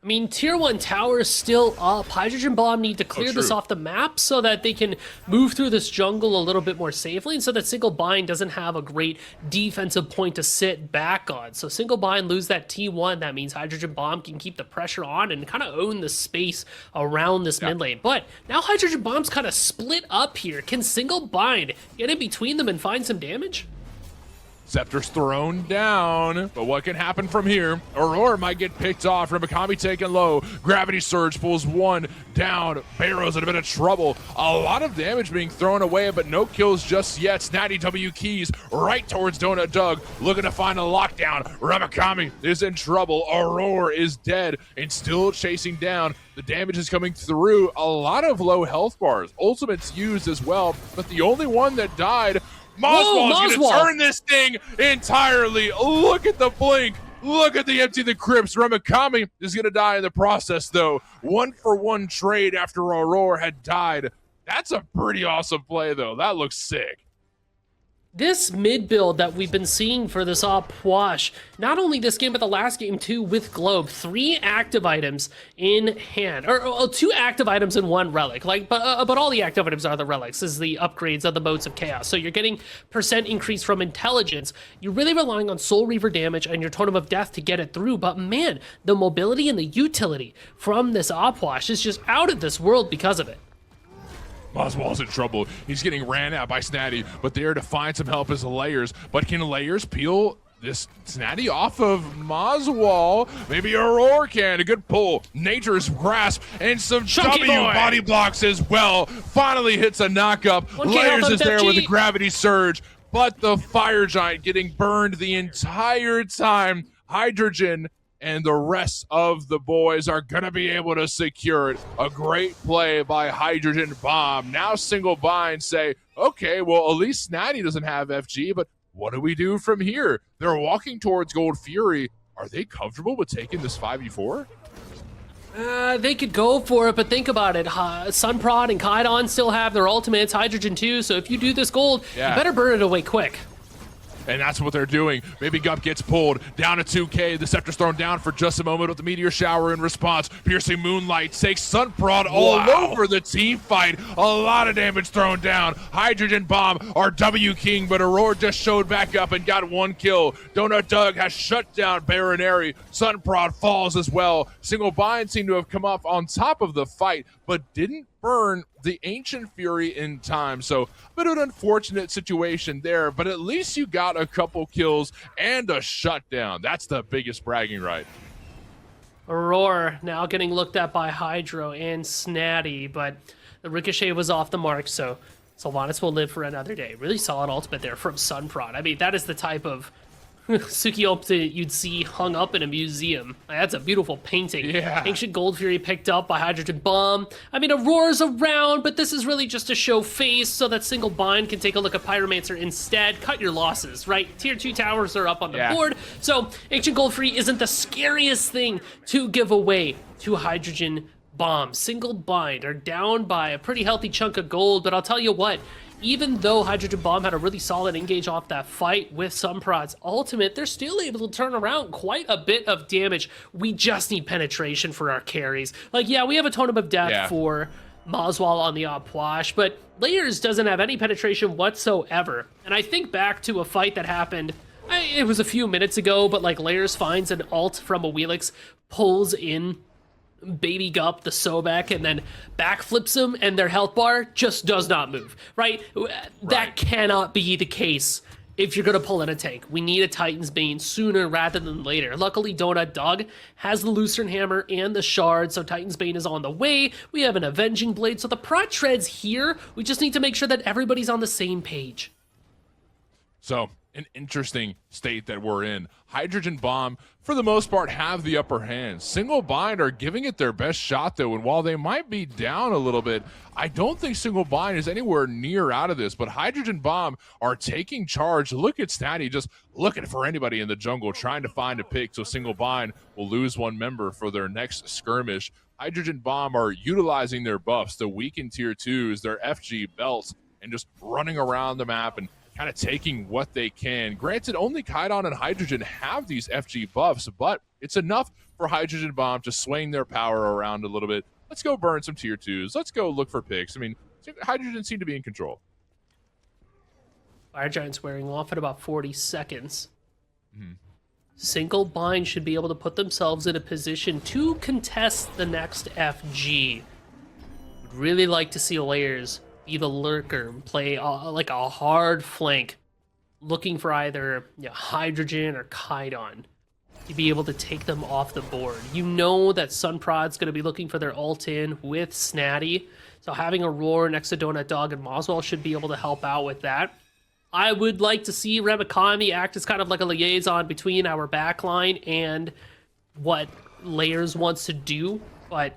I mean, Tier 1 tower is still up. Hydrogen Bomb need to clear this off the map so that they can move through this jungle a little bit more safely and so that Single Bind doesn't have a great defensive point to sit back on. So Single Bind lose that T1, that means Hydrogen Bomb can keep the pressure on and kind of own the space around this mid lane. But now Hydrogen Bomb's kind of split up here. Can Single Bind get in between them and find some damage? Scepter's thrown down, but what can happen from here? Aurora might get picked off. Remikami taken low. Gravity Surge pulls one down. Barrow's in a bit of trouble. A lot of damage being thrown away, but no kills just yet. Snatty W keys right towards Donut Doug, looking to find a lockdown. Remikami is in trouble. Aurora is dead and still chasing down. The damage is coming through. A lot of low health bars. Ultimate's used as well, but the only one that died, Moswell's gonna turn this thing entirely. Look at the blink. Look at the empty the crypts. Remikami is gonna die in the process, though. 1-for-1 trade after Aurora had died. That's a pretty awesome play, though. That looks sick. This mid build that we've been seeing for this op wash, not only this game but the last game too with Globe, 3 active items in hand, or 2 active items in 1 relic. But all the active items are the relics, is the upgrades of the Motes of Chaos. So you're getting % increase from intelligence. You're really relying on Soul Reaver damage and your Totem of Death to get it through. But man, the mobility and the utility from this op wash is just out of this world because of it. Moswell's in trouble. He's getting ran at by Snatty, but there to find some help is Layers. But can Layers peel this Snatty off of Moswell? Maybe Aurora can. A good pull. Nature's Grasp and some Chunky W boy body blocks as well. Finally hits a knock-up. Layers is there with the Gravity Surge, but the Fire Giant getting burned the entire time. Hydrogen and the rest of the boys are going to be able to secure it. A great play by Hydrogen Bomb. Now Single Bind say, okay, well, at least Snatty doesn't have FG, but what do we do from here? They're walking towards Gold Fury. Are they comfortable with taking this 5v4? They could go for it, but think about it. Sunprod and Kydon still have their ultimates, Hydrogen too, so if you do this gold, you better burn it away quick. And that's what they're doing. Baby Gup gets pulled down to 2K. The Scepter's thrown down for just a moment with the Meteor Shower in response. Piercing Moonlight takes Sunprod all over the team fight. A lot of damage thrown down. Hydrogen Bomb are W King, but Aurora just showed back up and got 1 kill. Donut Doug has shut down Baronary. Sunprod falls as well. Single Bind seemed to have come up on top of the fight, but didn't burn the Ancient Fury in time. So a bit of an unfortunate situation there, but at least you got a couple kills and a shutdown. That's the biggest bragging right. Aurora now getting looked at by Hydro and Snatty, but the Ricochet was off the mark, so Sylvanas will live for another day. Really solid ultimate there from Sunprod. I mean, that is the type of Suki hoped that you'd see hung up in a museum. That's a beautiful painting. Yeah. Ancient Gold Fury picked up by Hydrogen Bomb. I mean, Aurora's around, but this is really just to show face so that Single Bind can take a look at Pyromancer instead. Cut your losses, right? Tier 2 towers are up on the board, so Ancient Gold Fury isn't the scariest thing to give away to Hydrogen Bomb. Single Bind are down by a pretty healthy chunk of gold, but I'll tell you what, even though Hydrogen Bomb had a really solid engage off that fight with Sunprod's ultimate, they're still able to turn around quite a bit of damage. We just need penetration for our carries. Like, yeah, we have a Totem of Death for Moswall on the Opwash, but Layers doesn't have any penetration whatsoever. And I think back to a fight that happened, it was a few minutes ago, but like Layers finds an ult from a Wheelix, pulls in Baby Gup, the Sobek, and then backflips him, and their health bar just does not move, right? That cannot be the case if you're gonna pull in a tank. We need a Titan's Bane sooner rather than later. Luckily, Donut Dog has the Lucerne Hammer and the Shard, so Titan's Bane is on the way. We have an Avenging Blade, so the Prot Tread's here. We just need to make sure that everybody's on the same page. So, an interesting state that we're in. Hydrogen Bomb, for the most part, have the upper hand. Single Bind are giving it their best shot, though, and while they might be down a little bit, I don't think Single Bind is anywhere near out of this, but Hydrogen Bomb are taking charge. Look at Snatty just looking for anybody in the jungle, trying to find a pick, so Single Bind will lose one member for their next skirmish. Hydrogen Bomb are utilizing their buffs, the weakened tier 2s, their FG belts, and just running around the map and kind of taking what they can. Granted, only Kaidan and Hydrogen have these FG buffs, but it's enough for Hydrogen Bomb to swing their power around a little bit. Let's go burn some tier 2s. Let's go look for picks. I mean, Hydrogen seem to be in control. Fire Giant's wearing off at about 40 seconds. Single Bind should be able to put themselves in a position to contest the next FG. Would really like to see Layers be the lurker, play like a hard flank, looking for either Hydrogen or Kaidan to be able to take them off the board. You know that Sunprod's going to be looking for their ult in with Snatty, so having a Roar next to Donut Dog and Moswell should be able to help out with that. I would like to see Remikami act as kind of like a liaison between our backline and what Layers wants to do, but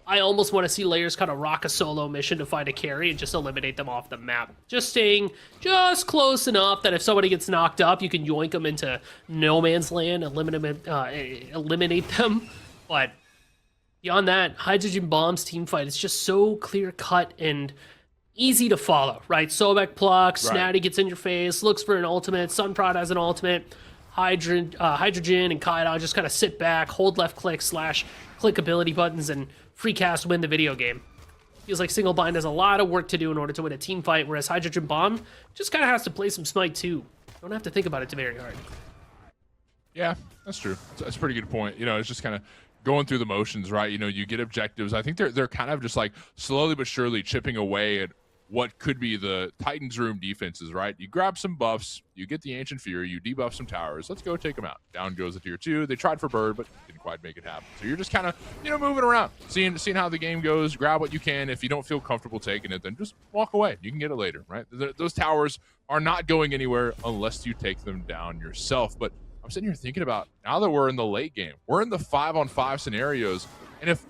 I almost want to see Layers kind of rock a solo mission to find a carry and just eliminate them off the map. Just staying just close enough that if somebody gets knocked up, you can yoink them into no man's land, eliminate them. But beyond that, Hydrogen Bomb's team fight is just so clear-cut and easy to follow, right? Sobek plucks, Snatty gets in your face, looks for an ultimate, Sunprod has an ultimate, Hydrogen and Kaidan just kind of sit back, hold left click / click ability buttons, and free cast win the video game. Feels like Single Bind has a lot of work to do in order to win a team fight, whereas Hydrogen Bomb just kind of has to play some Smite too. Don't have to think about it very hard. Yeah, that's true. That's a pretty good point. You know, it's just kind of going through the motions, right? You know, you get objectives. I think they're kind of just like slowly but surely chipping away at what could be the Titans room defenses, right? You grab some buffs, you get the Ancient Fury, you debuff some towers. Let's go take them out. Down goes the tier 2. They tried for Bird, but didn't quite make it happen. So you're just kind of, moving around, seeing how the game goes, grab what you can. If you don't feel comfortable taking it, then just walk away. You can get it later, right? Those towers are not going anywhere unless you take them down yourself. But I'm sitting here thinking about, now that we're in the late game, we're in the 5-on-5 scenarios, and if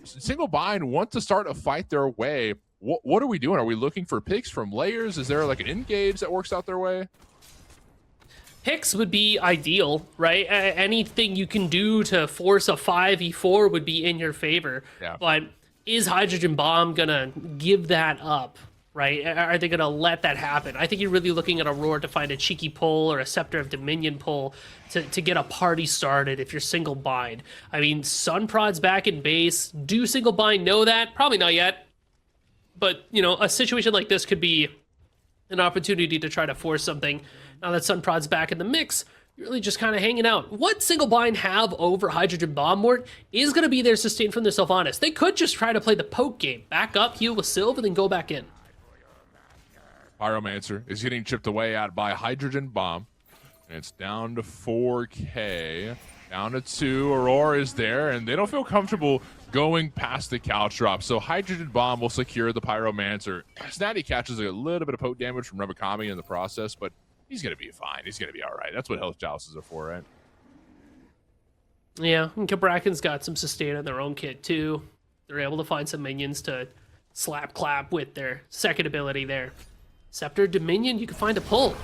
Single Bind want to start a fight their way, what are we doing? Are we looking for picks from Layers? Is there like an engage that works out their way? Picks would be ideal, right? Anything you can do to force a 5v4 would be in your favor. Yeah. But is Hydrogen Bomb gonna give that up, right? Are they gonna let that happen? I think you're really looking at a Roar to find a cheeky pull or a Scepter of Dominion pull to get a party started if you're Single Bind. I mean, Sunprod's back in base. Do Single Bind know that? Probably not yet. But, a situation like this could be an opportunity to try to force something. Now that Sunprod's back in the mix, you're really just kind of hanging out. What Single Bind have over Hydrogen Bomb, Mort, is going to be their sustain from their Sylvanas. They could just try to play the poke game. Back up, heal with Sylv, and then go back in. Pyromancer is getting chipped away at by Hydrogen Bomb. And it's down to 4K. Down to 2. Aurora is there, and they don't feel comfortable going past the couch drop. So Hydrogen Bomb will secure the Pyromancer. Snatty catches a little bit of poke damage from Remikami in the process, but he's going to be fine. He's going to be all right. That's what health joustes are for, right? Yeah, and Cabracken's got some sustain in their own kit too. They're able to find some minions to slap clap with their second ability there. Scepter Dominion, you can find a pull.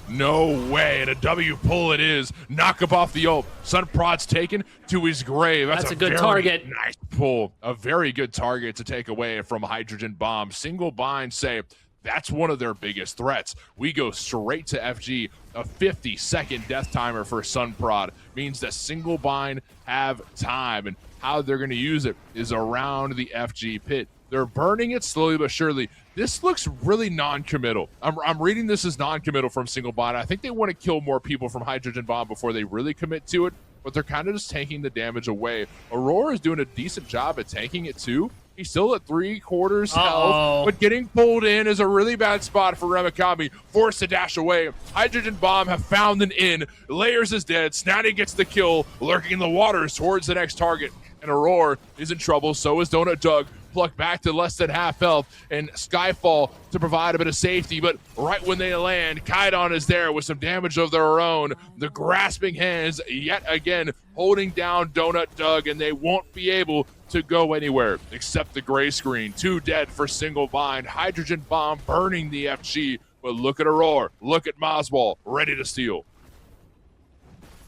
No way, and a W pull it is. Knock up off the ult. Sun Prod's taken to his grave. That's a good very target. Nice pull. A very good target to take away from Hydrogen Bomb. Single bind say that's one of their biggest threats. We go straight to FG. A 50-second death timer for Sun Prod means that single bind have time, and how they're going to use it is around the FG pit. They're burning it slowly but surely. This looks really non-committal. I'm reading this as non-committal from Single Bind. I think they want to kill more people from Hydrogen Bomb before they really commit to it, but they're kind of just tanking the damage away. Aurora is doing a decent job at tanking it too. He's still at 3/4 health, but getting pulled in is a really bad spot for Remikami. Forced to dash away. Hydrogen Bomb have found an in. Layers is dead. Snatty gets the kill, lurking in the waters towards the next target. And Aurora is in trouble. So is Donut Doug. Plucked back to less than half health, and Skyfall to provide a bit of safety, but right when they land, Kaidon is there with some damage of their own. The grasping hands yet again holding down Donut Doug, and they won't be able to go anywhere except the gray screen. 2 dead for Single Bind. Hydrogen Bomb burning the FG, but look at Aurora, look at Moswell, ready to steal.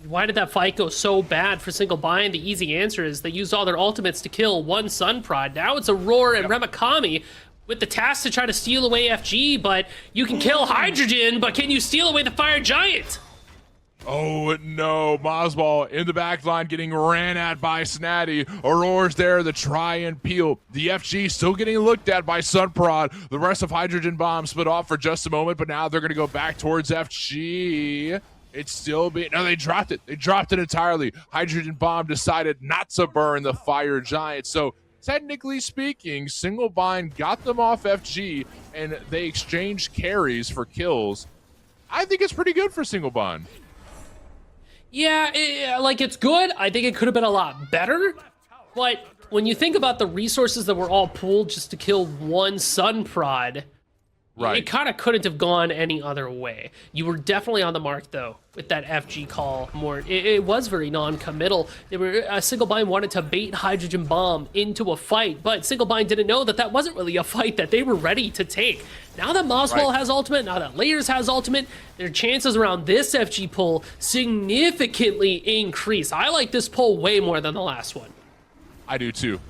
Why did that fight go so bad for Single Bind? The easy answer is they used all their ultimates to kill one Sun Prod. Now it's Aurora and Remikami with the task to try to steal away FG, but you can kill Hydrogen, but can you steal away the Fire Giant? Oh no, Moswell in the back line getting ran at by Snatty. Aurora's there to try and peel. The FG still getting looked at by Sunprod. The rest of Hydrogen Bomb split off for just a moment, but now they're going to go back towards FG. It's still being... No, they dropped it. They dropped it entirely. Hydrogen Bomb decided not to burn the Fire Giant. So technically speaking, Single Bind got them off FG, and they exchanged carries for kills. I think it's pretty good for Single Bind. Yeah, it's good. I think it could have been a lot better. But when you think about the resources that were all pooled just to kill one Sun Prod, right, it kind of couldn't have gone any other way. You were definitely on the mark, though, with that FG call. It was very non-committal. Single Bind wanted to bait Hydrogen Bomb into a fight, but Single Bind didn't know that wasn't really a fight that they were ready to take. Now that Moswell has ultimate, now that Layers has ultimate, their chances around this FG pull significantly increase. I like this pull way more than the last one. I do too,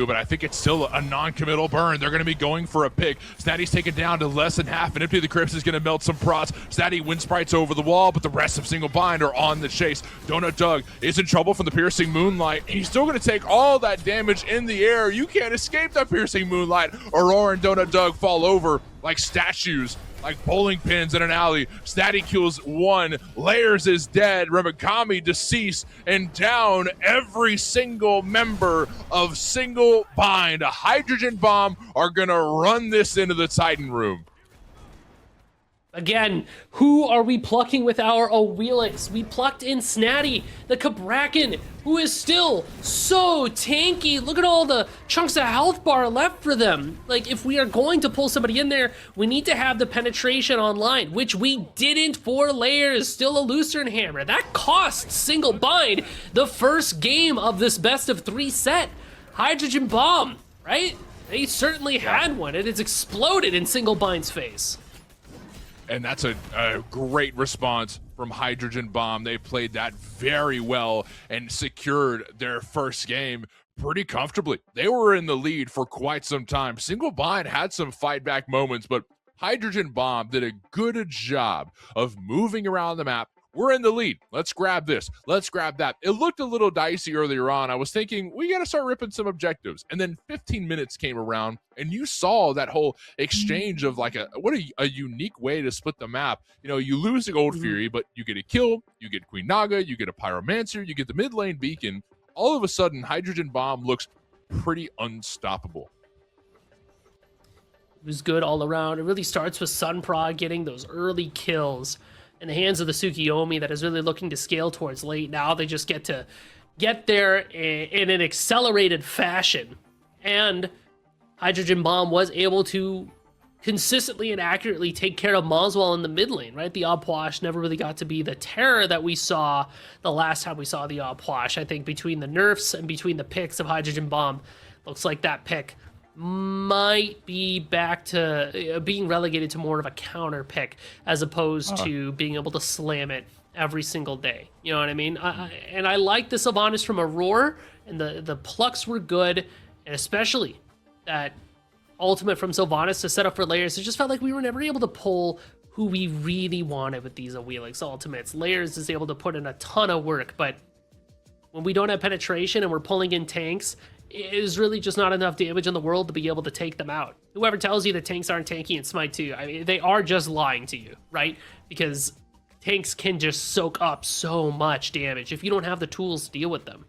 but I think it's still a non-committal burn. They're going to be going for a pick. Snatty's taken down to less than half, and Empty the Crypts is going to melt some prots. Snatty wind sprites over the wall, but the rest of Single Bind are on the chase. Donut Doug is in trouble from the Piercing Moonlight. He's still going to take all that damage in the air. You can't escape that Piercing Moonlight. Aurora and Donut Doug fall over like statues, like bowling pins in an alley. Snatty kills one. Layers is dead. Remikami deceased. And down every single member of Single Bind. A Hydrogen Bomb are going to run this into the Titan room. Again, who are we plucking with our Owelix? We plucked in Snatty, the Cabracken, who is still so tanky. Look at all the chunks of health bar left for them. Like, if we are going to pull somebody in there, we need to have the penetration online, which we didn't for Layers. Still a Lucerne Hammer. That cost Single Bind the first game of this best of 3 set. Hydrogen Bomb, right? They certainly had one, and it's exploded in Single Bind's face. And that's a great response from Hydrogen Bomb. They played that very well and secured their first game pretty comfortably. They were in the lead for quite some time. Single Bind had some fight back moments, but Hydrogen Bomb did a good job of moving around the map. We're in the lead. Let's grab this. Let's grab that. It looked a little dicey earlier on. I was thinking, we got to start ripping some objectives. And then 15 minutes came around, and you saw that whole exchange of like a unique way to split the map. You know, you lose the Gold Fury, but you get a kill, you get Queen Naga, you get a Pyromancer, you get the mid lane beacon. All of a sudden, Hydrogen Bomb looks pretty unstoppable. It was good all around. It really starts with Sunprod getting those early kills in the hands of the Tsukiyomi that is really looking to scale towards late. Now they just get to get there in an accelerated fashion. And Hydrogen Bomb was able to consistently and accurately take care of Moswell in the mid lane, right? The Opwash never really got to be the terror that we saw the last time we saw the Opwash. I think between the nerfs and between the picks of Hydrogen Bomb, looks like that pick might be back to being relegated to more of a counter pick as opposed to being able to slam it every single day. You know what I mean? And I like the Sylvanas from Aurora, and the plucks were good, and especially that ultimate from Sylvanas to set up for layers. It just felt like we were never able to pull who we really wanted with these Awilix ultimates. Layers is able to put in a ton of work, but when we don't have penetration and we're pulling in tanks, it is really just not enough damage in the world to be able to take them out. Whoever tells you that tanks aren't tanky in Smite 2, I mean, they are just lying to you, right? Because tanks can just soak up so much damage if you don't have the tools to deal with them.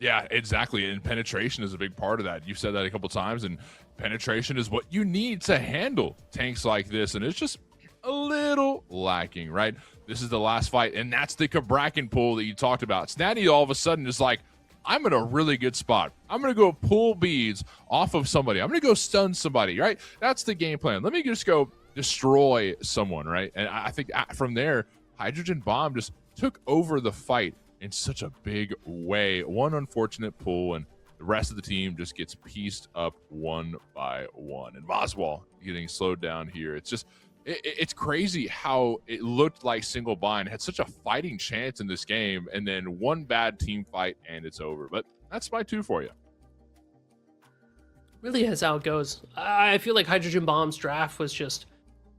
Yeah, exactly. And penetration is a big part of that. You've said that a couple times, and penetration is what you need to handle tanks like this. And it's just a little lacking, right? This is the last fight, and that's the Cabrakan pull that you talked about. Snatty all of a sudden is like, I'm in a really good spot. I'm going to go pull beads off of somebody. I'm going to go stun somebody, right? That's the game plan. Let me just go destroy someone, right? And I think from there, Hydrogen Bomb just took over the fight in such a big way. One unfortunate pull, and the rest of the team just gets pieced up one by one. And Moswell getting slowed down here. It's just, it's crazy how it looked like Single Bind had such a fighting chance in this game, and then one bad team fight and it's over. But that's my 2 for you. Really is how it goes. I feel like Hydrogen Bomb's draft was just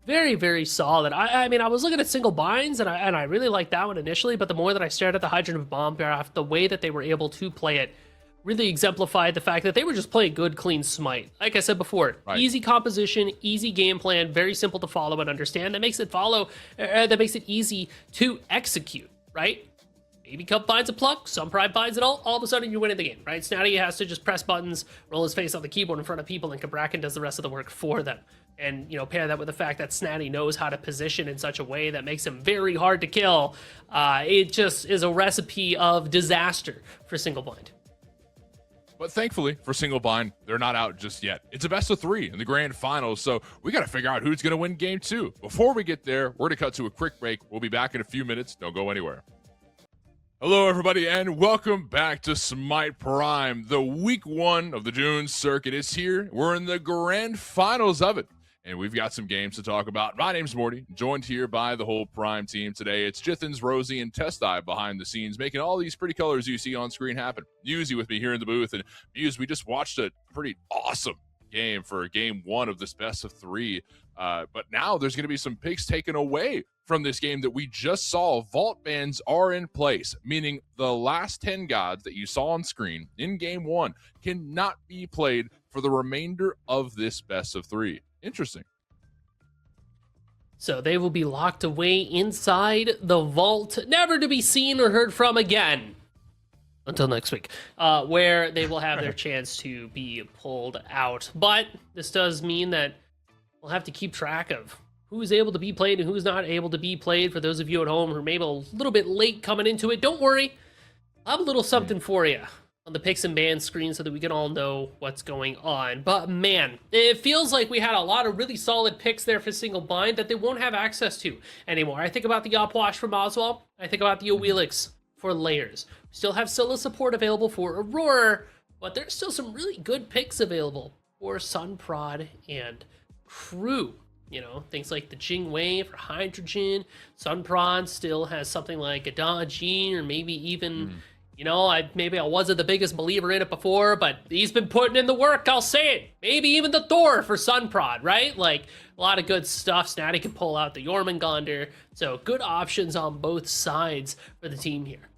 very, very solid. I mean, I was looking at Single Binds, and I really liked that one initially, but the more that I stared at the Hydrogen Bomb draft, the way that they were able to play it really exemplified the fact that they were just playing good, clean Smite. Like I said before, easy composition, easy game plan, very simple to follow and understand. That makes it easy to execute, right? Maybe Cup binds a pluck, some pride binds it all of a sudden you're winning the game, right? Snatty has to just press buttons, roll his face on the keyboard in front of people, and Cabrakan does the rest of the work for them. And, you know, pair that with the fact that Snatty knows how to position in such a way that makes him very hard to kill. It just is a recipe of disaster for Single Blind. But thankfully for Single Bind, they're not out just yet. It's a best of 3 in the grand finals, so we got to figure out who's going to win game 2. Before we get there, we're going to cut to a quick break. We'll be back in a few minutes. Don't go anywhere. Hello, everybody, and welcome back to Smite Prime. The week 1 of the June circuit is here. We're in the grand finals of it, and we've got some games to talk about. My name's Morty, joined here by the whole Prime team today. It's Jithens, Rosie, and Testai behind the scenes, making all these pretty colors you see on screen happen. Yuzi with me here in the booth, and Muse, we just watched a pretty awesome game for game 1 of this best of 3. But now there's going to be some picks taken away from this game that we just saw. Vault bans are in place, meaning the last 10 gods that you saw on screen in game 1 cannot be played for the remainder of this best of 3. Interesting. So they will be locked away inside the vault, never to be seen or heard from again. Until next week, where they will have their chance to be pulled out. But this does mean that we'll have to keep track of who's able to be played and who's not able to be played. For those of you at home who are maybe a little bit late coming into it, don't worry. I'll have a little something for you on the picks and bans screen so that we can all know what's going on. But man, it feels like we had a lot of really solid picks there for Single Bind that they won't have access to anymore. I think about the Opwash from Oswald. I think about the Awilix for Layers. We still have Scylla support available for Aurora, but there's still some really good picks available for Sunprod and Crew. You know, things like the Jingwei for Hydrogen. Sunprod still has something like a Dajin, or maybe even, you know, I wasn't the biggest believer in it before, but he's been putting in the work, I'll say it. Maybe even the Thor for Sunprod, right? Like, a lot of good stuff. Snatty can pull out the Jormungandr. So good options on both sides for the team here.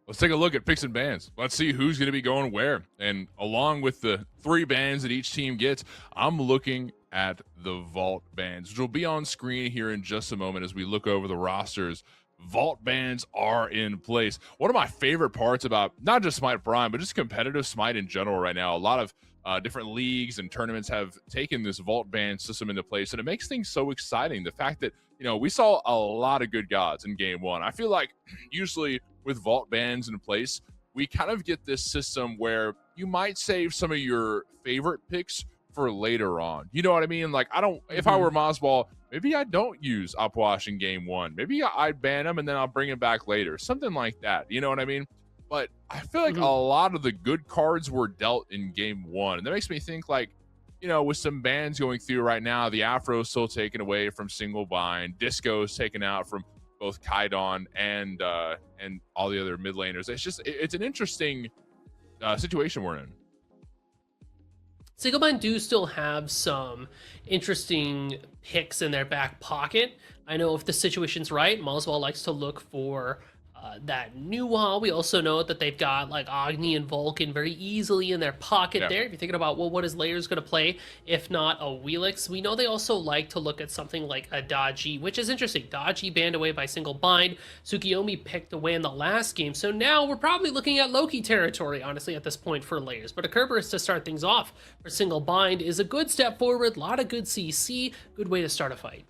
Let's take a look at picks and bans. Let's see who's going to be going where. And along with the 3 bans that each team gets, I'm looking at the Vault bans, which will be on screen here in just a moment as we look over the rosters. Vault bans are in place. One of my favorite parts about not just Smite Prime, but just competitive Smite in general right now, a lot of different leagues and tournaments have taken this Vault ban system into place, and it makes things so exciting. The fact that, you know, we saw a lot of good gods in game 1. I feel like usually with Vault bans in place, we kind of get this system where you might save some of your favorite picks for later on. You know what I mean? Like, I don't, if I were Mozball, maybe I don't use Upwash in game one. Maybe I'd ban him and then I'll bring him back later. Something like that. You know what I mean? But I feel like a lot of the good cards were dealt in game one. And that makes me think, like, you know, with some bans going through right now, the Afro's still taken away from single bind. Disco's taken out from both Kaidon and all the other mid laners. It's just, it's an interesting situation we're in. Single Bind do still have some interesting picks in their back pocket. I know if the situation's right, Moswell likes to look for that new wall. We also know that they've got like Agni and Vulcan very easily in their pocket there. If you're thinking about, well, what is Layers going to play if not a Wheelix? We know they also like to look at something like a Daji, which is interesting. Daji banned away by Single Bind. Tsukiyomi picked away in the last game. So now we're probably looking at Loki territory, honestly, at this point for Layers. But a Kerberos to start things off for Single Bind is a good step forward. A lot of good CC. Good way to start a fight.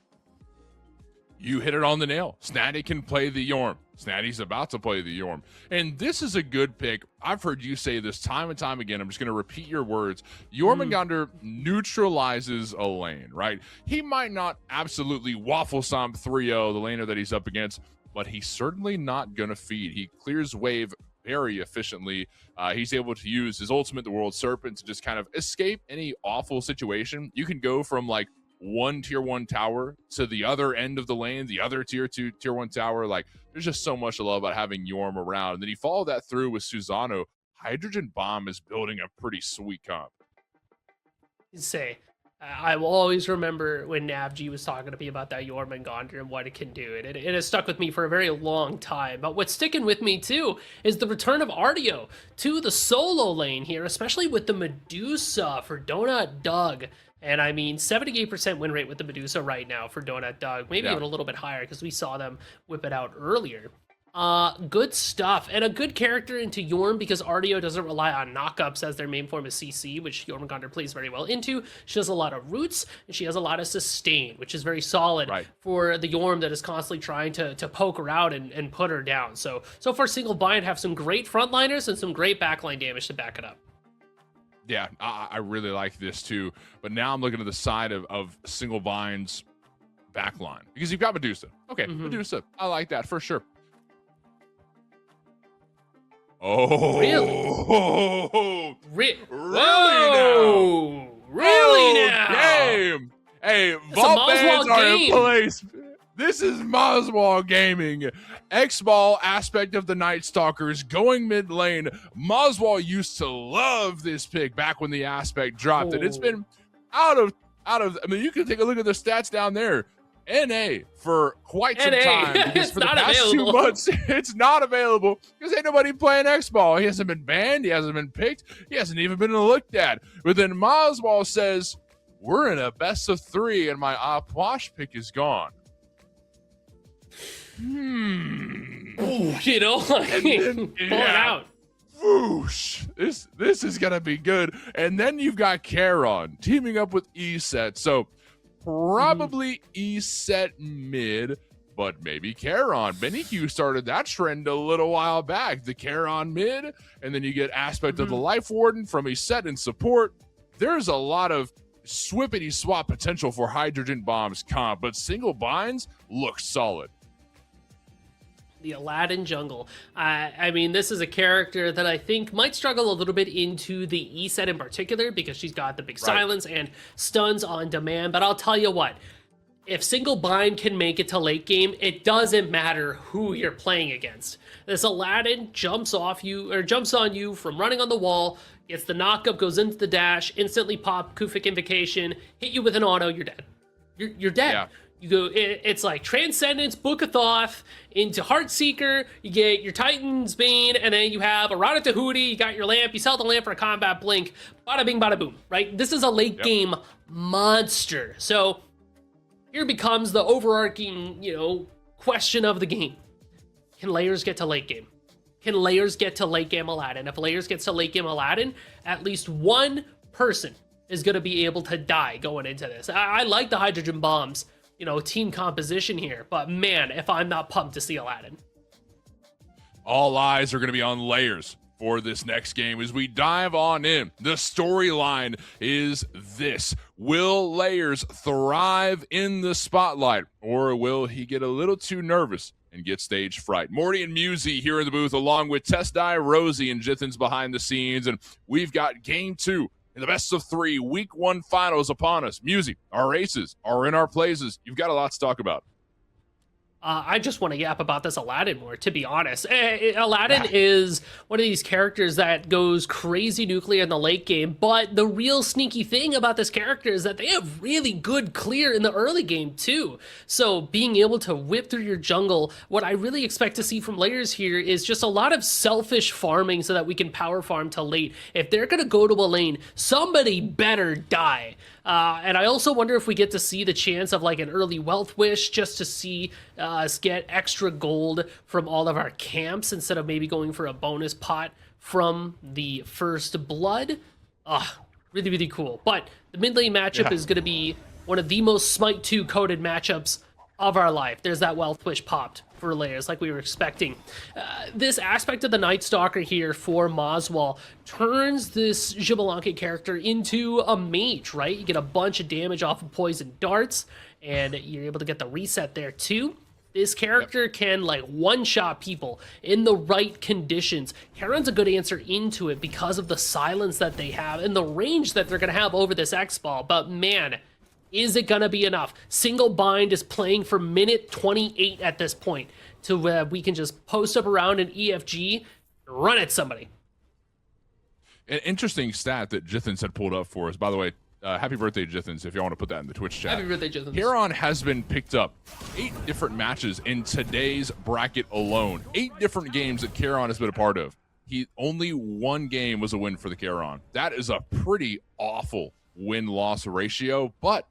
You hit it on the nail. Snatty can play the Yorm. Snatty's about to play the Yorm. And this is a good pick. I've heard you say this time and time again. I'm just going to repeat your words. Jormungandr neutralizes a lane, right? He might not absolutely waffle stomp 3-0, the laner that he's up against, but he's certainly not going to feed. He clears wave very efficiently. He's able to use his ultimate, the World Serpent, to just kind of escape any awful situation. You can go from like one tier 1 tower to the other end of the lane, the other tier 2 tier 1 tower. Like, there's just so much to love about having Yorm around. And then you follow that through with Susano. Hydrogen Bomb is building a pretty sweet comp. I will always remember when NavG was talking to me about that Jormungandr and what it can do. It has stuck with me for a very long time. But what's sticking with me too is the return of Artio to the solo lane here, especially with the Medusa for Donut Doug. And I mean, 78% win rate with the Medusa right now for Donut Doug. Maybe even a little bit higher because we saw them whip it out earlier. Good stuff. And a good character into Yorm because Artio doesn't rely on knockups as their main form of CC, which Jormungandr plays very well into. She has a lot of roots and she has a lot of sustain, which is very solid for the Yorm that is constantly trying to poke her out and put her down. So far, Single Bind have some great frontliners and some great backline damage to back it up. Yeah, I really like this too. But now I'm looking at the side of Single Bind's backline because you've got Medusa. Okay, Medusa. I like that for sure. Oh, really? Now? Really now? Game. Hey, vault bans are in place. This is Moswell Gaming. X-Ball aspect of the Night Stalkers going mid lane. Moswell used to love this pick back when the aspect dropped it. It's been out of, I mean, you can take a look at the stats down there. NA for quite some time because for the past 2 months it's not available because ain't nobody playing X-Ball. He hasn't been banned, he hasn't been picked, he hasn't even been looked at. But then Moswell says, we're in a best of 3 and my Opwash pick is gone. Ooh, you know, pull it out. Whoosh. This is gonna be good. And then you've got Charon teaming up with ESET. So probably ESET mid, but maybe Charon. Benny started that trend a little while back. The Charon mid, and then you get aspect of the Life Warden from ESET in support. There's a lot of swippity swap potential for Hydrogen Bomb's comp, but Single Binds look solid. The Aladdin jungle. I mean, this is a character that I think might struggle a little bit into the ESET in particular because she's got the big silence and stuns on demand. But I'll tell you what, if Single Bind can make it to late game, it doesn't matter who you're playing against. This Aladdin jumps on you from running on the wall, gets the knockup, goes into the dash, instantly pop Kufik Invocation, hit you with an auto, you're dead. You're dead. Yeah. You go, it's like Transcendence, Book of Thoth, into Heartseeker, you get your Titan's Bane, and then you have a Rada Tahuti, you got your lamp, you sell the lamp for a combat blink, bada bing, bada boom, right? This is a late game monster. So here becomes the overarching, question of the game. Can Layers get to late game? Can Layers get to late game Aladdin? If Layers gets to late game Aladdin, at least one person is going to be able to die going into this. I like the Hydrogen Bombs, team composition here. But man, if I'm not pumped to see Aladdin. All eyes are going to be on Layers for this next game as we dive on in. The storyline is this: will Layers thrive in the spotlight, or will he get a little too nervous and get stage fright? Morty and Musi here in the booth, along with Testai, Rosie, and Jithin's behind the scenes, and we've got game 2 in the best of 3 week 1 finals upon us. Musi, our aces are in our places. You've got a lot to talk about. I just want to yap about this Aladdin more, to be honest. Aladdin is one of these characters that goes crazy nuclear in the late game, but the real sneaky thing about this character is that they have really good clear in the early game, too. So being able to whip through your jungle, what I really expect to see from Layers here is just a lot of selfish farming so that we can power farm to late. If they're going to go to a lane, somebody better die. And I also wonder if we get to see the chance of like an early wealth wish just to see us get extra gold from all of our camps instead of maybe going for a bonus pot from the first blood. Really, really cool. But the mid lane matchup is going to be one of the most Smite 2 coded matchups of our life. There's that wealth wish popped for Layers like we were expecting. This aspect of the Night Stalker here for Maswal turns this Xbalanque character into a mage, right? You get a bunch of damage off of poison darts, and you're able to get the reset there too. This character can like one-shot people in the right conditions. Heron's a good answer into it because of the silence that they have and the range that they're going to have over this X-Ball, but man, is it going to be enough? Single Bind is playing for minute 28 at this point to where we can just post up around an EFG, run at somebody. An interesting stat that Jithins had pulled up for us, by the way. Happy birthday, Jithins, if y'all want to put that in the Twitch chat. Happy birthday, Jithins. Heron has been picked up 8 different matches in today's bracket alone. 8 different games that Charon has been a part of. Only 1 game was a win for the Charon. That is a pretty awful win-loss ratio, but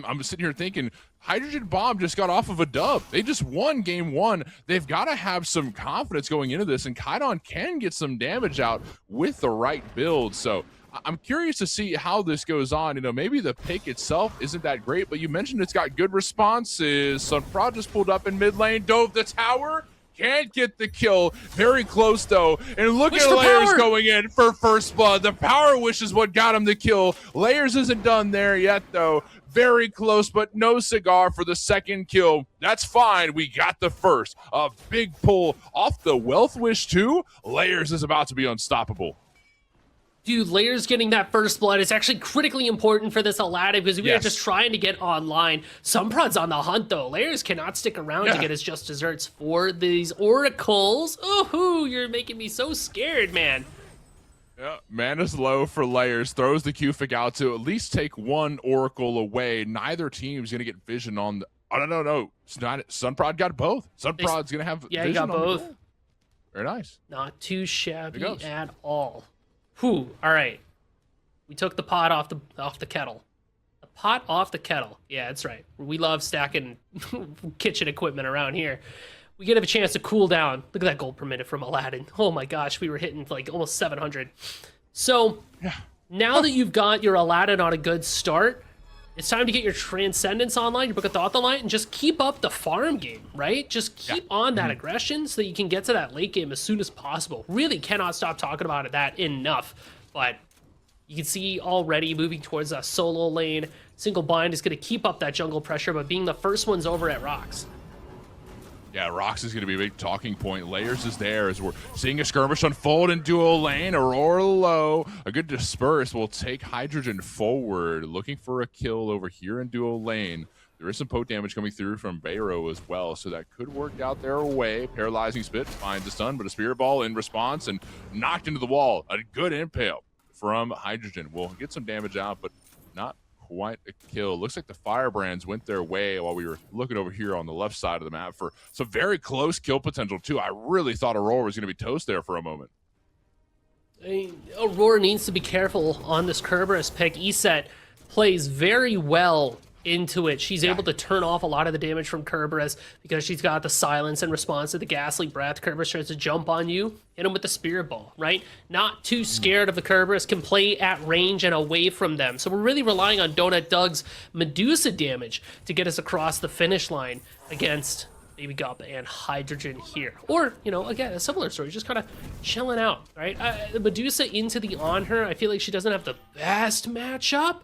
I'm sitting here thinking, Hydrogen Bomb just got off of a dub. They just won game 1. They've got to have some confidence going into this, and Kaidan can get some damage out with the right build. So I'm curious to see how this goes on. You know, maybe the pick itself isn't that great, but you mentioned it's got good responses. Sunprod just pulled up in mid lane, dove the tower. Can't get the kill. Very close, though. And look at Layers going in for first blood. The power wish is what got him the kill. Layers isn't done there yet, though. Very close, but no cigar for the second kill. That's fine. We got the first. A big pull off the Wealth Wish, too. Layers is about to be unstoppable. Dude, Layers getting that first blood is actually critically important for this Aladdin because we are just trying to get online. Sunprod's on the hunt, though. Layers cannot stick around to get his just desserts for these oracles. Ooh, you're making me so scared, man. Yeah, mana's low for Layers. Throws the Q-Fic out to at least take 1 oracle away. Neither team's going to get vision on the... Oh, no. Sunprod got both. Sunprod's going to have vision he got on both. Very nice. Not too shabby at all. Whew, all right. We took the pot off the kettle. The pot off the kettle. Yeah, that's right. We love stacking kitchen equipment around here. We get a chance to cool down. Look at that gold per minute from Aladdin. Oh my gosh, we were hitting like almost 700. So now that you've got your Aladdin on a good start, it's time to get your Transcendence online, your Book of Thought the Light, and just keep up the farm game, right? Just keep on that aggression so that you can get to that late game as soon as possible. Really cannot stop talking about that enough. But you can see already moving towards a solo lane. Single Bind is going to keep up that jungle pressure, but being the first ones over at Rocks. Yeah, Rocks is going to be a big talking point. Layers is there as we're seeing a skirmish unfold in duo lane. Aurora low. A good disperse will take Hydrogen forward. Looking for a kill over here in duo lane. There is some poke damage coming through from Bayro as well, so that could work out their way. Paralyzing Spit finds the stun, but a Spirit Ball in response and knocked into the wall. A good impale from Hydrogen. Will get some damage out, but not quite a kill. Looks like the Firebrands went their way while we were looking over here on the left side of the map for some very close kill potential too. I really thought Aurora was going to be toast there for a moment. Aurora needs to be careful on this Kerberos pick. Eset plays very well into it. She's able to turn off a lot of the damage from Kerberos because she's got the silence in response to the Ghastly Breath. Kerberos tries to jump on you, hit him with the Spirit Ball, right? Not too scared of the Kerberos, can play at range and away from them. So we're really relying on Donut Doug's Medusa damage to get us across the finish line against Baby Gup and Hydrogen here. Or, you know, again, a similar story, just kind of chilling out, right? Medusa into the Onher, I feel like she doesn't have the best matchup,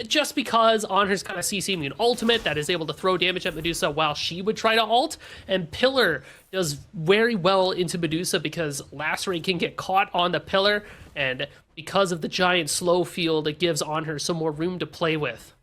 just because Onher's kind of CC immune ultimate that is able to throw damage at Medusa while she would try to ult, and Pillar does very well into Medusa because Lacerate can get caught on the Pillar, and because of the giant slow field, it gives Onher some more room to play with.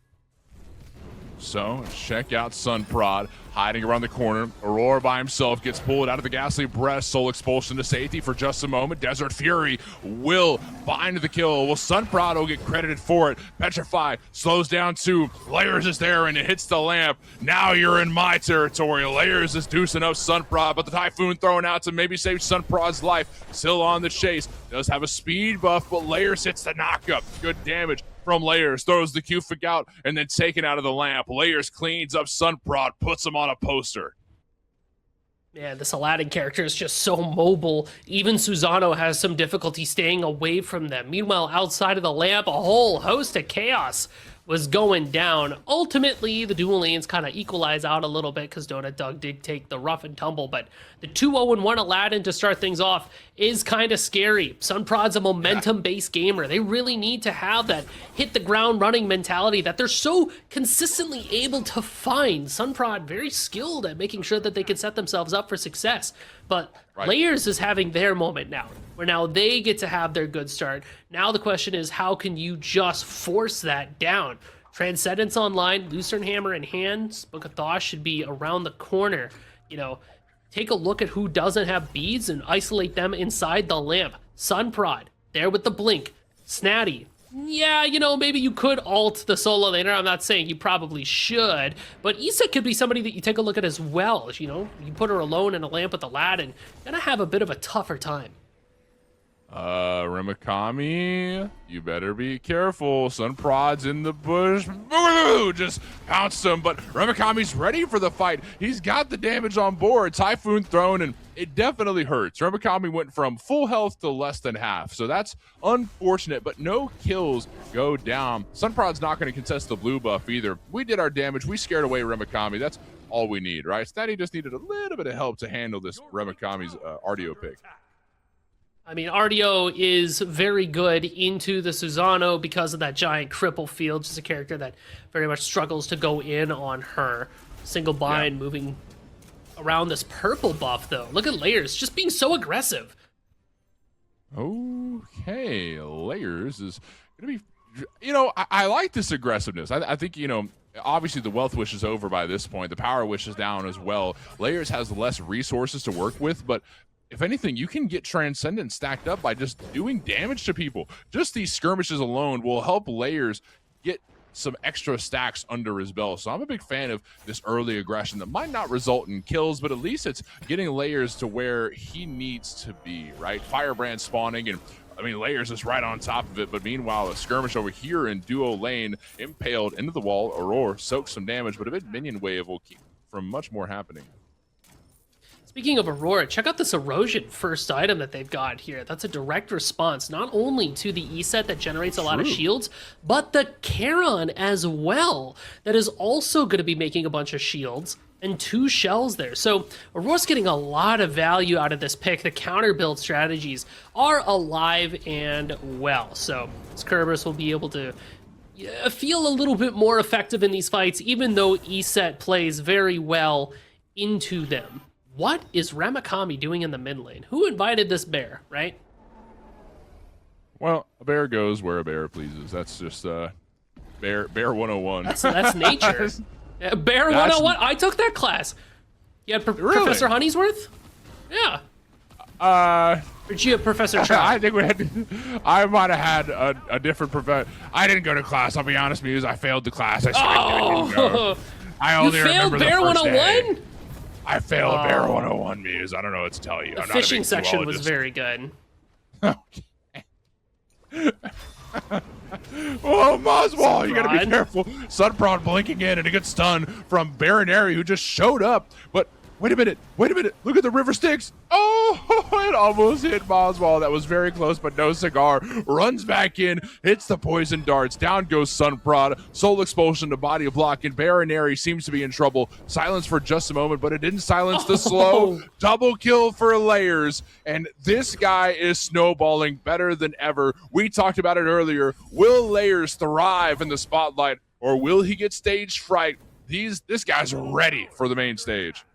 So, check out Sunprod hiding around the corner. Aurora by himself gets pulled out of the ghastly breast. Soul expulsion to safety for just a moment. Desert Fury will find the kill. Well, Sunprod will get credited for it. Petrify slows down too. Layers is there and it hits the lamp. Now you're in my territory. Layers is deucing up Sunprod, but the Typhoon thrown out to maybe save Sunprod's life. Still on the chase. Does have a speed buff, but Layers hits the knockup. Good damage from Layers, throws the Q-Fic out, and then taken out of the lamp. Layers cleans up Sunprod, puts him on a poster. Man, this Aladdin character is just so mobile. Even Susano has some difficulty staying away from them. Meanwhile, outside of the lamp, a whole host of chaos was going down. Ultimately, the dual lanes kind of equalize out a little bit because Donut Doug did take the rough and tumble, but the 2-0-1 Aladdin to start things off is kind of scary. Sunprod's a momentum-based gamer. They really need to have that hit-the-ground-running mentality that they're so consistently able to find. Sunprod very skilled at making sure that they can set themselves up for success, but Layers is having their moment now, where now they get to have their good start. Now the question is, how can you just force that down? Transcendence online, Lucerne Hammer in hand, Book of Thoth should be around the corner. You know, take a look at who doesn't have beads and isolate them inside the lamp. Sunprod, there with the blink. Snatty, yeah, you know, maybe you could ult the solo laner. I'm not saying you probably should, but Issa could be somebody that you take a look at as well. You know, you put her alone in a lamp with Aladdin, gonna have a bit of a tougher time. Remakami, you better be careful. Sunprod's in the bush. Boo! Just pounced him, but Remakami's ready for the fight. He's got the damage on board. Typhoon thrown, and it definitely hurts. Remakami went from full health to less than half, so that's unfortunate, but no kills go down. Sunprod's not going to contest the blue buff either. We did our damage. We scared away Remakami. That's all we need, right? Snatty just needed a little bit of help to handle this Remakami's RDO pick. I mean, RDO is very good into the Susano because of that giant cripple field. Just a character that very much struggles to go in on her. Single bind moving around this purple buff, though. Look at Layers just being so aggressive. Okay, Layers is going to be... You know, I like this aggressiveness. I think, you know, obviously the Wealth Wish is over by this point. The Power Wish is down as well. Layers has less resources to work with, but... if anything, you can get Transcendence stacked up by just doing damage to people. Just these skirmishes alone will help Layers get some extra stacks under his belt. So I'm a big fan of this early aggression that might not result in kills, but at least it's getting Layers to where he needs to be, right? Firebrand spawning, and I mean, Layers is right on top of it, but meanwhile, a skirmish over here in duo lane, impaled into the wall. Aurora soaks some damage, but a bit minion wave will keep from much more happening. Speaking of Aurora, check out this Erosion first item that they've got here. That's a direct response, not only to the E-set that generates a lot of shields, but the Charon as well, that is also going to be making a bunch of shields, and 2 shells there. So Aurora's getting a lot of value out of this pick. The counter build strategies are alive and well. So Kerberos will be able to feel a little bit more effective in these fights, even though E-set plays very well into them. What is Ramakami doing in the mid lane? Who invited this bear, right? Well, a bear goes where a bear pleases. That's just bear 101. That's nature. Bear 101? I took that class. You had Really? Professor Honeyworth? Yeah. Or did you have Professor Trout? I think I might have had a different professor. I didn't go to class. I'll be honest, Muse. I failed the class. I didn't go. I only remember the Bear first 101? day. I failed Bear 101, Muse. I don't know what to tell you. The fishing section was very good. Okay. Oh, Moswall, you gotta be careful. Sunprod blinking in and a good stun from Baronary, who just showed up. But Wait a minute. Look at the river sticks. Oh, it almost hit Moswall. That was very close, but no cigar. Runs back in, hits the poison darts. Down goes Sunprod. Soul expulsion to body block, and Baronary seems to be in trouble. Silence for just a moment, but it didn't silence the slow. Double kill for Layers, and this guy is snowballing better than ever. We talked about it earlier. Will Layers thrive in the spotlight, or will he get stage fright? This guy's ready for the main stage.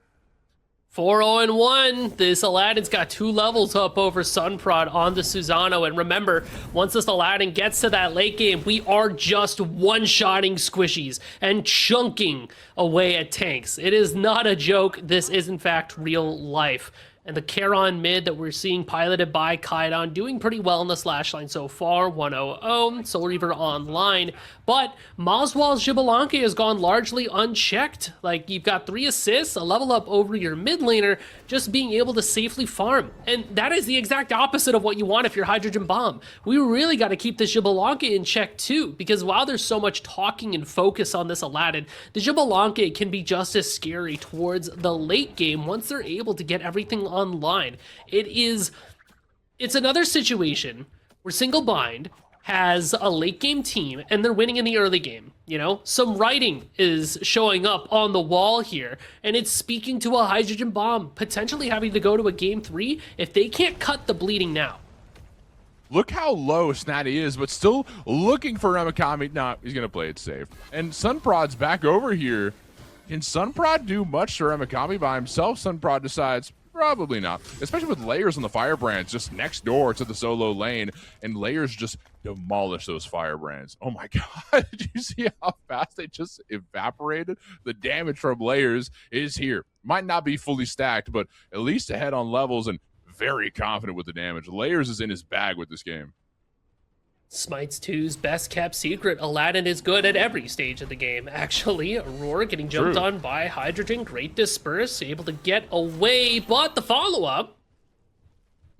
4-0-1. This Aladdin's got 2 levels up over Sunprod on the Susano. And remember, once this Aladdin gets to that late game, we are just one-shotting squishies and chunking away at tanks. It is not a joke. This is, in fact, real life. And the Charon mid that we're seeing piloted by Kaidon doing pretty well in the slash line so far. 1-0-0, Soul Reaver online. But Moswall's Xbalanque has gone largely unchecked. Like, you've got 3 assists, a level up over your mid laner, just being able to safely farm. And that is the exact opposite of what you want if you're Hydrogen Bomb. We really got to keep the Xbalanque in check too, because while there's so much talking and focus on this Aladdin, the Xbalanque can be just as scary towards the late game once they're able to get everything online. It's another situation where Single Bind has a late game team and they're winning in the early game. You know, some writing is showing up on the wall here, and it's speaking to a Hydrogen Bomb potentially having to go to a game 3 if they can't cut the bleeding now. Look how low Snatty is, but still looking for Ramakami. Nah, he's going to play it safe. And Sunprod's back over here. Can Sunprod do much to Ramakami by himself? Sunprod decides, probably not, especially with Layers on the Firebrands just next door to the solo lane, and Layers just demolish those Firebrands. Oh my god, did you see how fast they just evaporated? The damage from Layers is here. Might not be fully stacked, but at least ahead on levels and very confident with the damage. Layers is in his bag with this game. Smite's 2's best kept secret. Aladdin is good at every stage of the game. Actually, Aurora getting jumped on by Hydrogen. Great disperse, able to get away, but the follow-up,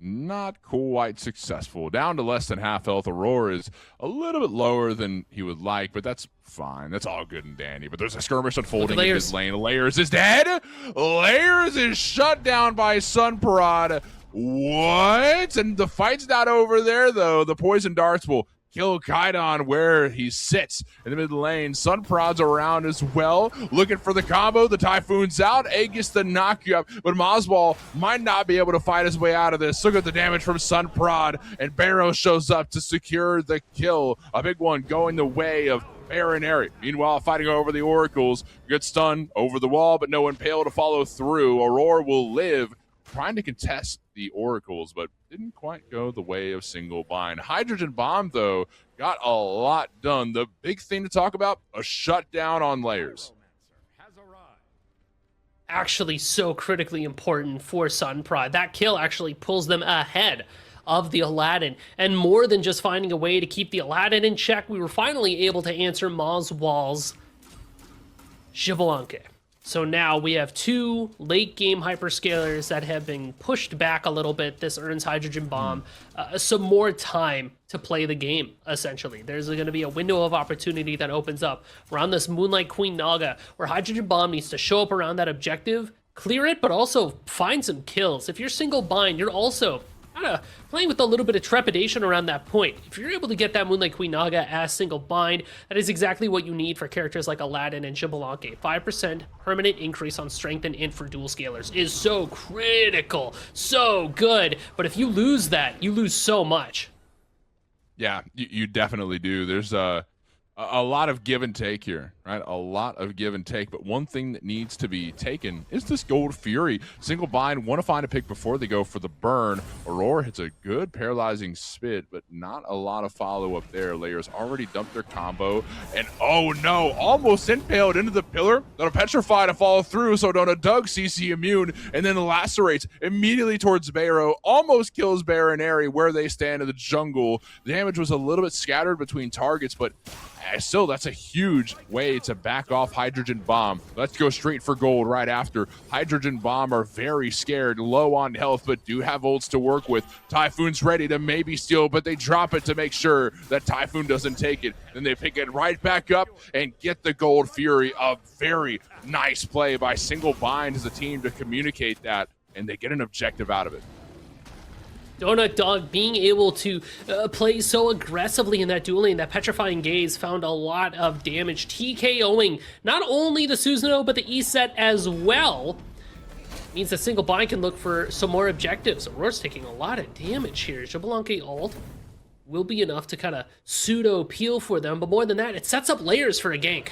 not quite successful. Down to less than half health. Aurora is a little bit lower than he would like, but that's fine. That's all good and dandy. But there's a skirmish unfolding in his lane. Layers is dead. Layers is shut down by Sunprod. What? And the fight's not over there, though. The poison darts will kill Kaidon where he sits in the mid lane. Sunprod's around as well, looking for the combo. The Typhoon's out. Aegis the knock you up, but Moswall might not be able to fight his way out of this. Look at the damage from Sunprod, and Barrow shows up to secure the kill. A big one going the way of Baronary. Meanwhile, fighting over the Oracles. Good stun over the wall, but no Impale to follow through. Aurora will live, trying to contest the Oracles, but didn't quite go the way of Single Bind. Hydrogen Bomb, though, got a lot done. The big thing to talk about, a shutdown on Layers. actually so critically important for Sunprod. That kill actually pulls them ahead of the Aladdin, and more than just finding a way to keep the Aladdin in check, we were finally able to answer Moswall's Xbalanque. So now we have two late game hyperscalers that have been pushed back a little bit. This earns Hydrogen Bomb some more time to play the game, essentially. There's going to be a window of opportunity that opens up around this Moonlight Queen Naga, where Hydrogen Bomb needs to show up around that objective, clear it, but also find some kills. If you're single bind, you're also kind of playing with a little bit of trepidation around that point. If you're able to get that Moonlight Queen Naga as single bind, that is exactly what you need for characters like Aladdin and Xbalanque. 5% permanent increase on strength and int for dual scalers is so critical, so good. But if you lose that, you lose so much. Yeah, you definitely do. There's a lot of give and take here, right? A lot of give and take, but one thing that needs to be taken is this Gold Fury. Single bind, want to find a pick before they go for the burn. Aurora hits a good paralyzing spit, but not a lot of follow-up there. Layers already dumped their combo, and oh no, almost impaled into the pillar. Gonna petrify to follow through, so Dona Doug CC immune, and then lacerates immediately towards Barrow, almost kills Baronary where they stand in the jungle. The damage was a little bit scattered between targets, but still, that's a huge wave. play to back off Hydrogen Bomb. Let's go straight for gold right after. Hydrogen Bomb are very scared, low on health, but do have ults to work with. Typhoon's ready to maybe steal, but they drop it to make sure that Typhoon doesn't take it. Then they pick it right back up and get the gold Fury. A very nice play by Single Bind as a team to communicate that, and they get an objective out of it. Donut Dog being able to play so aggressively in that duel lane, that Petrifying Gaze found a lot of damage, TKOing not only the Susanoo, but the E-set as well. Means that Single Bind can look for some more objectives. Aurora's taking a lot of damage here. Xbalanque ult will be enough to kind of pseudo-peel for them, but more than that, it sets up layers for a gank.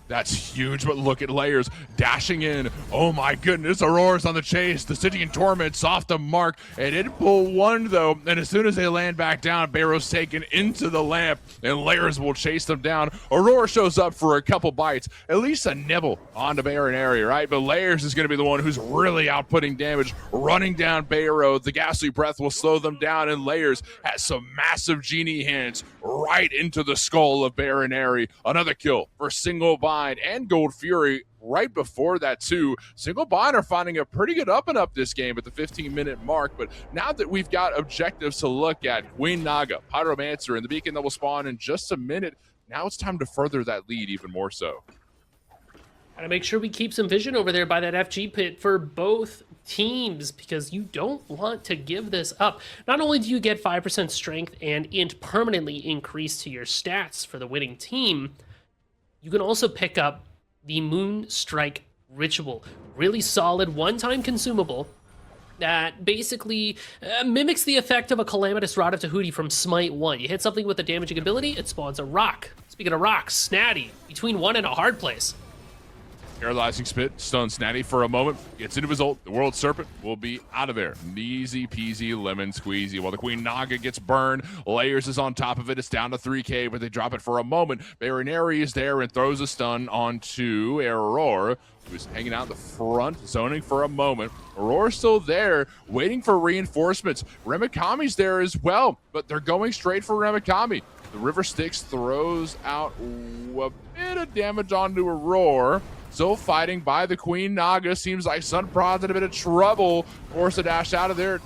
That's huge, but look at Layers dashing in. Oh my goodness, Aurora's on the chase. The Stygian Torment's off the mark. It didn't pull one though, and as soon as they land back down, Barrow's taken into the lamp, and Layers will chase them down. Aurora shows up for a couple bites, at least a nibble onto Baron area, right? But Layers is gonna be the one who's really outputting damage, running down Barrow. The Ghastly Breath will slow them down, and Layers has some massive genie hands right into the skull of Baron area. Another kill for Single Bind and Gold Fury right before that too. Single Bind are finding a pretty good up and up this game at the 15-minute mark, but now that we've got objectives to look at, Queen Naga, Pyromancer, and the Beacon that will spawn in just a minute, now it's time to further that lead even more so. Gotta make sure we keep some vision over there by that FG pit for both teams, because you don't want to give this up. Not only do you get 5% strength and int permanently increased to your stats for the winning team, you can also pick up the Moonstrike Ritual. Really solid one-time consumable that basically mimics the effect of a Calamitous Rod of Tahuti from Smite 1. You hit something with a damaging ability, it spawns a rock. Speaking of rocks, Snatty, between one and a hard place. Paralyzing Spit, stuns Snatty for a moment, gets into his ult. The World Serpent will be out of there. Easy peasy lemon squeezy. While the Queen Naga gets burned, Layers is on top of it. It's down to 3k, but they drop it for a moment. Baronary is there and throws a stun onto Aurora, who's hanging out in the front, zoning for a moment. Aurora's still there, waiting for reinforcements. Remikami's there as well, but they're going straight for Remikami. The River Styx throws out a bit of damage onto Aurora. Still fighting by the Queen Naga. Seems like Sunprod's in a bit of trouble. Force a dash out of there.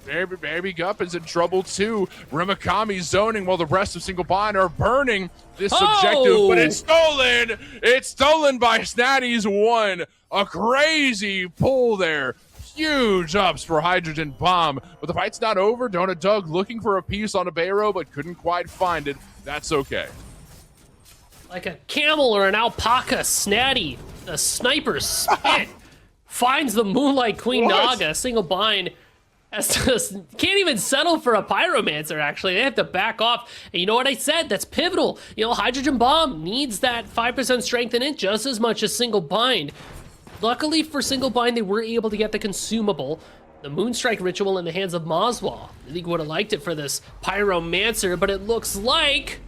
Baby Gup is in trouble too. Remikami zoning while the rest of Single Bind are burning this objective, but it's stolen! It's stolen by Snatty's one. A crazy pull there. Huge ups for Hydrogen Bomb, but the fight's not over. Donut Doug looking for a piece on a Barrow, but couldn't quite find it. That's okay. Like a camel or an alpaca, Snatty, a sniper spit, finds the Moonlight Queen Naga. Single Bind has to, can't even settle for a Pyromancer, actually. They have to back off. And you know what I said? That's pivotal. You know, Hydrogen Bomb needs that 5% strength in it just as much as Single Bind. Luckily for Single Bind, they were able to get the consumable, the Moonstrike Ritual, in the hands of Mazwa. I think would have liked it for this Pyromancer, but it looks like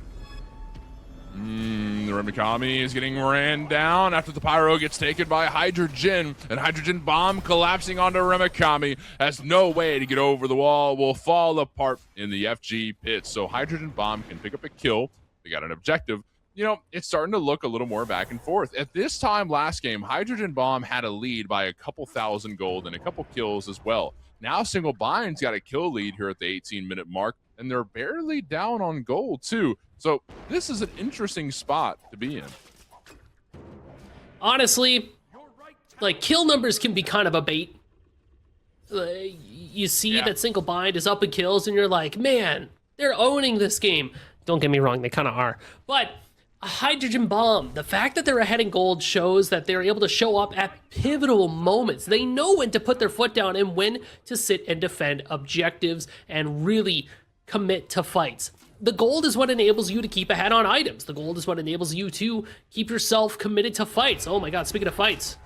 the Remikami is getting ran down after the Pyro gets taken by Hydrogen, and Hydrogen Bomb collapsing onto Remikami has no way to get over the wall, will fall apart in the FG pit. So Hydrogen Bomb can pick up a kill. They got an objective. You know, it's starting to look a little more back and forth. At this time last game, Hydrogen Bomb had a lead by a couple thousand gold and a couple kills as well. Now Single Bind's got a kill lead here at the 18-minute mark, and they're barely down on gold too. So this is an interesting spot to be in. Honestly, like, kill numbers can be kind of a bait. You see that Single Bind is up in kills, and you're like, man, they're owning this game. Don't get me wrong, they kind of are. But Hydrogen Bomb, the fact that they're ahead in gold shows that they're able to show up at pivotal moments. They know when to put their foot down and when to sit and defend objectives and really commit to fights. The gold is what enables you to keep ahead on items. The gold is what enables you to keep yourself committed to fights. Oh my god, speaking of fights.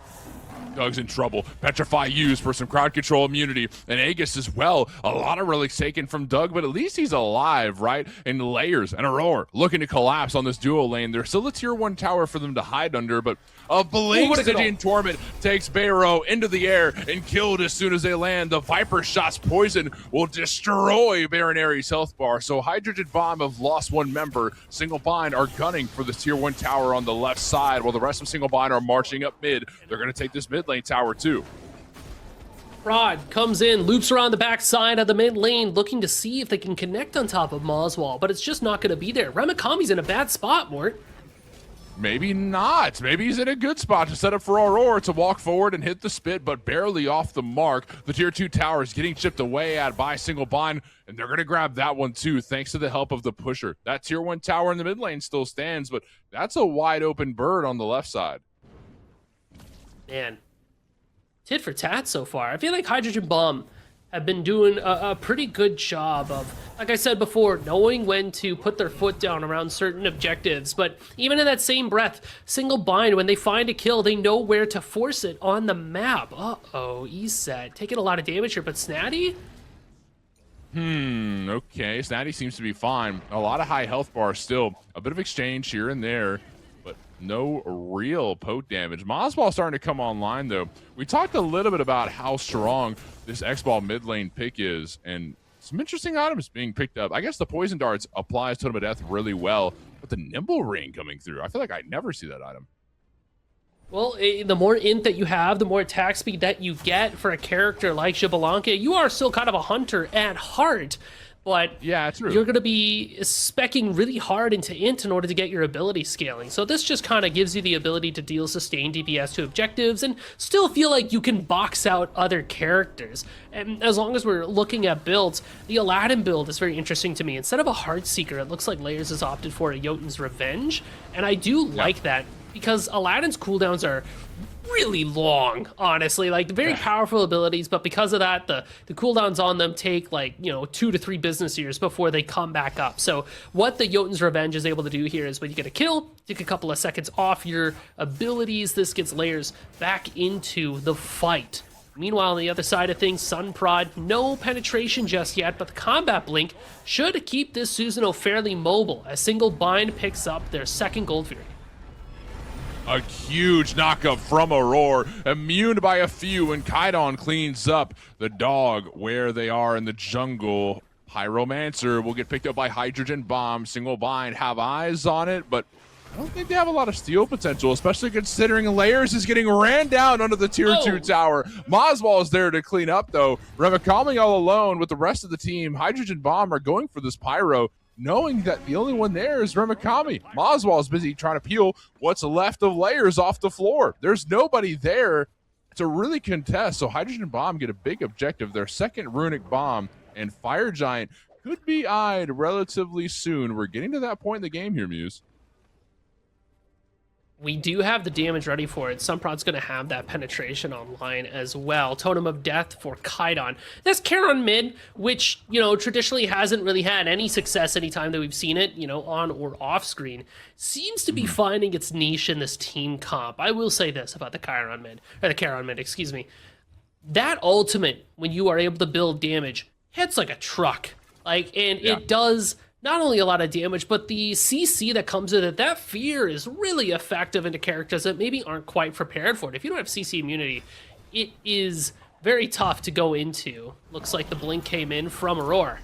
Doug's in trouble. Petrify used for some crowd control immunity. And Aegis as well. A lot of relics taken from Doug, but at least he's alive, right? And Layers and Aurora looking to collapse on this duo lane. There's still a tier 1 tower for them to hide under, but a Blink Stygian Torment takes Bayro into the air and killed as soon as they land. The Viper shot's poison will destroy Baron Ares' health bar. So Hydrogen Bomb have lost one member. Single Bind are gunning for the tier 1 tower on the left side, while the rest of Single Bind are marching up mid. They're going to take this mid lane tower too. Rod comes in, loops around the back side of the mid lane, looking to see if they can connect on top of Moswall, but it's just not going to be there. Ramakami's in a bad spot, Mort. Maybe not. Maybe he's in a good spot to set up for Aurora to walk forward and hit the spit, but barely off the mark. The tier 2 tower is getting chipped away at by Single Bind, and they're going to grab that one too, thanks to the help of the pusher. That tier 1 tower in the mid lane still stands, but that's a wide open bird on the left side. Man, tit for tat so far. I feel like Hydrogen Bomb have been doing a pretty good job of, like I said before, knowing when to put their foot down around certain objectives. But even in that same breath, Single Bind, when they find a kill, they know where to force it on the map. Uh-oh, ESET taking a lot of damage here, but Snatty? Okay, Snatty seems to be fine. A lot of high health bars still. A bit of exchange here and there, but no real poke damage. Mosball starting to come online, though. We talked a little bit about how strong this X-Ball mid lane pick is, and some interesting items being picked up. I guess the Poison Darts applies Totem of Death really well, but the Nimble Ring coming through, I feel like I never see that item. Well, the more int that you have, the more attack speed that you get for a character like Xbalanque. You are still kind of a hunter at heart, but yeah, true. You're going to be speccing really hard into int in order to get your ability scaling. So this just kind of gives you the ability to deal sustained DPS to objectives and still feel like you can box out other characters. And as long as we're looking at builds, the Aladdin build is very interesting to me. Instead of a Heartseeker, it looks like Layers has opted for a Jotun's Revenge, and I do like that because Aladdin's cooldowns are really long, honestly, like very powerful abilities, but because of that, the cooldowns on them take like, 2 to 3 business years before they come back up. So what the Jotun's Revenge is able to do here is when you get a kill, take a couple of seconds off your abilities, this gets Layers back into the fight. Meanwhile, on the other side of things, Sun Prod, no penetration just yet, but the Combat Blink should keep this Susanoo fairly mobile as Single Bind picks up their second Gold Fury. A huge knockup from Aurora, immune by a few, and Kaidon cleans up the dog where they are in the jungle. Pyromancer will get picked up by Hydrogen Bomb. Single Bind have eyes on it, but I don't think they have a lot of steal potential, especially considering Layers is getting ran down under the tier 2 tower. Moswall is there to clean up, though. Ramakami all alone with the rest of the team. Hydrogen Bomb are going for this Pyro, knowing that the only one there is Ramakami. Moswall is busy trying to peel what's left of Layers off the floor. There's nobody there to really contest, so Hydrogen Bomb get a big objective. Their second Runic Bomb and Fire Giant could be eyed relatively soon. We're getting to that point in the game here, Muse. We do have the damage ready for it. Sunprod's going to have that penetration online as well. Totem of Death for Kaidon. That's Charon mid, which, traditionally hasn't really had any success anytime that we've seen it, on or off screen. Seems to be finding its niche in this team comp. I will say this about the Charon mid, excuse me. That ultimate, when you are able to build damage, hits like a truck. It does not only a lot of damage, but the CC that comes with it, that fear is really effective into characters that maybe aren't quite prepared for it. If you don't have CC immunity, it is very tough to go into. Looks like the blink came in from Aurora.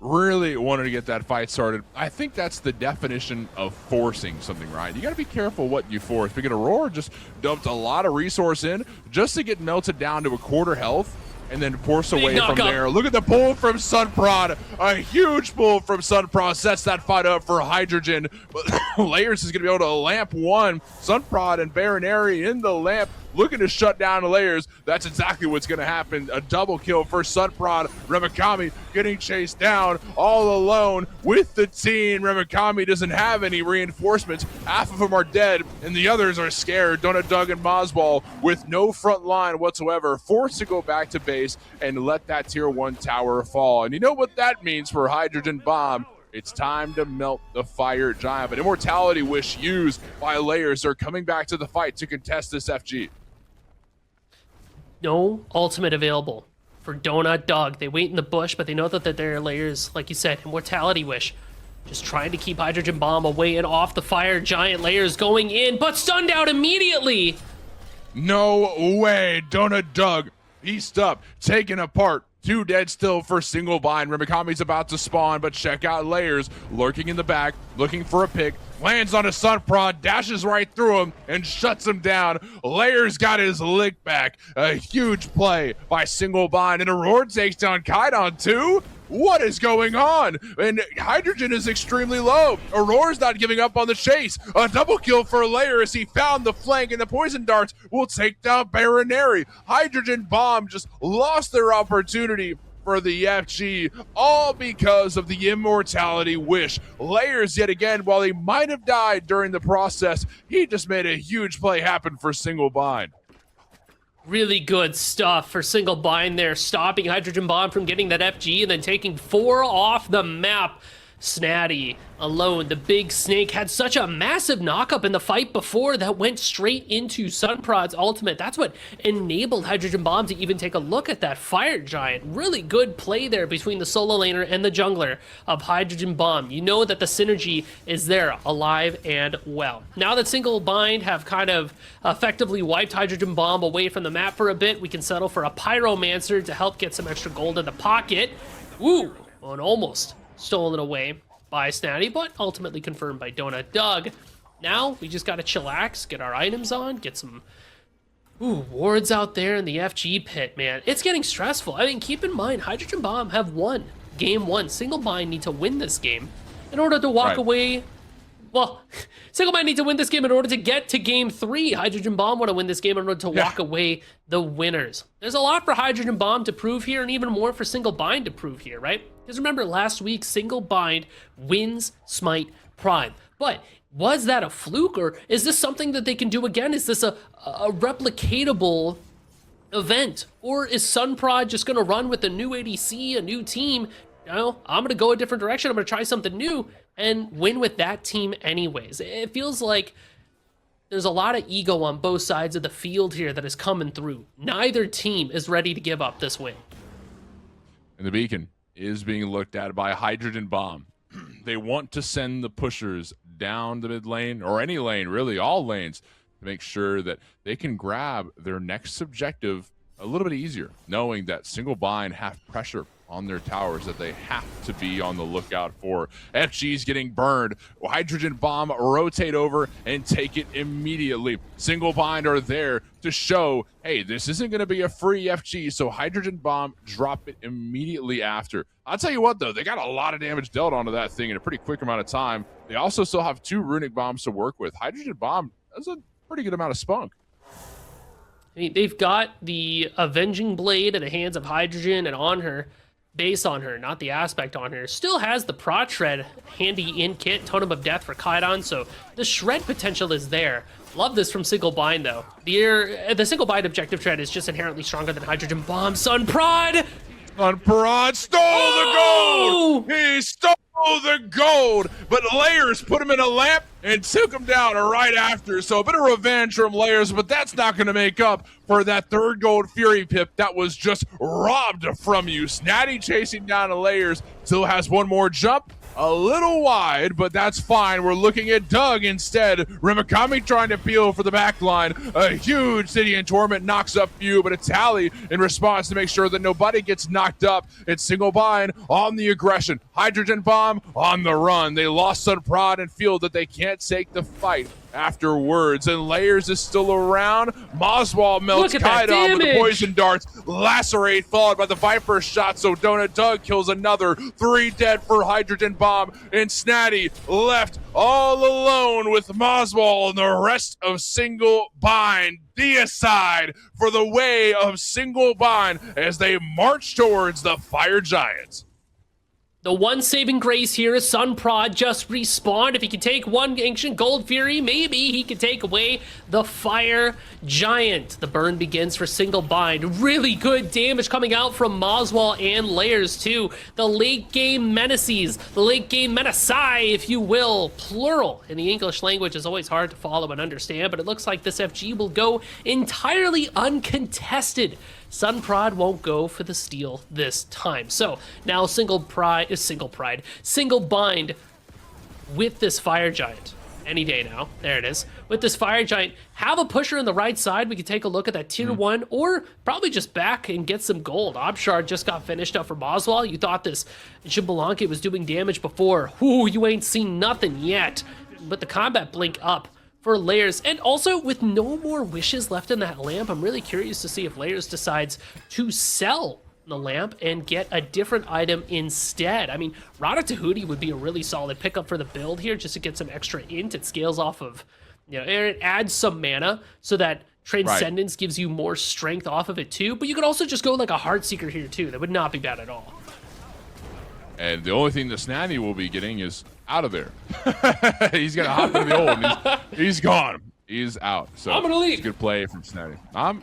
Really wanted to get that fight started. I think that's the definition of forcing something, right? You got to be careful what you force, because Aurora just dumped a lot of resource in just to get melted down to a quarter health and then force away from there. Look at the pull from Sunprod. A huge pull from Sunprod sets that fight up for Hydrogen. But Layers is going to be able to lamp one. Sunprod and Baronary in the lamp, looking to shut down Layers. That's exactly what's going to happen. A double kill for Sunprod. Ramakami getting chased down all alone with the team. Ramakami doesn't have any reinforcements. Half of them are dead, and the others are scared. Donut Doug and Moswall with no front line whatsoever, forced to go back to base and let that tier 1 tower fall. And you know what that means for Hydrogen Bomb. It's time to melt the Fire Giant. But Immortality Wish used by Layers are coming back to the fight to contest this FG. No ultimate available for Donut Dog. They wait in the bush, but they know that their layers, like you said, Immortality Wish. Just trying to keep Hydrogen Bomb away and off the Fire Giant layers going in, but stunned out immediately. No way. Donut Doug, beast up, taken apart. 2 dead still for single bind. Remikami's about to spawn, but check out Layers lurking in the back, looking for a pick. Lands on a Sun Prod, dashes right through him, and shuts him down. Layers got his lick back. A huge play by single bind, and Aurora takes down Kaidon too. What is going on? And Hydrogen is extremely low. Aurora's not giving up on the chase. A double kill for Layer as he found the flank, and the poison darts will take down Baronary. Hydrogen Bomb just lost their opportunity for the FG, all because of the Immortality Wish. Layers, yet again, while he might have died during the process, he just made a huge play happen for single bind. Really good stuff for single bind there, stopping Hydrogen Bomb from getting that FG and then taking 4 off the map. Snatty alone, the big snake, had such a massive knockup in the fight before that went straight into Sunprod's ultimate. That's what enabled Hydrogen Bomb to even take a look at that Fire Giant. Really good play there between the solo laner and the jungler of Hydrogen Bomb. You know that the synergy is there, alive and well. Now that single bind have kind of effectively wiped Hydrogen Bomb away from the map for a bit, we can settle for a Pyromancer to help get some extra gold in the pocket. Woo! And almost stolen away by Snatty, but ultimately confirmed by Donut Doug. Now we just gotta chillax, get our items on, get some wards out there in the FG pit, man. It's getting stressful. I mean, keep in mind, Hydrogen Bomb have won game 1. Single bind need to win this game in order to walk away. Well, single bind need to win this game in order to get to game 3. Hydrogen Bomb want to win this game in order to walk away the winners. There's a lot for Hydrogen Bomb to prove here, and even more for single bind to prove here, right? Because remember, last week, single bind wins Smite Prime. But was that a fluke, or is this something that they can do again? Is this a replicatable event? Or is Sunprod just going to run with a new ADC, a new team? No, I'm going to go a different direction. I'm going to try something new and win with that team anyways. It feels like there's a lot of ego on both sides of the field here that is coming through. Neither team is ready to give up this win. And the beacon is being looked at by Hydrogen Bomb. They want to send the pushers down the mid lane, or any lane, really, all lanes, to make sure that they can grab their next objective a little bit easier, knowing that single bind have pressure on their towers that they have to be on the lookout for. FG's getting burned. Hydrogen Bomb rotate over and take it immediately. Single bind are there to show, hey, this isn't going to be a free FG, so Hydrogen Bomb drop it immediately after. I'll tell you what, though, they got a lot of damage dealt onto that thing in a pretty quick amount of time. They also still have 2 runic bombs to work with. Hydrogen Bomb has a pretty good amount of spunk. I mean, they've got the Avenging Blade in the hands of Hydrogen and on her, base on her, not the aspect on her. Still has the Prot Shred handy in kit, Totem of Death for Kaidon, so the shred potential is there. Love this from single bind, though. The single bind objective shred is just inherently stronger than Hydrogen Bomb. Sunprod! Sunprod stole the gold! He stole the gold! But Layers put him in a lamp and took him down right after. So a bit of revenge from Layers, but that's not going to make up for that 3rd gold Fury Pip that was just robbed from you. Snatty chasing down Layers, still has 1 more jump. A little wide, but that's fine. We're looking at Doug instead. Remikami trying to peel for the back line. A huge City in Torment knocks up Few, but a tally in response to make sure that nobody gets knocked up. It's single bind on the aggression. Hydrogen Bomb on the run. They lost Sunprod and feel that they can't take the fight afterwards, and Layers is still around. Moswall melts Kaidon with the poison darts. Lacerate followed by the Viper shot, so Donut Doug kills another. 3 dead for Hydrogen Bomb, and Snatty left all alone with Moswall and the rest of single bind. Deicide for the way of single bind as they march towards the Fire Giants. The one saving grace here is Sunprod just respawned. If he can take one Ancient Gold Fury, maybe he can take away the Fire Giant. The burn begins for Single Bind. Really good damage coming out from Moswell and Layers too. The late game menaces, the late game menacai, if you will, plural. In the English language is always hard to follow and understand, but it looks like this FG will go entirely uncontested. Sunprod won't go for the steal this time. So now Single Bind with this Fire Giant. Any day now. There it is. With this Fire Giant, have a pusher on the right side. We can take a look at that tier 1, or probably just back and get some gold. Obshard just got finished up for Boswell. You thought this Xbalanque was doing damage before. Ooh, you ain't seen nothing yet. But the combat blink up for Layers, and also with no more wishes left in that lamp, I'm really curious to see if Layers decides to sell the lamp and get a different item instead. I mean, Rada Tahuti would be a really solid pickup for the build here, just to get some extra int. It scales off of, you know, it adds some mana so that Transcendence gives you more strength off of it too, but you could also just go like a Heartseeker here too. That would not be bad at all. And the only thing the Snazzy will be getting is out of there. He's gonna hop into the old, and he's gone. He's out. So I'm gonna leave. It's a good play from Snazzy. I'm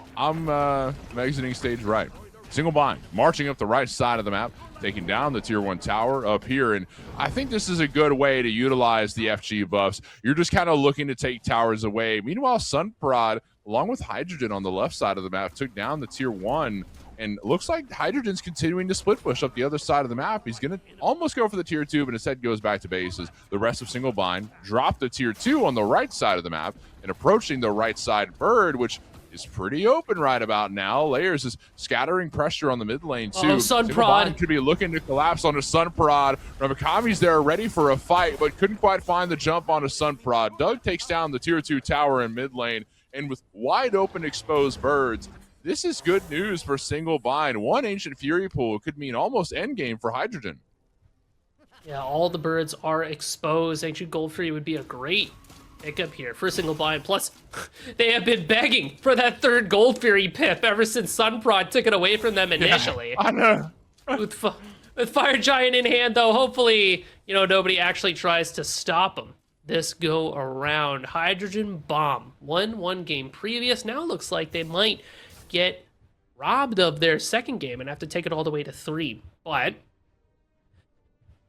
exiting stage right. Single Bind marching up the right side of the map, taking down the tier 1 tower up here, and I think this is a good way to utilize the FG buffs. You're just kind of looking to take towers away. Meanwhile, Sunprod, along with Hydrogen on the left side of the map, took down the tier 1. And looks like Hydrogen's continuing to split push up the other side of the map. He's going to almost go for the tier 2, but instead goes back to bases. The rest of Single Bind dropped the tier 2 on the right side of the map and approaching the right side bird, which is pretty open right about now. Layers is scattering pressure on the mid lane too. Oh, Sunprod could be looking to collapse onto Sunprod. Ramakami's there ready for a fight, but couldn't quite find the jump onto Sunprod. Doug takes down the tier 2 tower in mid lane, and with wide open exposed birds, this is good news for Single Bind. One Ancient Fury pool could mean almost endgame for Hydrogen. Yeah, all the birds are exposed. Ancient Gold Fury would be a great pickup here for Single Bind. Plus, they have been begging for that third Gold Fury pip ever since Sunprod took it away from them initially. Yeah, I know. with Fire Giant in hand, though, hopefully, you know, nobody actually tries to stop him this go around. Hydrogen Bomb won one game previous. Now looks like they might get robbed of their second game and have to take it all the way to 3. But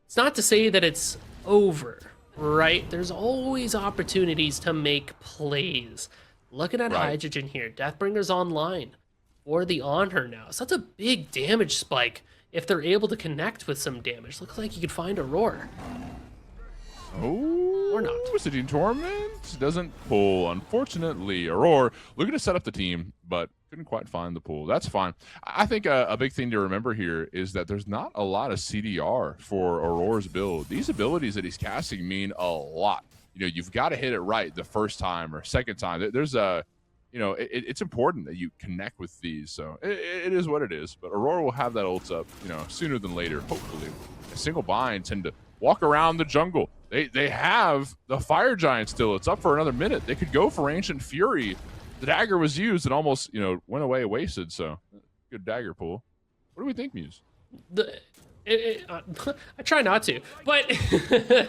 it's not to say that it's over, right? There's always opportunities to make plays. Looking at Hydrogen here, Deathbringer's online for the Honor now. So that's a big damage spike if they're able to connect with some damage. Looks like you could find Aurora. Oh, or not. Sitting Torment doesn't pull, unfortunately. Aurora looking to set up the team, but couldn't quite find the pool. That's fine. I think a big thing to remember here is that there's not a lot of CDR for Aurora's build. These abilities that he's casting mean a lot. You know, you've got to hit it right the first time or second time. There's a, you know, it's important that you connect with these. So it is what it is. But Aurora will have that ult up, you know, sooner than later, hopefully. A Single Bind tend to walk around the jungle. They have the Fire Giant still. It's up for another minute. They could go for Ancient Fury. The dagger was used and almost, you know, went away wasted. So good dagger pull. What do we think, Muse? I try not to, but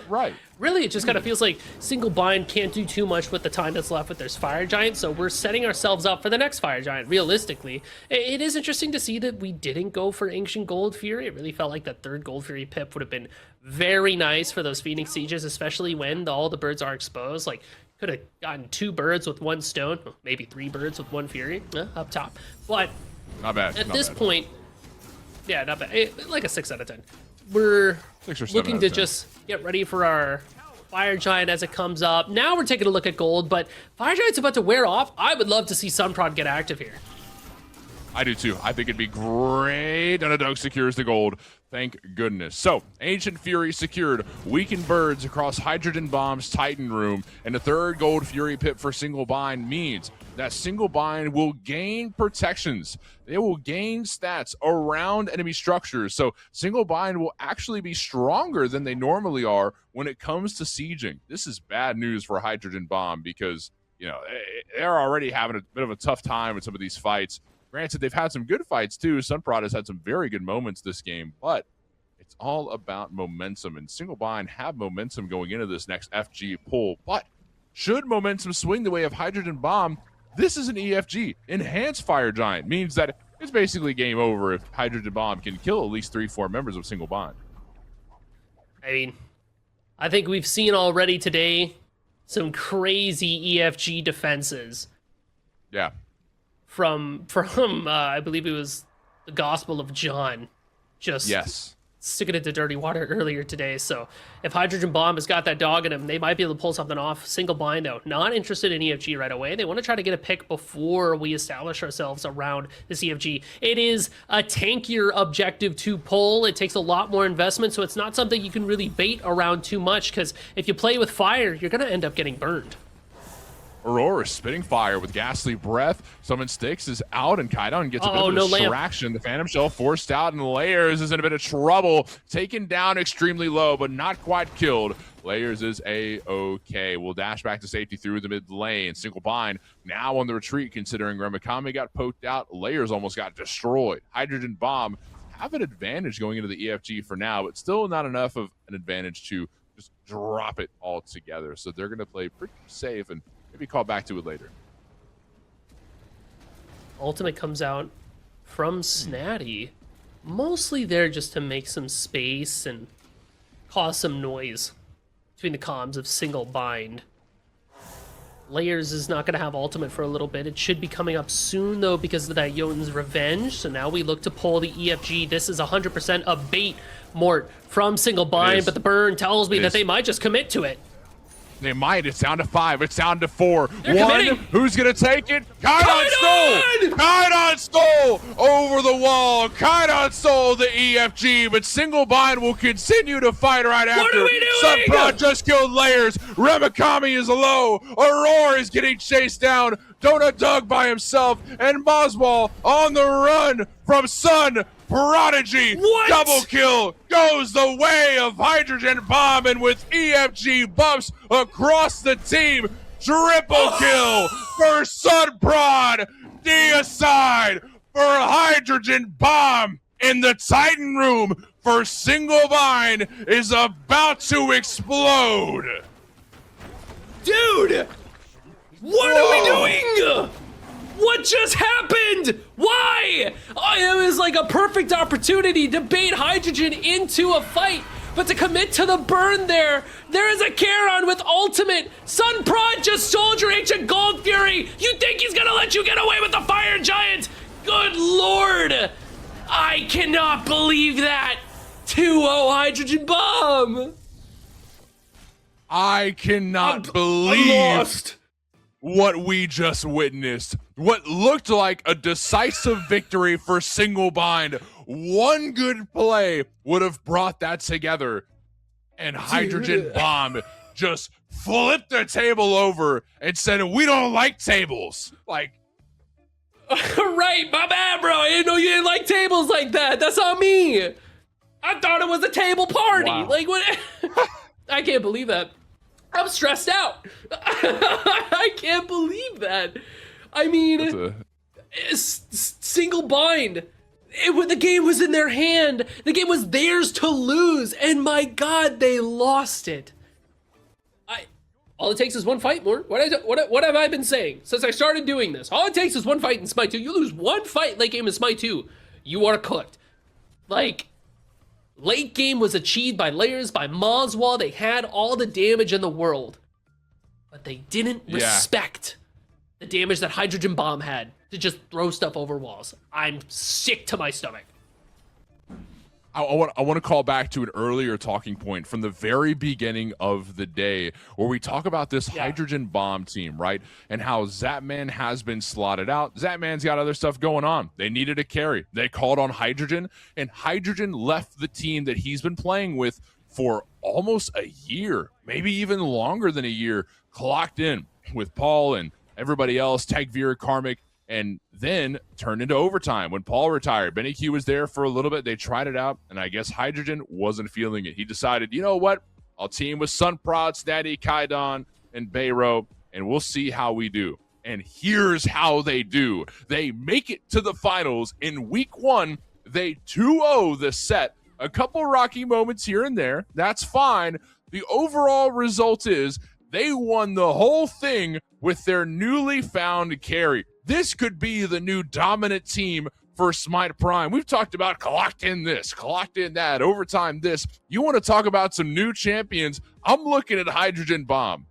right. Really, it just kind of feels like Single Bind can't do too much with the time that's left with their Fire Giant, so we're setting ourselves up for the next Fire Giant, realistically. It is interesting to see that we didn't go for Ancient Gold Fury. It really felt like that third Gold Fury pip would have been very nice for those Phoenix Sieges, especially when all the birds are exposed. Like, could have gotten 2 birds with 1 stone, maybe 3 birds with 1 Fury up top. But not bad. At this point, yeah, not bad. Like a 6 out of 10. We're looking to just get ready for our Fire Giant as it comes up. Now we're taking a look at gold, but Fire Giant's about to wear off. I would love to see Sunprod get active here. I do too. I think it'd be great. And Doug secures the gold. Thank goodness. So, Ancient Fury secured. Weakened birds across Hydrogen Bomb's Titan Room. And the third Gold Fury pip for Single Bind means that Single Bind will gain protections. They will gain stats around enemy structures. So, Single Bind will actually be stronger than they normally are when it comes to sieging. This is bad news for Hydrogen Bomb because, you know, they're already having a bit of a tough time with some of these fights. Granted, they've had some good fights too. Sunprod has had some very good moments this game, but It's all about momentum, and Single Bind have momentum going into this next FG pull. But should momentum swing the way of Hydrogen Bomb, this is an EFG. Enhanced Fire Giant means that it's basically game over if Hydrogen Bomb can kill at least 3-4 members of Single Bind. I mean, I think we've seen already today some crazy EFG defenses. Yeah. From I believe it was the Gospel of John. Just yes. sticking it to dirty water earlier today. So if Hydrogen Bomb has got that dog in him, they might be able to pull something off. Single Bind out. Not interested in EFG right away. They want to try to get a pick before we establish ourselves around this EFG. It is a tankier objective to pull. It takes a lot more investment, so it's not something you can really bait around too much, because if you play with fire, you're going to end up getting burned. Aurora spitting fire with ghastly breath. Summon Styx is out, and Kaidon gets a bit of a distraction. The Phantom Shell forced out, and Layers is in a bit of trouble. Taken down extremely low, but not quite killed. Layers is A-okay. Will dash back to safety through the mid lane. Single Bind now on the retreat, considering Remakami got poked out. Layers almost got destroyed. Hydrogen Bomb have an advantage going into the EFG for now, but still not enough of an advantage to just drop it all together. So they're going to play pretty safe and maybe call back to it later. Ultimate comes out from Snatty. Mostly there just to make some space and cause some noise between the comms of Single Bind. Layers is not going to have ultimate for a little bit. It should be coming up soon, though, because of that Jotun's Revenge. So now we look to pull the EFG. This is 100% a bait, Mort, from Single Bind, but the burn tells me that they might just commit to it. They might. It's down to 5. It's down to 4. They're One. committing. Who's going to take it? Kaidon stole! Kaidon stole over the wall. Kaidon stole the EFG, but Single Bind will continue to fight right after. What are we doing? Sunprod just killed Layers. Remakami is low. Aurora is getting chased down. Donut Dug by himself. And Moswell on the run from Sun Prodigy. What? Double kill goes the way of Hydrogen Bomb, and with EFG buffs across the team, triple kill for Sun Prod. Deicide for Hydrogen Bomb in the Titan room for Single Bind is about to explode. Dude! What are we doing? What just happened? Why? Oh, it was like a perfect opportunity to bait Hydrogen into a fight, but to commit to the burn there is a Charon with ultimate. Sun Prod just Soldier Ancient Gold Fury. You think he's gonna let you get away with the Fire Giant? Good lord! I cannot believe that. 2-0 Hydrogen Bomb. I cannot believe I'm lost. What we just witnessed. What looked like a decisive victory for Single Bind. One good play would have brought that together. And Hydrogen Bomb just flipped the table over and said, we don't like tables. Like, right, my bad, bro. I didn't know you didn't like tables like that. That's on me. I thought it was a table party. Wow. Like, what? I can't believe that. I'm stressed out. I can't believe that. I mean, Single Bind. The game was in their hand. The game was theirs to lose, and my God, they lost it. All it takes is one fight, more. What have I been saying since I started doing this? All it takes is one fight in Smite 2. You lose one fight late game in Smite 2, you are cooked. Like, late game was achieved by Layers, by Moswell. They had all the damage in the world, but they didn't respect the damage that Hydrogen Bomb had to just throw stuff over walls. I'm sick to my stomach. I want to call back to an earlier talking point from the very beginning of the day where we talk about this Hydrogen Bomb team, right? And how Zapman has been slotted out. Zapman's got other stuff going on. They needed a carry. They called on Hydrogen, and Hydrogen left the team that he's been playing with for almost a year, maybe even longer than a year, clocked in with Paul and everybody else, Tagveer, Karmic, and then turned into overtime when Paul retired. Benny Q was there for a little bit. They tried it out, and I guess Hydrogen wasn't feeling it. He decided, you know what? I'll team with Sunprod, Snatty, Kaidon, and Bayro, and we'll see how we do. And here's how they do. They make it to the finals in week 1. They 2-0 the set A couple rocky moments here and there. That's fine. The overall result is they won the whole thing with their newly found carry. This could be the new dominant team for Smite Prime. We've talked about clocked in this, clocked in that, overtime this. You want to talk about some new champions? I'm looking at Hydrogen Bomb.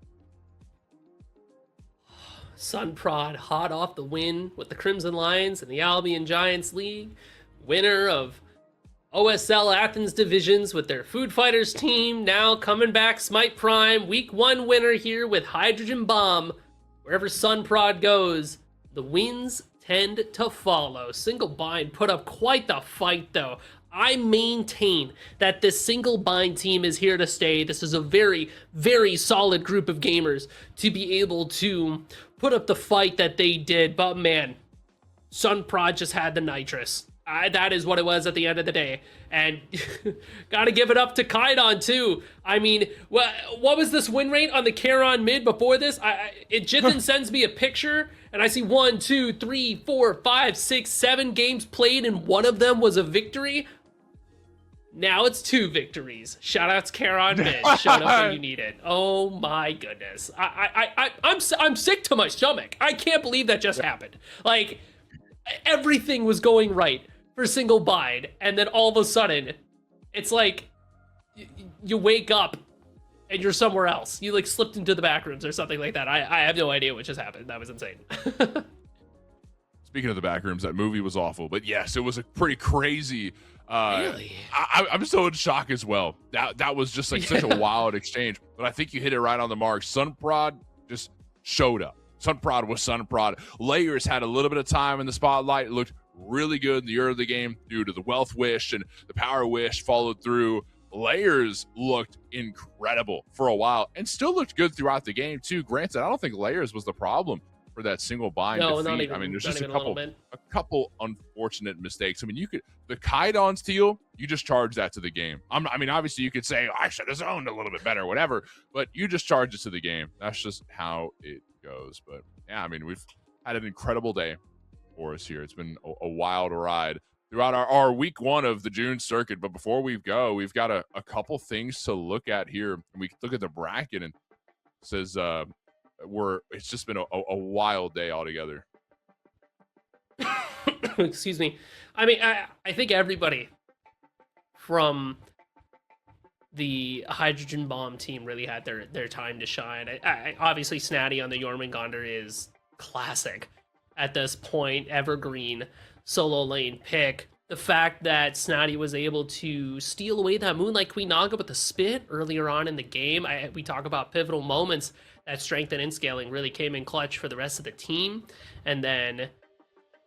Sunprod hot off the win with the Crimson Lions in the Albion Giants League. Winner of OSL Athens divisions with their Food Fighters team. Now coming back, Smite Prime. Week 1 winner here with Hydrogen Bomb. Wherever Sunprod goes, the wins tend to follow. Single Bind put up quite the fight, though. I maintain that this Single Bind team is here to stay. This is a very, very solid group of gamers to be able to put up the fight that they did. But man, Sunprod just had the nitrous. That is what it was at the end of the day. And gotta give it up to Kaidon too. I mean, what was this win rate on the Charon mid before this? Jithan sends me a picture and I see 1, 2, 3, 4, 5, 6, 7 games played and one of them was a victory. Now it's 2 victories. Shoutouts Charon mid. Showed up when you need it. Oh my goodness. I'm sick to my stomach. I can't believe that just happened. Like, everything was going right for Single Bind, and then all of a sudden, it's like you wake up and you're somewhere else. You like slipped into the back rooms or something like that. I have no idea what just happened. That was insane. Speaking of the back rooms, that movie was awful, but yes, it was a pretty crazy. Really? I'm so in shock as well. That was just like such a wild exchange, but I think you hit it right on the mark. Sunprod just showed up. Sunprod was Sunprod. Layers had a little bit of time in the spotlight. It looked really good in the early game due to the Wealth Wish and the Power Wish followed through. Layers looked incredible for a while and still looked good throughout the game too. Granted, I don't think Layers was the problem for that Single Bind defeat. Not even, I mean, there's just a a couple unfortunate mistakes. I mean, the Kaidon steal, you just charge that to the game. I mean, obviously you could say, I should have zoned a little bit better, whatever, but you just charge it to the game. That's just how it goes. But yeah, I mean, we've had an incredible day for us here. It's been a wild ride throughout our week 1 of the June circuit. But before we go, we've got a couple things to look at here. And we look at the bracket and it says it's just been a wild day altogether. Excuse me. I mean, I think everybody from the Hydrogen Bomb team really had their time to shine. Obviously, Snatty on the Jormungandr is classic at this point, evergreen solo lane pick. The fact that Snatty was able to steal away that Moonlight Queen Naga with the spit earlier on in the game. We talk about pivotal moments. That strength and inscaling really came in clutch for the rest of the team. And then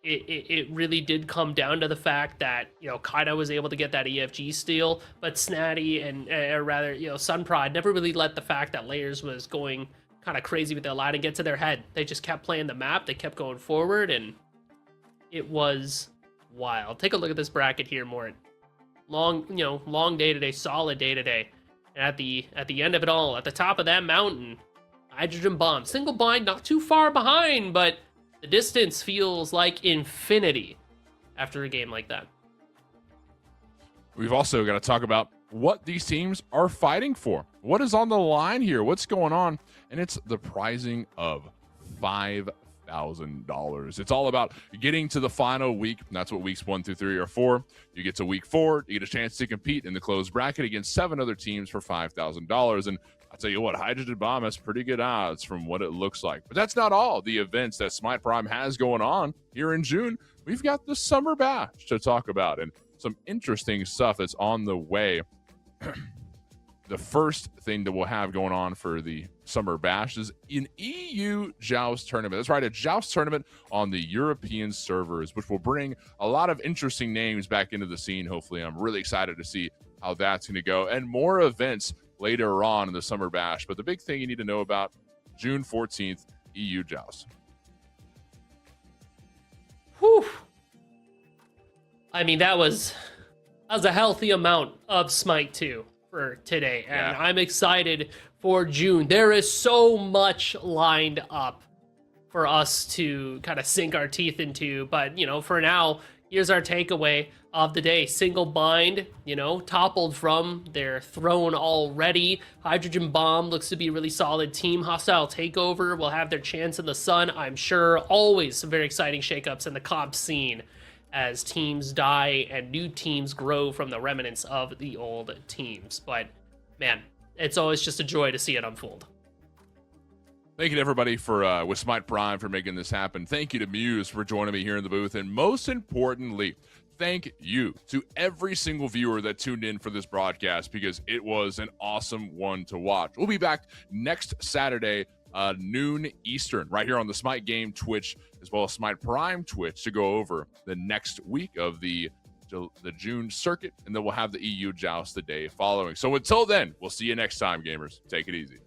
it really did come down to the fact that, Kaida was able to get that EFG steal, but Snatty and, Sunprod never really let the fact that Layers was going kind of crazy with their Aladdin get to their head. They just kept playing the map. They kept going forward, and it was wild. Take a look at this bracket here, Mort. Long day today, solid day today. And at the end of it all, at the top of that mountain, Hydrogen Bomb. Single Bind not too far behind, but the distance feels like infinity after a game like that. We've also got to talk about what these teams are fighting for. What is on the line here? What's going on? And it's the prizing of $5,000. It's all about getting to the final week. And that's what weeks 1 through 3 are for. You get to week 4, you get a chance to compete in the closed bracket against 7 other teams for $5,000. And I'll tell you what, Hydrogen Bomb has pretty good odds from what it looks like. But that's not all the events that Smite Prime has going on here in June. We've got the Summer Bash to talk about and some interesting stuff that's on the way. The first thing that we'll have going on for the Summer Bash is an EU Joust tournament. That's right, a Joust tournament on the European servers, which will bring a lot of interesting names back into the scene. Hopefully, I'm really excited to see how that's going to go, and more events later on in the Summer Bash. But the big thing you need to know about June 14th, EU Joust. Whew. I mean, that was a healthy amount of Smite 2 for today, and Yeah. I'm excited for June. There is so much lined up for us to kind of sink our teeth into, but for now, here's our takeaway of the day. Single bind, toppled from their throne already. Hydrogen Bomb looks to be a really solid team. Hostile Takeover will have their chance in the sun, I'm sure. Always some very exciting shakeups in the comp scene as teams die and new teams grow from the remnants of the old teams. But, man, it's always just a joy to see it unfold. Thank you to everybody for with Smite Prime for making this happen. Thank you to Muse for joining me here in the booth. And most importantly, thank you to every single viewer that tuned in for this broadcast, because it was an awesome one to watch. We'll be back next Saturday, noon Eastern, right here on the Smite Game Twitch, as well as Smite Prime Twitch, to go over the next week of the June circuit, and then we'll have the EU Joust the day following. So until then, we'll see you next time, gamers. Take it easy.